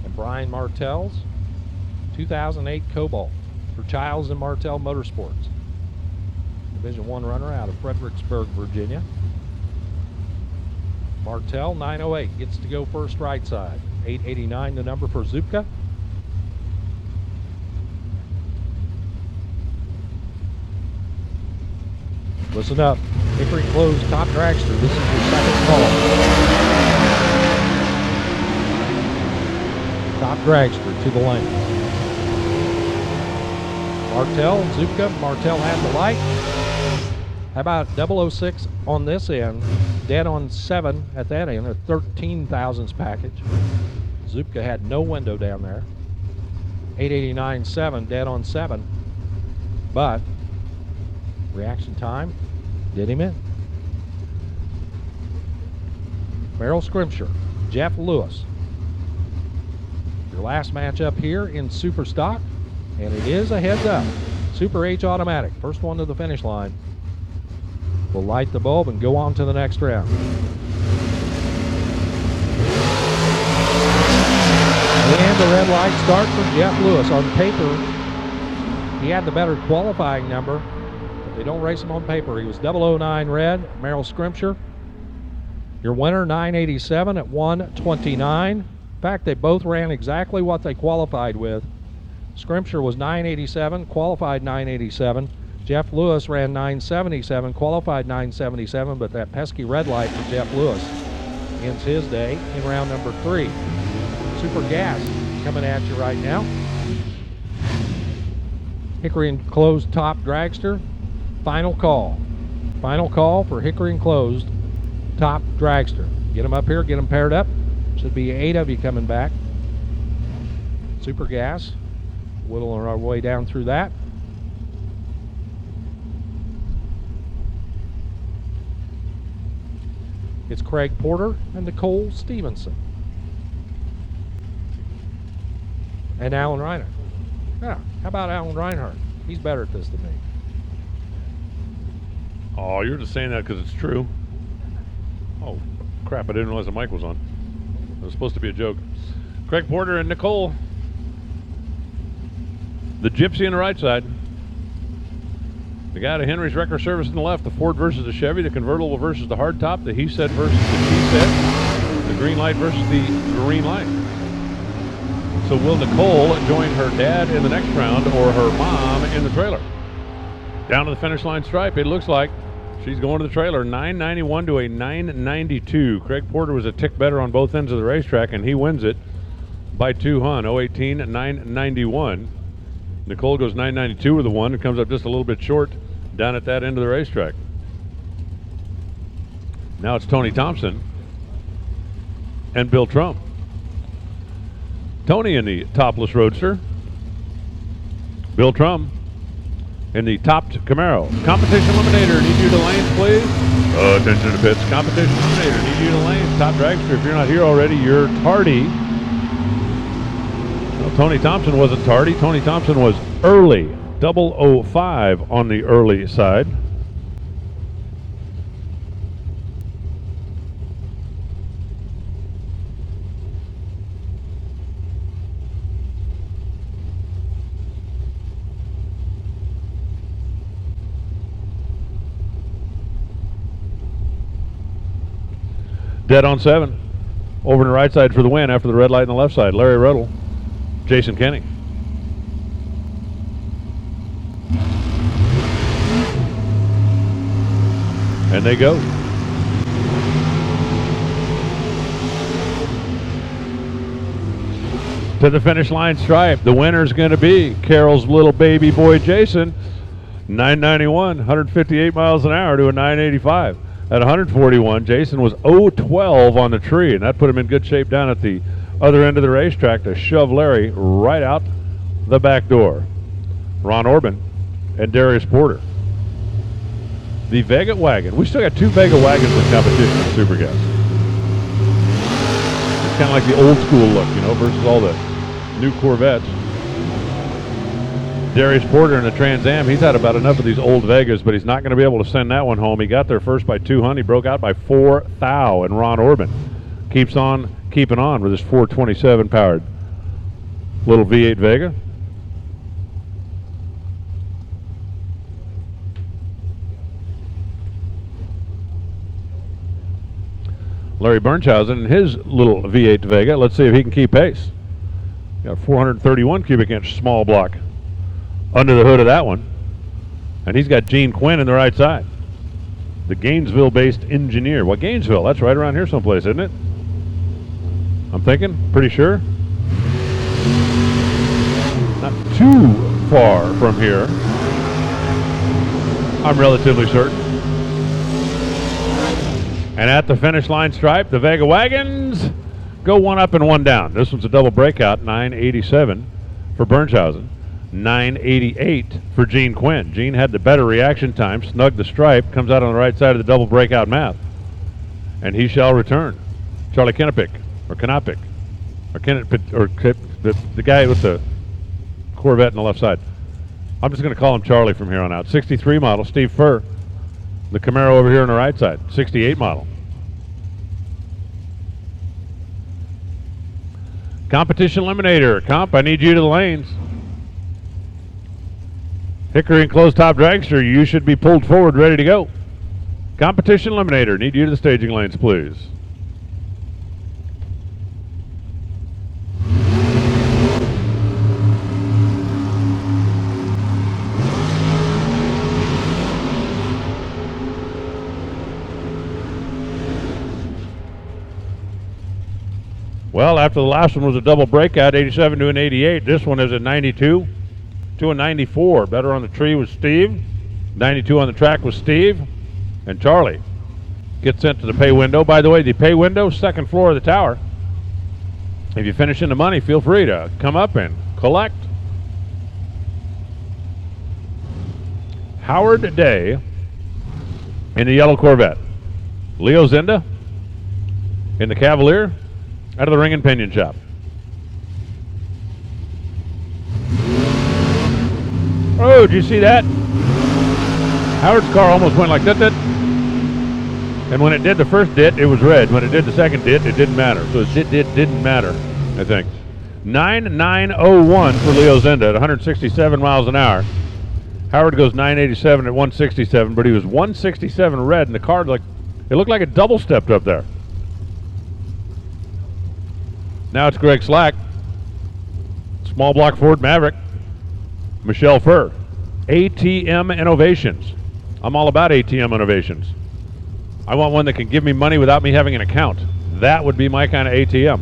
And Brian Martell's 2008 Cobalt for Childs and Martell Motorsports. Division 1 runner out of Fredericksburg, Virginia. Martell 908 gets to go first right side. 889 the number for Zupka. Listen up. Hickory closed top dragster. This is your second call. Top dragster to the lane. Martell, Zupka. Martell had the light. How about 006 on this end? Dead on 7 at that end, a 13 thousandths package. Zupka had no window down there. 889.7, dead on 7. But reaction time did him in. Merrill Scrimshire, Jeff Lewis. Your last matchup here in Super Stock, and it is a heads up. Super H automatic, first one to the finish line. We'll light the bulb and go on to the next round. And the red light start for Jeff Lewis. On paper, he had the better qualifying number, but they don't race him on paper. He was 009 red, Merrill Scrimshire. Your winner, 987 at 129. In fact, they both ran exactly what they qualified with. Scrimshire was 987, qualified 987. Jeff Lewis ran 977, qualified 977, but that pesky red light for Jeff Lewis ends his day in round number 3. Super Gas coming at you right now. Hickory enclosed top dragster. Final call. Final call for Hickory enclosed top dragster. Get them up here, get them paired up. Should be 8 of you coming back. Super Gas. Whittling our way down through that. It's Craig Porter and Nicole Stevenson. And Alan Reinhardt. Yeah, how about Alan Reinhardt? He's better at this than me. Oh, you're just saying that because it's true. Oh, crap, I didn't realize the mic was on. It was supposed to be a joke. Craig Porter and Nicole. The Gypsy on the right side. The guy to Henry's Wrecker Service on the left, the Ford versus the Chevy, the convertible versus the hardtop, the he said versus the she said, the green light versus the green light. So will Nicole join her dad in the next round or her mom in the trailer? Down to the finish line stripe, it looks like she's going to the trailer. 991 to a 992. Craig Porter was a tick better on both ends of the racetrack, and he wins it by 2 hun. 018 991. Nicole goes 992 with the 1. It comes up just a little bit short down at that end of the racetrack. Now it's Tony Thompson and Bill Trump. Tony in the topless Roadster. Bill Trump in the topped Camaro. Competition Eliminator, need you to lanes, please. Attention to the pits. Competition Eliminator, need you to lanes. Top dragster, if you're not here already, you're tardy. Well, Tony Thompson wasn't tardy. Tony Thompson was early. 005 on the early side. Dead on 7. Over on the right side for the win after the red light on the left side. Larry Ruddle, Jason Kenny. And they go. To the finish line stripe. The winner's going to be Carol's little baby boy Jason. 991, 158 miles an hour to a 985. At 141, Jason was 012 on the tree, and that put him in good shape down at the other end of the racetrack to shove Larry right out the back door. Ron Orban and Darius Porter. The Vega wagon. We still got 2 Vega wagons in competition in Super Gas. It's kind of like the old school look, you know, versus all the new Corvettes. Darius Porter in the Trans Am. He's had about enough of these old Vegas, but he's not going to be able to send that one home. He got there first by 200. He broke out by 4 thou, and Ron Orban keeps on keeping on with his 427 powered little V8 Vega. Larry Bernshausen and his little V8 Vega. Let's see if he can keep pace. Got 431 cubic inch small block under the hood of that one. And he's got Gene Quinn in the right side. The Gainesville-based engineer. Well, Gainesville, that's right around here someplace, isn't it? I'm thinking, pretty sure. Not too far from here. I'm relatively certain. And at the finish line stripe, the Vega Wagons go one up and one down. This one's a double breakout, 987 for Bernshausen, 988 for Gene Quinn. Gene had the better reaction time, snugged the stripe, comes out on the right side of the double breakout math. And he shall return. Charlie Kennepick, or Kennepick, or the guy with the Corvette on the left side. I'm just going to call him Charlie from here on out. 63 model, Steve Furr. The Camaro over here on the right side, 68 model. Competition Eliminator. Comp, I need you to the lanes. Hickory and closed top dragster, you should be pulled forward, ready to go. Competition Eliminator, need you to the staging lanes, please. Well, after the last one was a double breakout, 87 to an 88, this one is a 92 to a 94. Better on the tree was Steve. 92 on the track was Steve. And Charlie gets sent to the pay window. By the way, the pay window, second floor of the tower. If you finish in the money, feel free to come up and collect. Howard Day in the yellow Corvette. Leo Zinda in the Cavalier. Out of the ring and pinion shop. Oh, did you see that? Howard's car almost went like that. And when it did the first dit, it was red. When it did the second dit, it didn't matter. So it didn't matter, I think. 9901 for Leo Zinda at 167 miles an hour. Howard goes 987 at 167, but he was 167 red, and the car, it looked like it double stepped up there. Now it's Greg Slack, small block Ford Maverick, Michelle Furr, ATM Innovations. I'm all about ATM Innovations. I want one that can give me money without me having an account. That would be my kind of ATM.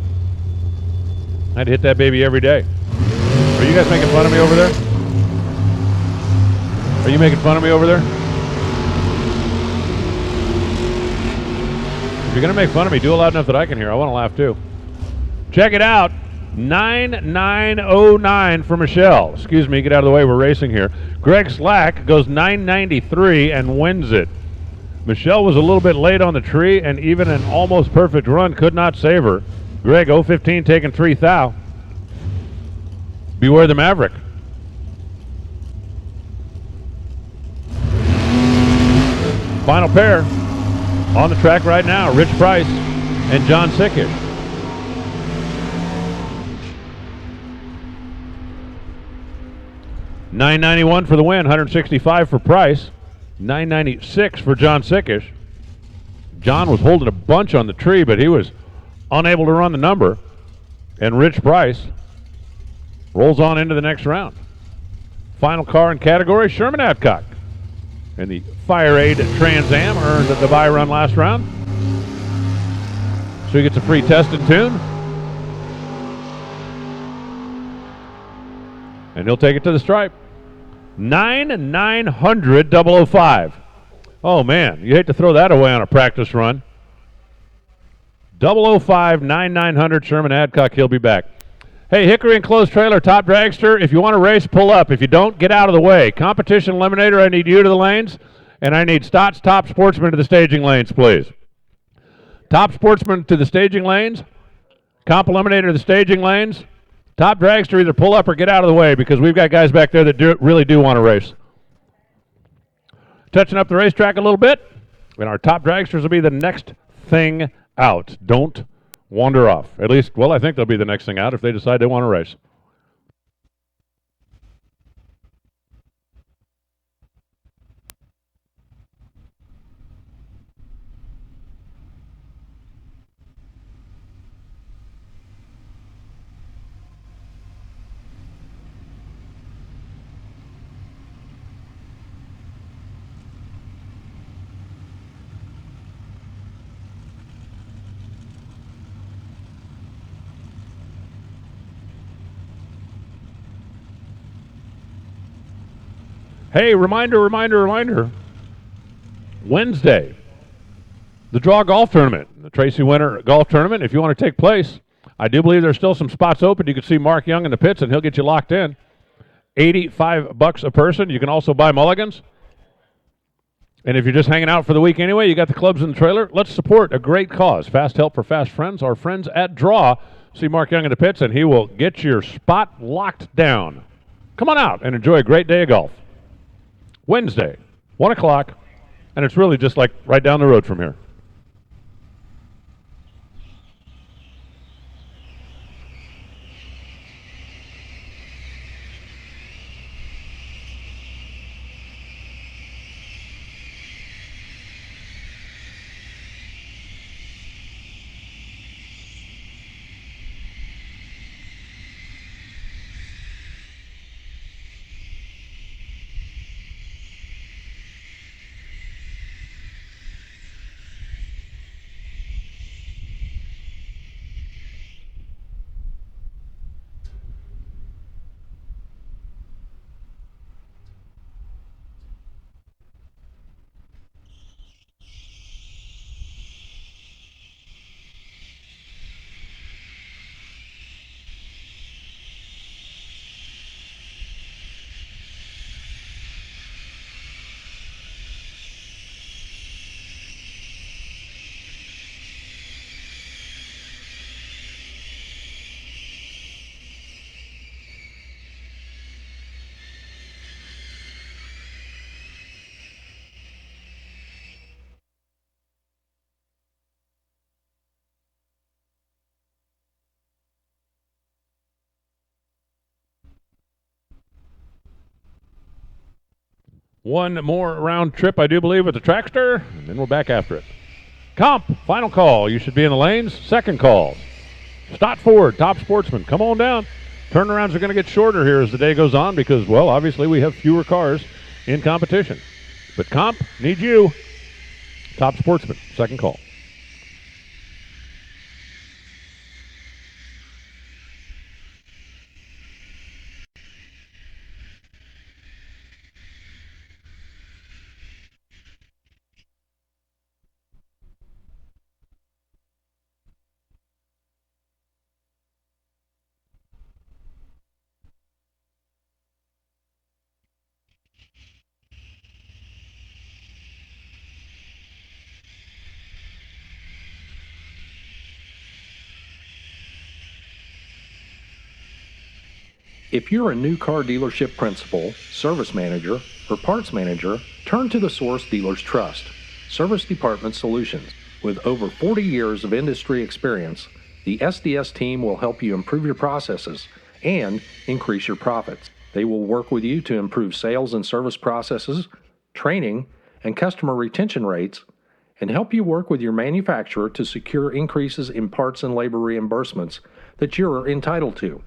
I'd hit that baby every day. Are you guys making fun of me over there? Are you making fun of me over there? If you're going to make fun of me, do it loud enough that I can hear. I want to laugh too. Check it out. 9909 for Michelle. Excuse me, get out of the way. We're racing here. Greg Slack goes 993 and wins it. Michelle was a little bit late on the tree, and even an almost perfect run could not save her. Greg 015 taking 3 thou. Beware the Maverick. Final pair on the track right now. Rich Price and John Sickish. $991 for the win, $165 for Price, $996 for John Sickish. John was holding a bunch on the tree, but he was unable to run the number. And Rich Price rolls on into the next round. Final car in category, Sherman Adcock. And the Fire Aid Trans Am earned the buy run last round. So he gets a free test and tune. And he'll take it to the stripe. 9,900 005. Oh man, you hate to throw that away on a practice run. 005 9900 Sherman Adcock. He'll be back. Hey, Hickory and Closed Trailer Top Dragster, if you want to race, pull up. If you don't, get out of the way. Competition Eliminator, I need you to the lanes, and I need Stott's Top Sportsman to the staging lanes, please. Top Sportsman to the staging lanes. Comp Eliminator to the staging lanes. Top dragster, either pull up or get out of the way because we've got guys back there that really do want to race. Touching up the racetrack a little bit, and our top dragsters will be the next thing out. Don't wander off. At least, well, I think they'll be the next thing out if they decide they want to race. Hey, reminder. Wednesday, the Draw Golf Tournament, the Tracy Winter Golf Tournament. If you want to take place, I do believe there's still some spots open. You can see Mark Young in the pits, and he'll get you locked in. $85 a person. You can also buy mulligans. And if you're just hanging out for the week anyway, you got the clubs in the trailer. Let's support a great cause. Fast Help for Fast Friends. Our friends at Draw. See Mark Young in the pits, and he will get your spot locked down. Come on out and enjoy a great day of golf. Wednesday, 1 o'clock, and it's really just like right down the road from here. One more round trip, I do believe, with the Trackster, and then we're back after it. Comp, final call. You should be in the lanes. Second call. Stott Ford, top sportsman. Come on down. Turnarounds are going to get shorter here as the day goes on because, well, obviously we have fewer cars in competition. But Comp, need you. Top sportsman, second call. If you're a new car dealership principal, service manager, or parts manager, turn to the source dealers trust, Service Department Solutions. With over 40 years of industry experience, the SDS team will help you improve your processes and increase your profits. They will work with you to improve sales and service processes, training, and customer retention rates, and help you work with your manufacturer to secure increases in parts and labor reimbursements that you're entitled to.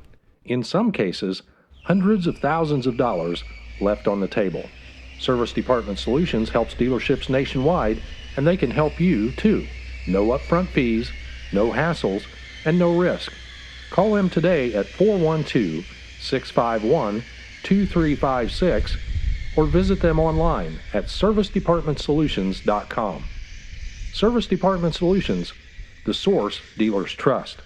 In some cases, hundreds of thousands of dollars left on the table. Service Department Solutions helps dealerships nationwide, and they can help you too. No upfront fees, no hassles, and no risk. Call them today at 412-651-2356 or visit them online at servicedepartmentsolutions.com. Service Department Solutions, the source dealers trust.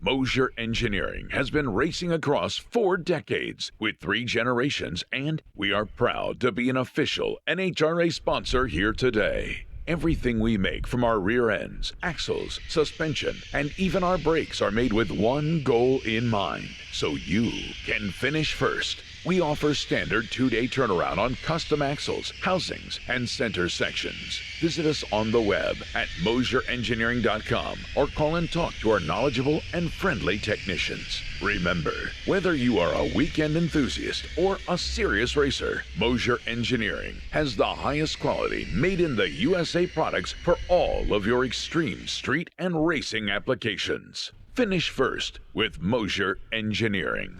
Mosier Engineering has been racing across 4 decades with 3 generations, and we are proud to be an official NHRA sponsor here today. Everything we make, from our rear ends, axles, suspension, and even our brakes, are made with one goal in mind: so you can finish first. We offer standard 2-day turnaround on custom axles, housings, and center sections. Visit us on the web at MosierEngineering.com or call and talk to our knowledgeable and friendly technicians. Remember, whether you are a weekend enthusiast or a serious racer, Mosier Engineering has the highest quality, made in the USA products for all of your extreme street and racing applications. Finish first with Mosier Engineering.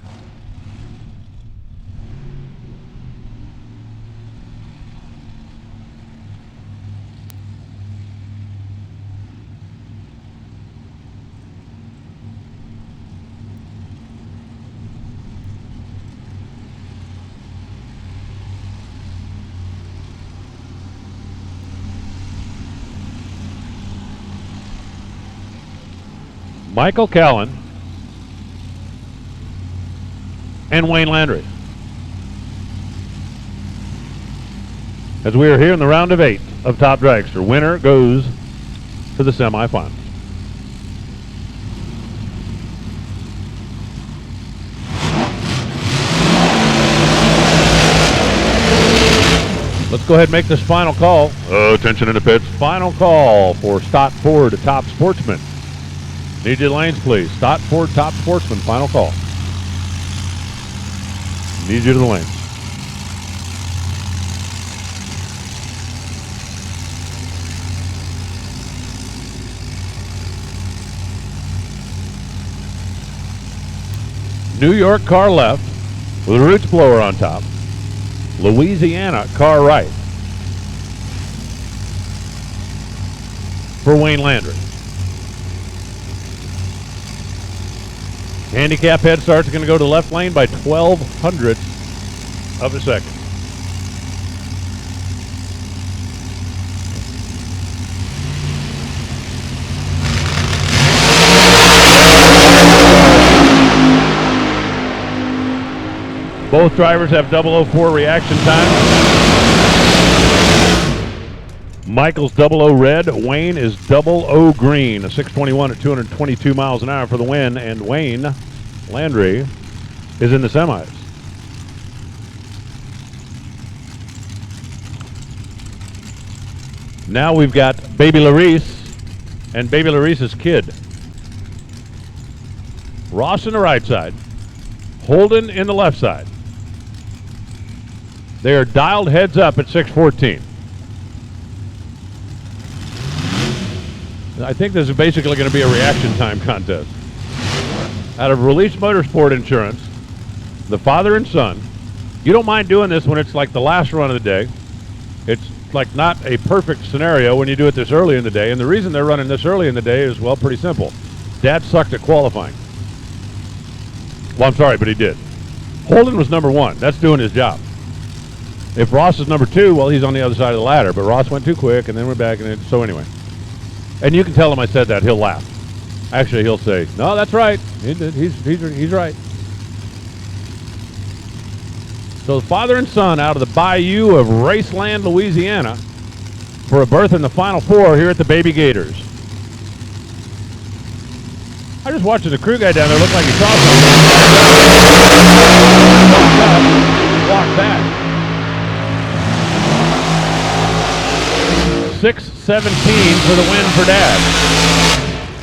Michael Callan and Wayne Landry. As we are here in the round of 8 of Top Dragster, winner goes to the semifinals. Let's go ahead and make this final call. Attention in the pits. Final call for Stott Ford Top Sportsman. Need your lanes, please. Stott Ford Top Sportsman, final call. Need you to the lanes. New York car left with a roots blower on top. Louisiana car right for Wayne Landry. Handicap head start's going to go to left lane by 0.12 of a second. Both drivers have 004 reaction time. Michael's 00 red. Wayne is 00 green. A 621 at 222 miles an hour for the win. And Wayne Landry is in the semis. Now we've got Baby Larice and Baby Larice's kid. Ross in the right side. Holden in the left side. They are dialed heads up at 6:14. I think this is basically going to be a reaction time contest. Out of Release Motorsport Insurance, the father and son. You don't mind doing this when it's like the last run of the day. It's like not a perfect scenario when you do it this early in the day. And the reason they're running this early in the day is, well, pretty simple. Dad sucked at qualifying. Well, I'm sorry, but he did. Holden was number 1. That's doing his job. If Ross is number 2, well, he's on the other side of the ladder. But Ross went too quick, and then we're back. So anyway. And you can tell him I said that. He'll laugh. Actually, he'll say, no, that's right. He's right. So the father and son out of the bayou of Raceland, Louisiana, for a berth in the Final Four here at the Baby Gators. I just watching the crew guy down there look like he saw something. Walk back. 6:17 for the win for Dad.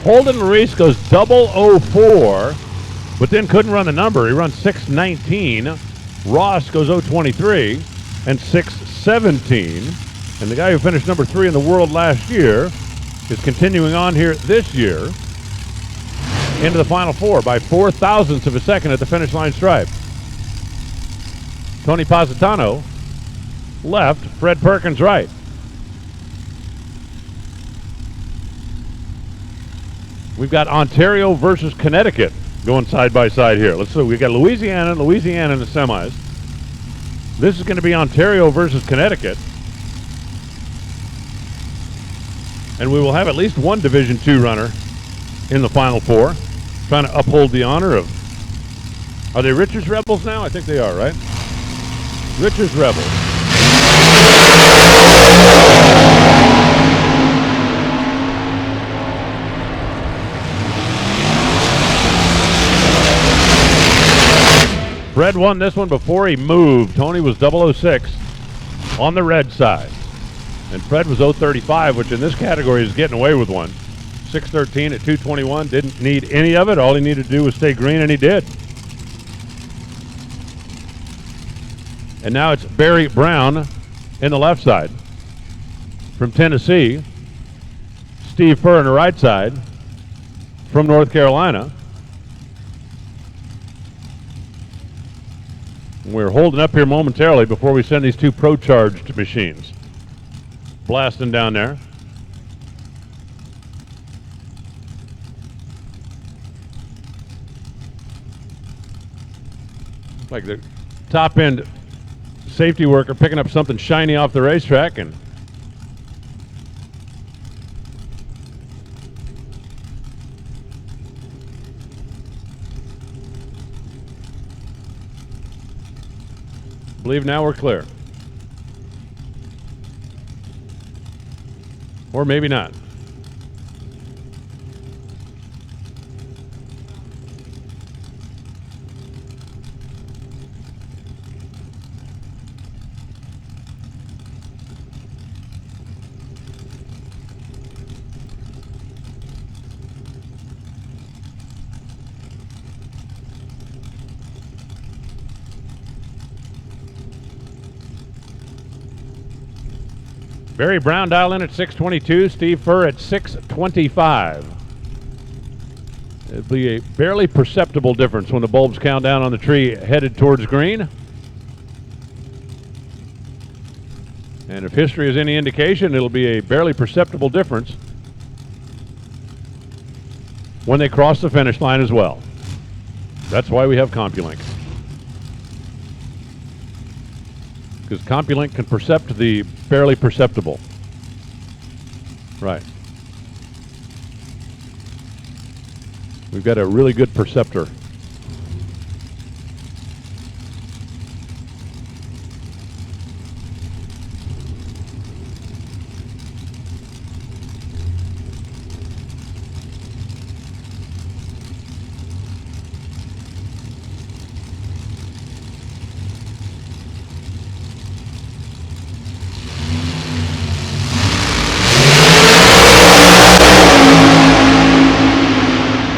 Holden Larice goes 004, but then couldn't run the number. He runs 6:19. Ross goes 023 and 6:17. And the guy who finished number 3 in the world last year is continuing on here this year into the Final Four by 0.04 of a second at the finish line stripe. Tony Positano left, Fred Perkins right. We've got Ontario versus Connecticut going side by side here. Let's see. We've got Louisiana in the semis. This is going to be Ontario versus Connecticut. And we will have at least one Division II runner in the Final Four, trying to uphold the honor of... Are they Richards Rebels now? I think they are, right? Richards Rebels. Fred won this one before he moved. Tony was 006 on the red side. And Fred was 035, which in this category is getting away with one. 613 at 221. Didn't need any of it. All he needed to do was stay green, and he did. And now it's Barry Brown in the left side from Tennessee. Steve Furr on the right side from North Carolina. We're holding up here momentarily before we send these two pro-charged machines blasting down there. Like the top end safety worker picking up something shiny off the racetrack, and I believe now we're clear. Or maybe not. Barry Brown dial in at 622, Steve Furr at 625. It'll be a barely perceptible difference when the bulbs count down on the tree headed towards green. And if history is any indication, it'll be a barely perceptible difference when they cross the finish line as well. That's why we have CompuLink. Because CompuLink can percept the barely perceptible. Right. We've got a really good perceptor.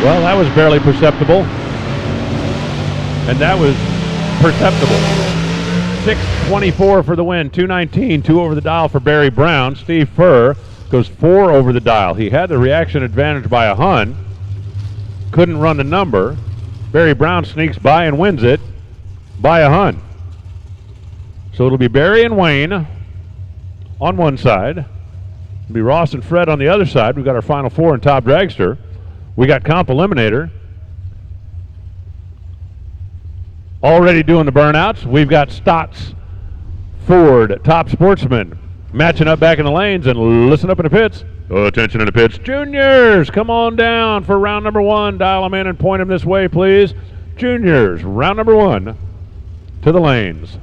Well, that was barely perceptible. And that was perceptible. 624 for the win, 219, 2 over the dial for Barry Brown. Steve Furr goes 4 over the dial. He had the reaction advantage by a hun. Couldn't run the number. Barry Brown sneaks by and wins it by a hun. So it'll be Barry and Wayne on one side. It'll be Ross and Fred on the other side. We've got our final 4 in Top Dragster. We got Comp Eliminator already doing the burnouts. We've got Stotts, Ford, Top Sportsman matching up back in the lanes, and listen up in the pits. Oh, attention in the pits. Juniors, come on down for round number 1. Dial them in and point them this way, please. Juniors, round number 1 to the lanes.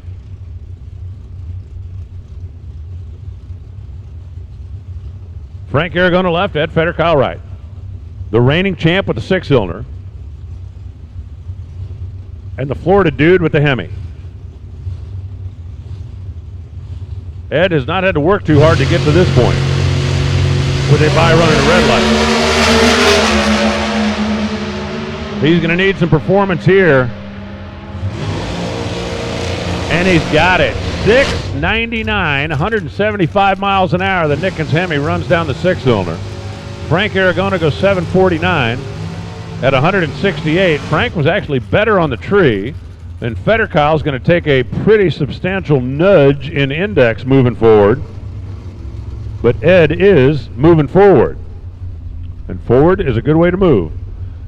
Frank Aragona left, Ed Federkyle right. The reigning champ with the 6-cylinder. And the Florida dude with the Hemi. Ed has not had to work too hard to get to this point with a by running a red light. He's going to need some performance here. And he's got it. 699, 175 miles an hour. The Nickens Hemi runs down the 6-cylinder. Frank Aragona goes 749 at 168. Frank was actually better on the tree, and Federkyle's going to take a pretty substantial nudge in index moving forward. But Ed is moving forward, and forward is a good way to move.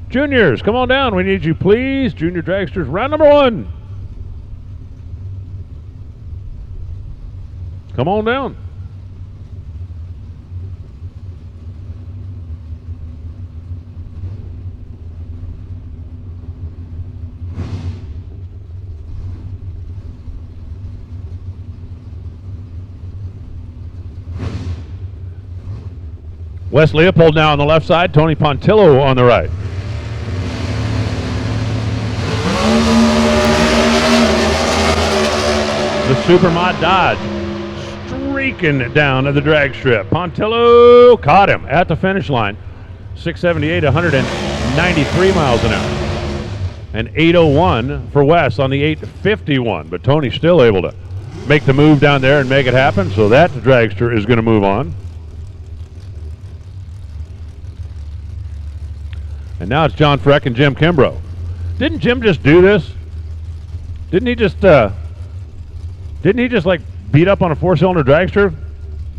Juniors, come on down. We need you, please. Junior Dragsters, round number 1. Come on down. Wes Leopold now on the left side, Tony Pontillo on the right. the Supermod Dodge streaking down to the drag strip. Pontillo caught him at the finish line. 678, 193 miles an hour. And 801 for Wes on the 851. But Tony's still able to make the move down there and make it happen. So that dragster is going to move on. And now it's John Freck and Jim Kimbrough. Didn't Jim just do this? Didn't he just like beat up on a 4-cylinder dragster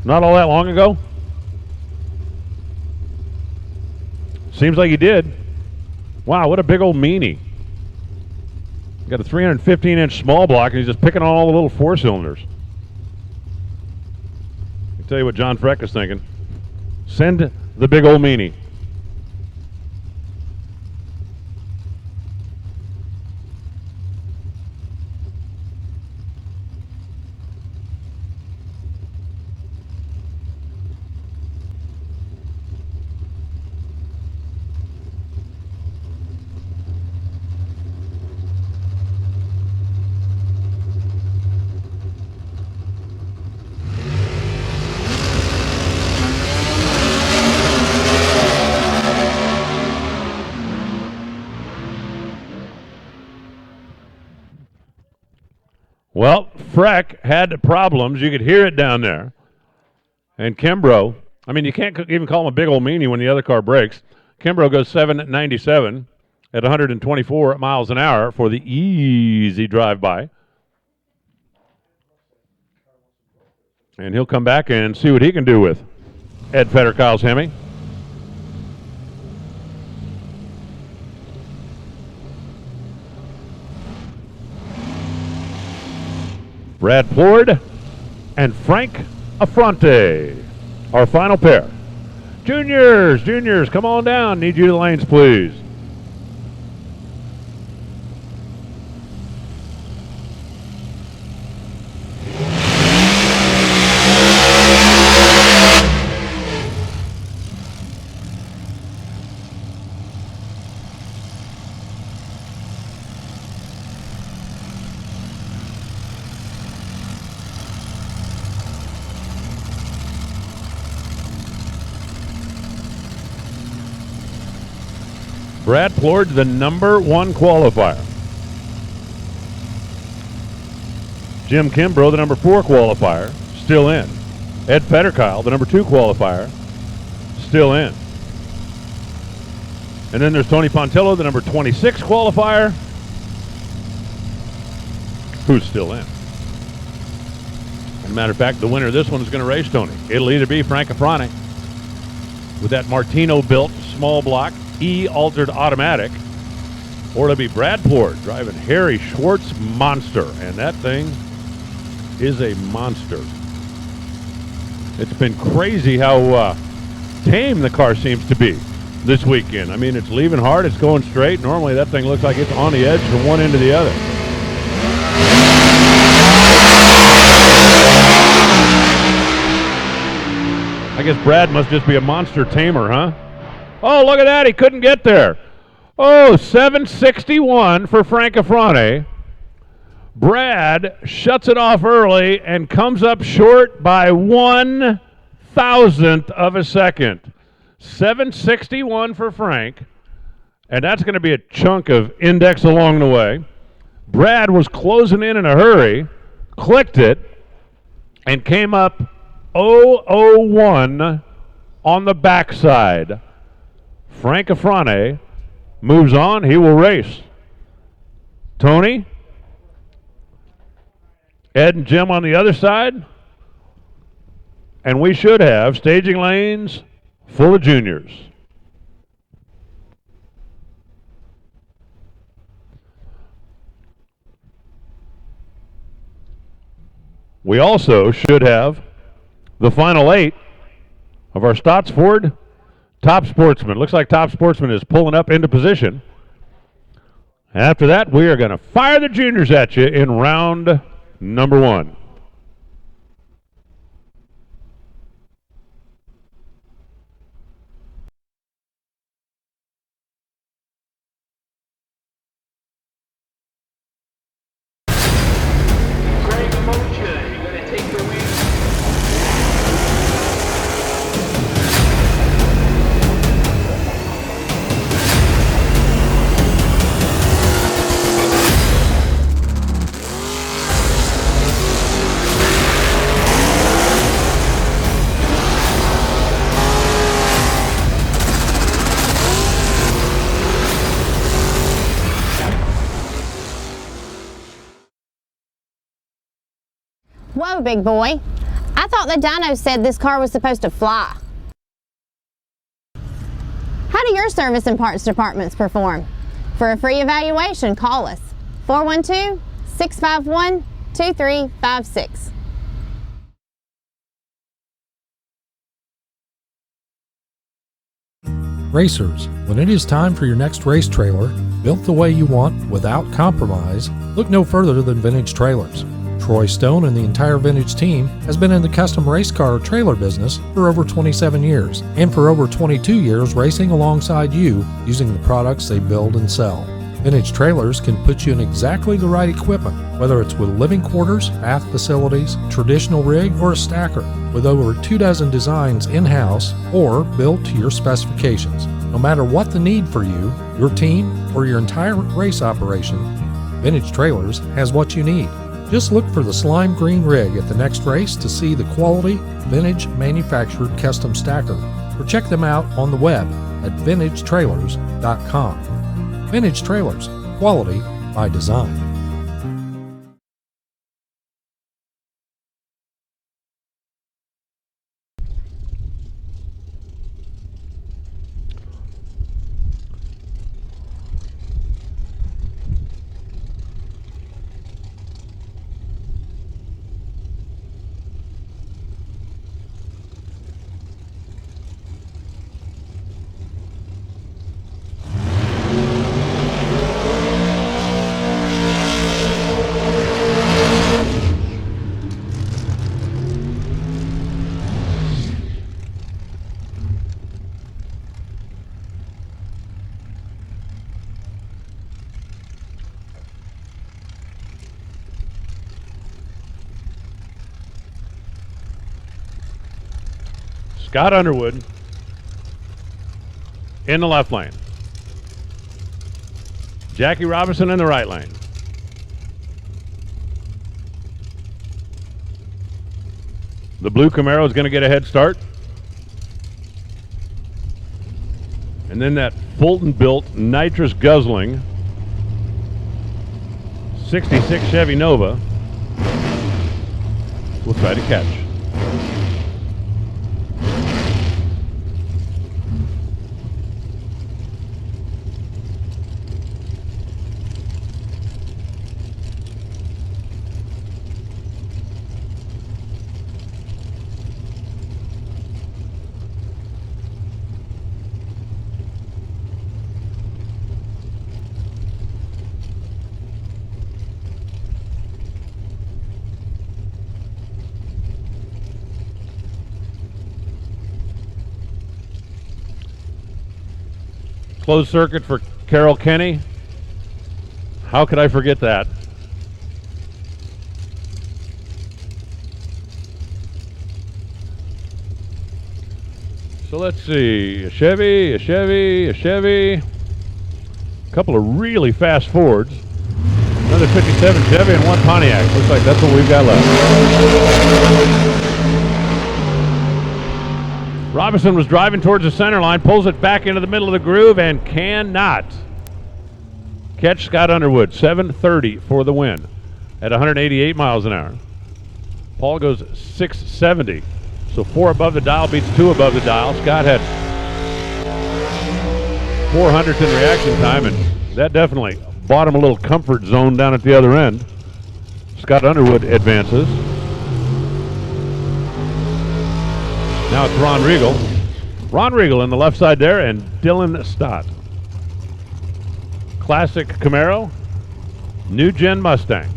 not all that long ago? Seems like he did. Wow, what a big old meanie. Got a 315-inch small block, and he's just picking on all the little 4-cylinders. I'll tell you what John Freck is thinking. Send the big old meanie. Well, Freck had problems. You could hear it down there. And Kimbrough, I mean, you can't even call him a big old meanie when the other car breaks. Kimbrough goes 797 at 124 miles an hour for the easy drive-by. And he'll come back and see what he can do with Ed Federkyle's Hemi. Brad Plord and Frank Affronte, our final pair. Juniors, come on down. Need you to the lanes, please. Brad Plord, the #1 qualifier. Jim Kimbrough, the #4 qualifier, still in. Ed Federkyle, the #2 qualifier, still in. And then there's Tony Pontillo, the #26 qualifier, who's still in. As a matter of fact, the winner of this one is going to race Tony. It'll either be Frank Affronte with that Martino-built small block E-altered automatic, or it'll be Brad Plord driving Harry Schwartz Monster, and that thing is a monster. It's been crazy how tame the car seems to be this weekend. I mean, it's leaving hard, it's going straight. Normally that thing looks like it's on the edge from one end to the other. I guess Brad must just be a monster tamer, huh? Oh, look at that. He couldn't get there. Oh, 761 for Frank Affronte. Brad shuts it off early and comes up short by 1/1000th of a second. 761 for Frank. And that's going to be a chunk of index along the way. Brad was closing in a hurry, clicked it, and came up 001 on the backside. Frank Affronte moves on. He will race. Tony, Ed and Jim on the other side. And we should have staging lanes full of juniors. We also should have the final 8 of our Stotts Ford Top Sportsman. Looks like Top Sportsman is pulling up into position. After that, we are going to fire the juniors at you in round number 1. Great Whoa, big boy. I thought the dyno said this car was supposed to fly. How do your service and parts departments perform? For a free evaluation, call us 412-651-2356. Racers, when it is time for your next race trailer, built the way you want without compromise, look no further than Vintage Trailers. Troy Stone and the entire Vintage team has been in the custom race car trailer business for over 27 years, and for over 22 years racing alongside you using the products they build and sell. Vintage Trailers can put you in exactly the right equipment, whether it's with living quarters, bath facilities, traditional rig, or a stacker, with over 24 designs in-house or built to your specifications. No matter what the need for you, your team, or your entire race operation, Vintage Trailers has what you need. Just look for the slime green rig at the next race to see the quality, vintage manufactured custom stacker, or check them out on the web at vintagetrailers.com. Vintage Trailers, quality by design. Scott Underwood in the left lane. Jackie Robinson in the right lane. The blue Camaro is going to get a head start. And then that Fulton-built, nitrous guzzling 66 Chevy Nova will try to catch. Closed circuit for Carol Kenny. How could I forget that? So let's see, a Chevy, a Chevy, a Chevy. A couple of really fast Fords. Another 57 Chevy and one Pontiac. Looks like that's what we've got left. Robinson was driving towards the center line, pulls it back into the middle of the groove, and cannot catch Scott Underwood. 730 for the win at 188 miles an hour. Paul goes 670. So 4 above the dial beats 2 above the dial. Scott had 400th in reaction time, and that definitely bought him a little comfort zone down at the other end. Scott Underwood advances. Now it's Ron Regal. Ron Regal in the left side there, and Dylan Stott. Classic Camaro, new gen Mustang.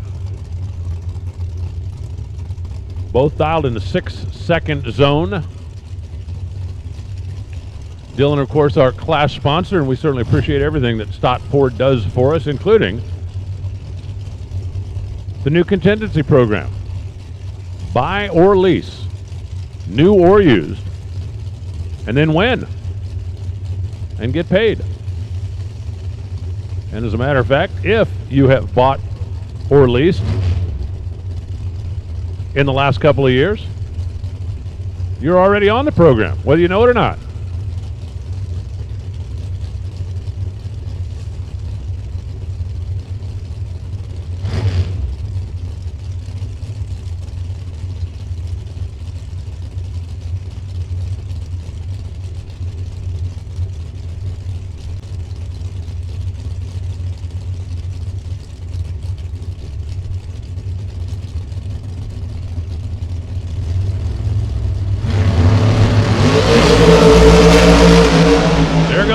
Both dialed in the 6-second zone. Dylan, of course, our class sponsor, and we certainly appreciate everything that Stott Ford does for us, including the new contingency program. Buy or lease, new or used, and then win and get paid. And as a matter of fact, if you have bought or leased in the last couple of years, you're already on the program, whether you know it or not.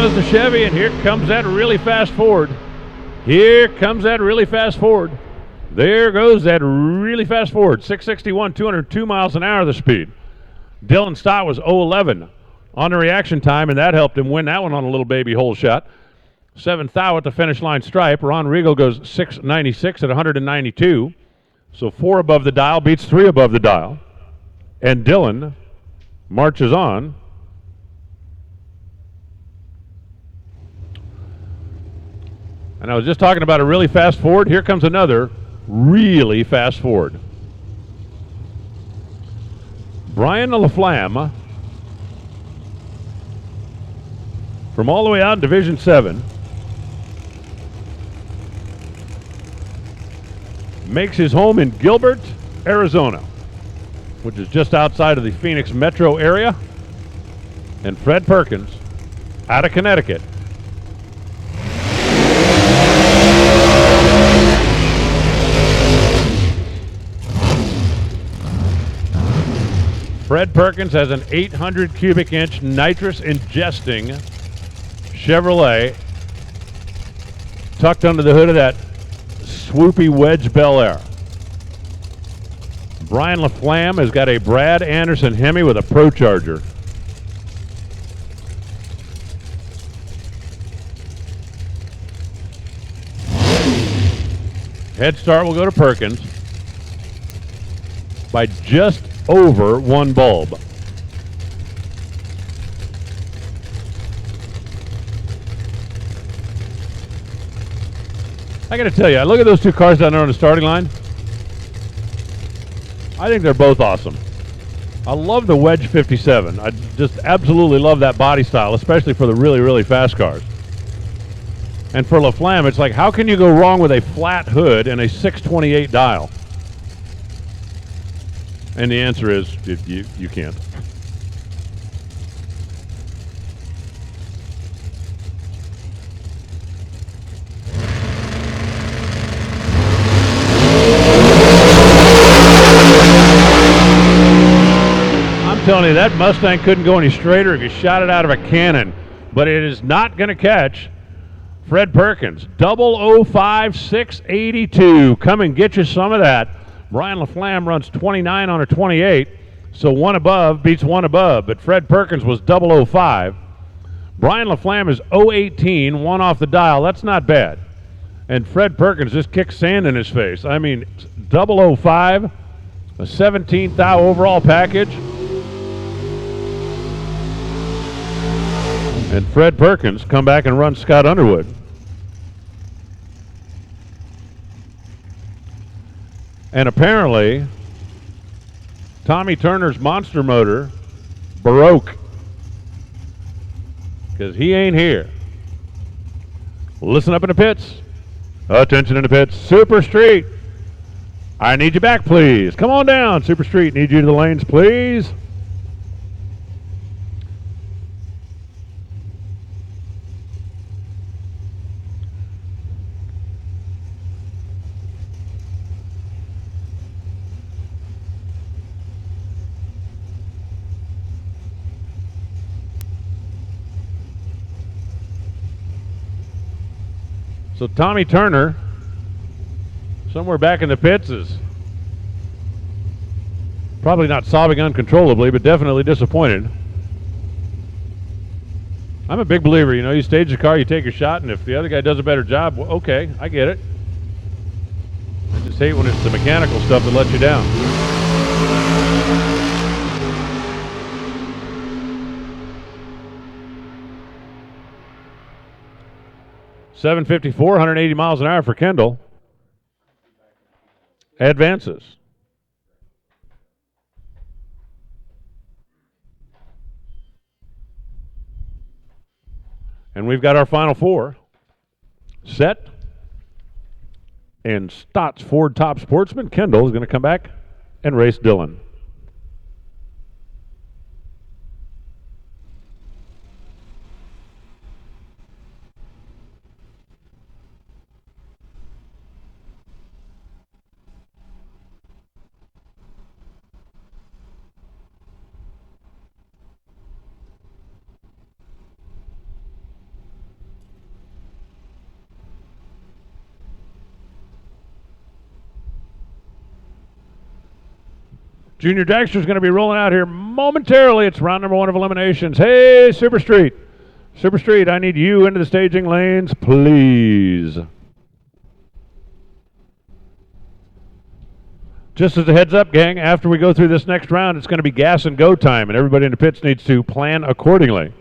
goes the Chevy, and here comes that really fast Ford. Here comes that really fast Ford. There goes that really fast Ford. 661, 202 miles an hour the speed. Dylan Stott was 011 on the reaction time, and that helped him win that one on a little baby hole shot. 7th Thou at the finish line stripe. Ron Regal goes 696 at 192. So 4 above the dial beats 3 above the dial. And Dylan marches on. And I was just talking about a really fast Ford. Here comes another really fast Ford. Brian LaFlamme from all the way out in Division 7 makes his home in Gilbert, Arizona, which is just outside of the Phoenix metro area. And Fred Perkins out of Connecticut. Fred Perkins has an 800 cubic inch nitrous ingesting Chevrolet tucked under the hood of that swoopy Wedge Bel Air. Brian LaFlamme has got a Brad Anderson Hemi with a Pro Charger. Head start will go to Perkins by just over 1 bulb. I got to tell you, I look at those two cars down there on the starting line. I think they're both awesome. I love the Wedge 57. I just absolutely love that body style, especially for the really, really fast cars. And for LaFlamme, it's like, how can you go wrong with a flat hood and a 628 dial? And the answer is, you can't. I'm telling you, that Mustang couldn't go any straighter if you shot it out of a cannon. But it is not going to catch Fred Perkins. 005 682. Come and get you some of that. Brian LaFlamme runs 29 on a 28, so 1 above beats 1 above, but Fred Perkins was 005. Brian LaFlamme is 018, 1 off the dial. That's not bad. And Fred Perkins just kicked sand in his face. I mean, 005, a 17th thou overall package. And Fred Perkins come back and run Scott Underwood. And apparently, Tommy Turner's monster motor broke because he ain't here. Listen up in the pits. Attention in the pits. Super Street. I need you back, please. Come on down, Super Street. Need you to the lanes, please. So Tommy Turner, somewhere back in the pits, is probably not sobbing uncontrollably, but definitely disappointed. I'm a big believer, you know, you stage the car, you take a shot, and if the other guy does a better job, well, okay, I get it. I just hate when it's the mechanical stuff that lets you down. .754, 180 miles an hour for Kendall. Advances. And we've got our final 4 set. And Stott's Ford Top Sportsman, Kendall, is going to come back and race Dylan. Junior Dragster's going to be rolling out here momentarily. It's round number 1 of eliminations. Hey, Super Street. Super Street, I need you into the staging lanes, please. Just as a heads up, gang, after we go through this next round, it's going to be gas and go time, and everybody in the pits needs to plan accordingly.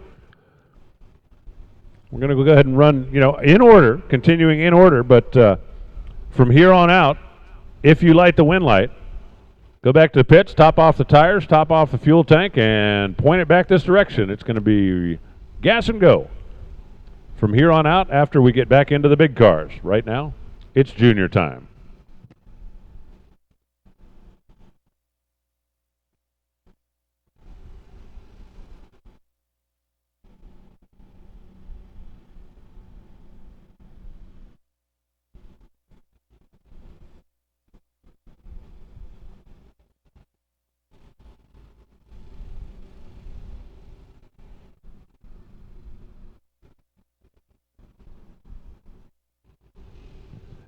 We're going to go ahead and run, in order, continuing in order, but from here on out, if you light the win light, go back to the pits, top off the tires, top off the fuel tank, and point it back this direction. It's going to be gas and go. From here on out, after we get back into the big cars. Right now, it's junior time.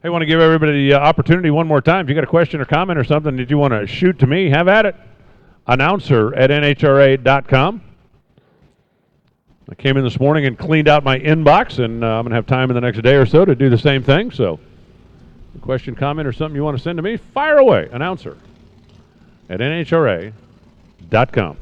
Hey, I want to give everybody the opportunity one more time. If you got a question or comment or something that you want to shoot to me, have at it. Announcer@nhra.com. I came in this morning and cleaned out my inbox, and I'm going to have time in the next day or so to do the same thing. So, a question, comment, or something you want to send to me, fire away. Announcer@nhra.com.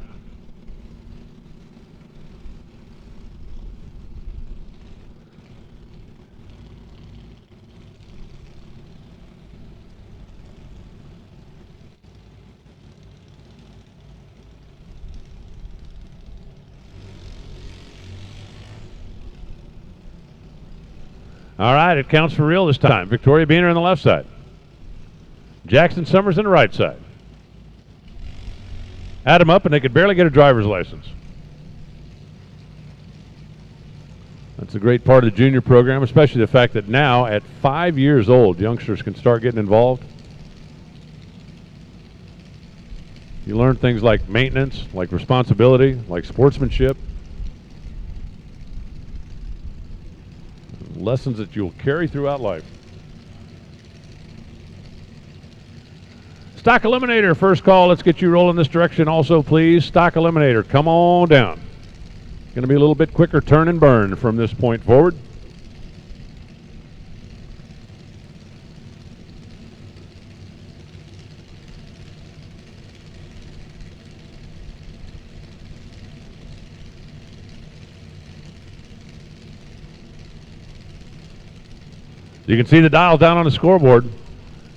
All right, it counts for real this time. Victoria Beaner on the left side. Jackson Summers on the right side. Add them up, and they could barely get a driver's license. That's a great part of the junior program, especially the fact that now, at 5 years old, youngsters can start getting involved. You learn things like maintenance, like responsibility, like sportsmanship. Lessons that you'll carry throughout life. Stock Eliminator, first call. Let's get you rolling this direction also, please. Stock Eliminator, come on down. Going to be a little bit quicker turn and burn from this point forward. You can see the dial down on the scoreboard.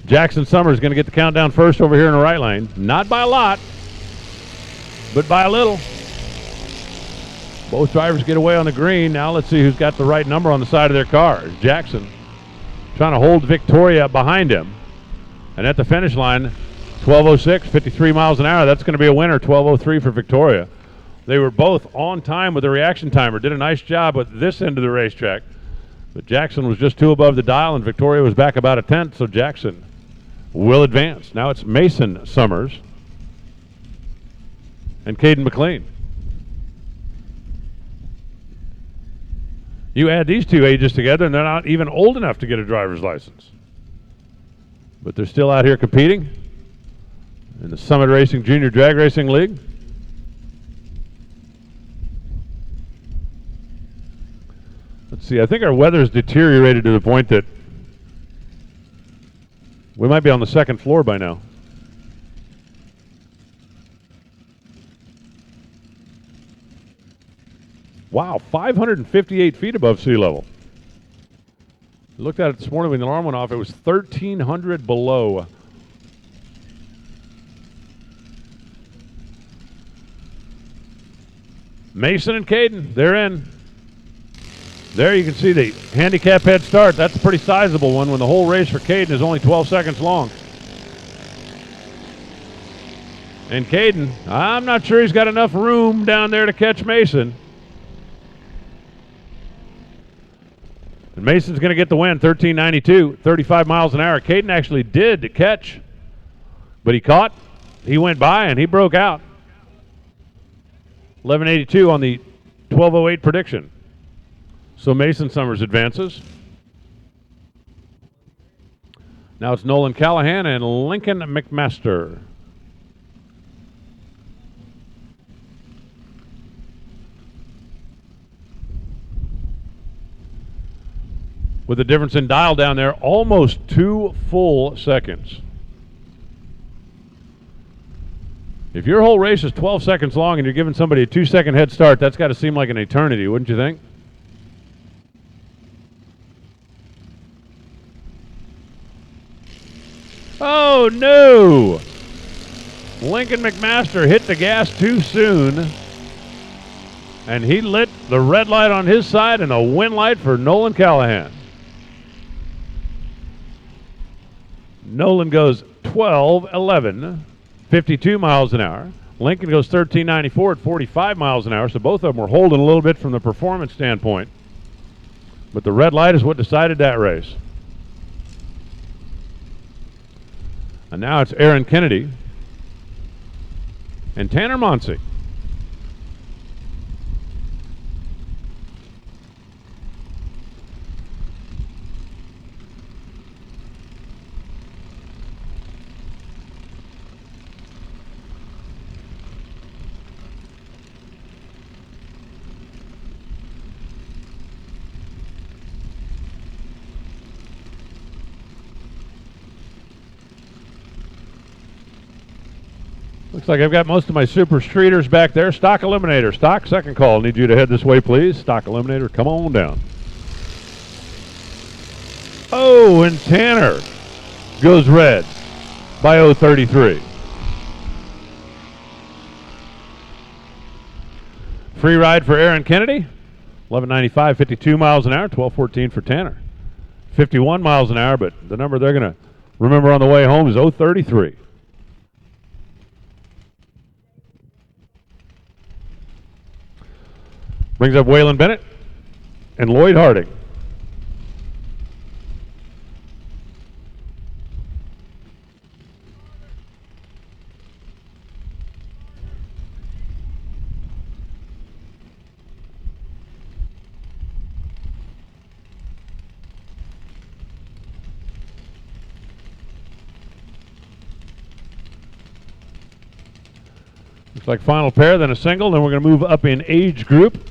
Jackson Summers going to get the countdown first over here in the right lane. Not by a lot, but by a little. Both drivers get away on the green. Now let's see who's got the right number on the side of their car. Jackson trying to hold Victoria behind him. And at the finish line, 12:06, 53 miles an hour. That's going to be a winner, 12:03 for Victoria. They were both on time with the reaction timer. Did a nice job with this end of the racetrack. But Jackson was just 2 above the dial, and Victoria was back about a 10th, so Jackson will advance. Now it's Mason Summers and Caden McLean. You add these two ages together, and they're not even old enough to get a driver's license. But they're still out here competing in the Summit Racing Junior Drag Racing League. Let's see, I think our weather's deteriorated to the point that we might be on the second floor by now. Wow, 558 feet above sea level. I looked at it this morning when the alarm went off. It was 1,300 below. Mason and Caden, they're in. There you can see the handicap head start. That's a pretty sizable one when the whole race for Caden is only 12 seconds long. And Caden, I'm not sure he's got enough room down there to catch Mason. And Mason's going to get the win, 13.92, 35 miles an hour. Caden actually did catch, but he caught, he went by, and he broke out. 11.82 on the 12.08 prediction. So Mason Summers advances. Now it's Nolan Callahan and Lincoln McMaster. with the difference in dial down there, almost 2 full seconds. If your whole race is 12 seconds long and you're giving somebody a 2-second head start, that's got to seem like an eternity, wouldn't you think? Oh, no! Lincoln McMaster hit the gas too soon, and he lit the red light on his side and a win light for Nolan Callahan. Nolan goes 12:11, 52 miles an hour. Lincoln goes 13:94 at 45 miles an hour, so both of them were holding a little bit from the performance standpoint. But the red light is what decided that race. And now it's Aaron Kennedy and Tanner Monsey. Looks like I've got most of my super streeters back there. Stock Eliminator. Stock, second call. Need you to head this way, please. Stock Eliminator, come on down. Oh, and Tanner goes red by 0:33. Free ride for Aaron Kennedy. 11:95, 52 miles an hour. 12:14 for Tanner. 51 miles an hour, but the number they're going to remember on the way home is 0:33. Brings up Waylon Bennett and Lloyd Harding. Looks like final pair, then a single, then we're going to move up in age group.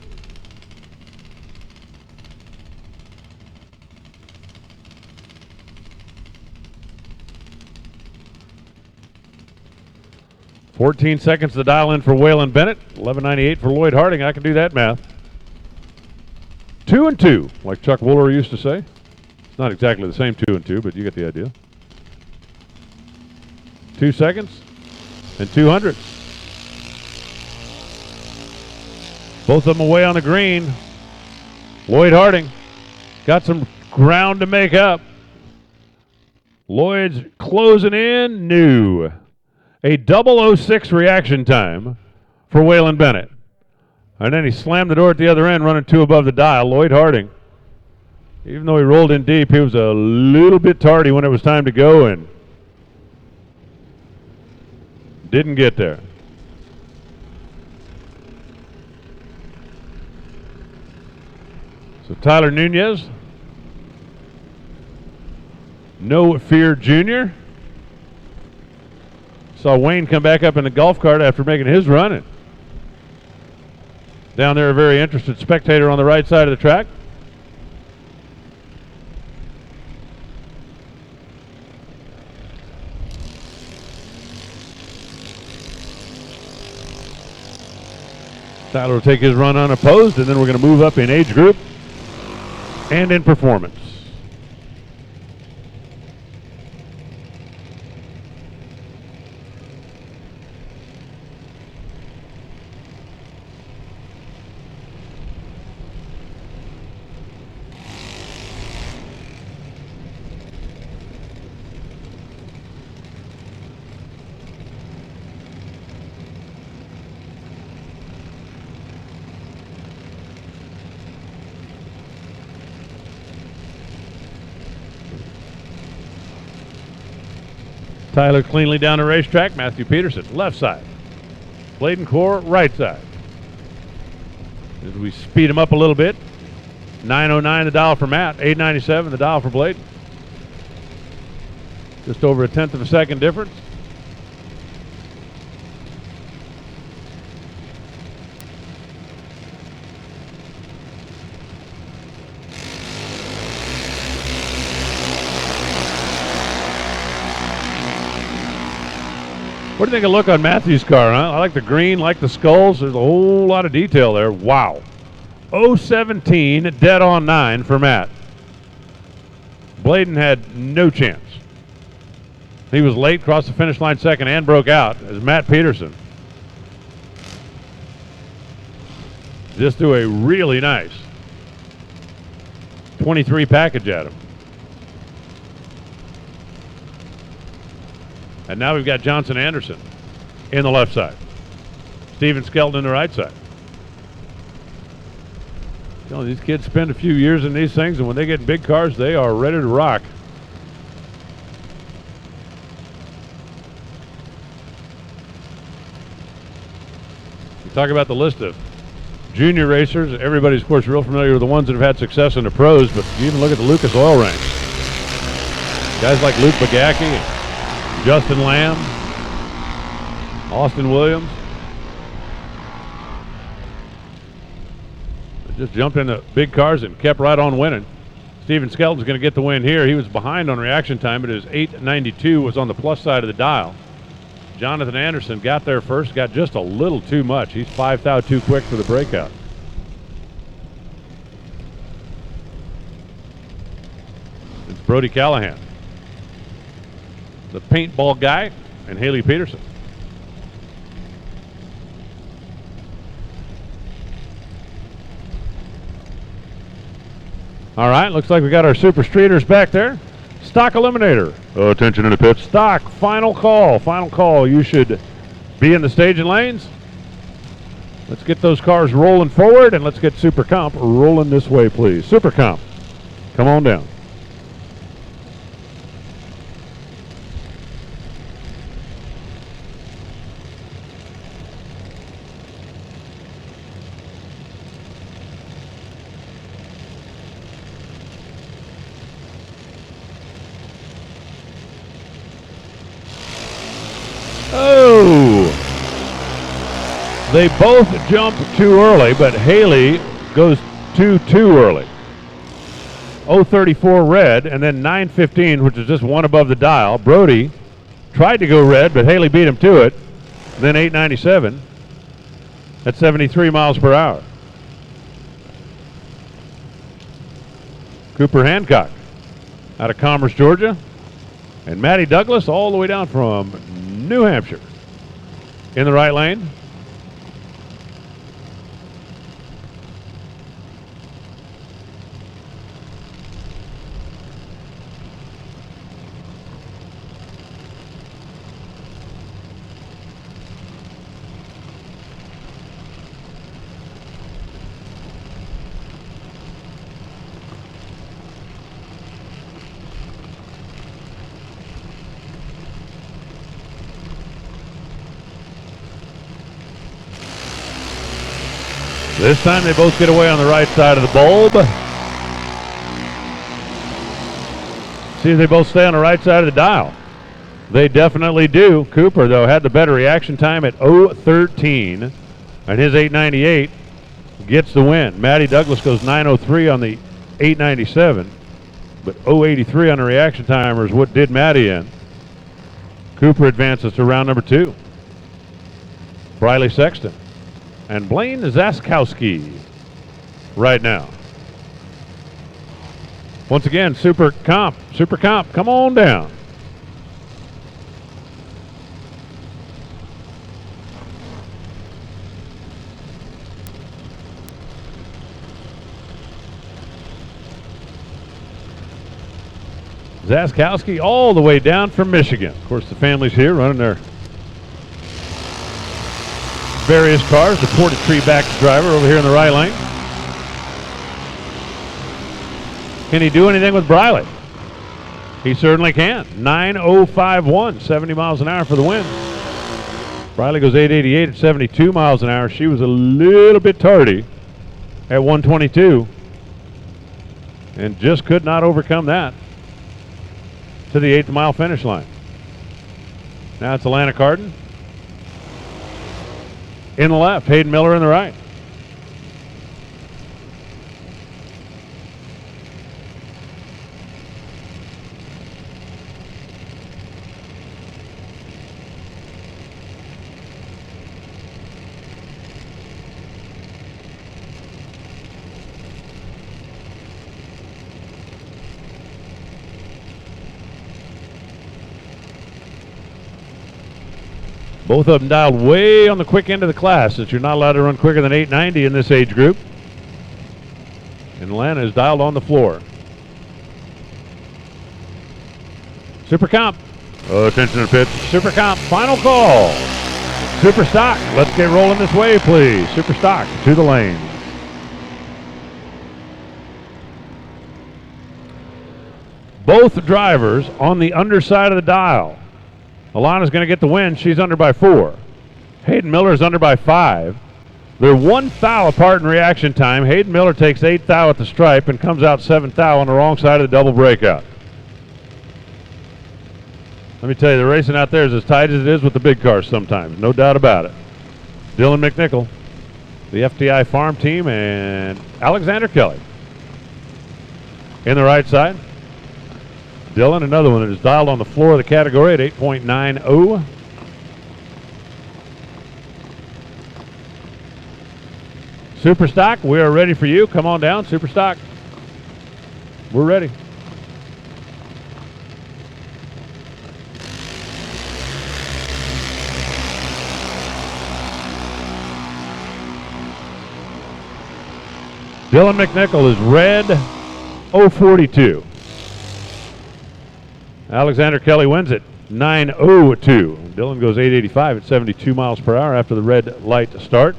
$14 seconds to dial in for Waylon Bennett. 11:98 for Lloyd Harding. I can do that math. 2 and 2, like Chuck Wooler used to say. It's not exactly the same 2 and 2, but you get the idea. 2 seconds and 200. Both of them away on the green. Lloyd Harding got some ground to make up. Lloyd's closing in new. A 0:06 reaction time for Waylon Bennett. And then he slammed the door at the other end, running 2 above the dial. Lloyd Harding, even though he rolled in deep, he was a little bit tardy when it was time to go and didn't get there. So Tyler Nunez, No Fear Jr., saw Wayne come back up in the golf cart after making his run. And down there, a very interested spectator on the right side of the track. Tyler will take his run unopposed, and then we're going to move up in age group and in performance. Tyler cleanly down the racetrack. Matthew Peterson, left side. Bladen Core, right side. As we speed him up a little bit. 9:09 the dial for Matt. 8:97 the dial for Bladen. Just over 1/10 of a second difference. What do you think of look on Matthew's car, huh? I like the green, like the skulls. There's a whole lot of detail there. Wow. 017, dead on 9 for Matt. Bladen had no chance. He was late, crossed the finish line second, and broke out as Matt Peterson just threw a really nice 23 package at him. And now we've got Johnson Anderson in the left side. Steven Skelton in the right side. You know, these kids spend a few years in these things, and when they get in big cars, they are ready to rock. You talk about the list of junior racers. Everybody's, of course, real familiar with the ones that have had success in the pros, but you even look at the Lucas Oil ranks. Guys like Luke Bagacki, Justin Lamb, Austin Williams. They just jumped into big cars and kept right on winning. Steven Skelton's going to get the win here. He was behind on reaction time, but his 892 was on the plus side of the dial. Jonathan Anderson got there first, got just a little too much. He's 5 thou too quick for the breakout. It's Brody Callahan, the paintball guy, and Haley Peterson. All right, looks like we got our super streeters back there. Stock eliminator. Attention in the pits. Stock, final call. Final call. You should be in the staging lanes. Let's get those cars rolling forward, and let's get Super Comp rolling this way, please. Super Comp, come on down. Oh! They both jump too early, but Haley goes too early. 034 red, and then 915, which is just one above the dial. Brody tried to go red, but Haley beat him to it. Then 897 at 73 miles per hour. Cooper Hancock out of Commerce, Georgia. And Matty Douglas all the way down from New Hampshire in the right lane. This time they both get away on the right side of the bulb. See if they both stay on the right side of the dial. They definitely do. Cooper, though, had the better reaction time at 013, and his 898 gets the win. Matty Douglas goes 903 on the 897, but 083 on the reaction timer is what did Matty in. Cooper advances to round number 2. Briley Sexton and Blaine Zaskowski right now. Once again, Super Comp, come on down. Zaskowski all the way down from Michigan. Of course, the family's here running their various cars. The Portage Tree back driver over here in the right lane. Can he do anything with Briley? He certainly can. 9:051, 70 miles an hour for the win. Briley goes 888 at 72 miles an hour. She was a little bit tardy at 122 and just could not overcome that to the 8th mile finish line. Now it's Alana Carden in the left, Hayden Miller in the right. Both of them dialed way on the quick end of the class, since you're not allowed to run quicker than 890 in this age group. And Lana is dialed on the floor. Super Comp. Attention to the pits. Super Comp, final call. Super Stock, let's get rolling this way, please. Super Stock, to the lane. Both drivers on the underside of the dial. Alana's going to get the win. She's under by 4. Hayden Miller is under by 5. They're 1 thou apart in reaction time. Hayden Miller takes 8 thou at the stripe and comes out 7 thou on the wrong side of the double breakout. Let me tell you, the racing out there is as tight as it is with the big cars sometimes. No doubt about it. Dylan McNichol, the FTI farm team, and Alexander Kelly. In the right side, Dylan, another one that is dialed on the floor of the category at 8.90. Super Stock, we are ready for you. Come on down, Super Stock. We're ready. Dylan McNichol is red 042. Alexander Kelly wins it 902. Dylan goes 885 at 72 miles per hour after the red light start.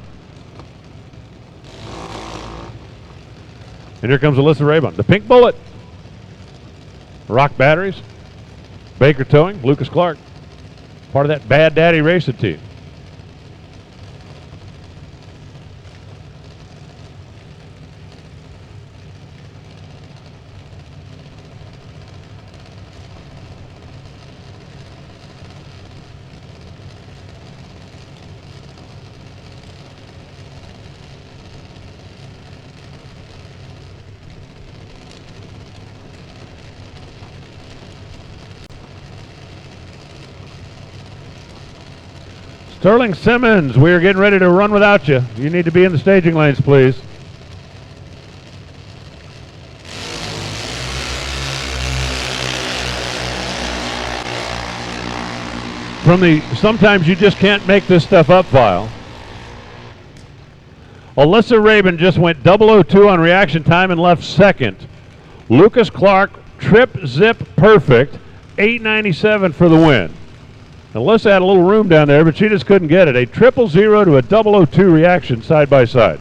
And here comes Alyssa Raybon, the Pink Bullet. Rock Batteries, Baker Towing, Lucas Clark, part of that Bad Daddy racing team. Sterling Simmons, we are getting ready to run without you. You need to be in the staging lanes, please. From the sometimes you just can't make this stuff up file. Alyssa Rabin just went 002 on reaction time and left second. Lucas Clark, trip zip perfect, 897 for the win. Alyssa had a little room down there, but she just couldn't get it. A 000 to a 002 reaction side by side.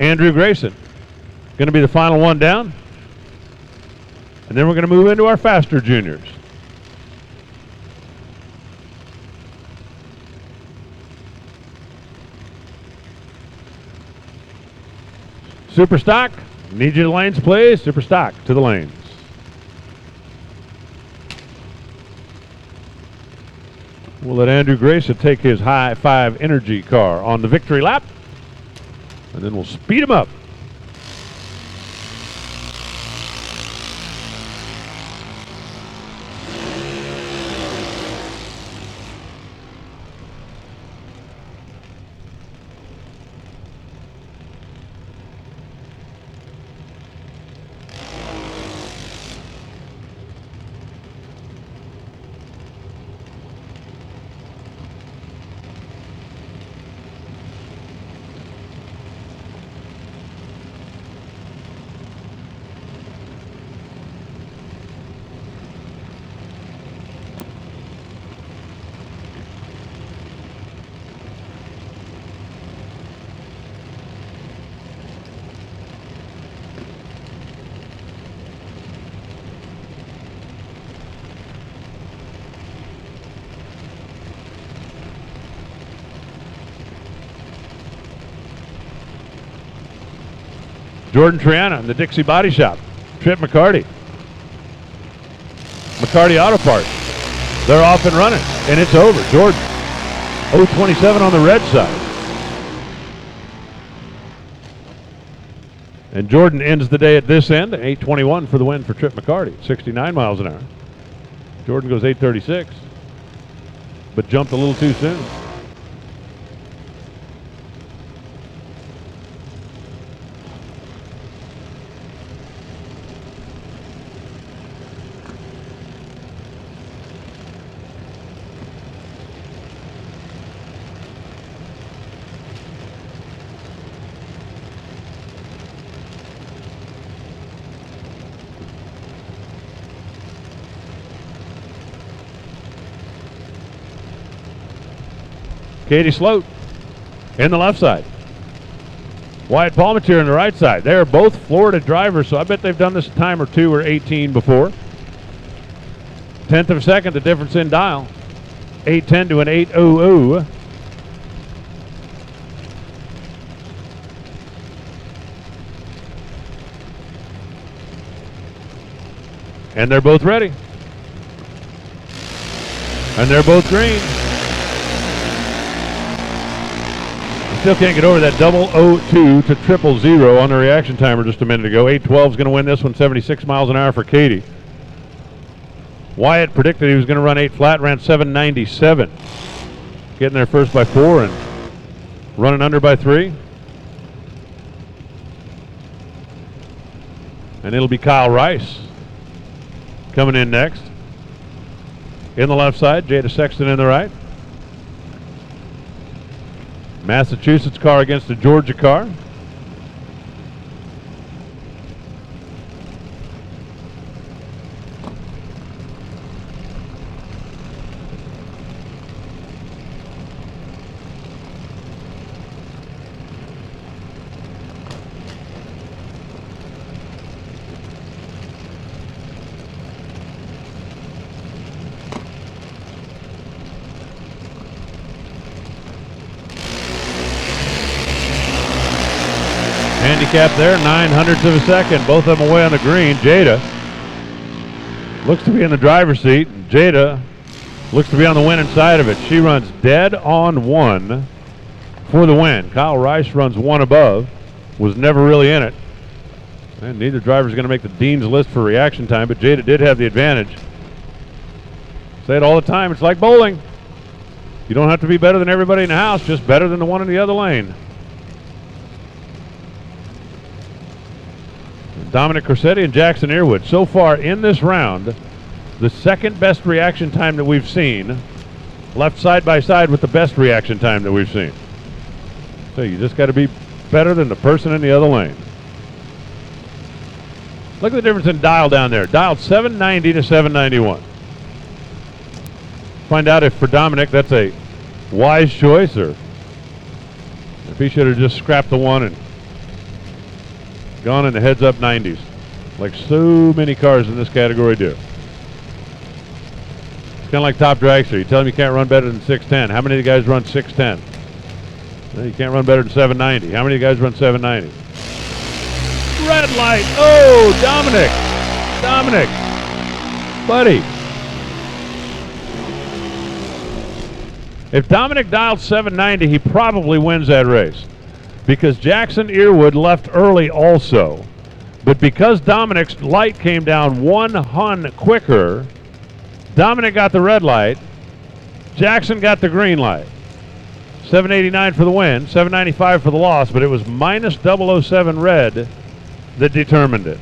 Andrew Grayson, going to be the final one down. And then we're going to move into our faster juniors. Super Stock, need you to lanes, please. Super Stock, to the lanes. We'll let Andrew Grayson take his high 5 energy car on the victory lap. And then we'll speed him up. Jordan Triana in the Dixie Body Shop. Trip McCarty. McCarty Auto Parts. They're off and running, and it's over. Jordan, 027 on the red side. And Jordan ends the day at this end, 821 for the win for Trip McCarty, 69 miles an hour. Jordan goes 836, but jumped a little too soon. Katie Sloat in the left side. Wyatt Palmetier in the right side. They are both Florida drivers, so I bet they've done this a time or two or 18 before. 1/10 of a second, the difference in dial. 810 to an 800. And they're both ready. And they're both green. Still can't get over that 002 to 000 on the reaction timer just a minute ago. 812 is going to win this one, 76 miles an hour for Katie. Wyatt predicted he was going to run 8 flat, ran 797. Getting there first by 4 and running under by 3. And it'll be Kyle Rice coming in next. In the left side, Jada Sexton in the right. Massachusetts car against the Georgia car. Handicap there, 9/100 of a second. Both of them away on the green. Jada looks to be in the driver's seat. Jada looks to be on the winning side of it. She runs dead on 1 for the win. Kyle Rice runs 1 above. Was never really in it. And neither driver is going to make the Dean's list for reaction time, but Jada did have the advantage. Say it all the time. It's like bowling. You don't have to be better than everybody in the house, just better than the one in the other lane. Dominic Corsetti and Jackson Earwood. So far in this round, the second best reaction time that we've seen, left side by side with the best reaction time that we've seen. So you just got to be better than the person in the other lane. Look at the difference in dial down there. Dialed 790 to 791. Find out if for Dominic that's a wise choice or if he should have just scrapped the 1 and gone in the heads-up 90s, like so many cars in this category do. It's kind of like Top Dragster. You tell them you can't run better than 610. How many of the guys run 610? Well, you can't run better than 790. How many of the guys run 790? Red light. Oh, Dominic. Dominic. Buddy. If Dominic dialed 790, he probably wins that race. Because Jackson Earwood left early also. But because Dominic's light came down 1 hun quicker, Dominic got the red light, Jackson got the green light. 789 for the win, 795 for the loss, but it was minus 007 red that determined it.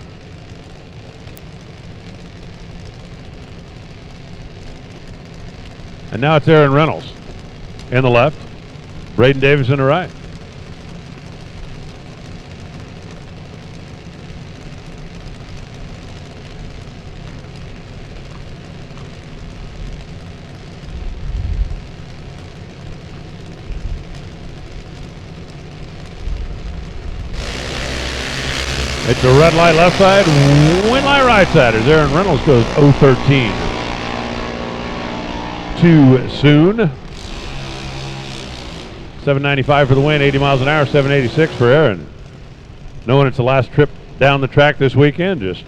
And now it's Aaron Reynolds in the left, Braden Davis in the right. It's a red light left side, win light right side as Aaron Reynolds goes 013. Too soon. 795 for the win, 80 miles an hour, 786 for Aaron. Knowing it's the last trip down the track this weekend, just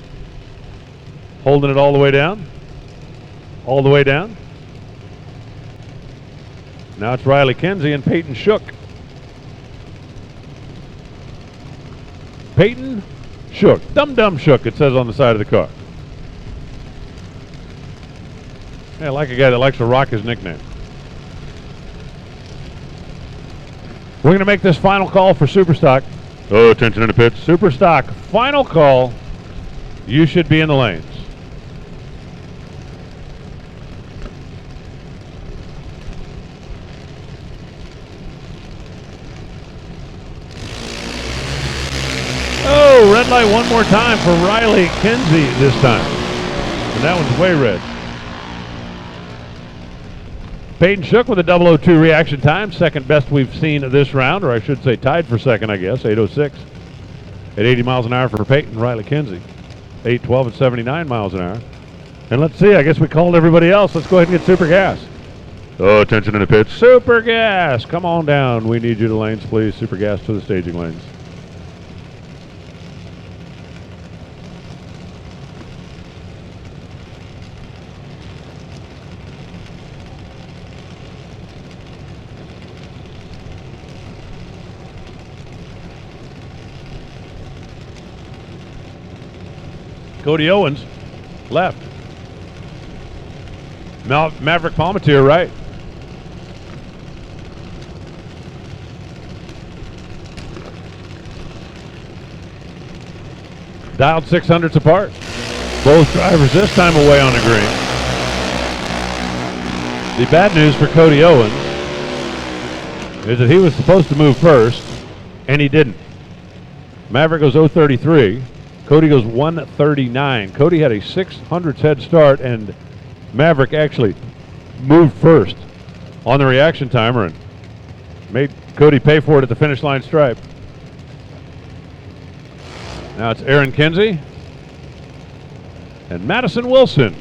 holding it all the way down. All the way down. Now it's Riley Kinsey and Peyton Shook. Peyton Shook. Dum-Dum Shook, it says on the side of the car. Yeah, I like a guy that likes to rock his nickname. We're going to make this final call for Superstock. Oh, attention in the pits. Superstock, final call. You should be in the lanes. Oh, red light one more time for Riley Kinsey this time. And that one's way red. Peyton Shook with a 002 reaction time, second best we've seen this round, or I should say tied for second, I guess, 8:06. At 80 miles an hour for Peyton. Riley Kinsey, 8:12 at 79 miles an hour. And let's see, I guess we called everybody else. Let's go ahead and get Super Gas. Oh, attention in the pits. Super Gas, come on down. We need you to lanes, please. Super Gas to the staging lanes. Cody Owens, left. Maverick Palmatier, right. Dialed 600ths apart. Both drivers this time away on the green. The bad news for Cody Owens is that he was supposed to move first, and he didn't. Maverick goes 033. Cody goes 139. Cody had a 600ths head start, and Maverick actually moved first on the reaction timer and made Cody pay for it at the finish line stripe. Now it's Aaron Kinsey and Madison Wilson.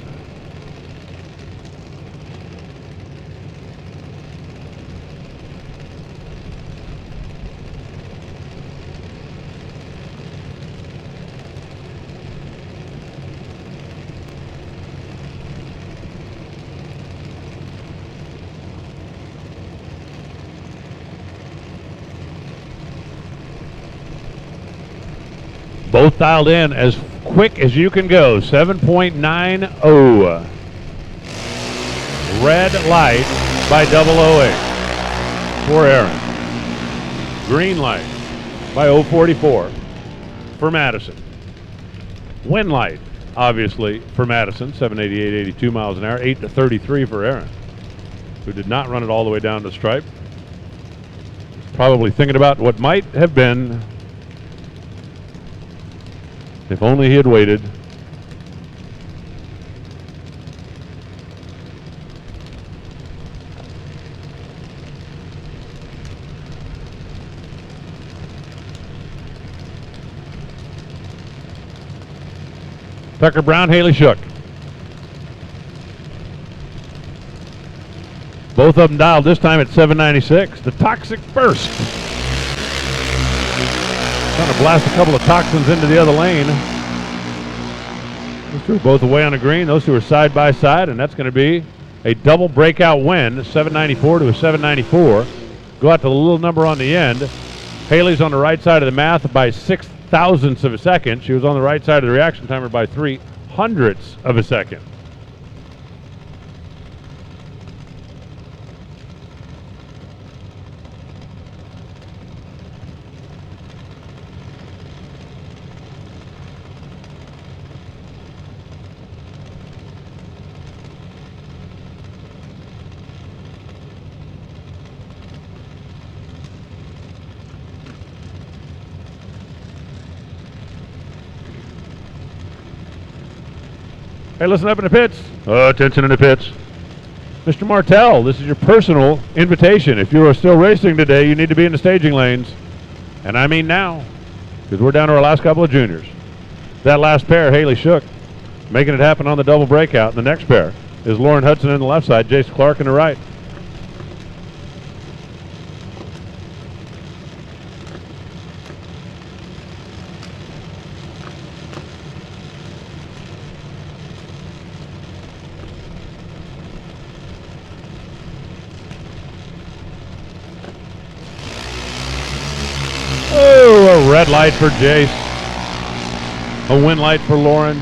Both dialed in as quick as you can go. 7.90. Red light by 008 for Aaron. Green light by 044 for Madison. Wind light, obviously, for Madison. 788.82 miles an hour. 8:33 for Aaron, who did not run it all the way down the stripe. Probably thinking about what might have been if only he had waited. Tucker Brown, Haley Shook. Both of them dialed this time at 796. The Toxic Burst. Trying to blast a couple of toxins into the other lane. Those two are both away on the green. Those two are side by side, and that's going to be a double breakout win, 794 to a 794. Go out to the little number on the end. Haley's on the right side of the math by 0.006 of a second. She was on the right side of the reaction timer by 0.03 of a second. Hey, listen up in the pits. Attention in the pits. Mr. Martell, this is your personal invitation. If you are still racing today, you need to be in the staging lanes. And I mean now, because we're down to our last couple of juniors. That last pair, Haley Shook, making it happen on the double breakout. And the next pair is Lauren Hudson in the left side, Jace Clark in the right. Oh, a red light for Jace. A win light for Lauren.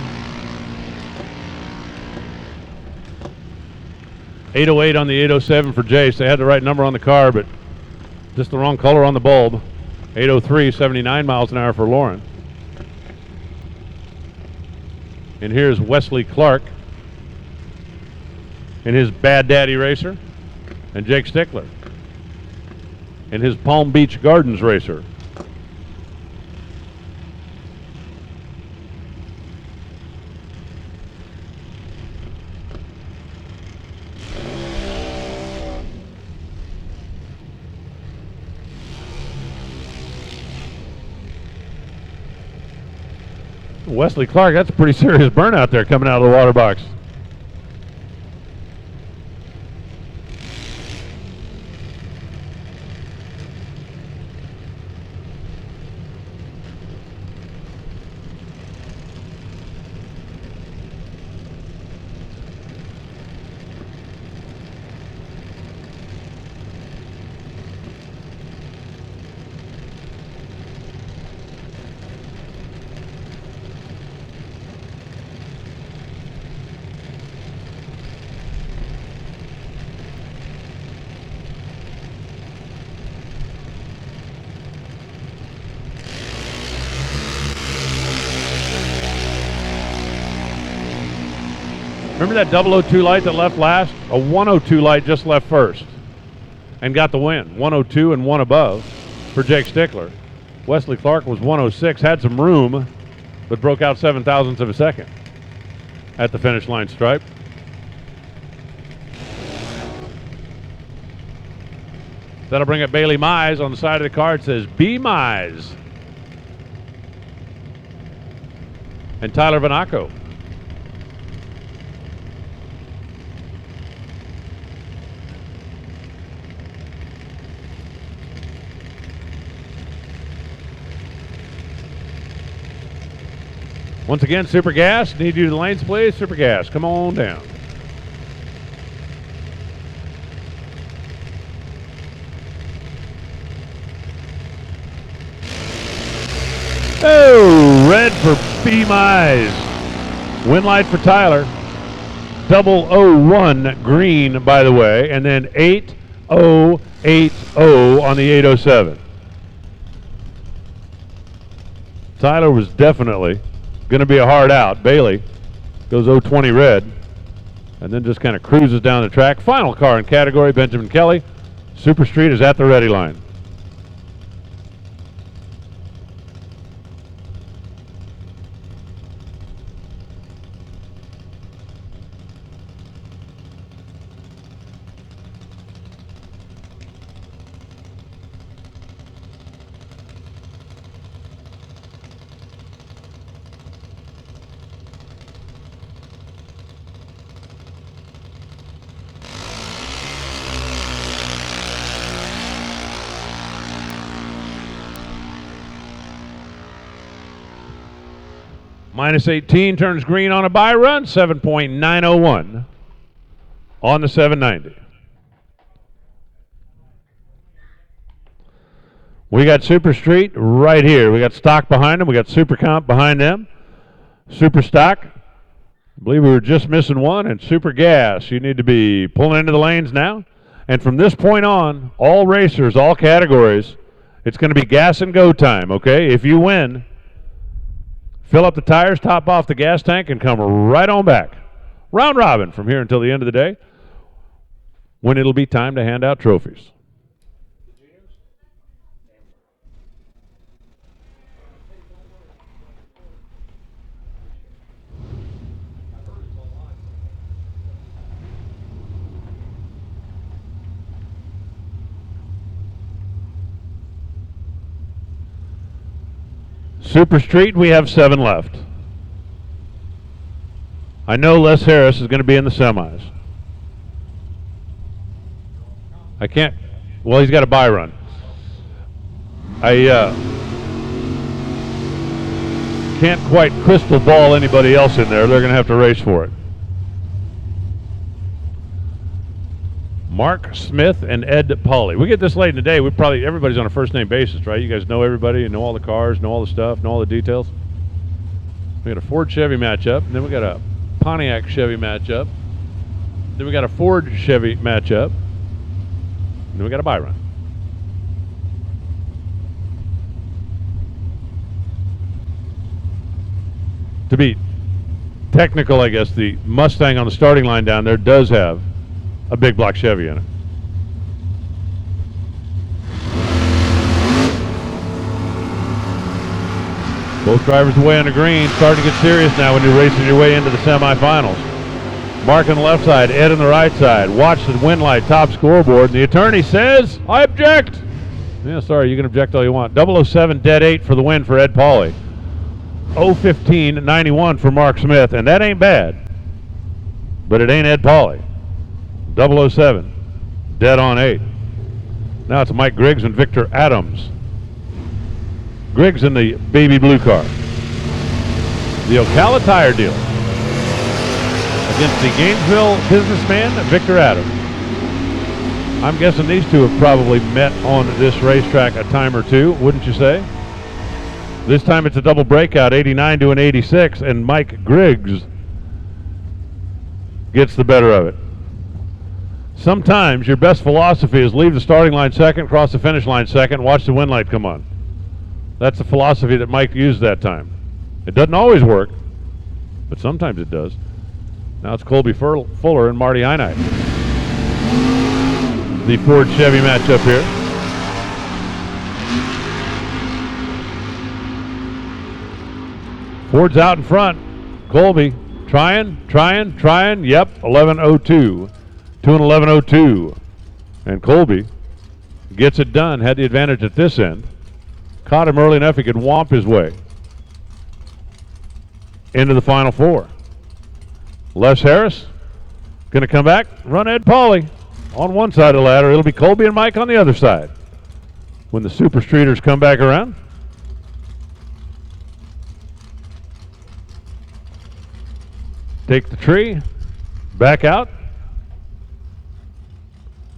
808 on the 807 for Jace. They had the right number on the car, but just the wrong color on the bulb. 803, 79 miles an hour for Lauren. And here's Wesley Clark in his Bad Daddy Racer, and Jake Stickler in his Palm Beach Gardens Racer. Wesley Clark, that's a pretty serious burnout there coming out of the water box. Remember that 002 light that left last? A 102 light just left first and got the win. 102 and one above for Jake Stickler. Wesley Clark was 106, had some room, but broke out 7 thousandths of a second at the finish line stripe. That'll bring up Bailey Mize on the side of the car. It says B. Mize. And Tyler Vanaco. Once again, Super Gas, need you to the lanes, please. Super Gas, come on down. Oh, red for B. Mize. Win light for Tyler. 001 green, by the way, and then 8080 on the 807. Tyler was definitely going to be a hard out. Bailey goes 020 red and then just kind of cruises down the track. Final car in category, Benjamin Kelly. Super Street is at the ready line. Minus 18 turns green on a buy run, 7.901 on the 790. We got Super Street right here. We got stock behind them. We got Super Comp behind them. Super Stock. I believe we were just missing one. And Super Gas. You need to be pulling into the lanes now. And from this point on, all racers, all categories, it's going to be gas and go time, okay? If you win, fill up the tires, top off the gas tank, and come right on back. Round robin from here until the end of the day, when it'll be time to hand out trophies. Super Street, we have 7 left. I know Les Harris is going to be in the semis. I can't, well, he's got a buy run. I can't quite crystal ball anybody else in there. They're going to have to race for it. Mark Smith and Ed Pauly. We get this late in the day. Everybody's on a first name basis, right? You guys know everybody, you know all the cars, know all the stuff, know all the details. We got a Ford Chevy matchup, and then we got a Pontiac Chevy matchup. Then we got a Ford Chevy matchup. And then we got a buy run. To be technical, I guess, the Mustang on the starting line down there does have a big block Chevy in it. Both drivers away on the green. Starting to get serious now when you're racing your way into the semifinals. Mark on the left side, Ed on the right side. Watch the win light, top scoreboard. And the attorney says, I object. Yeah, sorry, you can object all you want. 007 dead 8 for the win for Ed Pauly. 0:15.91 for Mark Smith, and that ain't bad. But it ain't Ed Pauley. 007, dead on 8. Now it's Mike Griggs and Victor Adams. Griggs in the baby blue car. The Ocala tire deal against the Gainesville businessman, Victor Adams. I'm guessing these two have probably met on this racetrack a time or two, wouldn't you say? This time it's a double breakout, 89 to an 86, and Mike Griggs gets the better of it. Sometimes your best philosophy is leave the starting line second, cross the finish line second, watch the win light come on. That's the philosophy that Mike used that time. It doesn't always work, but sometimes it does. Now it's Colby Fuller and Marty Einheit. The Ford Chevy matchup here. Ford's out in front. Colby trying. Yep, 11:02. 2 and 11:02. And Colby gets it done. Had the advantage at this end. Caught him early enough he could whomp his way into the final four. Les Harris going to come back, run Ed Pauley on one side of the ladder. It'll be Colby and Mike on the other side when the Super Streeters come back around. Take the tree, back out,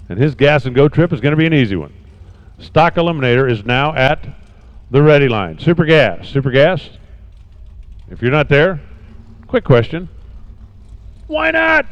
and his gas and go trip is going to be an easy one. Stock Eliminator is now at the ready line. Super Gas, if you're not there, quick question, why not?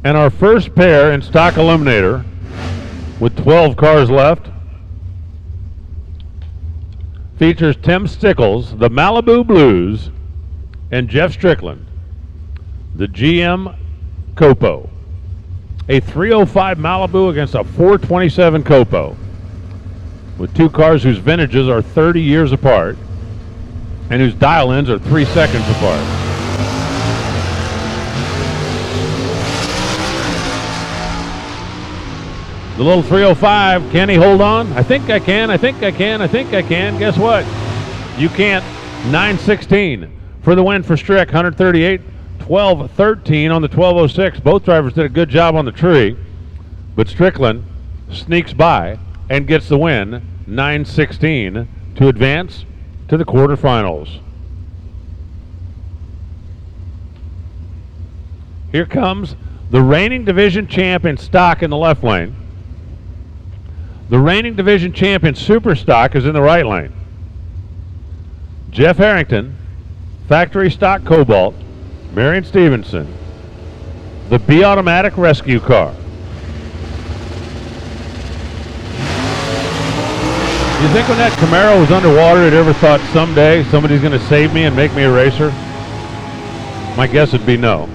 And our first pair in Stock Eliminator with 12 cars left features Tim Stickles, the Malibu Blues, and Jeff Strickland, the GM Copo. A 305 Malibu against a 427 Copo, with two cars whose vintages are 30 years apart and whose dial-ins are 3 seconds apart. The little 305, can he hold on? I think I can. Guess what? You can't. 9:16 for the win for Strick. 138, 12:13 on the 12:06. Both drivers did a good job on the tree, but Strickland sneaks by and gets the win. 9:16 to advance to the quarterfinals. Here comes the reigning division champ in stock in the left lane. The reigning division champ in super stock is in the right lane. Jeff Harrington, factory stock Cobalt, Marion Stevenson, the B Automatic rescue car. You think when that Camaro was underwater, it ever thought someday somebody's going to save me and make me a racer? My guess would be no.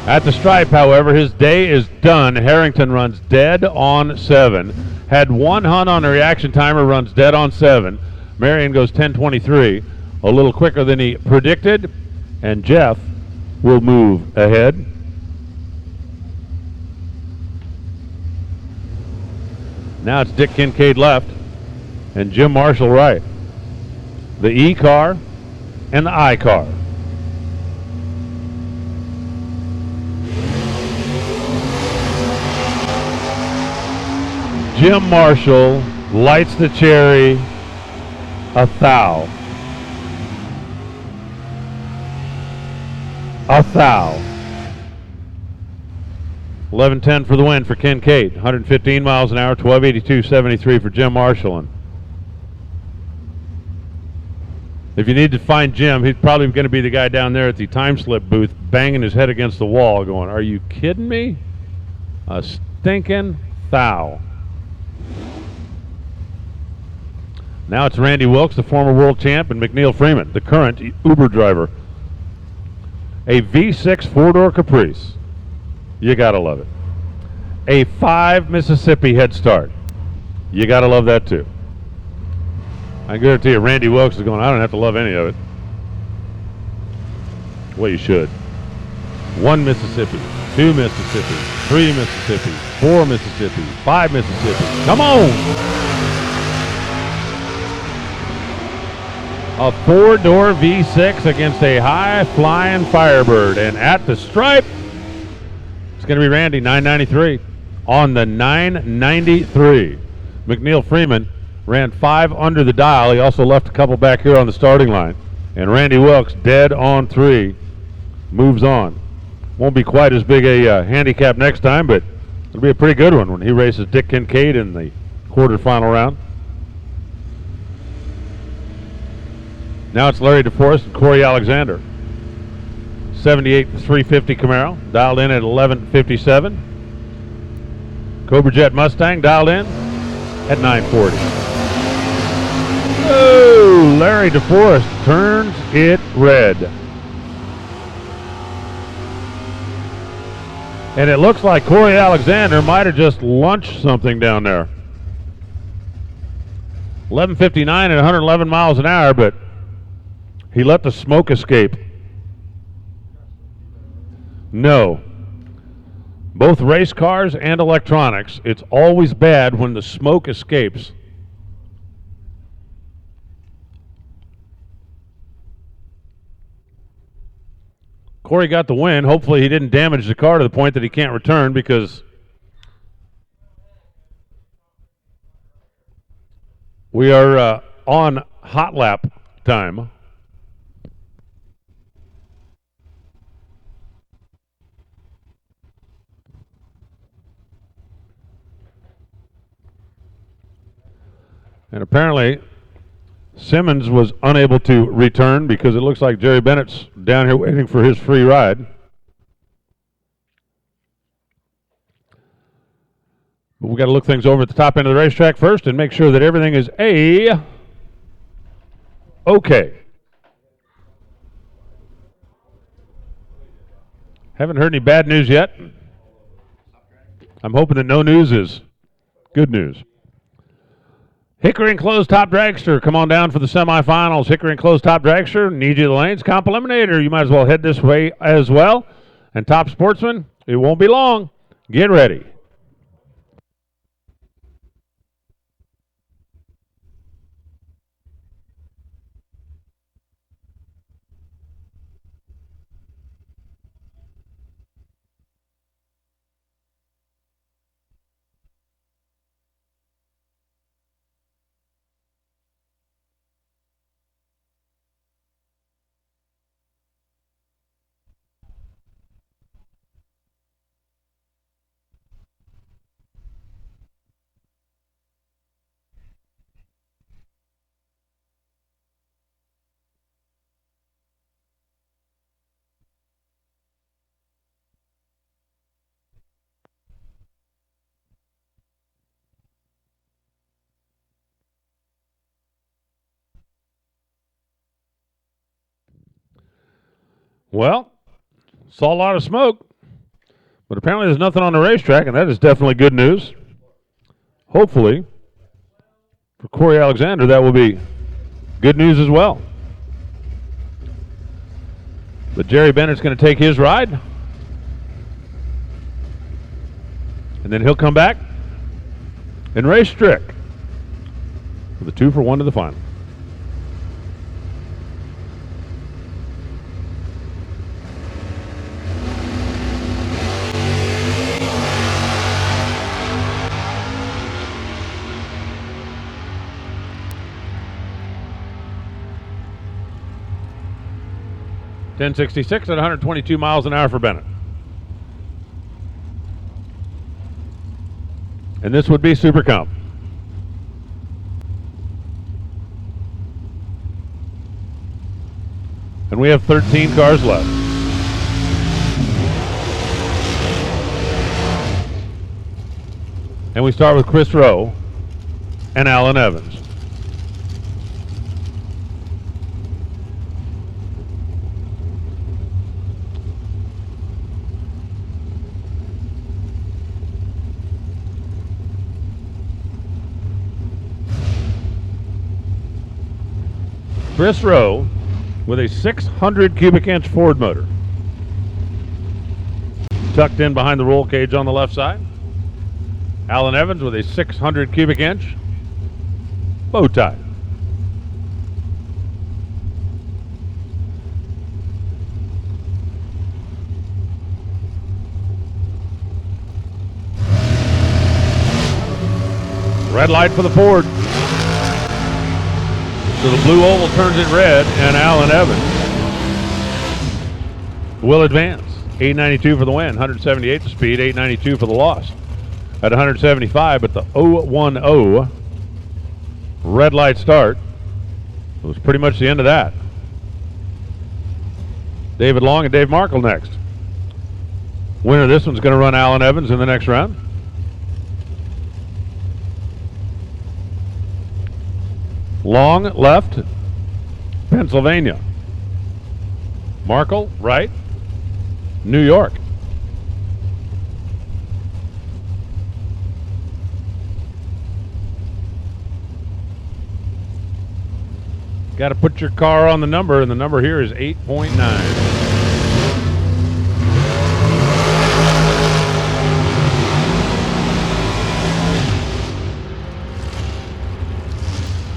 At the stripe, however, his day is done. Harrington runs dead on 7. Had 1 hunt on the reaction timer, runs dead on 7. Marion goes 10:23, a little quicker than he predicted, and Jeff will move ahead. Now it's Dick Kincaid left and Jim Marshall right. The E car and the I car. Jim Marshall lights the cherry. A thou. A thou. 11:10 for the win for Kincaid. 115 miles an hour, 12:82.73 for Jim Marshall. And if you need to find Jim, he's probably going to be the guy down there at the time slip booth banging his head against the wall going, are you kidding me? A stinking thou. Now it's Randy Wilkes, the former world champ, and McNeil Freeman, the current Uber driver. A V6 four-door Caprice. You got to love it. A 5 Mississippi head start. You got to love that too. I guarantee you, Randy Wilkes is going, I don't have to love any of it. Well, you should. 1 Mississippi, 2 Mississippi, 3 Mississippi, 4 Mississippi, 5 Mississippi. Come on! A 4-door V6 against a high-flying Firebird. And at the stripe, it's going to be Randy, 993. On the 993, McNeil Freeman ran 5 under the dial. He also left a couple back here on the starting line. And Randy Wilkes, dead on 3, moves on. Won't be quite as big a handicap next time, but it'll be a pretty good one when he races Dick Kincaid in the quarterfinal round. Now it's Larry DeForest and Corey Alexander. 78 350 Camaro, dialed in at 11:57. Cobra Jet Mustang dialed in at 9:40. Oh, Larry DeForest turns it red. And it looks like Corey Alexander might have just launched something down there. 11:59 at 111 miles an hour, but he let the smoke escape. No. Both race cars and electronics, it's always bad when the smoke escapes. Corey got the win. Hopefully he didn't damage the car to the point that he can't return, because we are on hot lap time. And apparently, Simmons was unable to return because it looks like Jerry Bennett's down here waiting for his free ride. But we got to look things over at the top end of the racetrack first and make sure that everything is okay. Haven't heard any bad news yet. I'm hoping that no news is good news. Hickory and Closed Top Dragster, come on down for the semifinals. Hickory and Closed Top Dragster, need you the lanes. Comp Eliminator, you might as well head this way as well. And Top Sportsman, it won't be long. Get ready. Well, saw a lot of smoke, but apparently there's nothing on the racetrack, and that is definitely good news. Hopefully, for Corey Alexander, that will be good news as well. But Jerry Bennett's going to take his ride, and then he'll come back and race Strick with a 2-for-1 to the final. 1066 at 122 miles an hour for Bennett. And this would be Super Comp. And we have 13 cars left. And we start with Chris Rowe and Alan Evans. Chris Rowe with a 600 cubic inch Ford motor tucked in behind the roll cage on the left side. Alan Evans with a 600 cubic inch bow tie. Red light for the Ford. So the blue oval turns it red, and Alan Evans will advance. 892 for the win, 178 the speed, 892 for the loss. At 175, but the 010 red light start was pretty much the end of that. David Long and Dave Markle next. Winner of this one's going to run Alan Evans in the next round. Long left, Pennsylvania. Markle right, New York. Got to put your car on the number, and the number here is 8.9.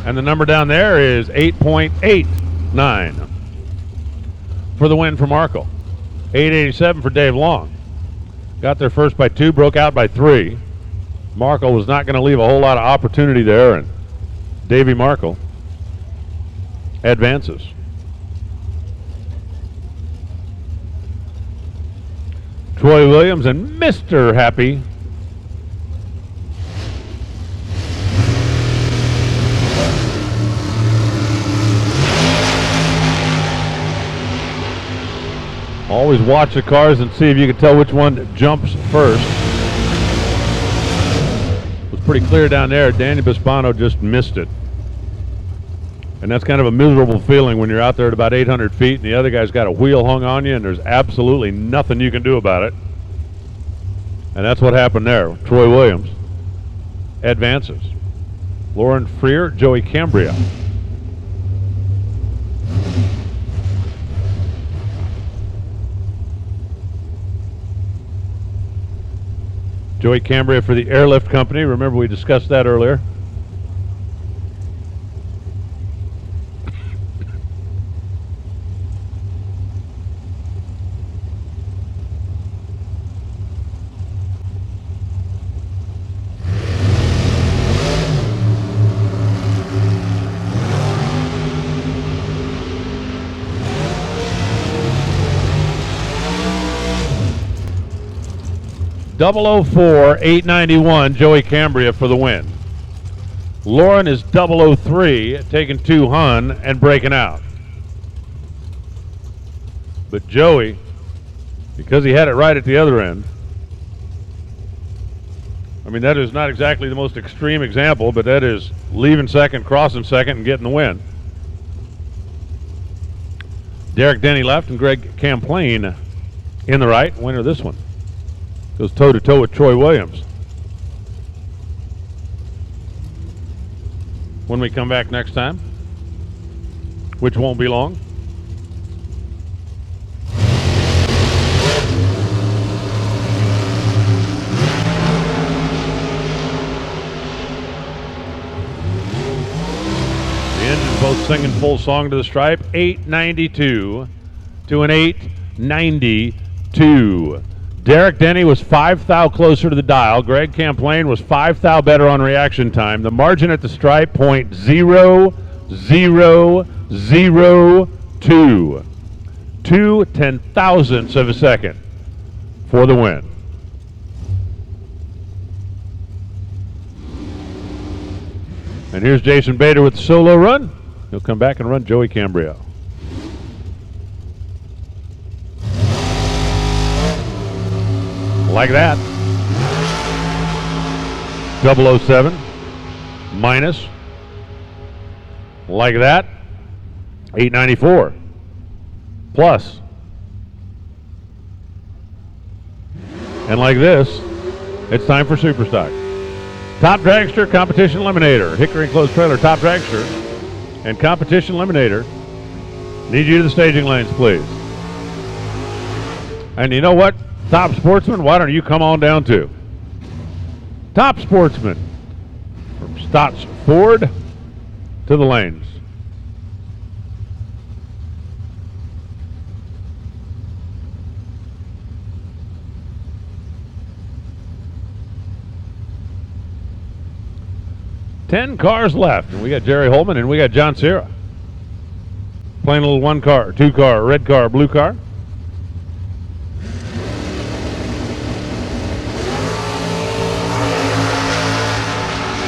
And the number down there is 8.89 for the win for Markle. 887 for Dave Long. Got there first by 2, broke out by 3. Markle was not going to leave a whole lot of opportunity there, and Davey Markle advances. Troy Williams and Mr. Happy always watch the cars and see if you can tell which one jumps first. It was pretty clear down there. Danny Bispano just missed it. And that's kind of a miserable feeling when you're out there at about 800 feet and the other guy's got a wheel hung on you and there's absolutely nothing you can do about it. And that's what happened there. Troy Williams advances. Lauren Freer, Joey Cambria. Joey Cambria for the Airlift Company. Remember we discussed that earlier. .004, 891, Joey Cambria for the win. Lauren is 003, taking 2 Hun and breaking out. But Joey, because he had it right at the other end, I mean, that is not exactly the most extreme example, but that is leaving second, crossing second, and getting the win. Derek Denny left and Greg Camplain in the right. Winner of this one goes toe-to-toe with Troy Williams. When we come back next time, which won't be long, the engines both singing full song to the stripe. 892 to an 892. Derek Denny was 5 thou closer to the dial. Greg Camplain was 5 thou better on reaction time. The margin at the stripe, .0002. 0.2 of a second for the win. And here's Jason Bader with the solo run. He'll come back and run Joey Cambrio. Like that. 007 minus. Like that. 894 plus. And like this, it's time for Superstock. Top Dragster, Competition Eliminator. Hickory Enclosed Trailer, Top Dragster, and Competition Eliminator. Need you to the staging lanes, please. And you know what? Top Sportsman, why don't you come on down too? Top Sportsman. From Stotts Ford to the lanes. Ten cars left, and we got Jerry Holman and we got John Sierra. Playing a little 1 car, 2 car, red car, blue car.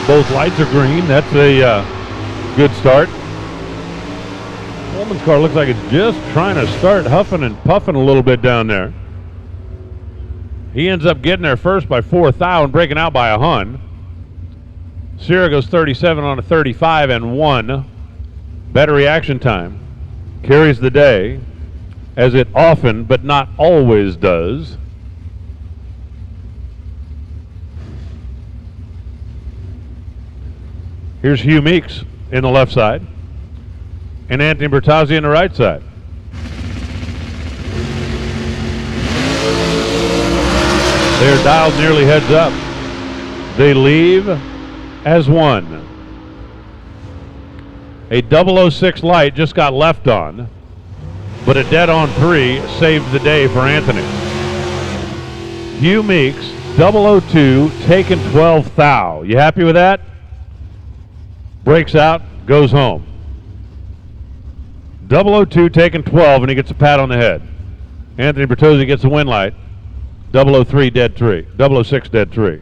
Both lights are green. That's a good start. Holman's car looks like it's just trying to start huffing and puffing a little bit down there. He ends up getting there first by 4 thou and breaking out by a hun. Sierra goes 37 on a 35 and 1. Better reaction time. Carries the day, as it often but not always does. Here's Hugh Meeks in the left side and Anthony Bertazzi in the right side. They're dialed nearly heads up. They leave as one. A 006 light just got left on, but a dead on 3 saved the day for Anthony. Hugh Meeks, 002, taking 12 thou. You happy with that? Breaks out, goes home. 002 taking 12, and he gets a pat on the head. Anthony Bertozzi gets the win light. 003 dead 3. 006 dead 3.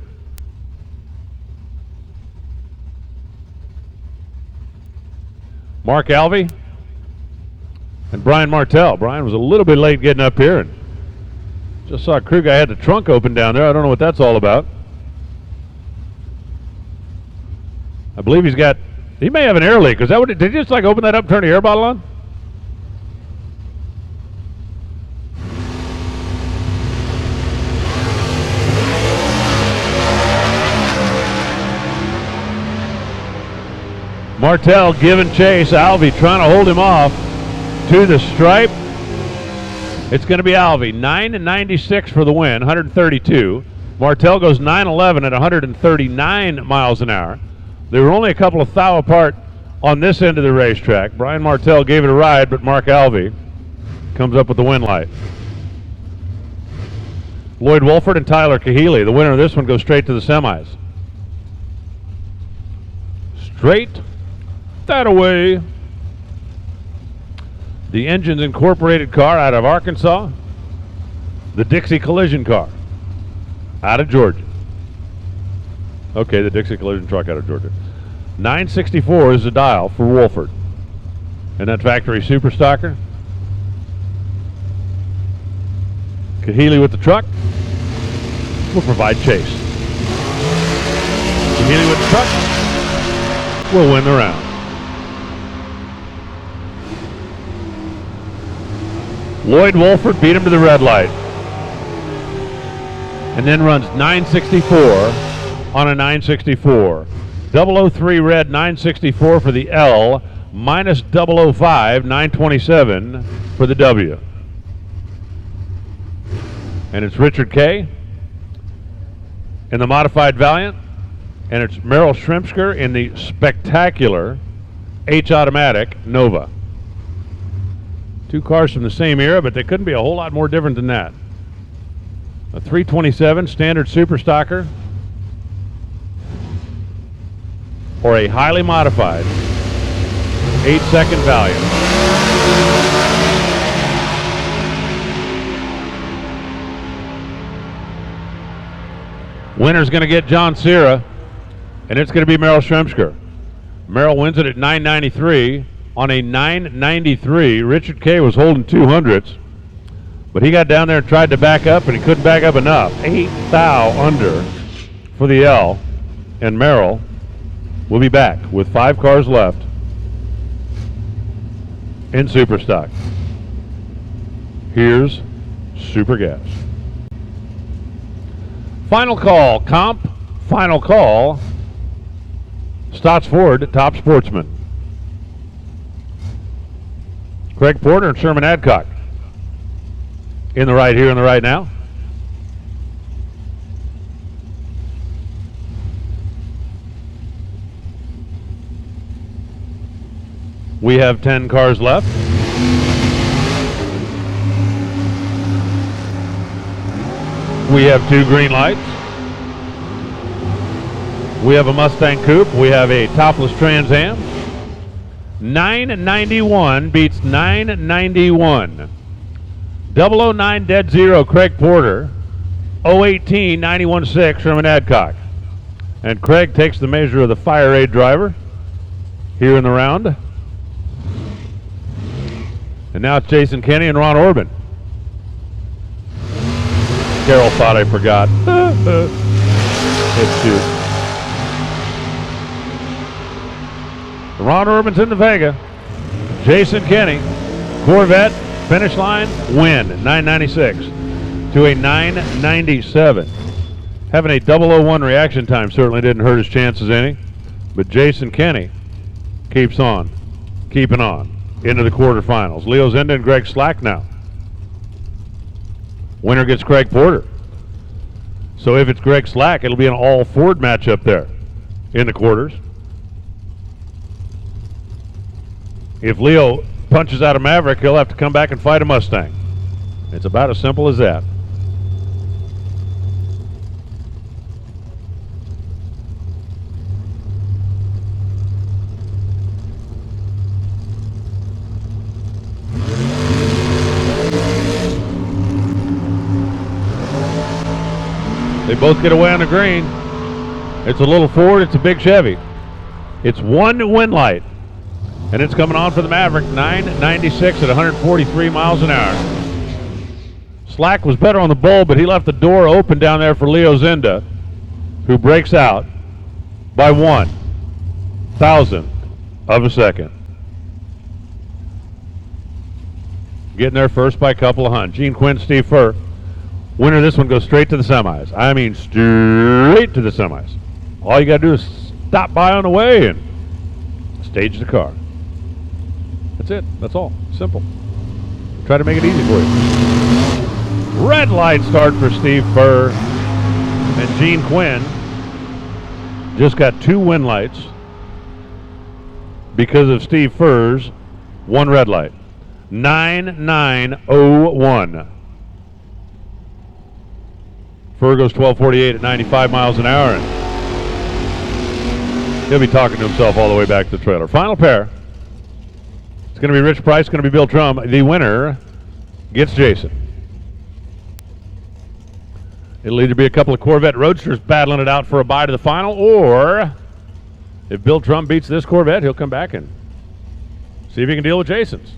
Mark Alvey and Brian Martell. Brian was a little bit late getting up here, and just saw a crew guy had the trunk open down there. I don't know what that's all about. I believe he may have an air leak. Is that what did he just like open that up and turn the air bottle on? Martell giving chase. Alvey trying to hold him off to the stripe. It's going to be Alvey. 9.96 for the win, 132. Martell goes 9.11 at 139 miles an hour. They were only a couple of thou apart on this end of the racetrack. Brian Martell gave it a ride, but Mark Alvey comes up with the win light. Lloyd Wolford and Tyler Kahele. The winner of this one goes straight to the semis. Straight that away. The Engines Incorporated car out of Arkansas. The Dixie Collision car out of Georgia. Okay, the Dixie Collision truck out of Georgia. 964 is the dial for Wolford. And that factory Superstocker. Kahele with the truck will provide chase. Kahele with the truck will win the round. Lloyd Wolford beat him to the red light. And then runs 964 on a 964. 003 red 964 for the L, minus 005 927 for the W. And it's Richard K. in the modified Valiant, and it's Merrill Shrimpsker in the spectacular H Automatic Nova. Two cars from the same era, but they couldn't be a whole lot more different than that. A 327 standard Superstocker, or a highly modified 8-second Valiant. Winner's going to get John Cera, and it's going to be Merrill Shremsker. Merrill wins it at 993. On a 993, Richard K was holding 200s, but he got down there and tried to back up, and he couldn't back up enough. 8 thou under for the L, and Merrill will be back with 5 cars left in Super Stock. Here's Super Gas. Final call, comp. Final call. Stotts Ford, Top Sportsman. Craig Porter and Sherman Adcock. In the right here, in the right now. We have 10 cars left. We have 2 green lights. We have a Mustang Coupe. We have a topless Trans Am. 991 beats 991. 009 dead zero, Craig Porter. 018 91.6, Sherman Adcock. And Craig takes the measure of the Fire Aid driver here in the round. And now it's Jason Kenny and Ron Orban. Carol thought I forgot. It's cute. Ron Orban's in the Vega. Jason Kenny, Corvette, finish line, win, 996 to a 997. Having a 001 reaction time certainly didn't hurt his chances any, but Jason Kenny keeps on, keeping on, into the quarterfinals. Leo Zinda and Greg Slack now. Winner gets Craig Porter. So if it's Greg Slack, it'll be an all-Ford matchup there in the quarters. If Leo punches out a Maverick, he'll have to come back and fight a Mustang. It's about as simple as that. They both get away on the green. It's a little Ford, it's a big Chevy. It's one win light, and it's coming on for the Maverick, 996 at 143 miles an hour. Slack was better on the bull, but he left the door open down there for Leo Zinda, who breaks out by 1,000 of a second. Getting there first by a couple of hundreds. Gene Quinn, Steve Furr. Winner of this one goes straight to the semis. I mean straight to the semis. All you got to do is stop by on the way and stage the car. That's it. That's all. Simple. Try to make it easy for you. Red light start for Steve Furr. And Gene Quinn just got 2 win lights because of Steve Furr's 1 red light. 9901. Furr goes 12:48 at 95 miles an hour, and he'll be talking to himself all the way back to the trailer. Final pair. It's going to be Rich Price, going to be Bill Trum. The winner gets Jason. It'll either be a couple of Corvette Roadsters battling it out for a bye to the final, or if Bill Trum beats this Corvette, he'll come back and see if he can deal with Jason's.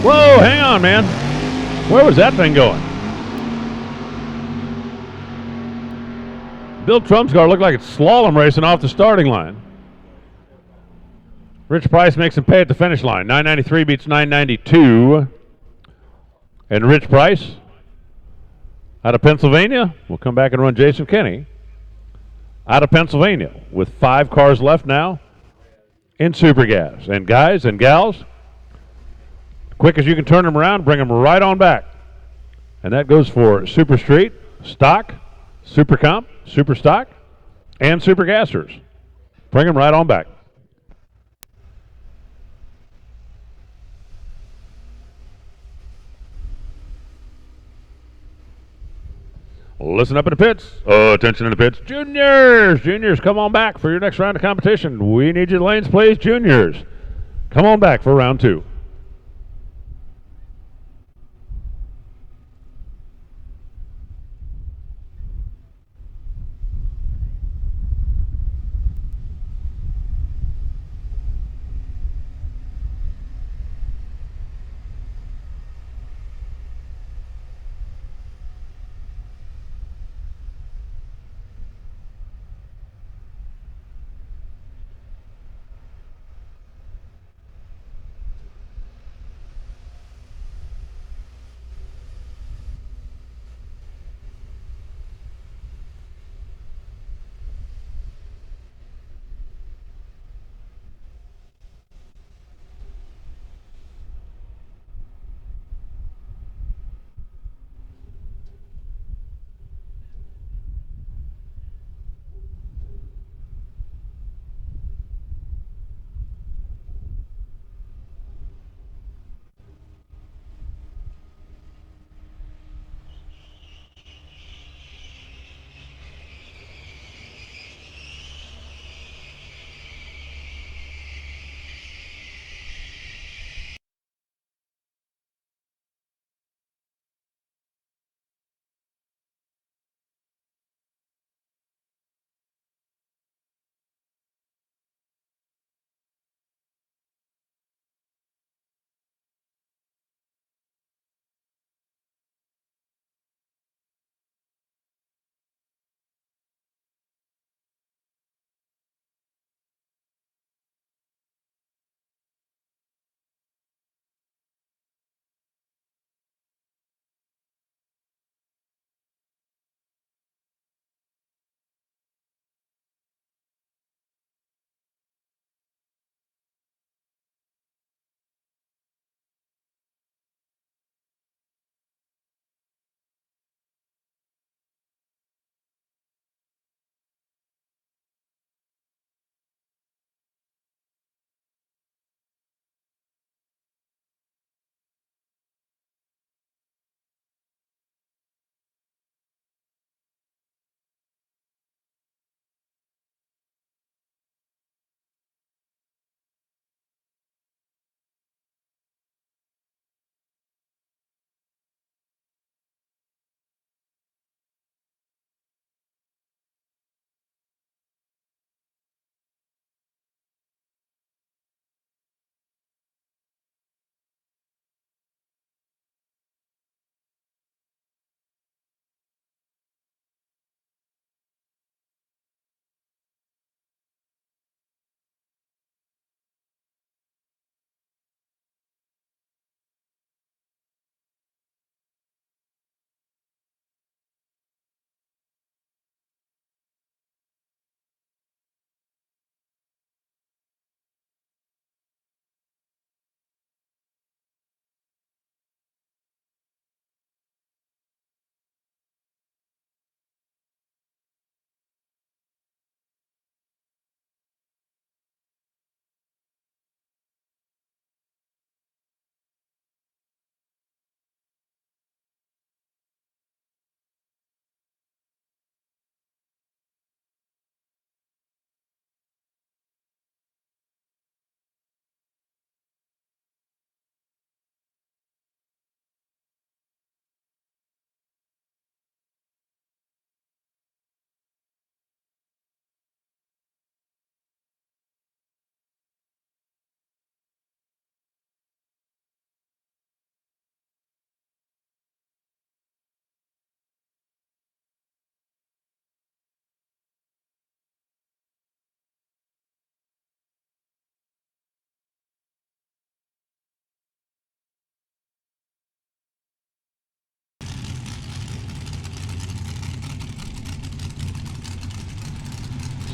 Whoa, hang on, man. Where was that thing going? Bill Trum's car looked like it's slalom racing off the starting line. Rich Price makes him pay at the finish line. 993 beats 992. And Rich Price, out of Pennsylvania, will come back and run Jason Kenny out of Pennsylvania with 5 cars left now in Super Gas. And guys and gals, quick as you can turn them around, bring them right on back. And that goes for Super Street, Stock, Super Comp, Super Stock, and Super Gassers. Bring them right on back. Listen up in the pits. Attention in the pits. Juniors! Juniors, come on back for your next round of competition. We need your lanes, please. Juniors, come on back for round 2.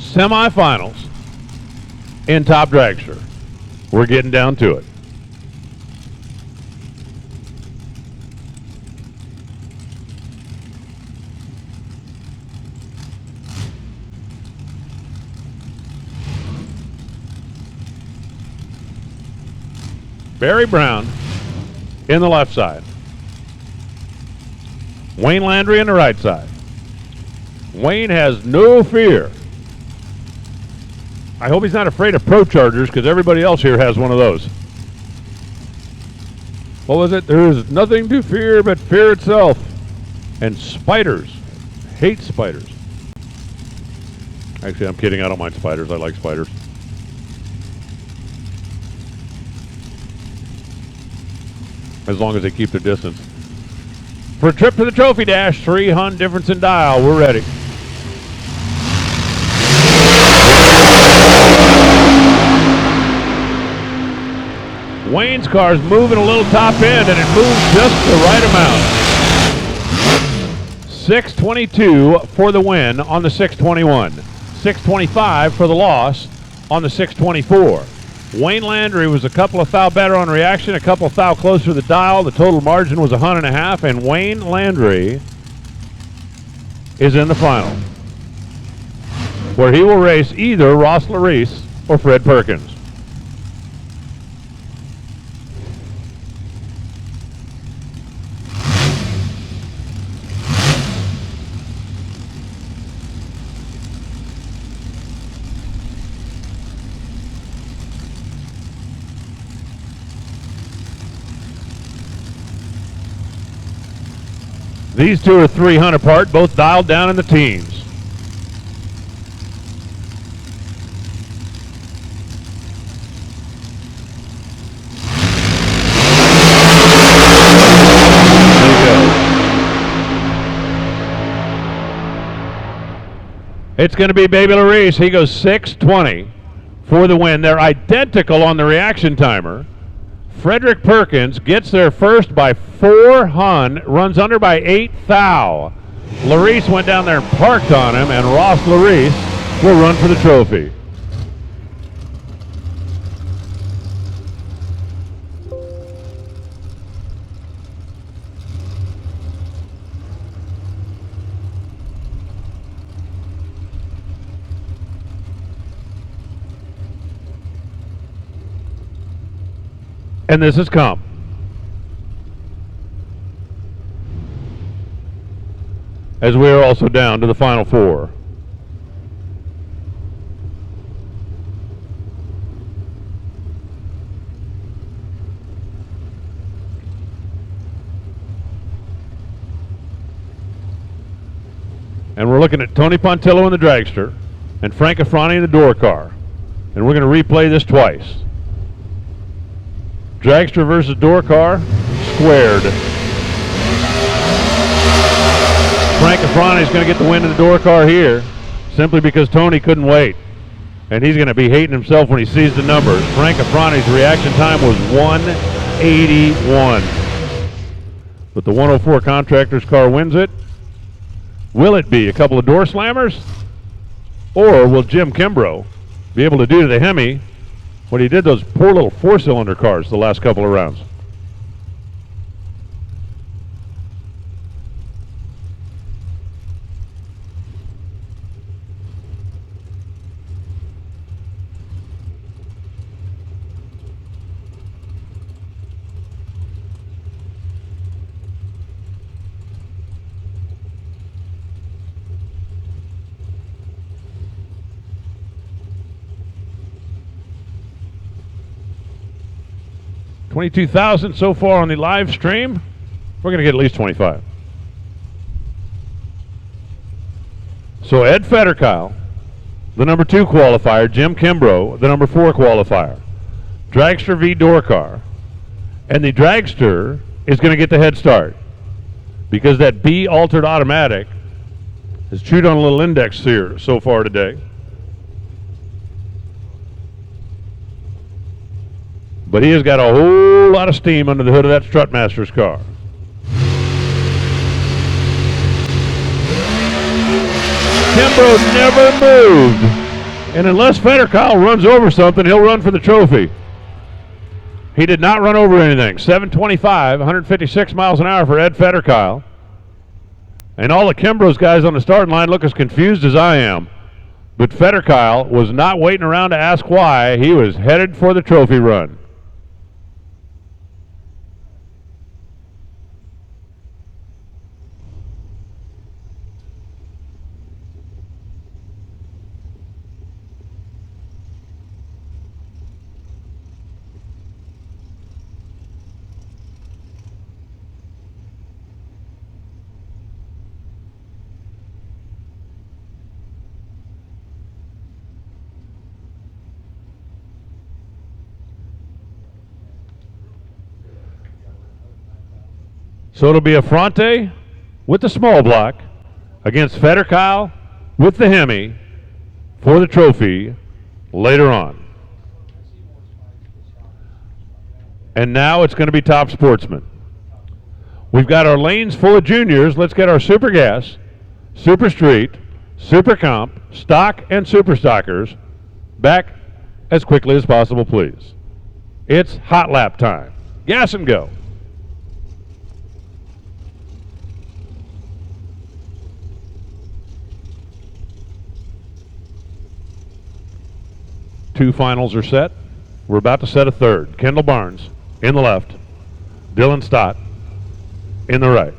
Semifinals in Top Dragster. We're getting down to it. Barry Brown in the left side. Wayne Landry in the right side. Wayne has no fear. I hope he's not afraid of Pro Chargers because everybody else here has one of those. What was it? There is nothing to fear but fear itself. And spiders. Hate spiders. Actually, I'm kidding. I don't mind spiders. I like spiders. As long as they keep their distance. For a trip to the Trophy Dash, 3 Hun difference in dial. We're ready. Wayne's car's moving a little top end, and it moves just the right amount. 622 for the win on the 621. 625 for the loss on the 624. Wayne Landry was a couple of thou better on reaction, a couple of thou closer to the dial. The total margin was 1.5, and Wayne Landry is in the final, where he will race either Ross LODRS or Fred Perkins. These two are 3 Hun apart, both dialed down in the teens. There you go. It's going to be Baby LODRS. He goes 6:20 for the win. They're identical on the reaction timer. Frederick Perkins gets there first by 4 Hun, runs under by 8 thou. LODRS went down there and parked on him, and Ross LODRS will run for the trophy. And this has come. As we are also down to the final 4. And we're looking at Tony Pontillo in the dragster and Frank Afrani in the door car. And we're going to replay this twice. Dragster versus door car, squared. Frank Afrani is going to get the win in the door car here, simply because Tony couldn't wait. And he's going to be hating himself when he sees the numbers. Frank Afrani's reaction time was 181. But the 104 Contractors car wins it. Will it be a couple of door slammers? Or will Jim Kimbrough be able to do to the Hemi what he did those poor little 4-cylinder cars the last couple of rounds? $22,000 so far on the live stream. We're going to get at least 25. So Ed Federkyle, the number 2 qualifier, Jim Kimbrough, the number 4 qualifier, dragster v door car, and the dragster is going to get the head start because that B altered automatic has chewed on a little index here so far today. But he has got a whole lot of steam under the hood of that Strutmaster's car. Kimbrough never moved. And unless Federkyle runs over something, he'll run for the trophy. He did not run over anything. 725, 156 miles an hour for Ed Federkyle. And all of Kimbrough's guys on the starting line look as confused as I am. But Federkyle was not waiting around to ask why. He was headed for the trophy run. So it'll be a Fronte with the small block against Federkyle with the Hemi for the trophy later on. And now it's going to be top sportsman. We've got our lanes full of juniors. Let's get our Super Gas, Super Street, Super Comp, Stock, and Super Stockers back as quickly as possible, please. It's hot lap time. Gas and go. Two finals are set. We're about to set a third. Kendall Barnes in the left. Dylan Stott in the right.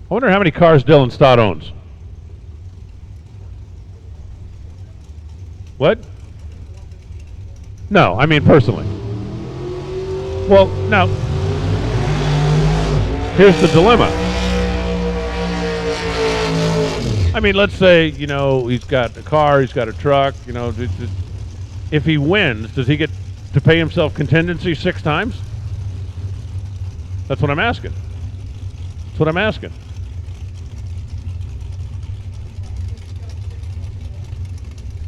I wonder how many cars Dylan Stott owns. What? No, I mean personally. Well, now, here's the dilemma. I mean, let's say, you know, he's got a car, he's got a truck, you know, if he wins, does he get to pay himself contingency 6 times? That's what I'm asking. That's what I'm asking.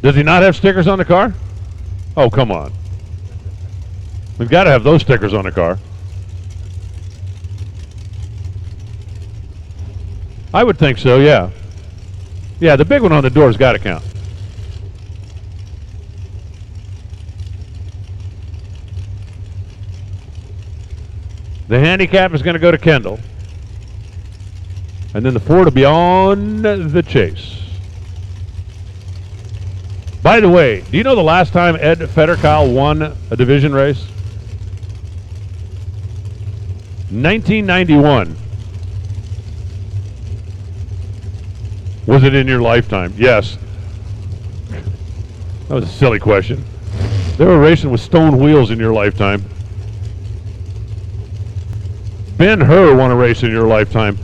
Does he not have stickers on the car? Oh, come on. We've got to have those stickers on the car. I would think so, yeah. Yeah, the big one on the door's got to count. The handicap is going to go to Kendall. And then the Ford will be on the chase. By the way, do you know the last time Ed Federkyle won a division race? 1991. Was it in your lifetime? Yes. That was a silly question. They were racing with stone wheels in your lifetime. Ben-Hur won a race in your lifetime.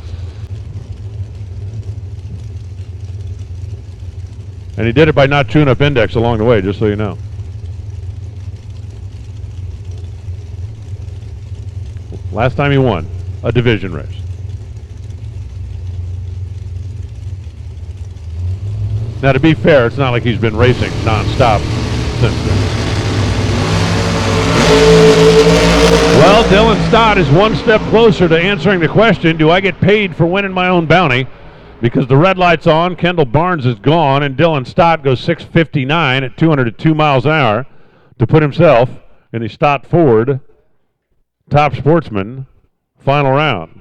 And he did it by not chewing up index along the way, just so you know. Last time he won a division race. Now, to be fair, it's not like he's been racing nonstop since then. Well, Dylan Stott is one step closer to answering the question, do I get paid for winning my own bounty? Because the red light's on, Kendall Barnes is gone, and Dylan Stott goes 6:59 at 202 miles an hour to put himself in the Stott Ford Top Sportsman final round.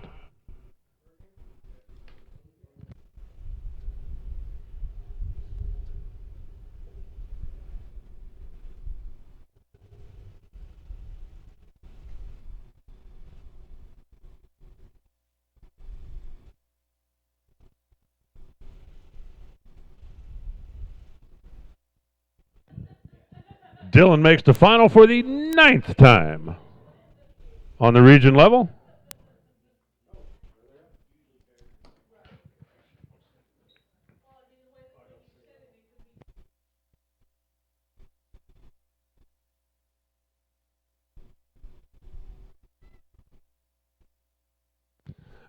Dylan makes the final for the 9th time on the region level.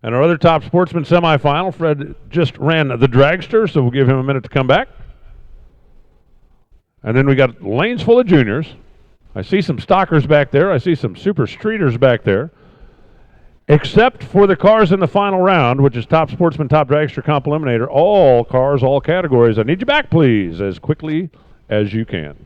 And our other Top Sportsman semifinal, Fred just ran the dragster, so we'll give him a minute to come back. And then we got lanes full of juniors. I see some stockers back there. I see some super streeters back there. Except for the cars in the final round, which is Top Sportsman, Top Dragster, Comp Eliminator. All cars, all categories. I need you back, please, as quickly as you can.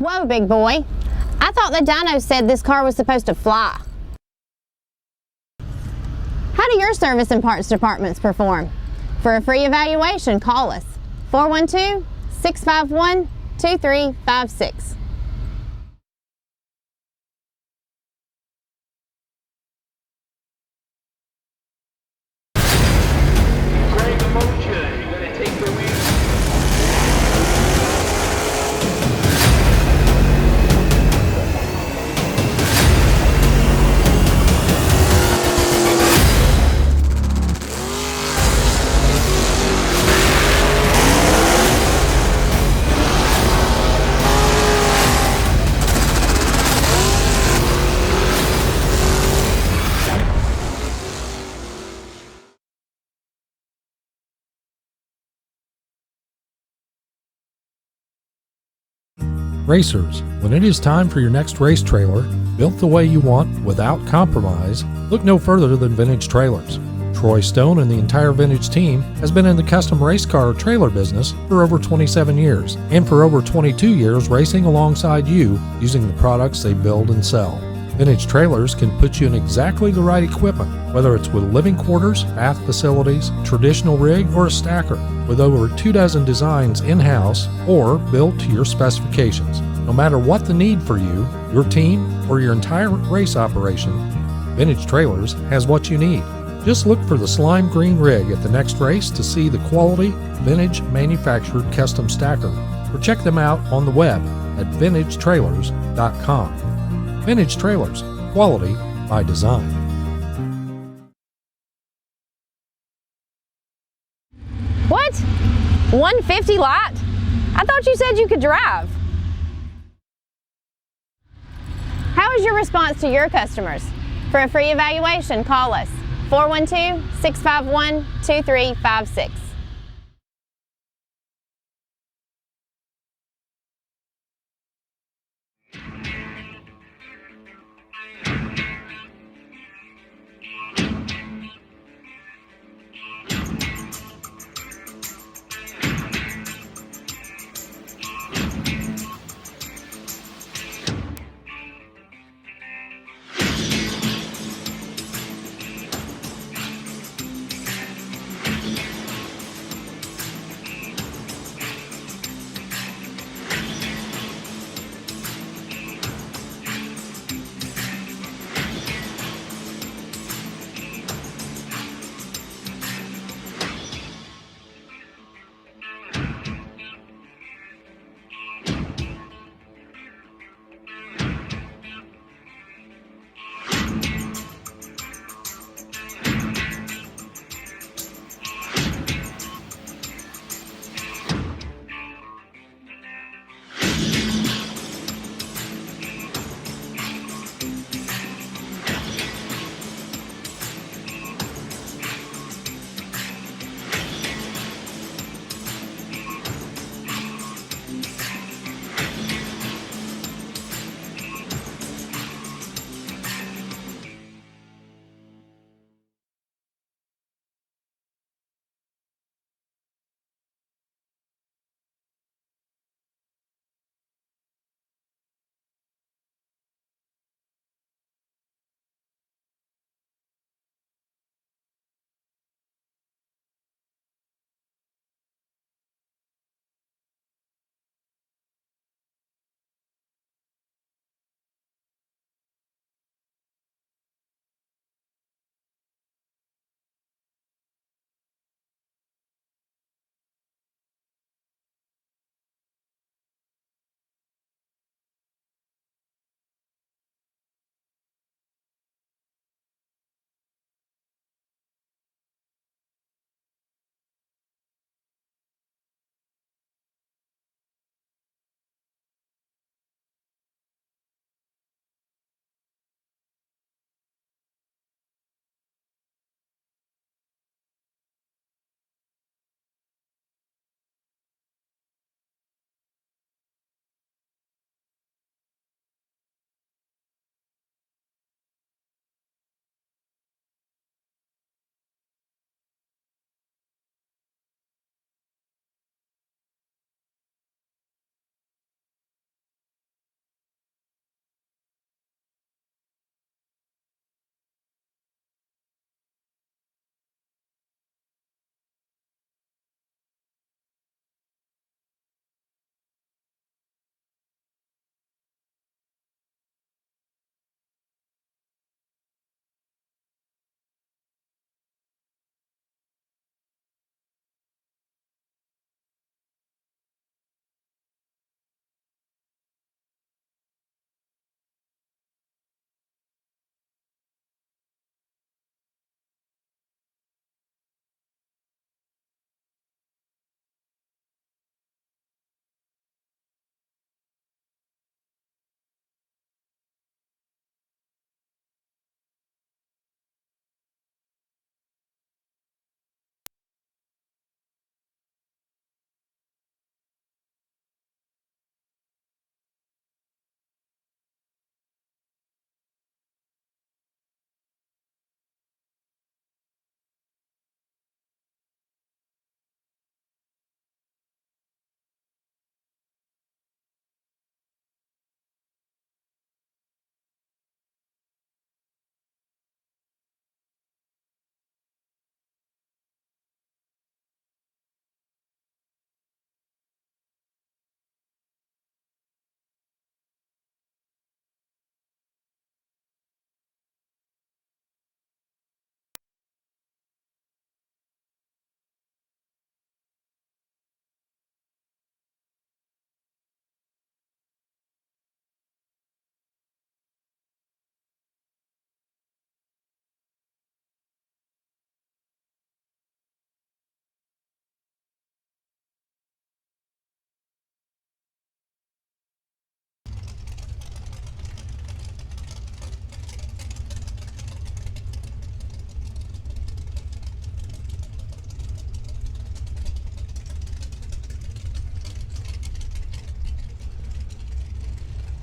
Whoa, big boy. I thought the dyno said this car was supposed to fly. How do your service and parts departments perform? For a free evaluation, call us 412-651-2356. Racers, when it is time for your next race trailer, built the way you want without compromise, look no further than Vintage Trailers. Troy Stone and the entire Vintage team has been in the custom race car trailer business for over 27 years, and for over 22 years racing alongside you using the products they build and sell. Vintage Trailers can put you in exactly the right equipment, whether it's with living quarters, bath facilities, traditional rig, or a stacker, with over 24 designs in-house or built to your specifications. No matter what the need for you, your team, or your entire race operation, Vintage Trailers has what you need. Just look for the slime green rig at the next race to see the quality, vintage manufactured custom stacker, or check them out on the web at vintagetrailers.com. Vintage Trailers, quality by design. What? 150 lot? I thought you said you could drive. How is your response to your customers? For a free evaluation, call us 412-651-2356.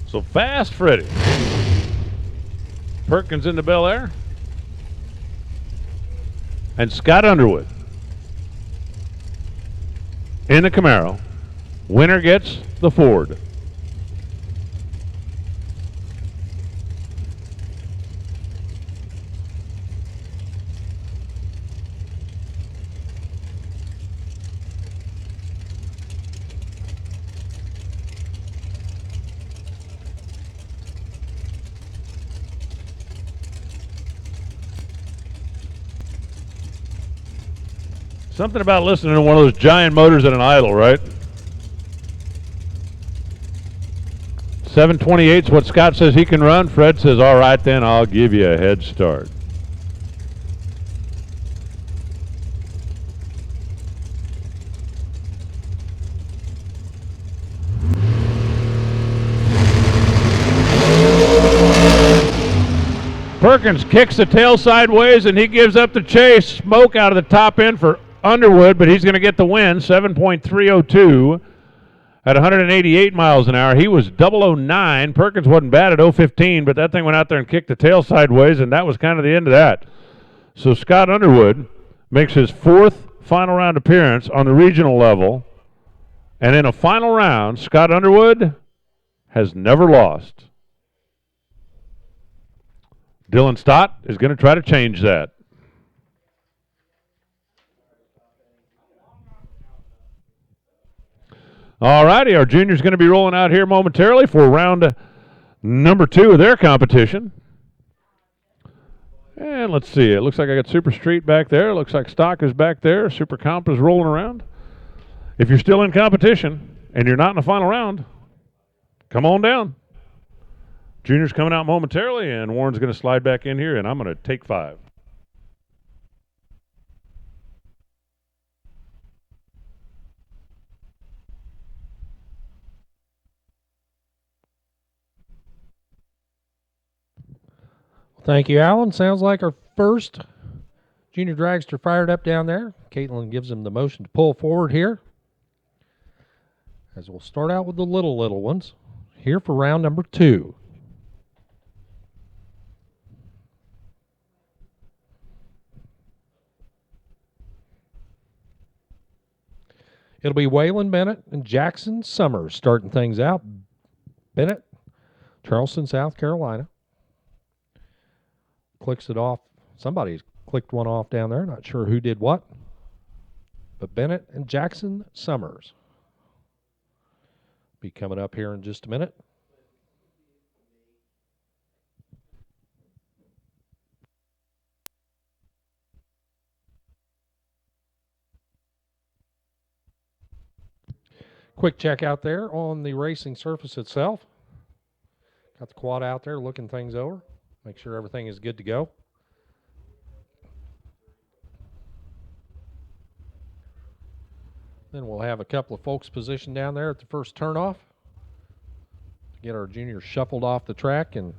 So Fast Freddy. Perkins into Bel Air. And Scott Underwood in the Camaro. Winner gets the Ford. Something about listening to one of those giant motors at an idle, right? 728 is what Scott says he can run. Fred says, all right, then I'll give you a head start. Perkins kicks the tail sideways, and he gives up the chase. Smoke out of the top end for Underwood, but he's going to get the win, 7.302 at 188 miles an hour. He was 009. Perkins wasn't bad at 015, but that thing went out there and kicked the tail sideways, and that was kind of the end of that. So Scott Underwood makes his fourth final round appearance on the regional level, and in a final round, Scott Underwood has never lost. Dylan Stott is going to try to change that. All righty, our junior's going to be rolling out here momentarily for round number 2 of their competition. And let's see, it looks like I got Super Street back there. It looks like Stock is back there. Super Comp is rolling around. If you're still in competition and you're not in the final round, come on down. Junior's coming out momentarily, and Warren's going to slide back in here, and I'm going to take 5. Thank you, Alan. Sounds like our first junior dragster fired up down there. Caitlin gives him the motion to pull forward here. As we'll start out with the little ones here for round number 2. It'll be Waylon Bennett and Jackson Summers starting things out. Bennett, Charleston, South Carolina. Clicks it off. Somebody's clicked one off down there. Not sure who did what. But Bennett and Jackson Summers be coming up here in just a minute. Quick check out there on the racing surface itself. Got the quad out there looking things over. Make sure everything is good to go. Then we'll have a couple of folks positioned down there at the first turnoff to get our juniors shuffled off the track and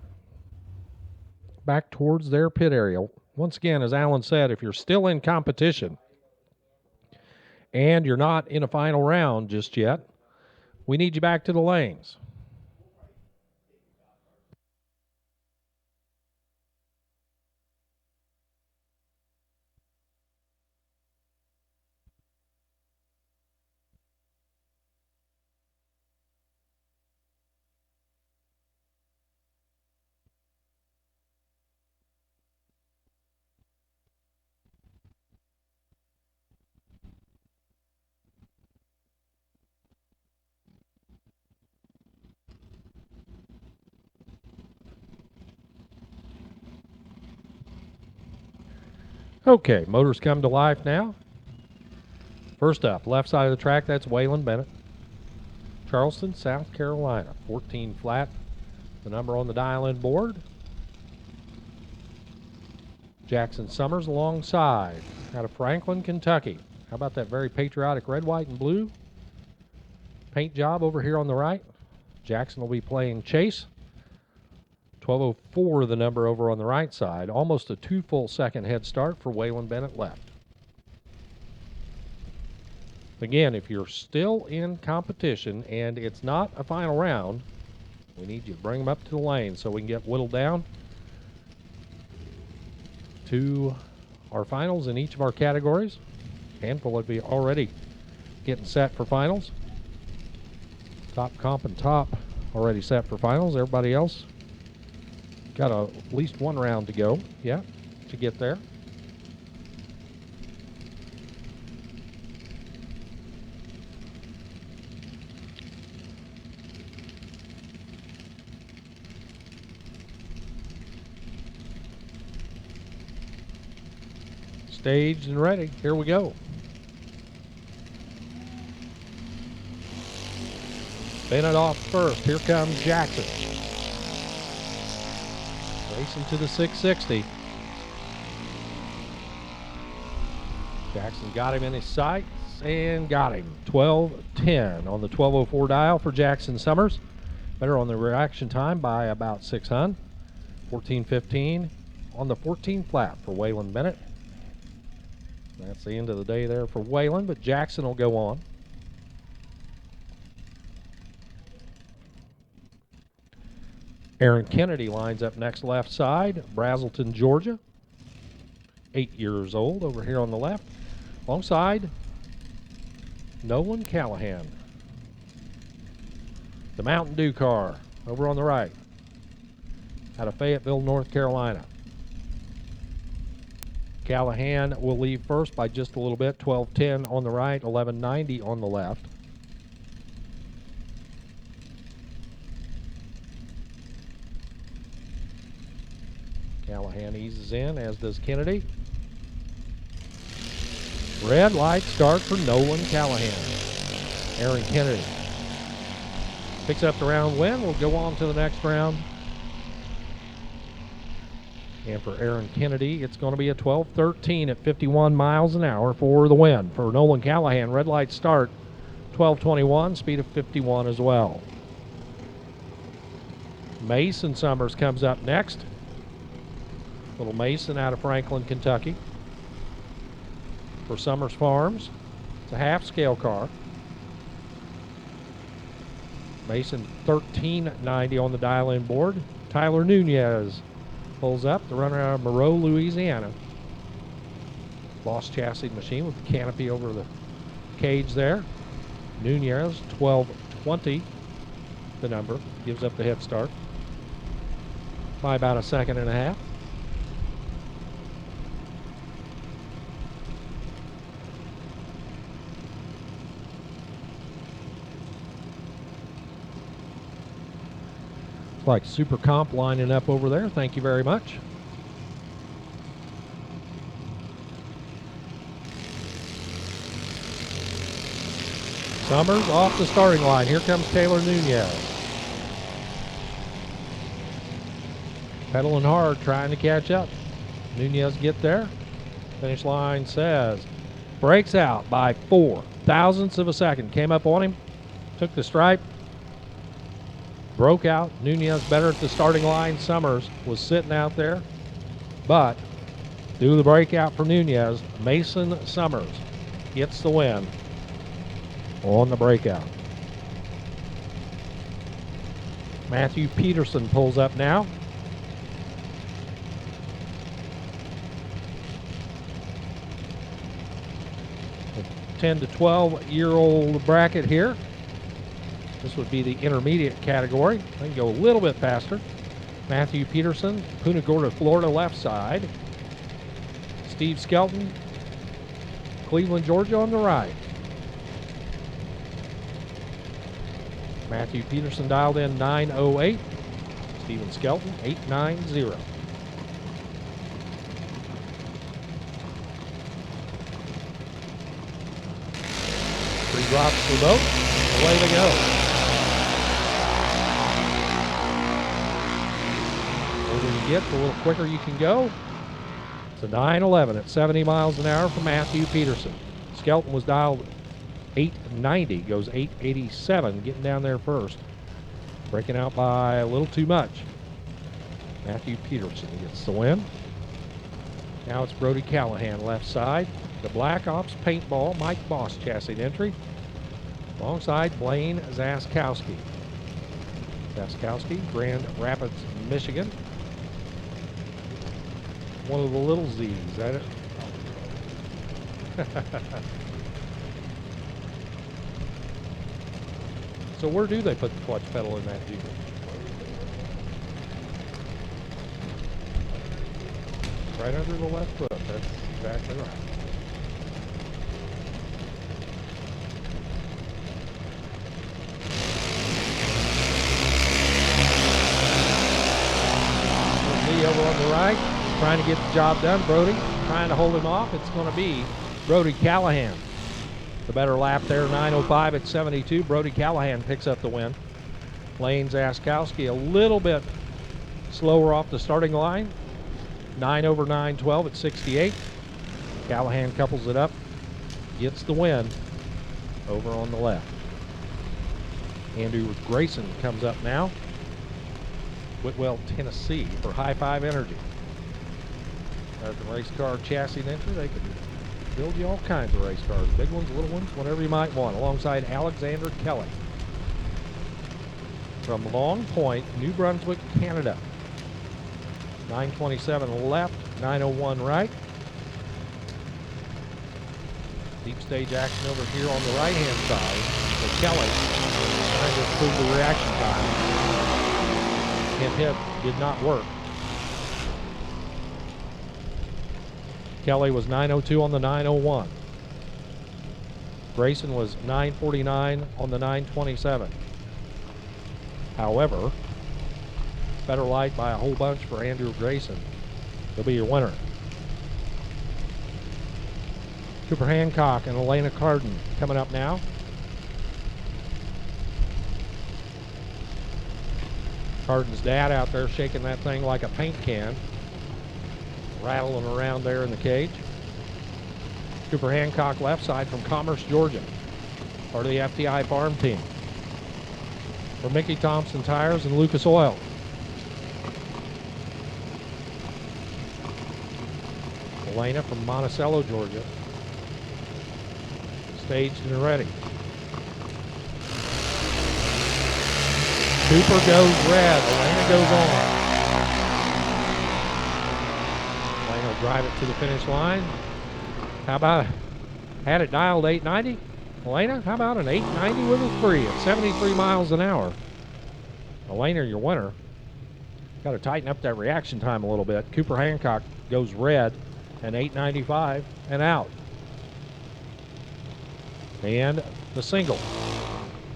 back towards their pit area. Once again, as Alan said, if you're still in competition and you're not in a final round just yet, we need you back to the lanes. Okay, motors come to life now. First up, left side of the track, that's Waylon Bennett. Charleston, South Carolina, 14 flat. The number on the dial-in board. Jackson Summers alongside, out of Franklin, Kentucky. How about that very patriotic red, white, and blue paint job over here on the right? Jackson will be playing chase. 12:04 the number over on the right side. Almost a 2 full second head start for Waylon Bennett left. Again, if you're still in competition and it's not a final round, We need you to bring them up to the lane so we can get whittled down to our finals in each of our categories. Handful of you already getting set for finals. Top comp and top already set for finals. Everybody else got at least one round to go yet to get there. Staged and ready. Here we go. Spin it off first. Here comes Jackson. Racing to the 660. Jackson got him in his sights and got him. 12:10 on the 1204 dial for Jackson Summers. Better on the reaction time by about 600. 14:15 on the 14 flat for Waylon Bennett. That's the end of the day there for Waylon, but Jackson will go on. Aaron Kennedy lines up next left side, Brazelton, Georgia. 8 years old over here on the left. Alongside Nolan Callahan. The Mountain Dew car over on the right. Out of Fayetteville, North Carolina. Callahan will leave first by just a little bit. 12:10 on the right, 11:90 on the left. Callahan eases in, as does Kennedy. Red light start for Nolan Callahan. Aaron Kennedy picks up the round win. We'll go on to the next round. And for Aaron Kennedy, it's going to be a 12:13 at 51 miles an hour for the win. For Nolan Callahan, red light start, 12:21, speed of 51 as well. Mason Summers comes up next. Little Mason out of Franklin, Kentucky. For Summers Farms, it's a half-scale car. Mason 1390 on the dial-in board. Tyler Nunez pulls up, the runner out of Moreau, Louisiana. Boss chassis machine with the canopy over the cage there. Nunez, 1220, the number, gives up the head start by about a second and a half. Like Super Comp lining up over there. Thank you very much. Summers off the starting line. Here comes Taylor Nunez. Pedaling hard, trying to catch up. Nunez get there. Finish line says breaks out by 4 thousandths of a second. Came up on him, took the stripe, broke out. Nunez better at the starting line. Summers was sitting out there, but through the breakout for Nunez, Mason Summers gets the win on the breakout. Matthew Peterson pulls up now. The 10 to 12-year-old bracket here. This would be the intermediate category. They can go a little bit faster. Matthew Peterson, Punta Gorda, Florida, left side. Steve Skelton, Cleveland, Georgia, on the right. Matthew Peterson dialed in 908. Steven Skelton, 890. 3 drops for both. Away they go. Get, the little quicker you can go. It's a 911 at 70 miles an hour for Matthew Peterson. Skelton was dialed 890, goes 887, getting down there first. Breaking out by a little too much. Matthew Peterson gets the win. Now it's Brody Callahan, left side. The Black Ops Paintball Mike Boss chassis entry. Alongside Blaine Zaskowski. Daskowski, Grand Rapids, Michigan. One of the little Z's, is that it? So where do they put the clutch pedal in that Jeep? Right under the left foot. That's exactly right. Lee over on the right, trying to get the job done. Brody trying to hold him off. It's going to be Brody Callahan. The better lap there, 9:05 at 72. Brody Callahan picks up the win. Lane Zaskowski a little bit slower off the starting line. 9 over 9:12 at 68. Callahan couples it up, gets the win over on the left. Andrew Grayson comes up now. Whitwell, Tennessee for High Five Energy. American Race Car Chassis Ninja, they can build you all kinds of race cars. Big ones, little ones, whatever you might want. Alongside Alexander Kelly. From Long Point, New Brunswick, Canada. 9:27 left, 9:01 right. Deep stage action over here on the right-hand side. So Kelly trying to improve the reaction time. Hit did not work. Kelly was 9:02 on the 9:01. Grayson was 9:49 on the 9:27. However, better light by a whole bunch for Andrew Grayson. He'll be your winner. Cooper Hancock and Elena Carden coming up now. Carden's dad out there shaking that thing like a paint can, rattling around there in the cage. Cooper Hancock left side from Commerce, Georgia, part of the FTI farm team. For Mickey Thompson Tires and Lucas Oil. Elena from Monticello, Georgia. Staged and ready. Cooper goes red. Elena goes on. Elena will drive it to the finish line. How about, had it dialed 890? Elena, how about an 890 with a 3 at 73 miles an hour? Elena, your winner. Got to tighten up that reaction time a little bit. Cooper Hancock goes red and 895 and out. And the single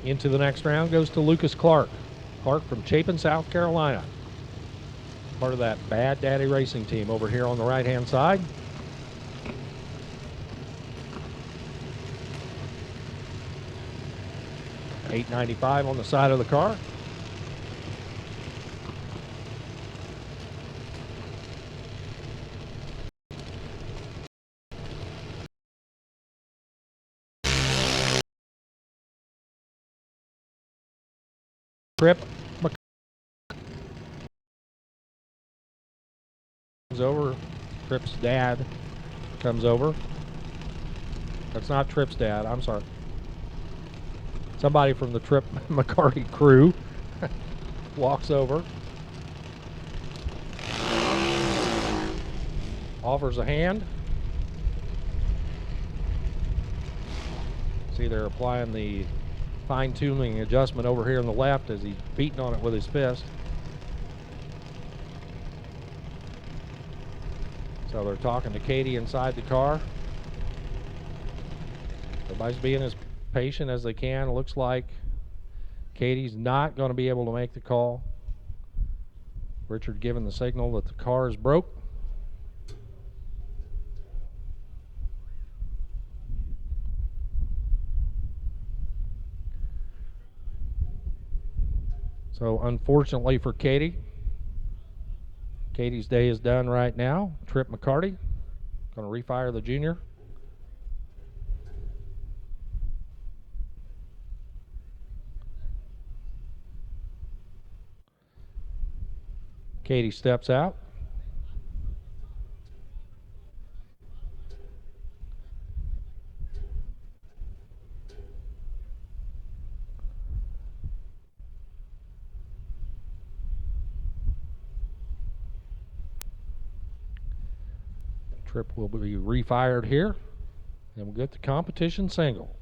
into the next round goes to Lucas Clark. Clark from Chapin, South Carolina. Part of that Bad Daddy Racing team over here on the right-hand side. $895 on the side of the car. Trip comes over. Trip's dad comes over. That's not Trip's dad, I'm sorry. Somebody from the Trip McCarty crew walks over. Offers a hand. See, they're applying the fine-tuning adjustment over here on the left as he's beating on it with his fist. So they're talking to Katie inside the car. Everybody's being as patient as they can. It looks like Katie's not going to be able to make the call. Richard giving the signal that the car is broke. So unfortunately for Katie, Katie's day is done right now. Trip McCarty going to refire the junior. Katie steps out. Trip will be refired here, and we'll get the competition single.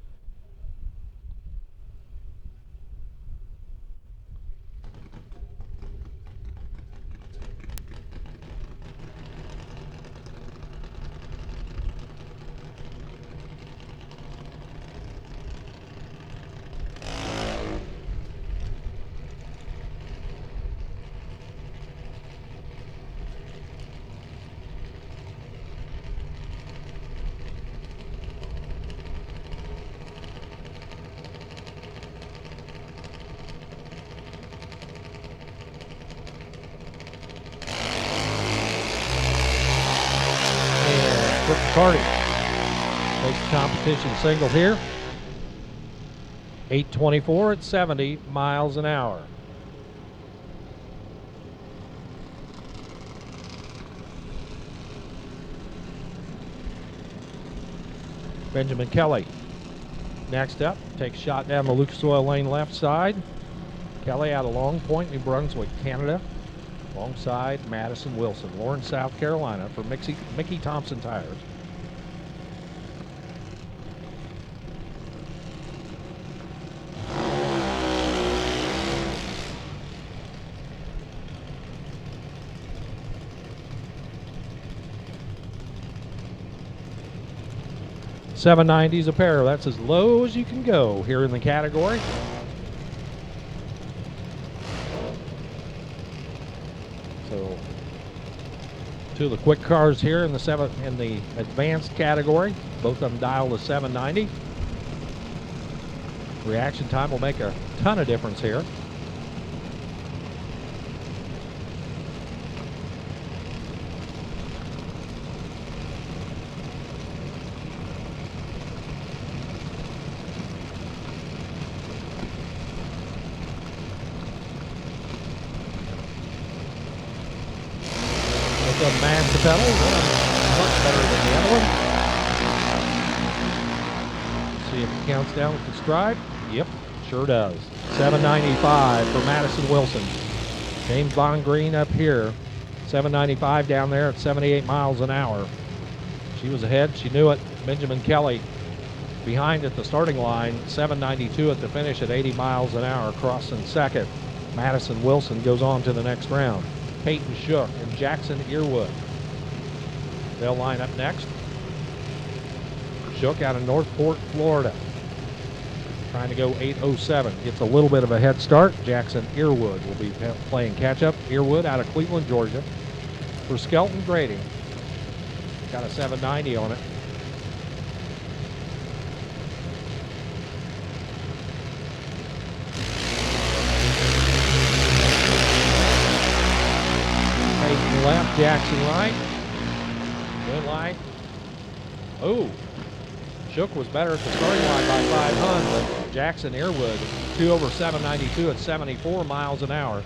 Cardi takes the competition single here. 8:24 at 70 miles an hour. Benjamin Kelly next up, takes a shot down the Lucas Oil Lane left side. Kelly out of Long Point, New Brunswick, Canada, alongside Madison Wilson, Lawrence, South Carolina, for Mickey Thompson Tires. $7.90s a pair. That's as low as you can go here in the category. So, two of the quick cars here in the advanced category. Both of them dialed to $7.90. Reaction time will make a ton of difference here. Doesn't mash the pedals. One much better than the other one. See if it counts down with the stride. Yep, sure does. $7.95 for Madison Wilson. James Bond Green up here. $7.95 down there at 78 miles an hour. She was ahead. She knew it. Benjamin Kelly behind at the starting line. $7.92 at the finish at 80 miles an hour, crossing second. Madison Wilson goes on to the next round. Peyton Shook and Jackson Earwood. They'll line up next. Shook out of Northport, Florida. Trying to go 8:07. Gets a little bit of a head start. Jackson Earwood will be playing catch-up. Earwood out of Cleveland, Georgia. For Skelton Grading. Got a 790 on it. Left, Jackson right. Good line. Oh, Shook was better at the starting line by 500. Jackson Earwood, 2 over 792 at 74 miles an hour.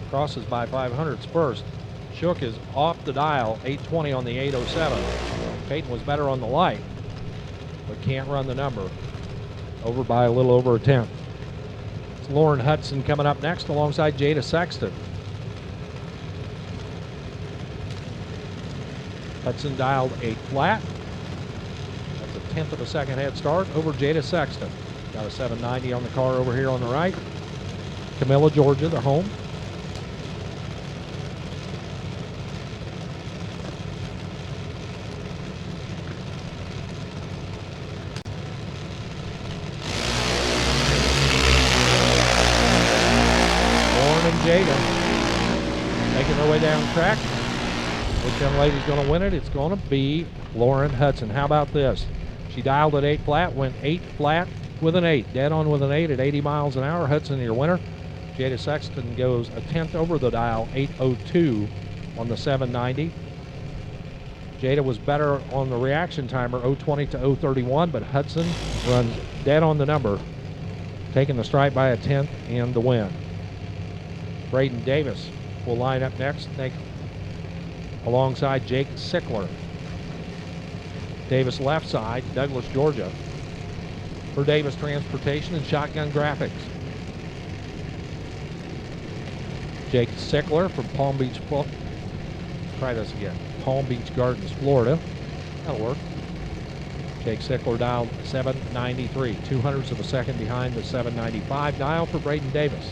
Crosses by 500s first. Shook is off the dial, 820 on the 807. Peyton was better on the light, but can't run the number. Over by a little over a tenth. It's Lauren Hudson coming up next alongside Jada Sexton. Hudson dialed 8 flat. That's a tenth of a second head start over Jada Sexton. Got a 790 on the car over here on the right. Camilla, Georgia, the home. Lauren and Jada making their way down the track. Which young lady's going to win it? It's going to be Lauren Hudson. How about this? She dialed at 8 flat, went 8 flat with an 8. Dead on with an 8 at 80 miles an hour. Hudson, your winner. Jada Sexton goes a tenth over the dial, 8:02 on the 790. Jada was better on the reaction timer, 020 to 031, but Hudson runs dead on the number, taking the stripe by a tenth and the win. Braden Davis will line up next. Alongside Jake Sickler. Davis left side, Douglas, Georgia. For Davis Transportation and Shotgun Graphics. Jake Sickler from Palm Beach Gardens, Florida. That'll work. Jake Sickler dialed 793, 200ths of a second behind the 795 dial for Braden Davis.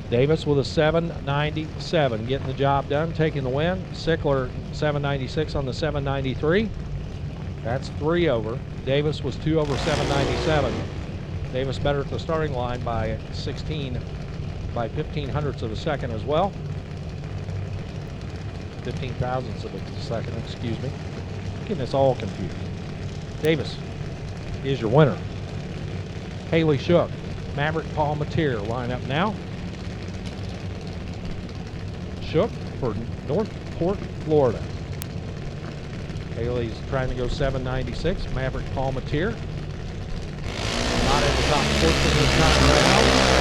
Davis with a 797, getting the job done, taking the win. Sickler 796 on the 793. That's 3 over. Davis was 2 over 797. Davis better at the starting line by 15 hundredths of a second as well. 15 thousandths of a second, excuse me. Getting this all confused. Davis is your winner. Haley Shook, Maverick Paul Mateer line up now. Shook for Northport, Florida. Haley's trying to go 796. Maverick Paul Mateer. Not at the top portion this time around.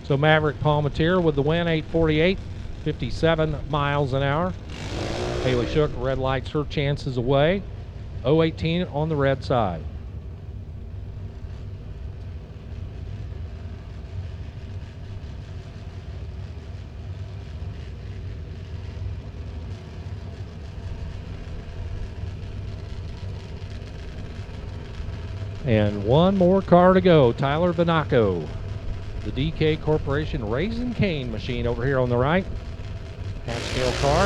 So Maverick Palmatier with the win, 848, 57 miles an hour. Haley Shook red lights her chances away. 018 on the red side. And one more car to go. Tyler Binaco. The DK Corporation Raisin Cane machine over here on the right. Half scale car.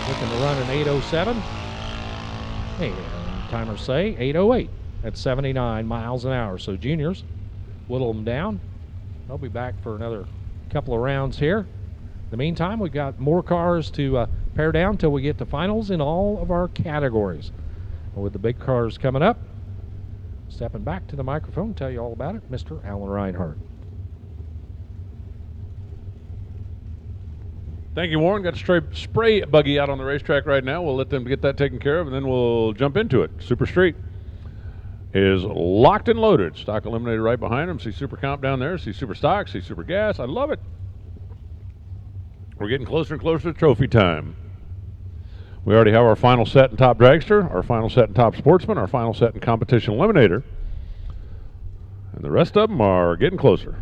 Looking to run an 807. And timers say 808 at 79 miles an hour. So juniors, whittle them down. They'll be back for another couple of rounds here. In the meantime, we've got more cars to pare down until we get to finals in all of our categories. And with the big cars coming up, stepping back to the microphone, tell you all about it, Mr. Alan Reinhardt. Thank you, Warren. Got a spray buggy out on the racetrack right now. We'll let them get that taken care of, and then we'll jump into it. Super Street is locked and loaded. Stock eliminated right behind them. See Super Comp down there. See Super Stock. See Super Gas. I love it. We're getting closer and closer to trophy time. We already have our final set in Top Dragster, our final set in Top Sportsman, our final set in Competition Eliminator. And the rest of them are getting closer.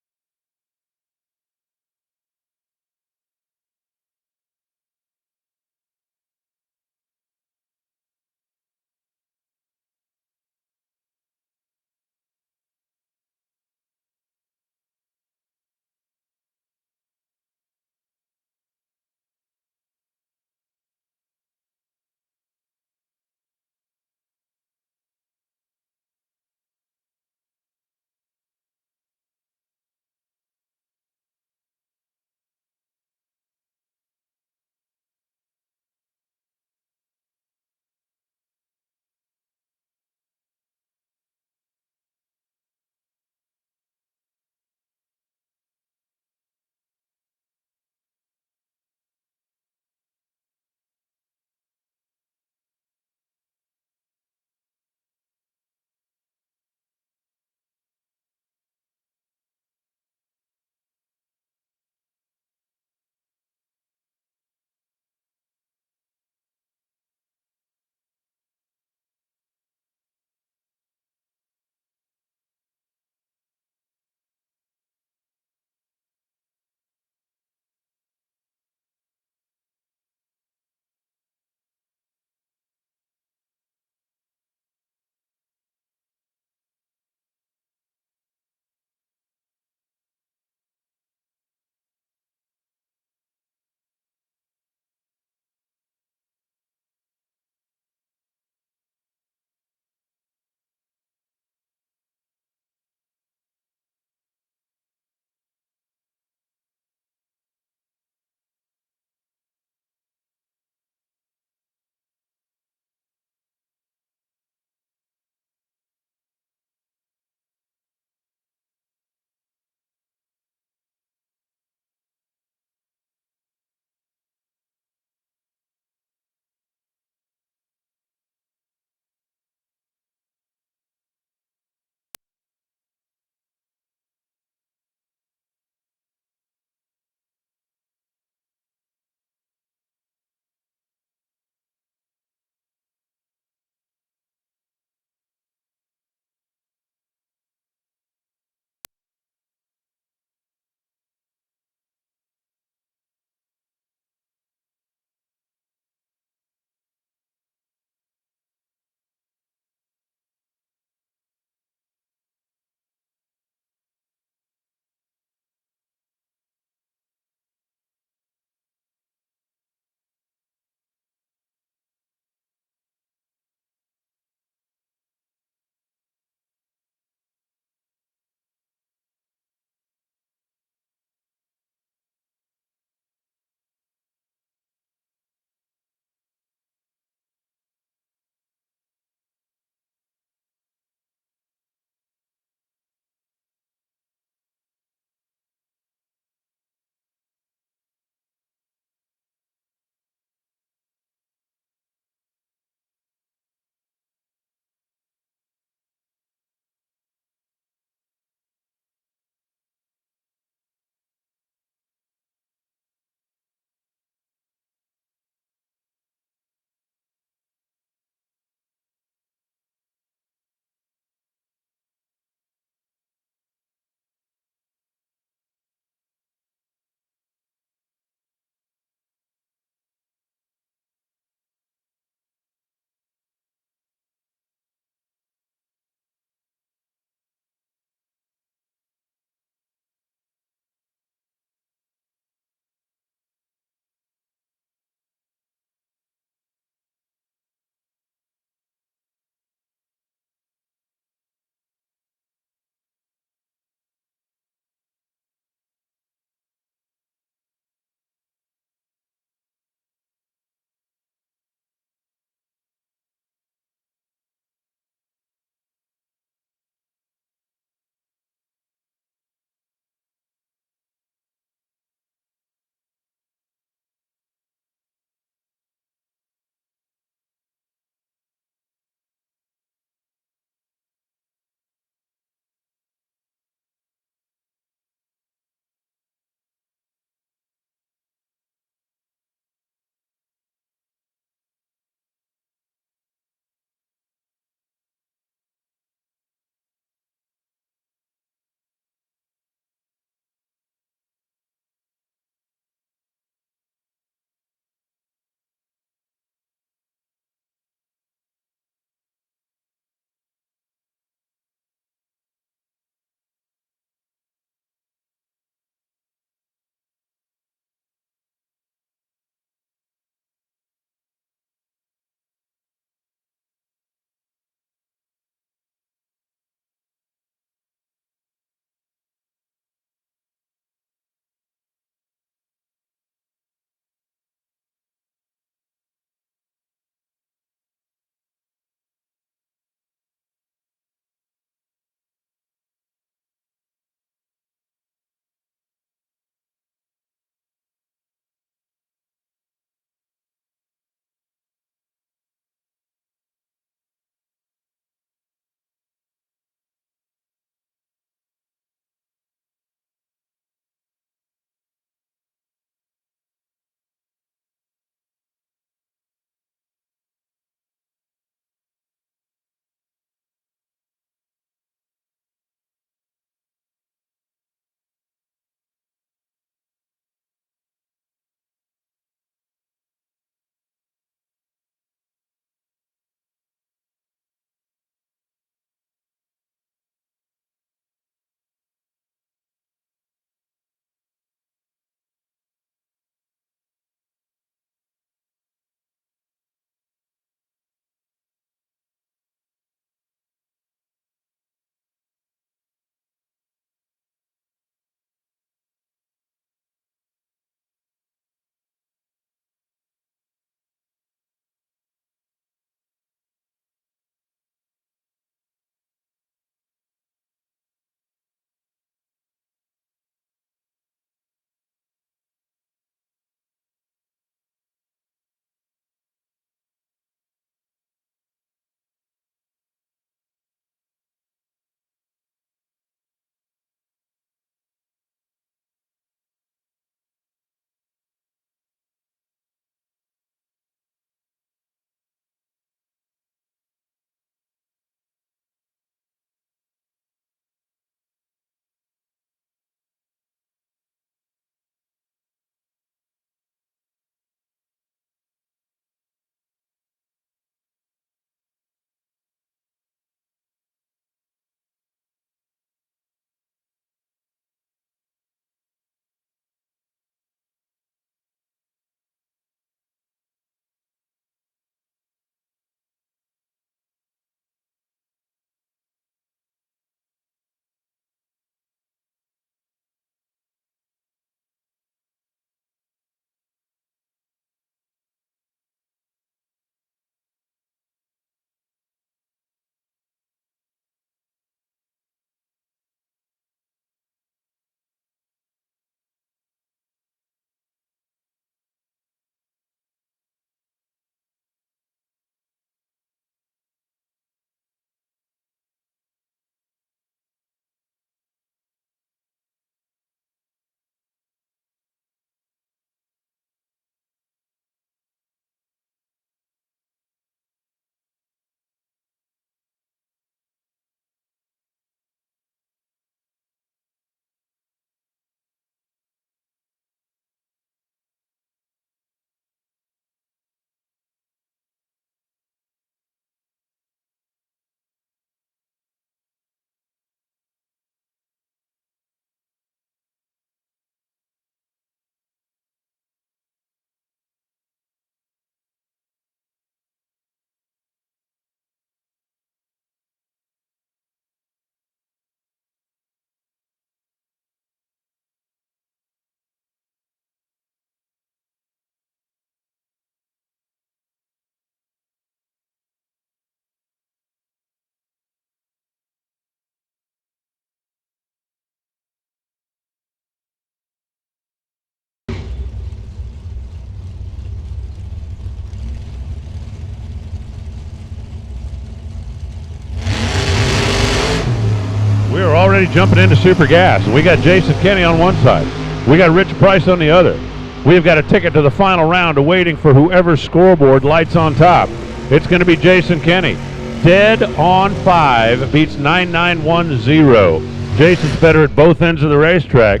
everybody jumping into Super Gas. And we got Jason Kenny on one side. We got Rich Price on the other. We've got a ticket to the final round awaiting for whoever's scoreboard lights on top. It's going to be Jason Kenny. Dead on 5 beats 9910. Jason's better at both ends of the racetrack.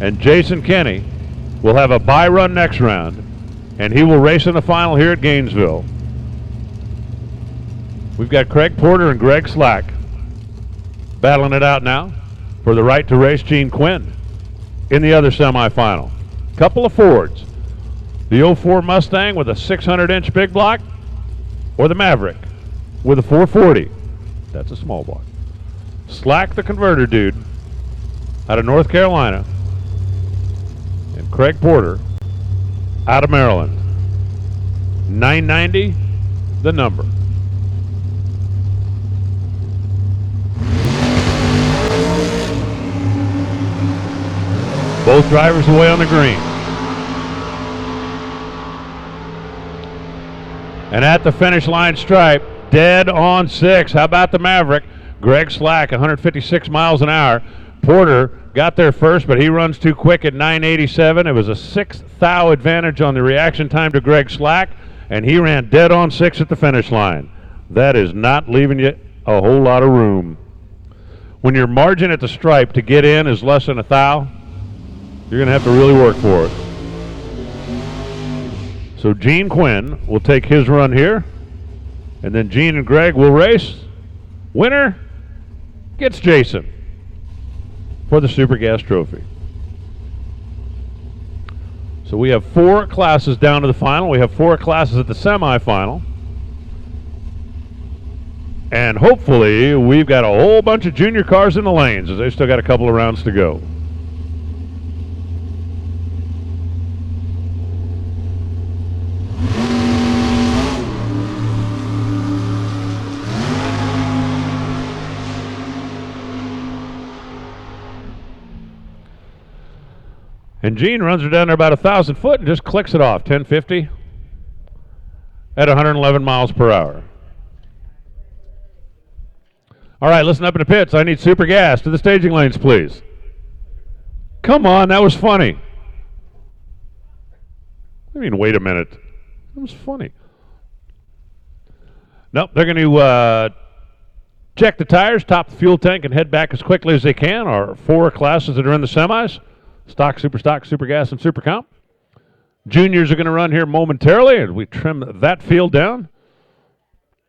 And Jason Kenny will have a bye run next round. And he will race in the final here at Gainesville. We've got Craig Porter and Greg Slack battling it out now for the right to race Gene Quinn in the other semifinal. Couple of Fords. The 04 Mustang with a 600-inch big block, or the Maverick with a 440. That's a small block. Slack, the converter dude, out of North Carolina, and Craig Porter out of Maryland. 990, the number. Both drivers away on the green. And at the finish line stripe, dead on 6. How about the Maverick? Greg Slack, 156 miles an hour. Porter got there first, but he runs too quick at 987. It was a 6th thou advantage on the reaction time to Greg Slack, and he ran dead on 6 at the finish line. That is not leaving you a whole lot of room. When your margin at the stripe to get in is less than a thou, you're going to have to really work for it. So Gene Quinn will take his run here, and then Gene and Greg will race. Winner gets Jason for the Super Gas Trophy. So we have 4 classes down to the final. We have 4 classes at the semifinal. And hopefully we've got a whole bunch of junior cars in the lanes, as they still got a couple of rounds to go. And Gene runs her down there about 1,000 foot and just clicks it off, 1050 at 111 miles per hour. All right, listen up in the pits. I need Super Gas to the staging lanes, please. Come on, that was funny. I mean, wait a minute. That was funny. Nope, they're going to check the tires, top the fuel tank, and head back as quickly as they can. Our 4 classes that are in the semis. Stock, Super Gas, and Super Comp. Juniors are going to run here momentarily, and we trim that field down.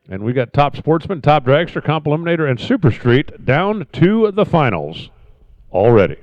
And we got Top Sportsman, Top Dragster, Comp Eliminator, and Super Street down to the finals already.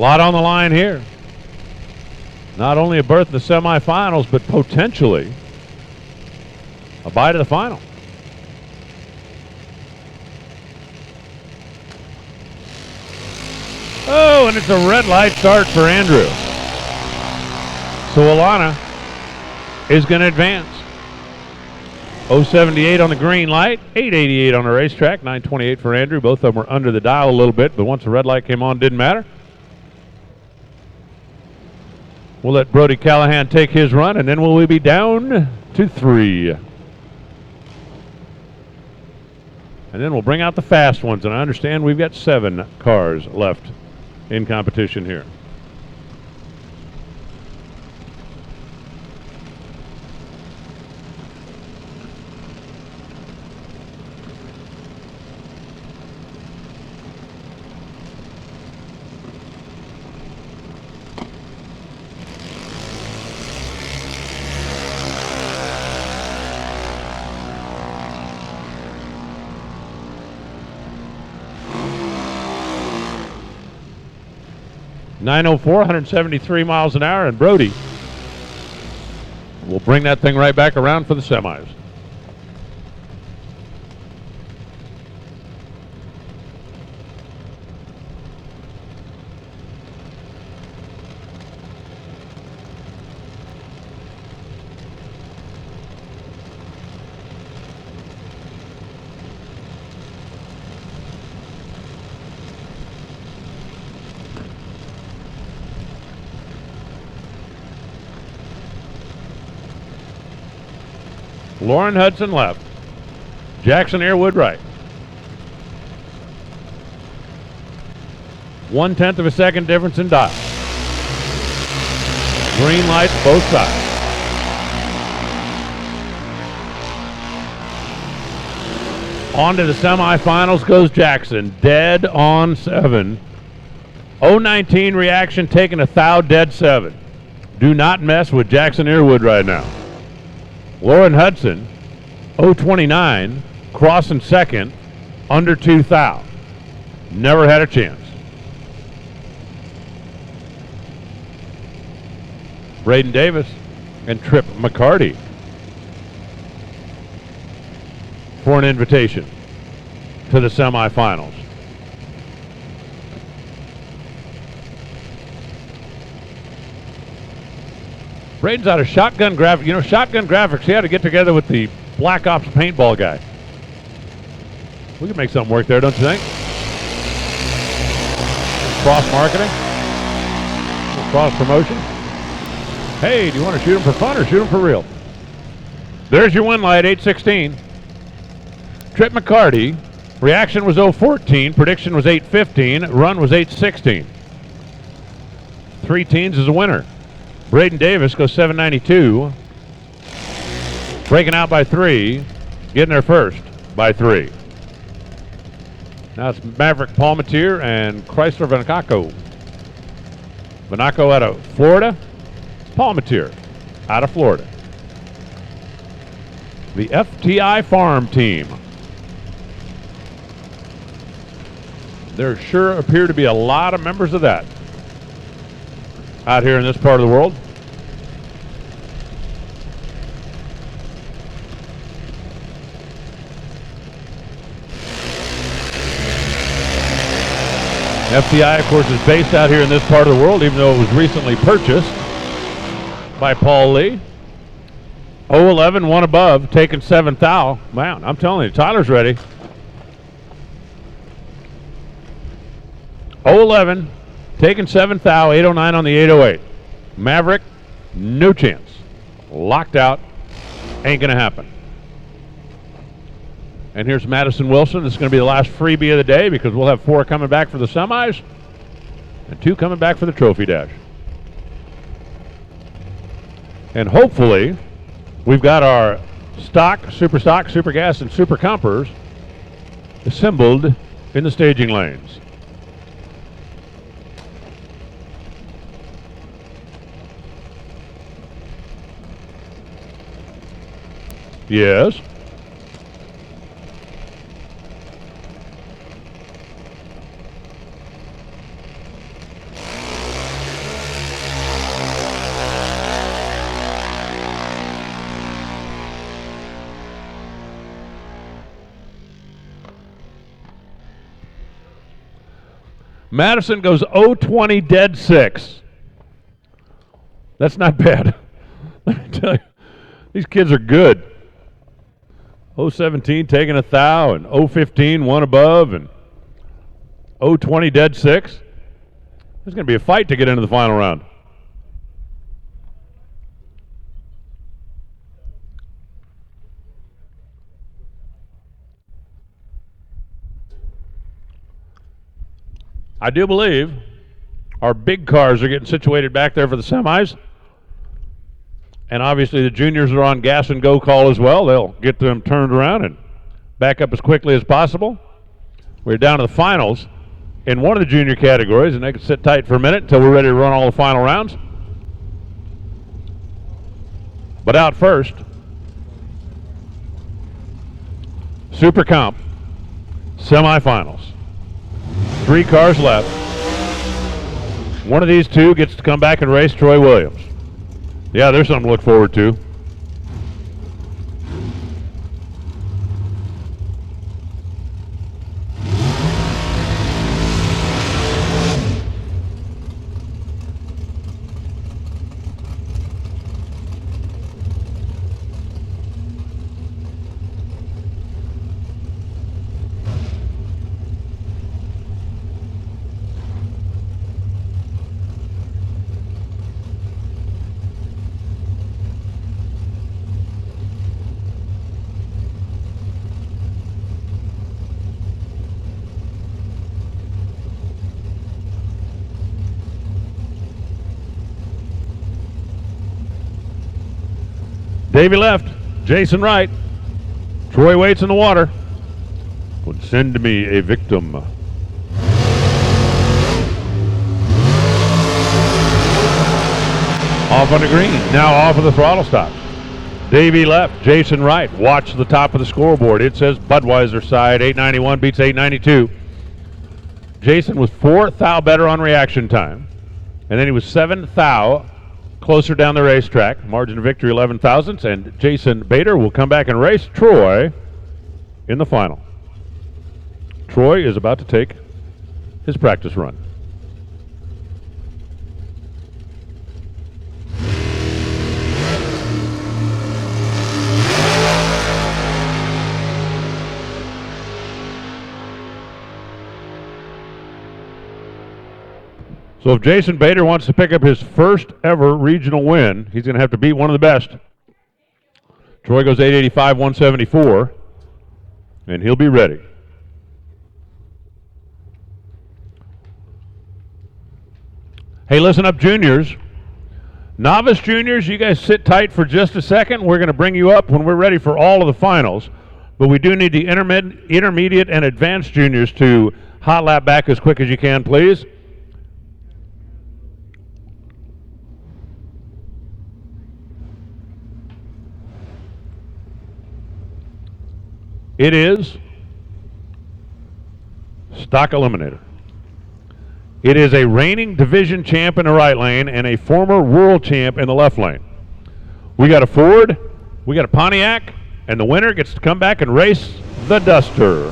lot on the line here. Not only a berth in the semifinals, but potentially a bye to the final. Oh, and it's a red light start for Andrew. So Alana is going to advance. 078 on the green light, 888 on the racetrack, 928 for Andrew. Both of them were under the dial a little bit, but once the red light came on, didn't matter. We'll let Brody Callahan take his run, and then we'll be down to 3. And then we'll bring out the fast ones, and I understand we've got 7 cars left in competition here. .904, 173 miles an hour, and Brody will bring that thing right back around for the semis. Lauren Hudson left. Jackson Airwood right. 1/10 of a second difference in dial. Green lights both sides. On to the semifinals goes Jackson. Dead on 7. 019 reaction taking a thou dead 7. Do not mess with Jackson Airwood right now. Lauren Hudson, 029, crossing second, under 2 thou. Never had a chance. Braden Davis and Trip McCarty for an invitation to the semifinals. Braden's out of Shotgun Graphics. You know, Shotgun Graphics, he had to get together with the Black Ops paintball guy. We could make something work there, don't you think? Cross-marketing? Cross-promotion? Hey, do you want to shoot him for fun or shoot him for real? There's your win light, 816. Trip McCarty, reaction was 014, prediction was 815, run was 816. 3 teens is a winner. Braden Davis goes 792, breaking out by 3, getting there first by 3. Now it's Maverick Palmatier and Chrysler Vanaco. Vanaco out of Florida, Palmatier out of Florida. The FTI Farm Team. There sure appear to be a lot of members of that out here in this part of the world. FTI, of course, is based out here in this part of the world, even though it was recently purchased by Paul Lee. 011, one above, taking 7 thou. Man, I'm telling you, Tyler's ready. 011, taking 7 thou, 809 on the 808. Maverick, no chance. Locked out. Ain't going to happen. And here's Madison Wilson. This is going to be the last freebie of the day because we'll have 4 coming back for the semis and 2 coming back for the trophy dash. And hopefully, we've got our stock, super gas, and super compers assembled in the staging lanes. Yes. Madison goes 0-20 dead 6. That's not bad. Let me tell you, these kids are good. 0-17 taking a thou, and 0-15 one above, and 0-20 dead 6. There's going to be a fight to get into the final round. I do believe our big cars are getting situated back there for the semis. And obviously the juniors are on gas and go call as well. They'll get them turned around and back up as quickly as possible. We're down to the finals in one of the junior categories, and they can sit tight for a minute until we're ready to run all the final rounds. But out first, Super Comp semifinals. 3 cars left. One of these two gets to come back and race Troy Williams. Yeah, there's something to look forward to. Davey left, Jason right. Troy waits in the water. Would send me a victim. Off on the green, now off of the throttle stop. Davey left, Jason right. Watch the top of the scoreboard. It says Budweiser side, 891 beats 892. Jason was 4 thou better on reaction time. And then he was 7 thou closer down the racetrack. Margin of victory 11 thousandths, and Jason Bader will come back and race Troy in the final. Troy is about to take his practice run. So if Jason Bader wants to pick up his first ever regional win, he's going to have to beat one of the best. Troy goes 885, 174, and he'll be ready. Hey, listen up, juniors. Novice juniors, you guys sit tight for just a second. We're going to bring you up when we're ready for all of the finals. But we do need the intermediate and advanced juniors to hot lap back as quick as you can, please. It is stock eliminator. It is a reigning division champ in the right lane and a former world champ in the left lane. We got a Ford, we got a Pontiac, and the winner gets to come back and race the Duster.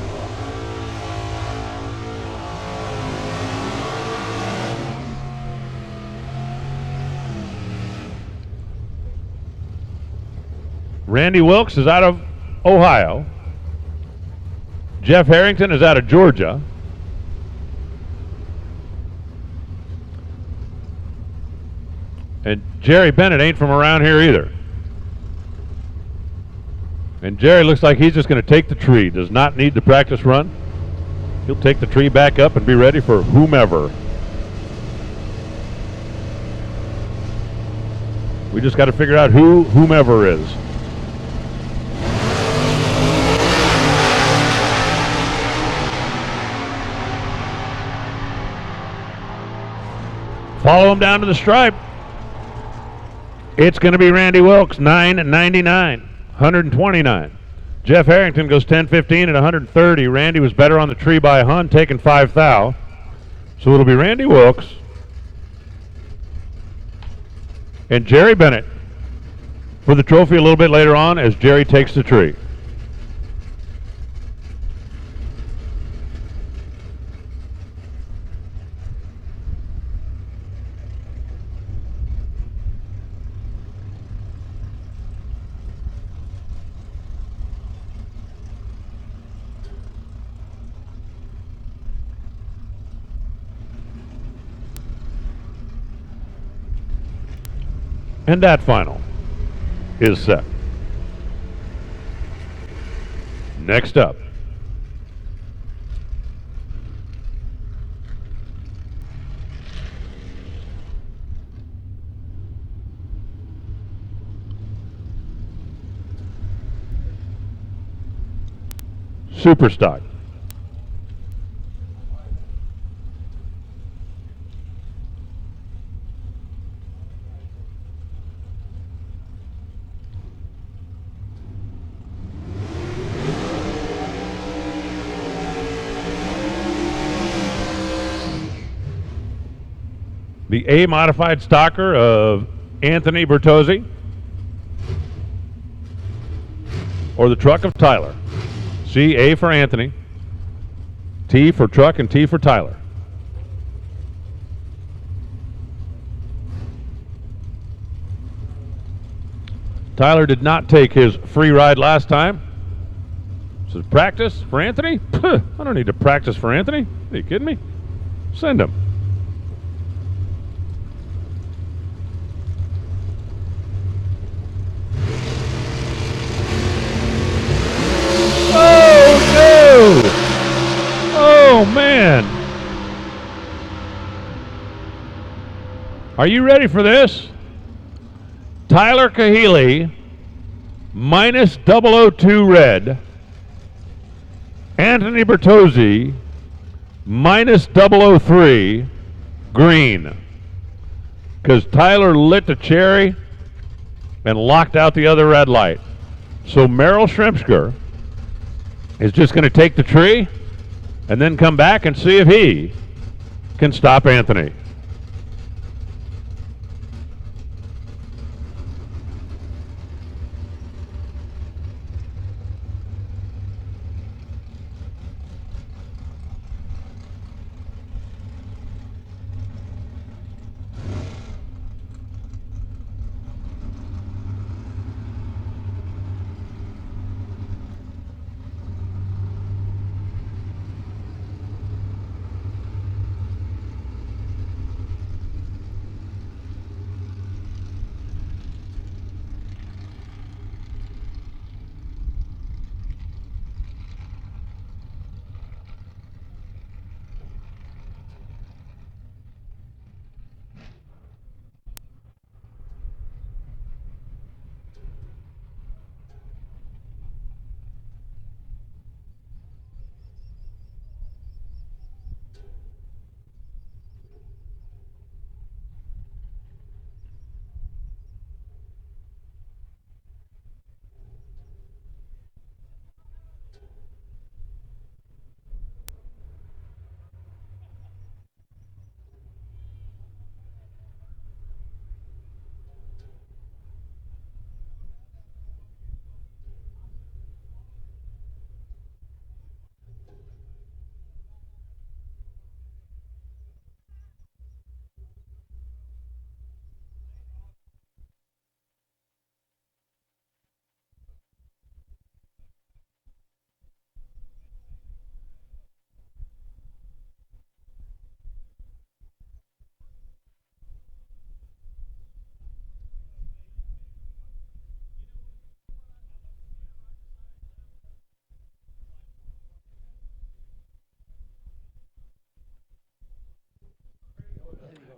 Randy Wilkes is out of Ohio. Jeff Harrington is out of Georgia. And Jerry Bennett ain't from around here either. And Jerry looks like he's just going to take the tree. Does not need the practice run. He'll take the tree back up and be ready for whomever. We just got to figure out who whomever is. Follow him down to the stripe. It's going to be Randy Wilkes, 999, 129. Jeff Harrington goes 10-15 at 130. Randy was better on the tree by a hun, taking 5 thou. So it'll be Randy Wilkes and Jerry Bennett for the trophy a little bit later on as Jerry takes the tree. And that final is set. Next up, Superstock. The A modified stocker of Anthony Bertozzi, or the truck of Tyler. C, A for Anthony, T for truck, and T for Tyler. Tyler did not take his free ride last time. So practice for Anthony? Puh, I don't need to practice for Anthony. Are you kidding me? Send him. Oh, no! Oh, man. Are you ready for this? Tyler Kahele, minus 002 red. Anthony Bertozzi, minus 003 green. Because Tyler lit the cherry and locked out the other red light. So Merrill Shrimpsker is just going to take the tree and then come back and see if he can stop Anthony.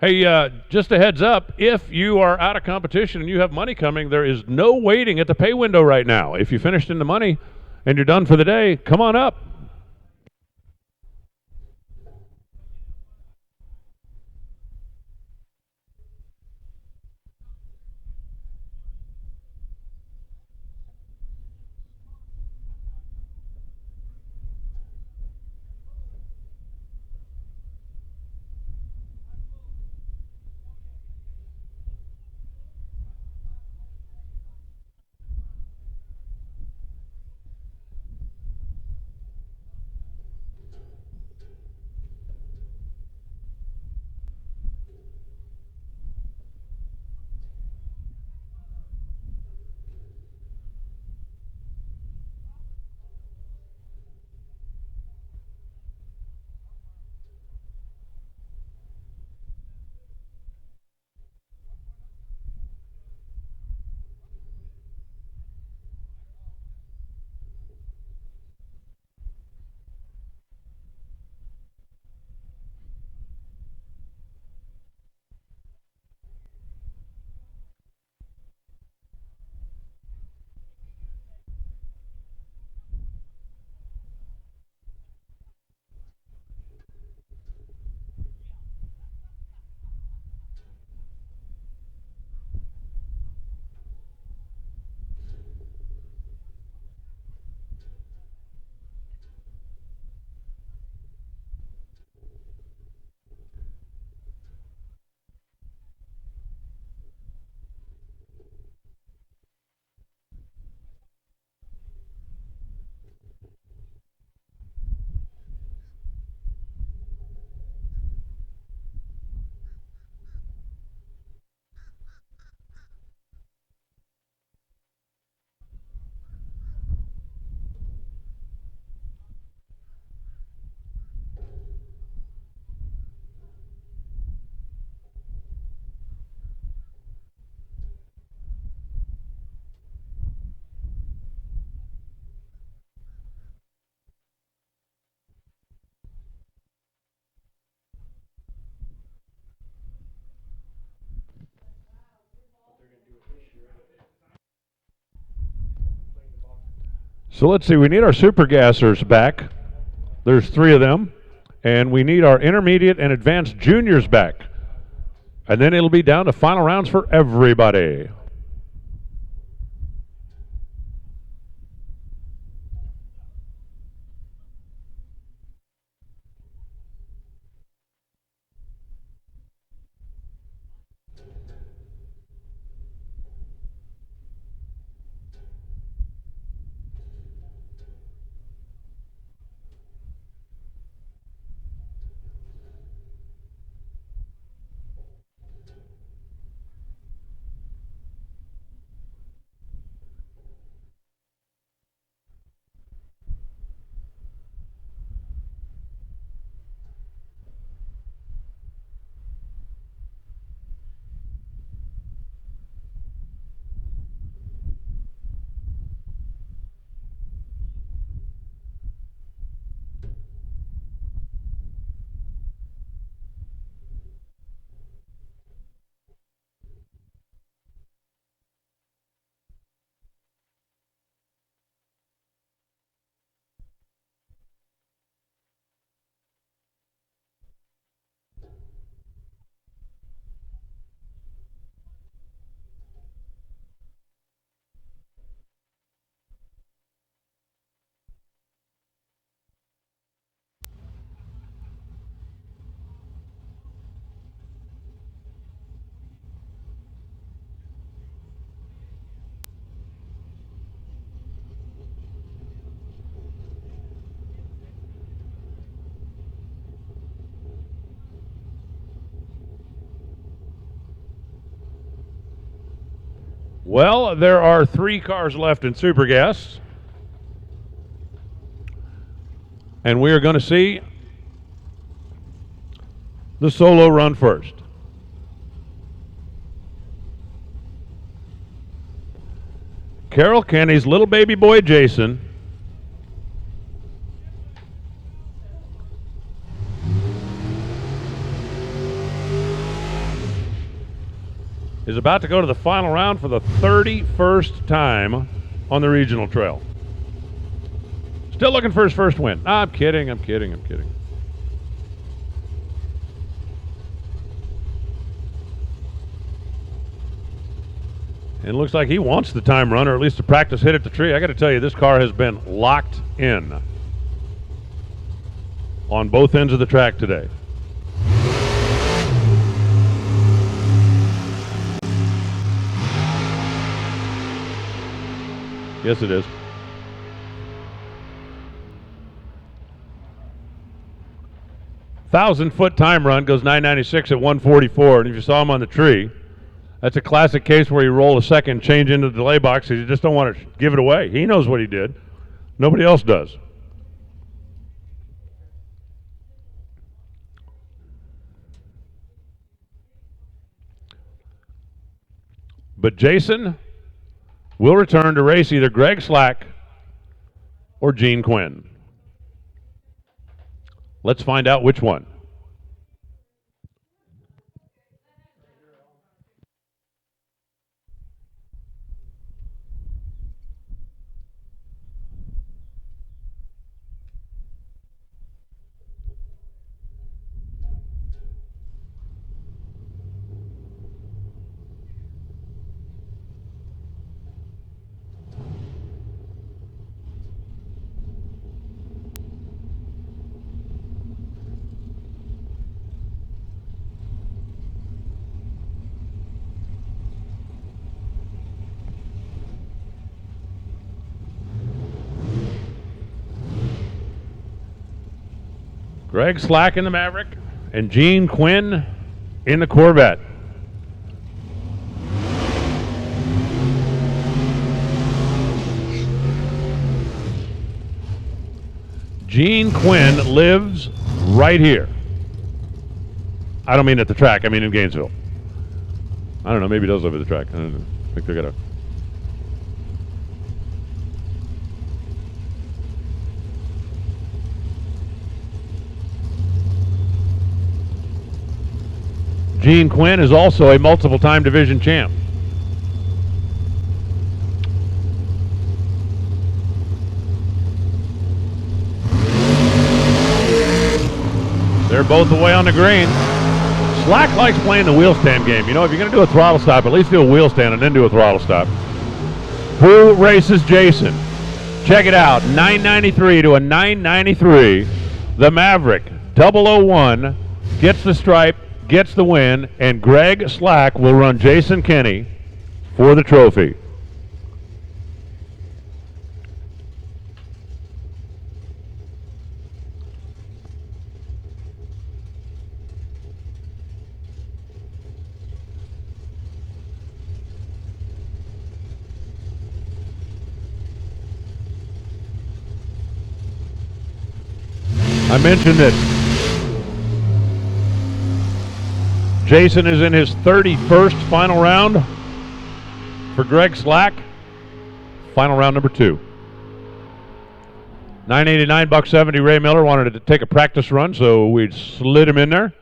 Hey, just a heads up, if you are out of competition and you have money coming, there is no waiting at the pay window right now. If you finished in the money and you're done for the day, come on up. So let's see, we need our super gassers back. There's 3 of them. And we need our intermediate and advanced juniors back. And then it'll be down to final rounds for everybody. Well, there are 3 cars left in Super Gas. And we are going to see the solo run first. Carroll Kenny's little baby boy Jason is about to go to the final round for the 31st time on the regional trail. Still looking for his first win. I'm kidding. It looks like he wants the time run, or at least to practice hit at the tree. I got to tell you, this car has been locked in on both ends of the track today. Yes, it is. Thousand-foot time run goes 996 at 144, and if you saw him on the tree, that's a classic case where you roll a second, change into the delay box because you just don't want to give it away. He knows what he did. Nobody else does. But Jason will return to race either Greg Slack or Gene Quinn. Let's find out which one. Greg Slack in the Maverick and Gene Quinn in the Corvette. Gene Quinn lives right here. I don't mean at the track, I mean in Gainesville. I don't know, maybe he does live at the track. I don't know. I think they got a... Gene Quinn is also a multiple-time division champ. They're both away on the green. Slack likes playing the wheel stand game. You know, if you're going to do a throttle stop, at least do a wheel stand and then do a throttle stop. Who races Jason? Check it out. 993 to a 993. The Maverick 001 gets the stripe, gets the win, and Greg Slack will run Jason Kenny for the trophy. I mentioned that Jason is in his 31st final round for Greg Slack. Final round number 2. $989.70. Ray Miller wanted to take a practice run, so we slid him in there.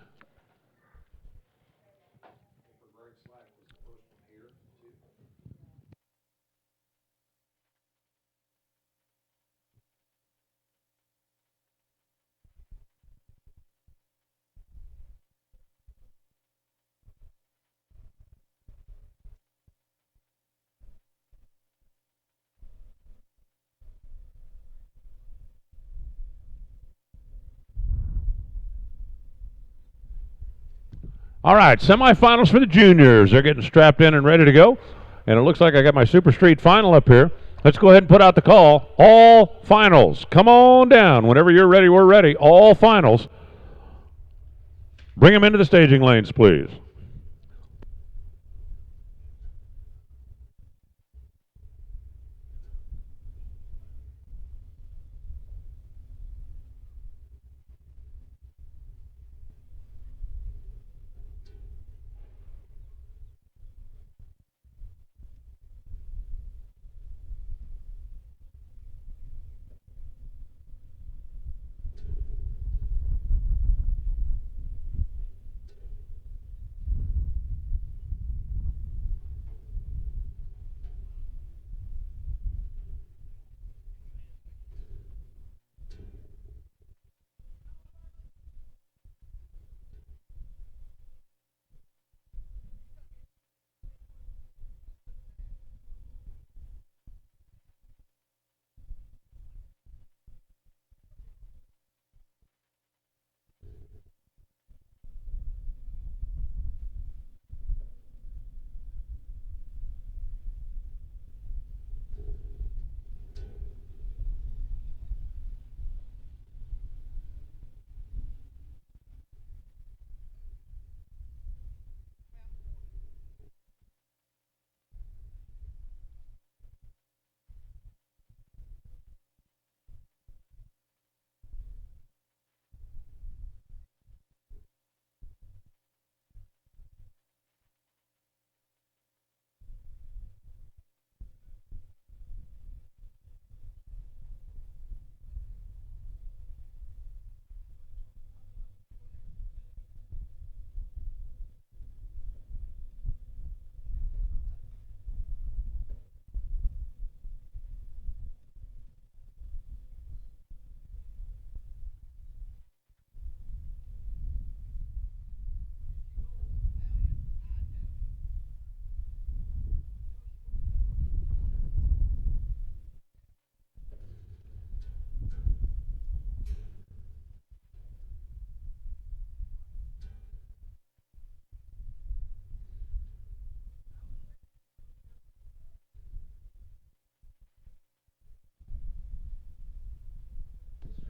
All right, semifinals for the juniors. They're getting strapped in and ready to go. And it looks like I got my Super Street final up here. Let's go ahead and put out the call. All finals. Come on down. Whenever you're ready, we're ready. All finals. Bring them into the staging lanes, please.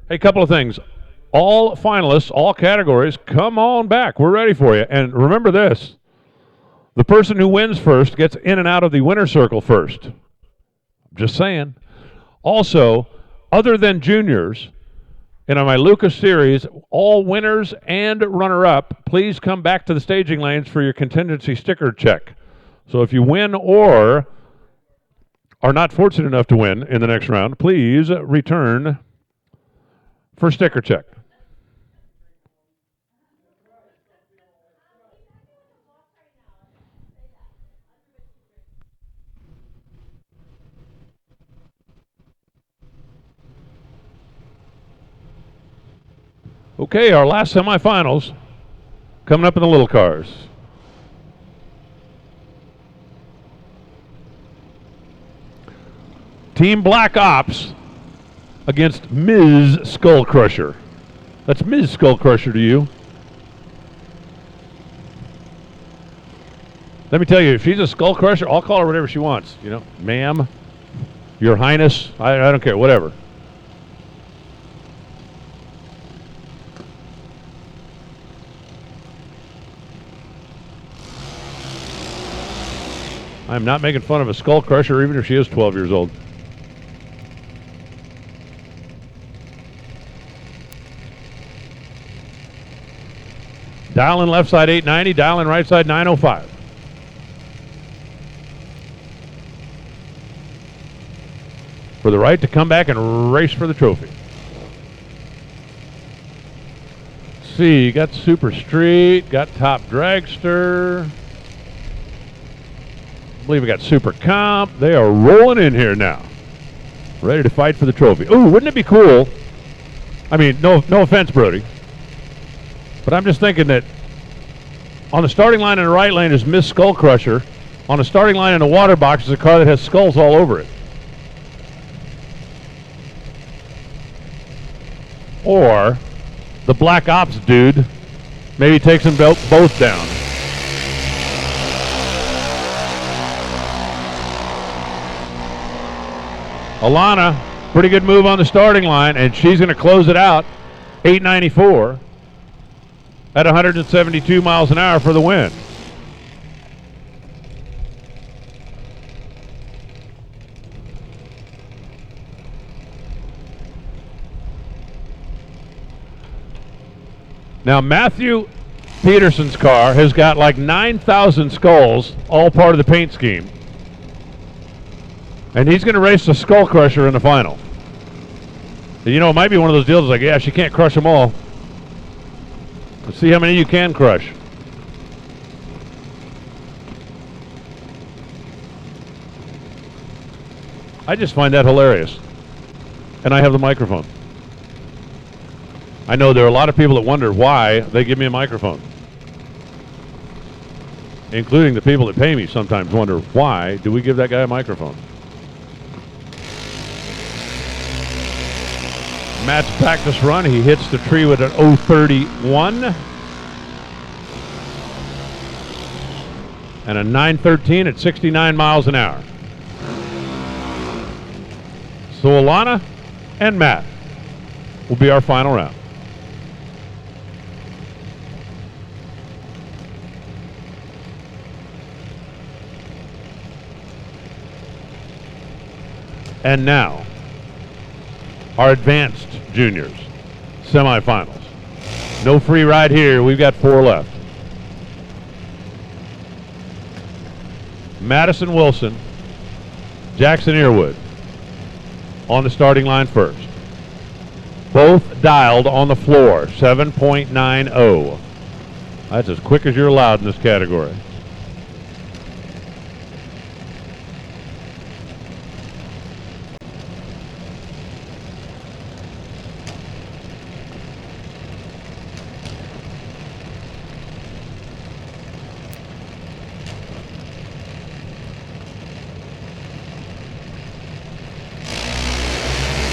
Hey, couple of things. All finalists, all categories, come on back. We're ready for you. And remember this. The person who wins first gets in and out of the winner's circle first. Just saying. Also, other than juniors, in my Lucas series, all winners and runner-up, please come back to the staging lanes for your contingency sticker check. So if you win or are not fortunate enough to win in the next round, please return for sticker check. Okay, our last semifinals coming up in the little cars. Team Black Ops against Ms. Skull Crusher. That's Ms. Skull Crusher to you. Let me tell you, if she's a Skull Crusher, I'll call her whatever she wants. You know, ma'am, your highness, I don't care, whatever. I'm not making fun of a Skull Crusher, even if she is 12 years old. Dial in left side 890, dial in right side 905. For the right to come back and race for the trophy. See, got Super Street, got Top Dragster. I believe we got Super Comp. They are rolling in here now. Ready to fight for the trophy. Ooh, wouldn't it be cool? I mean, no offense, Brody. But I'm just thinking that on the starting line in the right lane is Miss Skull Crusher. On the starting line in the water box is a car that has skulls all over it. Or the Black Ops dude maybe takes them both down. Alana, pretty good move on the starting line, and she's going to close it out 894 at 172 miles an hour for the win. Now, Matthew Peterson's car has got like 9,000 skulls, all part of the paint scheme. And he's going to race the Skull Crusher in the final. And you know, it might be one of those deals like, yeah, she can't crush them all. Let's see how many you can crush. I just find that hilarious. And I have the microphone. I know there are a lot of people that wonder why they give me a microphone. Including the people that pay me sometimes wonder, why do we give that guy a microphone? Matt's practice run, he hits the tree with an 031 and a 913 at 69 miles an hour. So Alana and Matt will be our final round. And now, our advanced juniors semifinals. No free ride here. We've got 4 left. Madison Wilson, Jackson Earwood on the starting line first. Both dialed on the floor, 7.90. That's as quick as you're allowed in this category.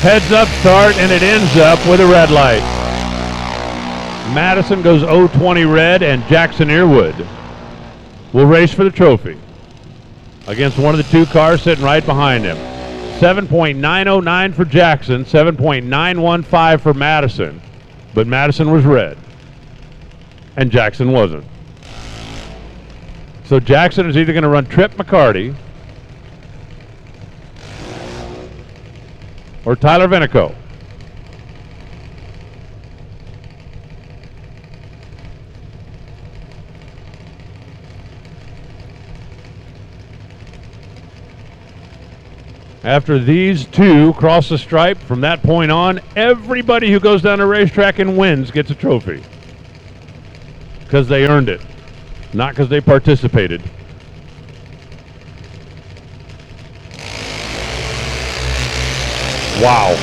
Heads up start, and it ends up with a red light. Madison goes 020 red, and Jackson Earwood will race for the trophy against one of the 2 cars sitting right behind him. 7.909 for Jackson, 7.915 for Madison, but Madison was red, and Jackson wasn't. So Jackson is either going to run Trip McCarty or Tyler Vinico. After these 2 cross the stripe, from that point on, everybody who goes down the racetrack and wins gets a trophy. Because they earned it, not because they participated. Wow.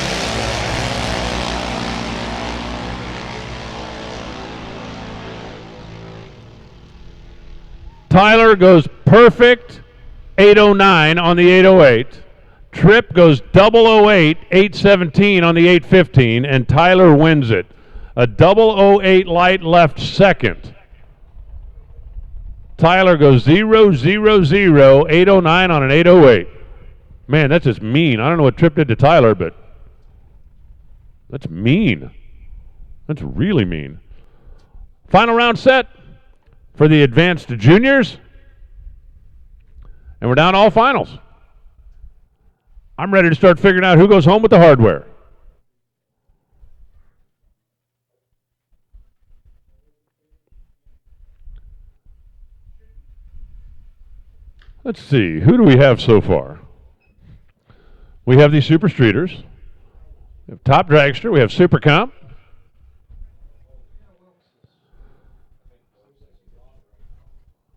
Tyler goes perfect 809 on the 808. Tripp goes 008 817 on the 815, and Tyler wins it. A 008 light left second. Tyler goes 000 809 on an 808. Man, that's just mean. I don't know what Tripp did to Tyler, but that's mean. That's really mean. Final round set for the advanced juniors. And we're down to all finals. I'm ready to start figuring out who goes home with the hardware. Let's see, who do we have so far? We have the Super Streeters. We have Top Dragster. We have Super Comp.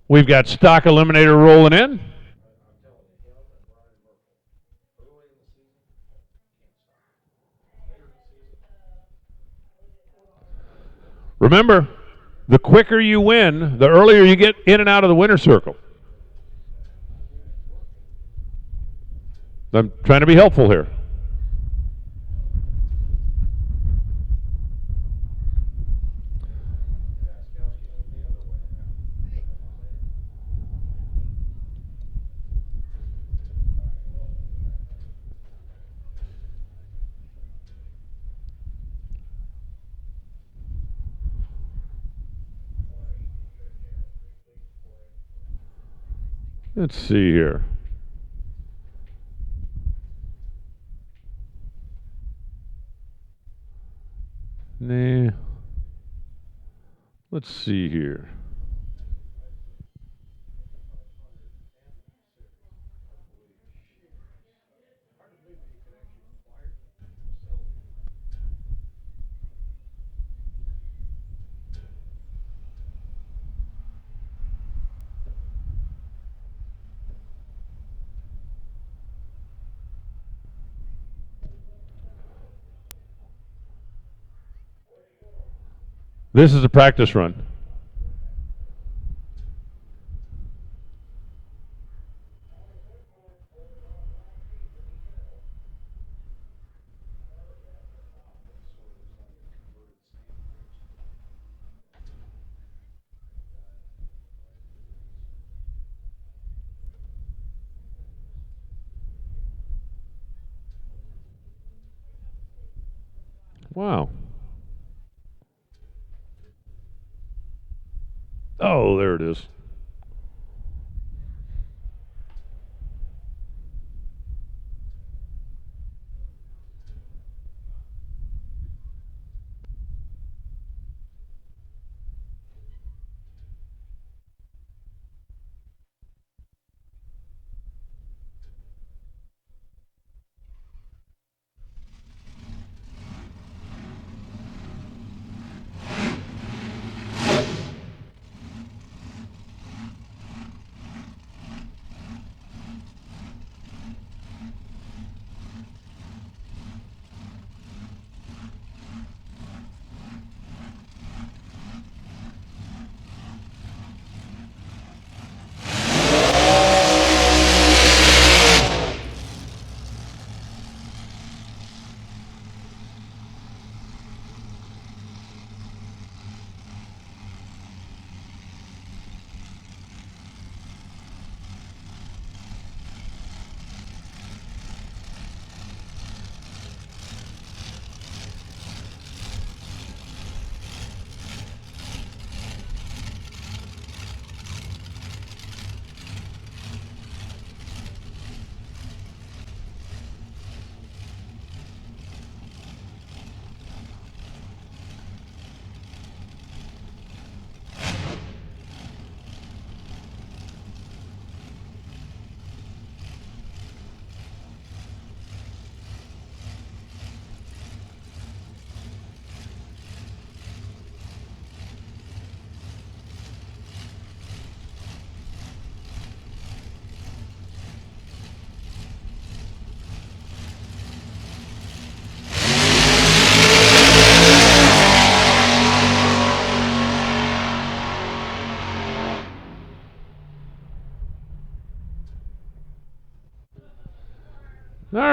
We've got Stock Eliminator rolling in. Remember, the quicker you win, the earlier you get in and out of the winner's circle. I'm trying to be helpful here. Let's see here. Nah. Let's see here. This is a practice run. Wow. Oh, there it is.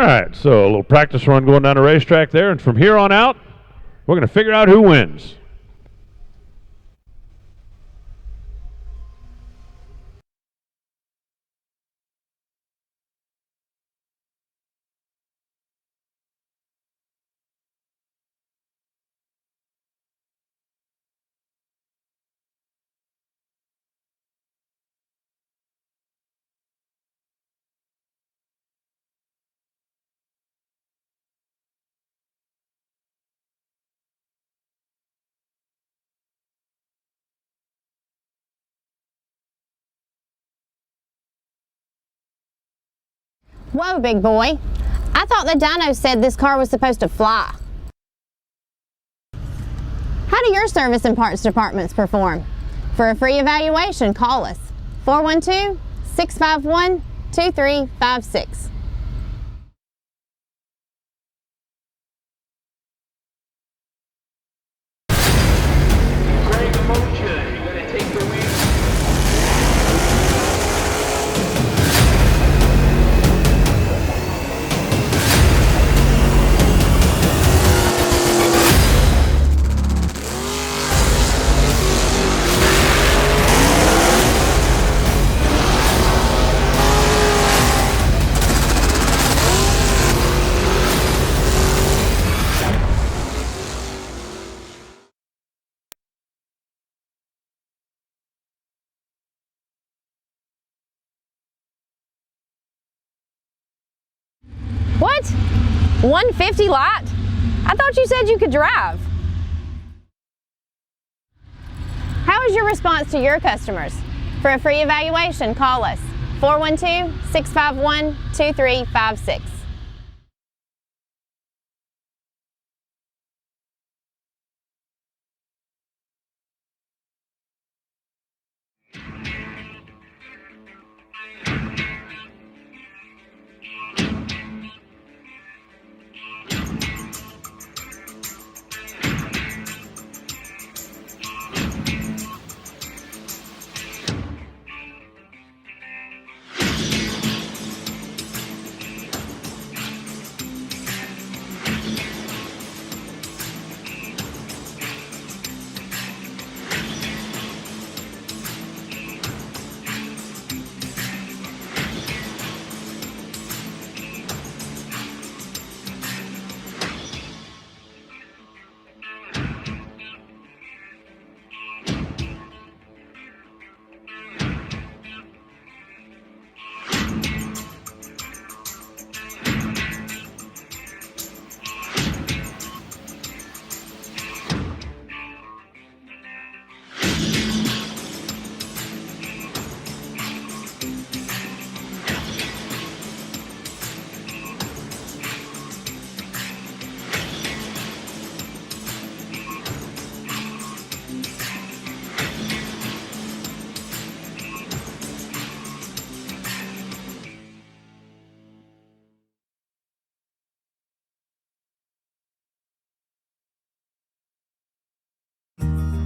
right, so a little practice run going down the racetrack there, and from here on out, we're going to figure out who wins. Whoa, big boy. I thought the dyno said this car was supposed to fly. How do your service and parts departments perform? For a free evaluation, call us 412-651-2356. What? 150 lot? I thought you said you could drive. How is your response to your customers? For a free evaluation, call us 412-651-2356.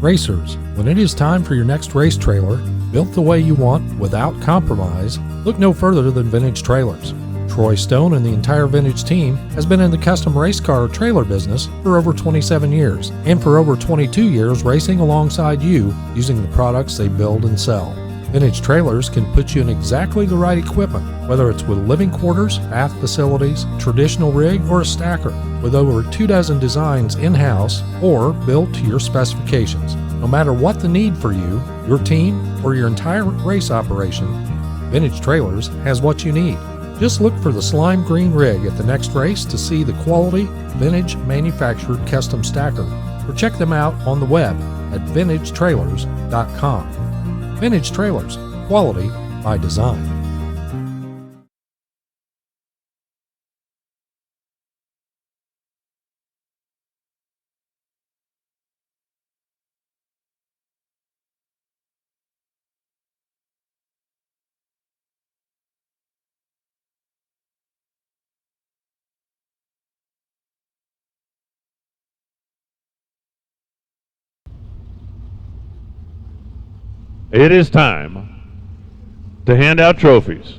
Racers, when it is time for your next race trailer, built the way you want without compromise, look no further than Vintage Trailers. Troy Stone and the entire Vintage team has been in the custom race car trailer business for over 27 years, and for over 22 years racing alongside you using the products they build and sell. Vintage Trailers can put you in exactly the right equipment, whether it's with living quarters, bath facilities, traditional rig, or a stacker, with over 24 designs in-house or built to your specifications. No matter what the need for you, your team, or your entire race operation, Vintage Trailers has what you need. Just look for the slime green rig at the next race to see the quality, vintage manufactured custom stacker, or check them out on the web at vintagetrailers.com. Vintage Trailers, quality by design. It is time to hand out trophies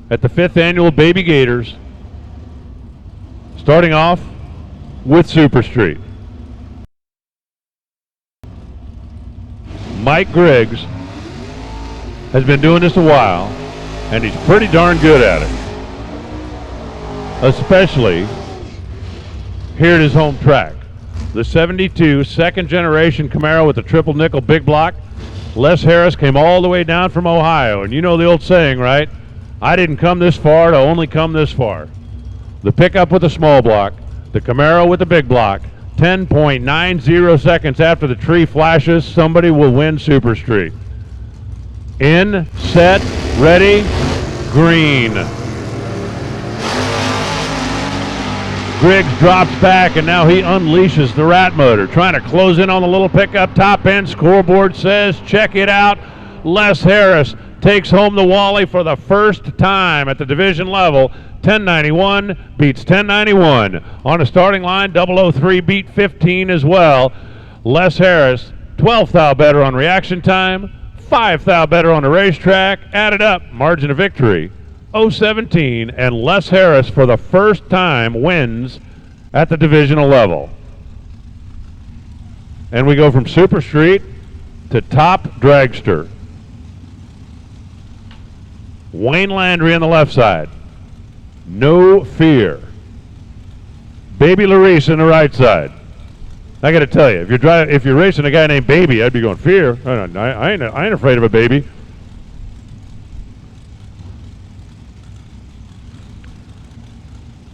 at the 5th annual Baby Gators Starting off with Super Street. Mike Griggs has been doing this a while, and he's pretty darn good at it. Especially here at his home track. The 72 second generation Camaro with the triple nickel big block. Les Harris came all the way down from Ohio, and you know the old saying, right? I didn't come this far to only come this far. The pickup with the small block, the Camaro with the big block, 10.90 seconds after the tree flashes, somebody will win Super Street. In, set, ready, green. Griggs drops back, and now he unleashes the rat motor, trying to close in on the little pickup top end. Scoreboard says, check it out. Les Harris takes home the Wally for the first time at the division level. 1091 beats 1091. On the starting line, 003 beat 15 as well. Les Harris, 12th thou better on reaction time, 5th thou better on the racetrack. Added up, margin of victory, 017, and Les Harris for the first time wins at the divisional level. And we go from Super Street to top dragster. Wayne Landry on the left side. No fear. Baby Larice on the right side. I got to tell you, if you're racing a guy named Baby, I'd be going, fear? I ain't afraid of a baby.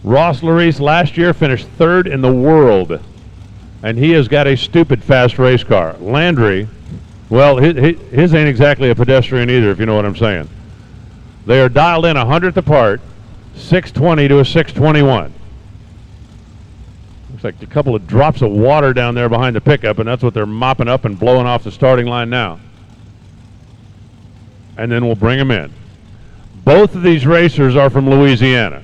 Ross Larice last year finished third in the world, and he has got a stupid fast race car. Landry, well, his ain't exactly a pedestrian either, if you know what I'm saying. They are dialed in 100th apart, 620 to a 621. Looks like a couple of drops of water down there behind the pickup, and that's what they're mopping up and blowing off the starting line now. And then we'll bring them in. Both of these racers are from Louisiana.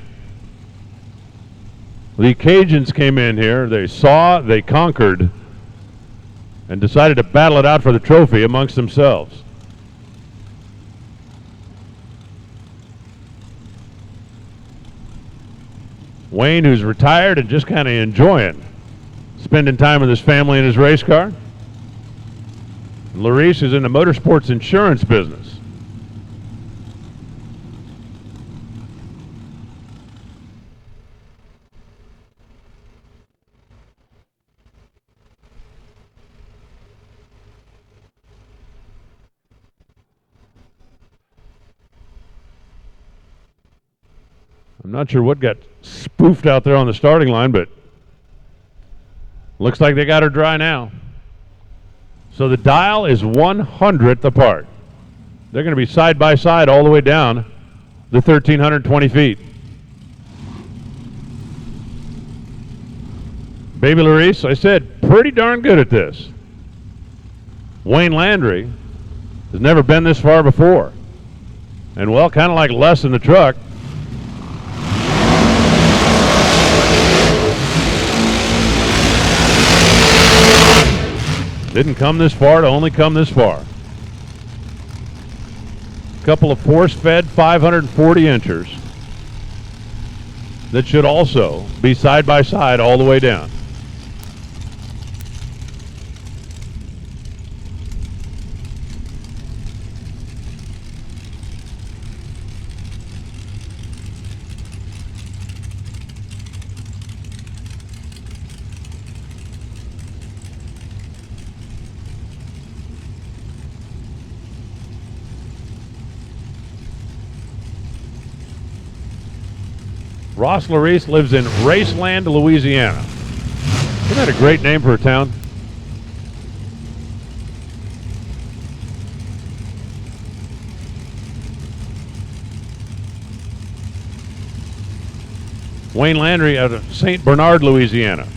The Cajuns came in here, they saw, they conquered, and decided to battle it out for the trophy amongst themselves. Wayne, who's retired and just kind of enjoying spending time with his family in his race car. Larice is in the motorsports insurance business. I'm not sure what got spoofed out there on the starting line, but looks like they got her dry now. So the dial is 100th apart. They're going to be side by side all the way down the 1,320 feet. Baby Larice, I said, pretty darn good at this. Wayne Landry has never been this far before. And, well, kind of like Les in the truck, didn't come this far to only come this far. A couple of force-fed 540 inchers that should also be side by side all the way down. Ross Larice lives in Raceland, Louisiana. Isn't that a great name for a town? Wayne Landry out of St. Bernard, Louisiana.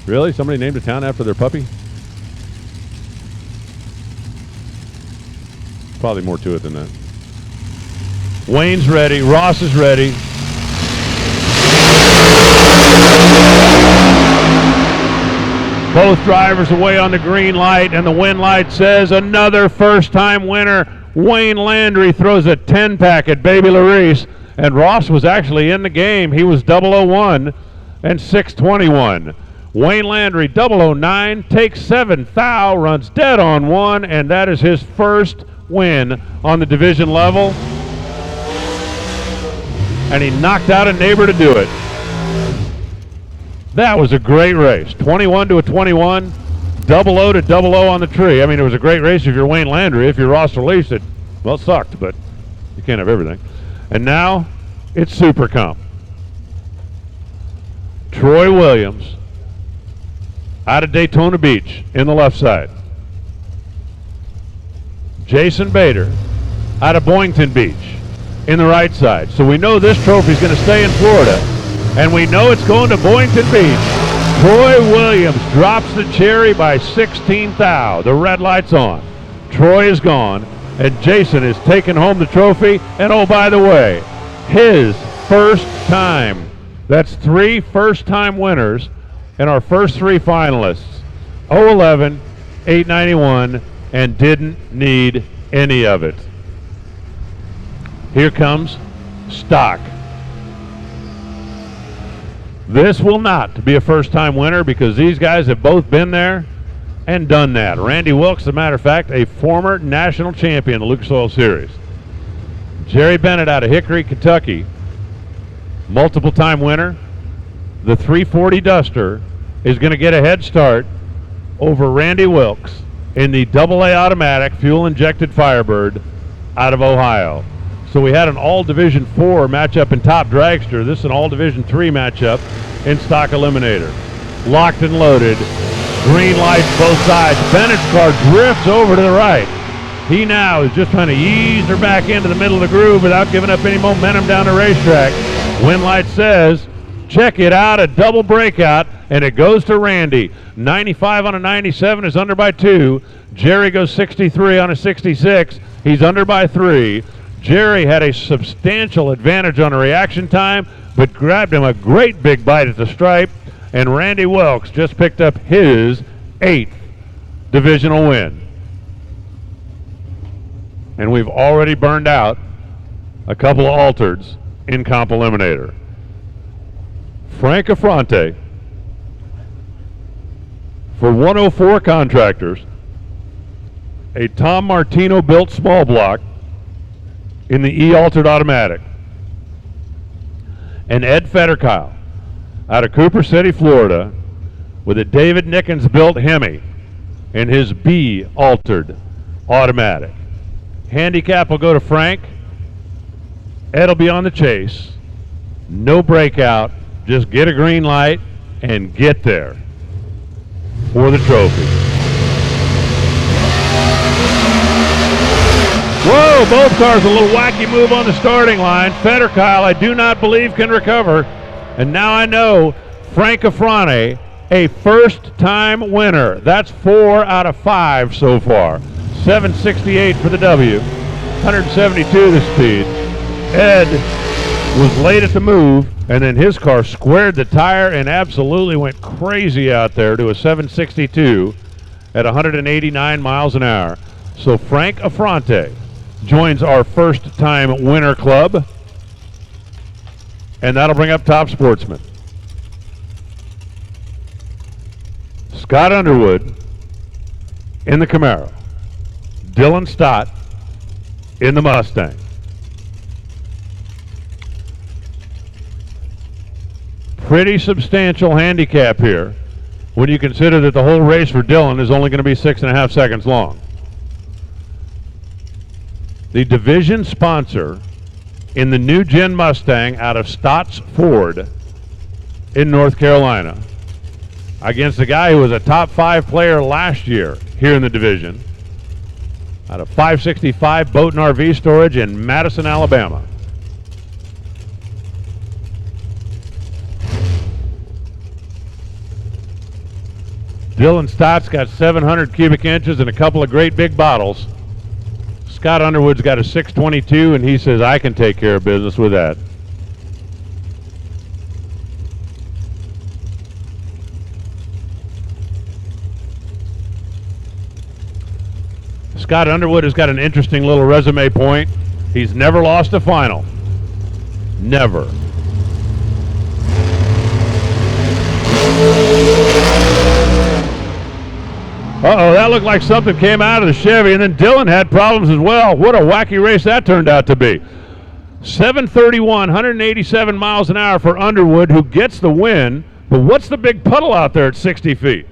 Really? Somebody named a town after their puppy? Probably more to it than that. Wayne's ready. Ross is ready. Both drivers away on the green light, and the win light says another first-time winner. Wayne Landry throws a 10-pack at Baby Larice, and Ross was actually in the game. He was 001. and 621. Wayne Landry, 009, takes 7th. Thou runs dead on 1, and that is his first win on the division level. And he knocked out a neighbor to do it. That was a great race. 21 to a 21, 00 to 00 on the tree. I mean, it was a great race if you're Wayne Landry. If you're Ross Release, it, well, it sucked, but you can't have everything. And now it's Super Comp. Troy Williams out of Daytona Beach in the left side. Jason Bader out of Boynton Beach in the right side. So we know this trophy is going to stay in Florida, and we know it's going to Boynton Beach. Troy Williams drops the cherry by 16 thou. The red light's on. Troy is gone, and Jason is taking home the trophy. And oh, by the way, his first time. That's 3 first-time winners and our first 3 finalists. 011, 891, and didn't need any of it. Here comes stock. This will not be a first-time winner because these guys have both been there and done that. Randy Wilkes, as a matter of fact, a former national champion of the Lucas Oil Series. Jerry Bennett out of Hickory, Kentucky, multiple-time winner. The 340 Duster is going to get a head start over Randy Wilkes in the AA automatic fuel-injected Firebird out of Ohio. So we had an all-Division 4 matchup in Top Dragster. This is an all-Division 3 matchup in Stock Eliminator. Locked and loaded. Green lights both sides. Bennett's car drifts over to the right. He now is just trying to ease her back into the middle of the groove without giving up any momentum down the racetrack. Wind light says, check it out, a double breakout, and it goes to Randy. 95 on a 97 is under by 2. Jerry goes 63 on a 66. He's under by 3. Jerry had a substantial advantage on a reaction time, but grabbed him a great big bite at the stripe, and Randy Wilkes just picked up his 8th divisional win. And we've already burned out a couple of altereds in Comp Eliminator. Frank Affronte for 104 Contractors, a Tom Martino built small block in the E-Altered Automatic. And Ed Fetterkyle out of Cooper City, Florida, with a David Nickens built Hemi in his B-Altered Automatic. Handicap will go to Frank. Ed will be on the chase. No breakout. Just get a green light and get there for the trophy. Whoa, both cars a little wacky move on the starting line. Fetterkyle, I do not believe, can recover. And now I know Frank Affronte, a first-time winner. That's 4 out of 5 so far. 768 for the W, 172 the speed. Ed was late at the move, and then his car squared the tire and absolutely went crazy out there to a 762 at 189 miles an hour. So Frank Affronte joins our first-time winner club, and that'll bring up Top Sportsman. Scott Underwood in the Camaro. Dylan Stott in the Mustang. Pretty substantial handicap here when you consider that the whole race for Dylan is only going to be 6.5 seconds long. The division sponsor in the new Gen Mustang out of Stott's Ford in North Carolina against a guy who was a top 5 player last year here in the division out of 565 Boat and RV Storage in Madison, Alabama. Dylan Stott's got 700 cubic inches and a couple of great big bottles. Scott Underwood's got a 622, and he says, I can take care of business with that. Scott Underwood has got an interesting little resume point. He's never lost a final. Never. Uh-oh, that looked like something came out of the Chevy, and then Dylan had problems as well. What a wacky race that turned out to be. 731, 187 miles an hour for Underwood, who gets the win. But what's the big puddle out there at 60 feet?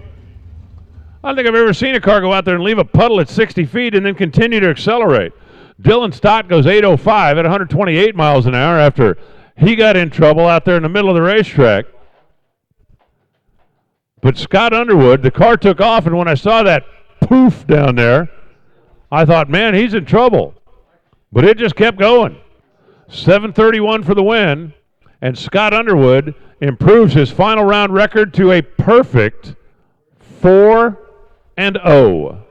I don't think I've ever seen a car go out there and leave a puddle at 60 feet and then continue to accelerate. Dylan Stott goes 805 at 128 miles an hour after he got in trouble out there in the middle of the racetrack. But Scott Underwood, the car took off, and when I saw that poof down there, I thought, man, he's in trouble. But it just kept going. 731 for the win, and Scott Underwood improves his final round record to a perfect 4-0.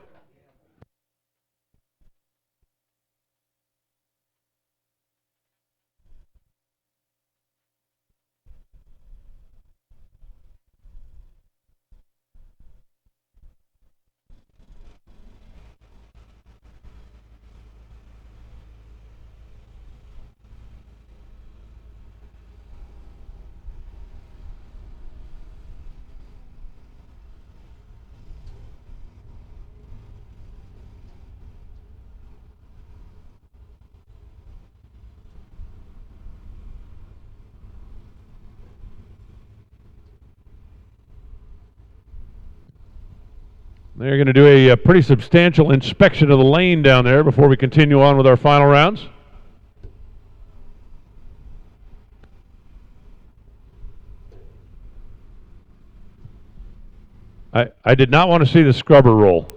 They're going to do a pretty substantial inspection of the lane down there before we continue on with our final rounds. I did not want to see the scrubber roll.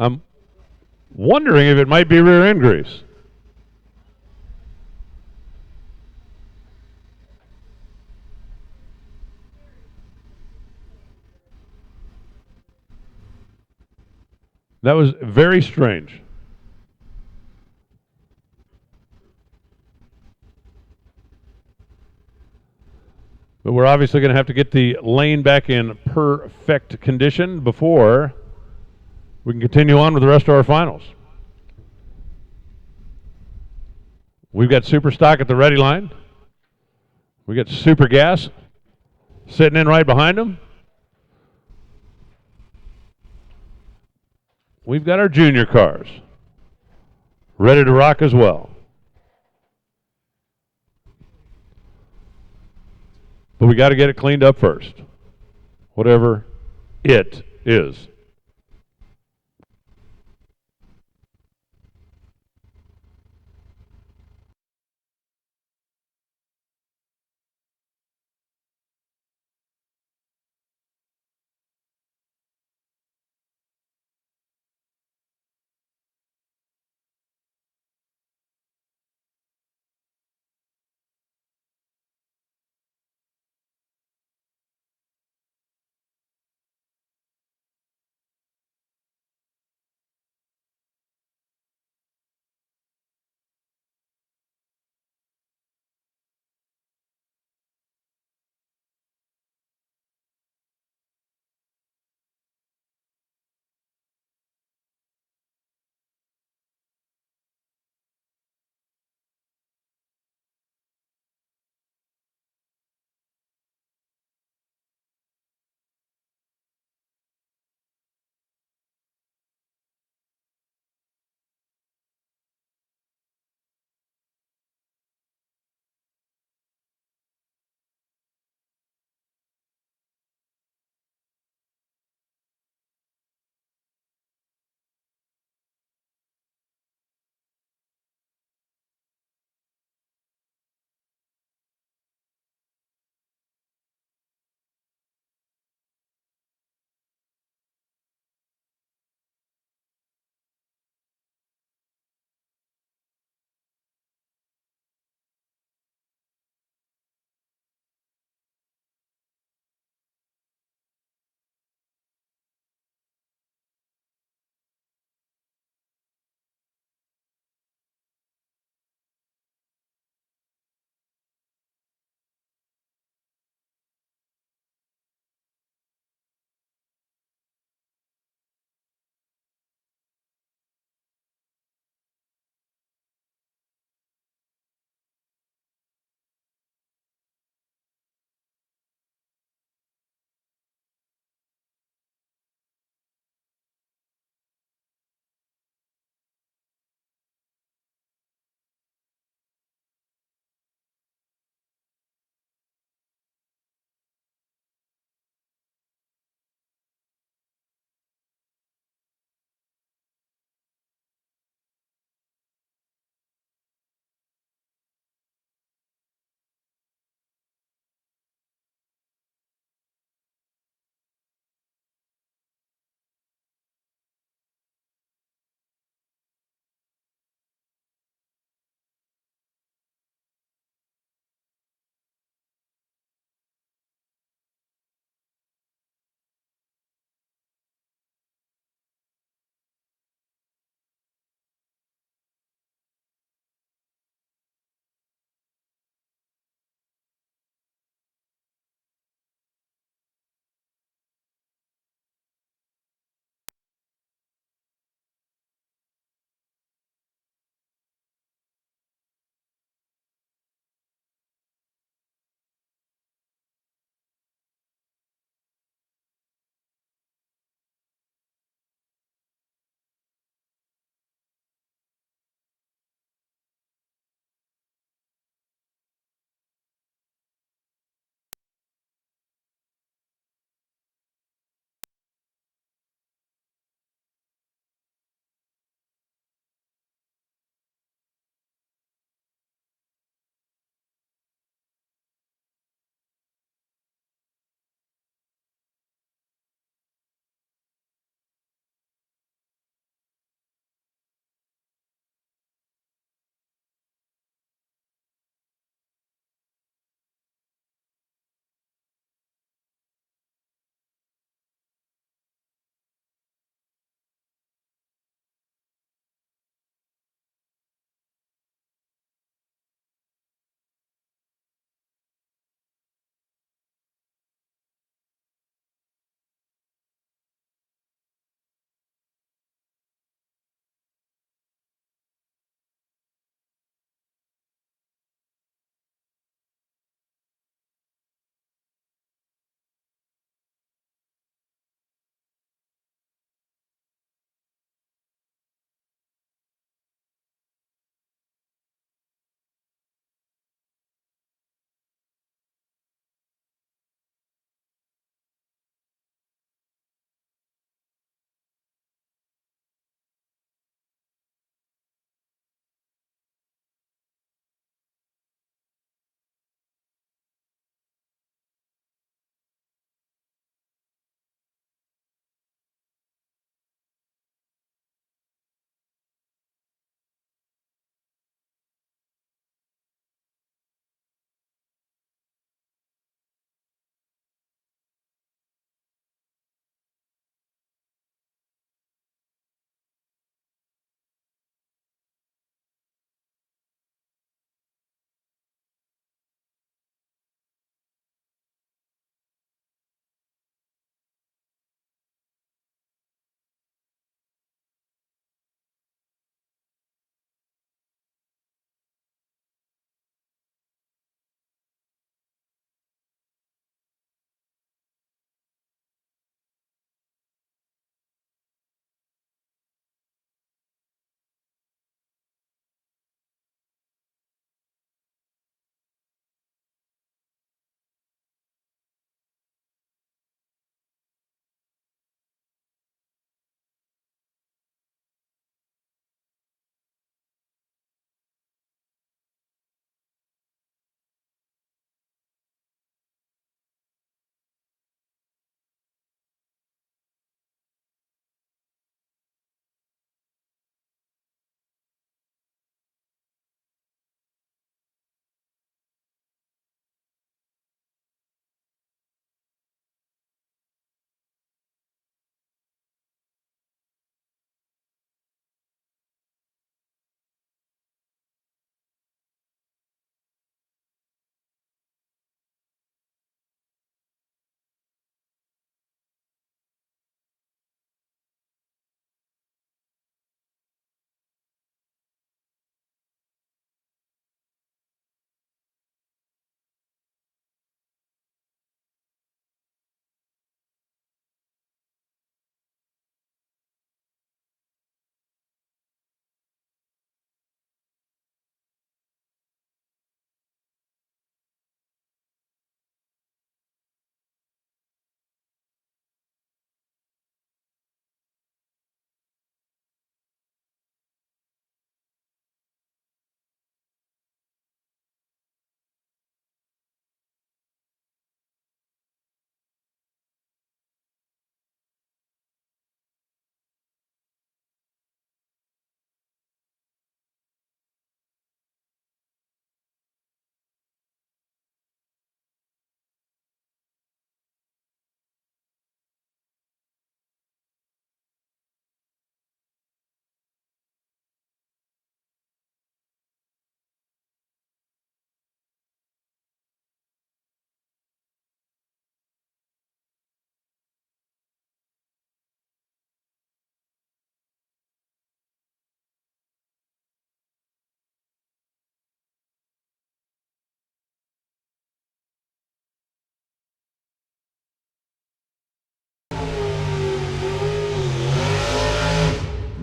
I'm wondering if it might be rear end grease. That was very strange. But we're obviously going to have to get the lane back in perfect condition before we can continue on with the rest of our finals. We've got Super Stock at the ready line. We got Super Gas sitting in right behind them. We've got our junior cars ready to rock as well. But we got to get it cleaned up first, whatever it is.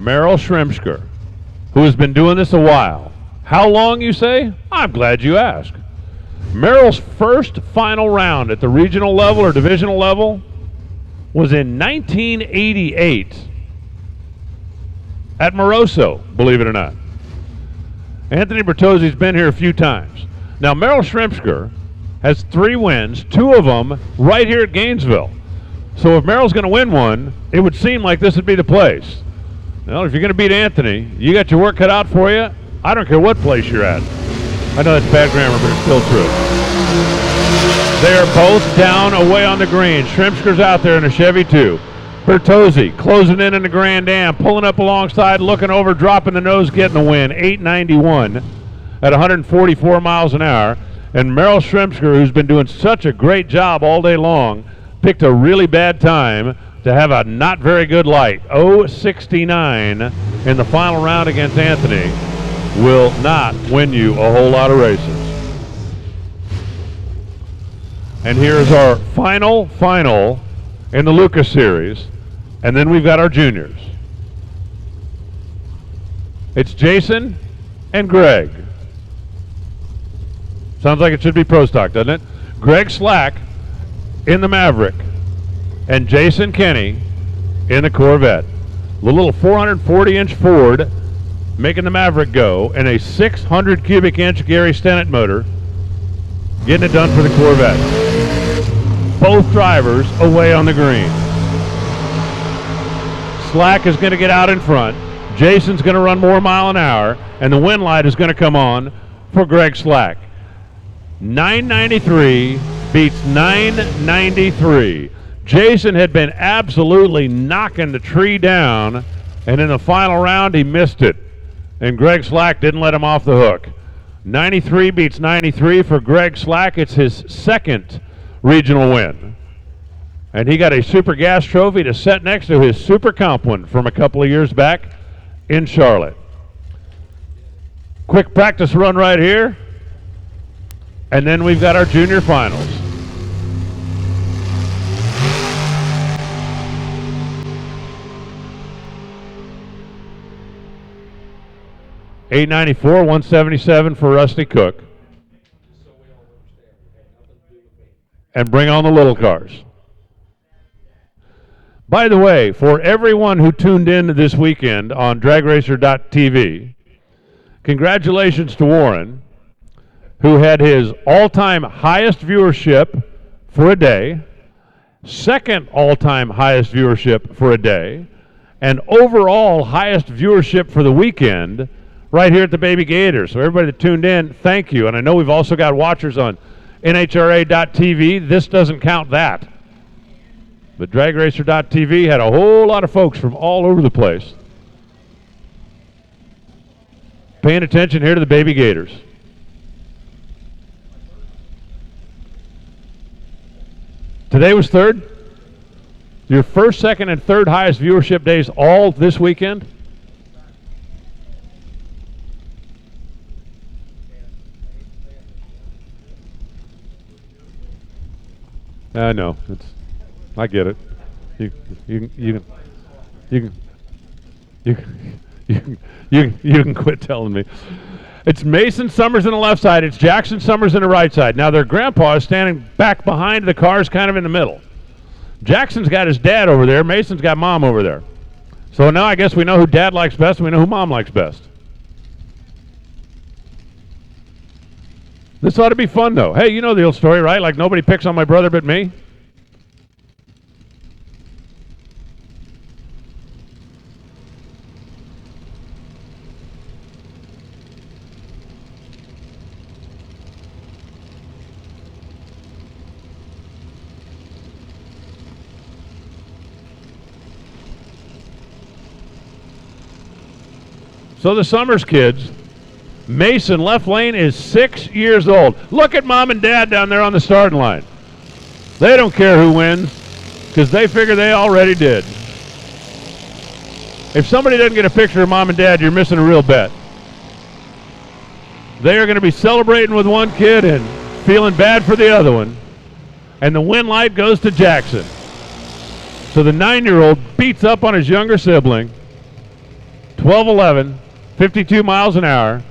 Merrill Shrimsker, who has been doing this a while. How long, you say? I'm glad you asked. Merrill's first final round at the regional level or divisional level was in 1988 at Moroso, believe it or not. Anthony Bertozzi's been here a few times. Now, Merrill Shrimsker has 3 wins, 2 of them right here at Gainesville. So if Merrill's going to win one, it would seem like this would be the place. Well, if you're going to beat Anthony, you got your work cut out for you. I don't care what place you're at. I know that's bad grammar, but it's still true. They are both down away on the green. Shrimpsker's out there in a Chevy 2. Bertozzi closing in the Grand Am, pulling up alongside, looking over, dropping the nose, getting the win. 891 at 144 miles an hour. And Merrill Shrimpsker, who's been doing such a great job all day long, picked a really bad time to have a not very good light. 069 in the final round against Anthony will not win you a whole lot of races. And here's our final in the Lucas Series. And then we've got our juniors. It's Jason and Greg. Sounds like it should be Pro Stock, doesn't it? Greg Slack in the Maverick and Jason Kenny in the Corvette. The little 440-inch Ford making the Maverick go, and a 600 cubic inch Gary Stennett motor getting it done for the Corvette. Both drivers away on the green. Slack is going to get out in front. Jason's going to run more mile an hour, and the wind light is going to come on for Greg Slack. 993 beats 993. Jason had been absolutely knocking the tree down, and in the final round he missed it, and Greg Slack didn't let him off the hook. 93 beats 93 for Greg Slack. It's his second regional win, and he got a Super Gas trophy to set next to his Super Comp one from a couple of years back in Charlotte. Quick practice run right here, and then we've got our junior finals. $894, 177 for Rusty Cook. And bring on the little cars. By the way, for everyone who tuned in this weekend on dragracer.tv, congratulations to Warren, who had his all-time highest viewership for a day, second all-time highest viewership for a day, and overall highest viewership for the weekend right here at the Baby Gators. So everybody that tuned in, thank you. And I know we've also got watchers on NHRA.tv. This doesn't count that. But DragRacer.tv had a whole lot of folks from all over the place paying attention here to the Baby Gators. Today was third. Your first, second, and third highest viewership days all this weekend? I know. I get it. You can quit telling me. It's Mason Summers on the left side. It's Jackson Summers on the right side. Now their grandpa is standing back behind the cars, kind of in the middle. Jackson's got his dad over there. Mason's got mom over there. So now I guess we know who dad likes best and we know who mom likes best. This ought to be fun, though. Hey, you know the old story, right? Like nobody picks on my brother but me. So the Summers kids, Mason, left lane, is 6 years old. Look at mom and dad down there on the starting line. They don't care who wins because they figure they already did. If somebody doesn't get a picture of mom and dad, you're missing a real bet. They are going to be celebrating with one kid and feeling bad for the other one. And the win light goes to Jackson. So the 9-year-old beats up on his younger sibling. 12:11, 52 miles an hour.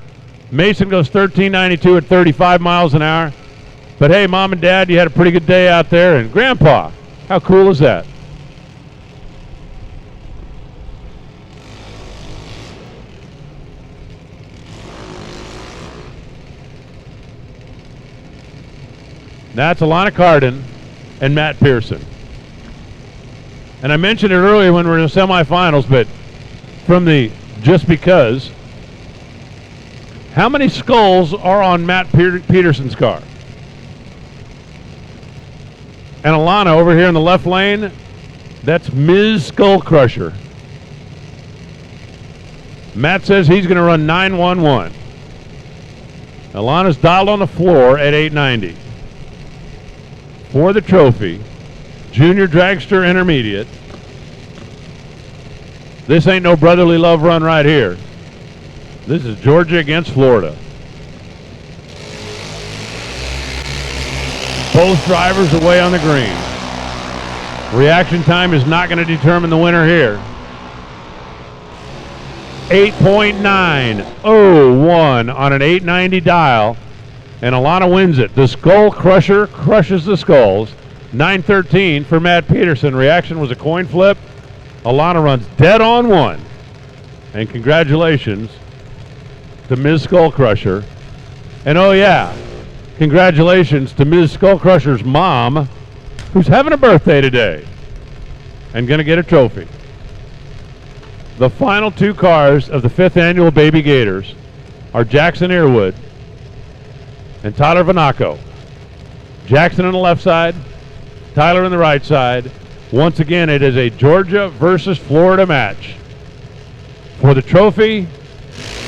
Mason goes 13:92 at 35 miles an hour. But hey, Mom and Dad, you had a pretty good day out there. And Grandpa, how cool is that? That's Alana Carden and Matt Pearson. And I mentioned it earlier when we were in the semifinals, but from the just because, how many skulls are on Matt Peterson's car? And Alana over here in the left lane, that's Ms. Skull Crusher. Matt says he's going to run 911. Alana's dialed on the floor at 890. For the trophy, Junior Dragster Intermediate. This ain't no brotherly love run right here. This is Georgia against Florida. Both drivers away on the green. Reaction time is not going to determine the winner here. 8.901 on an 890 dial. And Alana wins it. The Skull Crusher crushes the skulls. 9:13 for Matt Peterson. Reaction was a coin flip. Alana runs dead on one. And congratulations to Ms. Skull Crusher. And oh yeah, congratulations to Ms. Skull Crusher's mom, who's having a birthday today and going to get a trophy. The final two cars of the 5th annual Baby Gators are Jackson Earwood and Tyler Vanaco. Jackson on the left side, Tyler on the right side. Once again, it is a Georgia versus Florida match. For the trophy,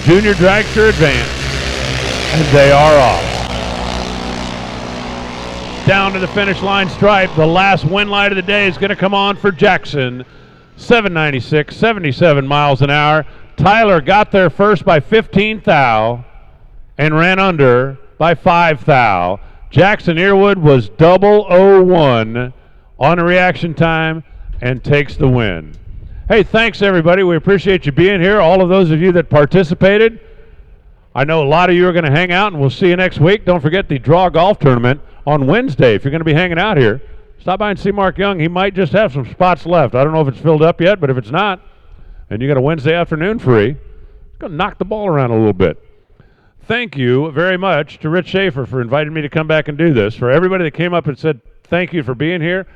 Junior Dragster advance, and they are off. Down to the finish line stripe, the last win light of the day is going to come on for Jackson. 796, 77 miles an hour. Tyler got there first by 15 thou and ran under by 5 thou. Jackson Earwood was 001 on a reaction time and takes the win. Hey, thanks everybody. We appreciate you being here. All of those of you that participated. I know a lot of you are going to hang out, and we'll see you next week. Don't forget the Draw Golf Tournament on Wednesday. If you're going to be hanging out here, stop by and see Mark Young. He might just have some spots left. I don't know if it's filled up yet, but if it's not, and you got a Wednesday afternoon free, it's going to knock the ball around a little bit. Thank you very much to Rich Schaefer for inviting me to come back and do this. For everybody that came up and said thank you for being here,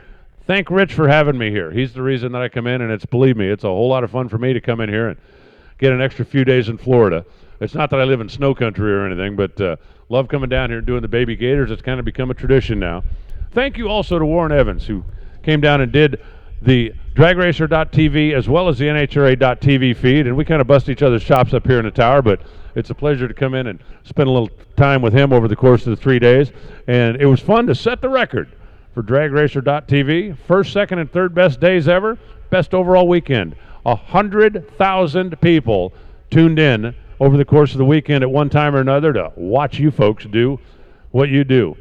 thank Rich for having me here. He's the reason that I come in, and it's, believe me, it's a whole lot of fun for me to come in here and get an extra few days in Florida. It's not that I live in snow country or anything, but love coming down here and doing the Baby Gators. It's kind of become a tradition now. Thank you also to Warren Evans, who came down and did the DragRacer.tv as well as the NHRA.tv feed, and we kind of bust each other's chops up here in the tower, but it's a pleasure to come in and spend a little time with him over the course of the 3 days. And it was fun to set the record for DragRacer.tv. First, second, and third best days ever. Best overall weekend. 100,000 people tuned in over the course of the weekend at one time or another to watch you folks do what you do.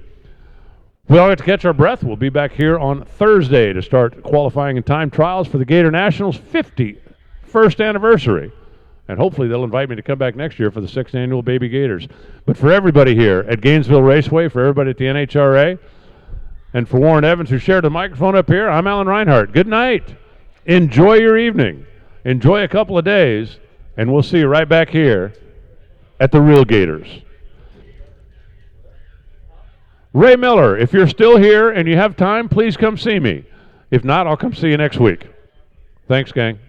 We all get to catch our breath. We'll be back here on Thursday to start qualifying and time trials for the Gator Nationals 51st anniversary. And hopefully they'll invite me to come back next year for the 6th annual Baby Gators. But for everybody here at Gainesville Raceway, for everybody at the NHRA, and for Warren Evans, who shared the microphone up here, I'm Alan Reinhart. Good night. Enjoy your evening. Enjoy a couple of days, and we'll see you right back here at the Real Gators. Ray Miller, if you're still here and you have time, please come see me. If not, I'll come see you next week. Thanks, gang.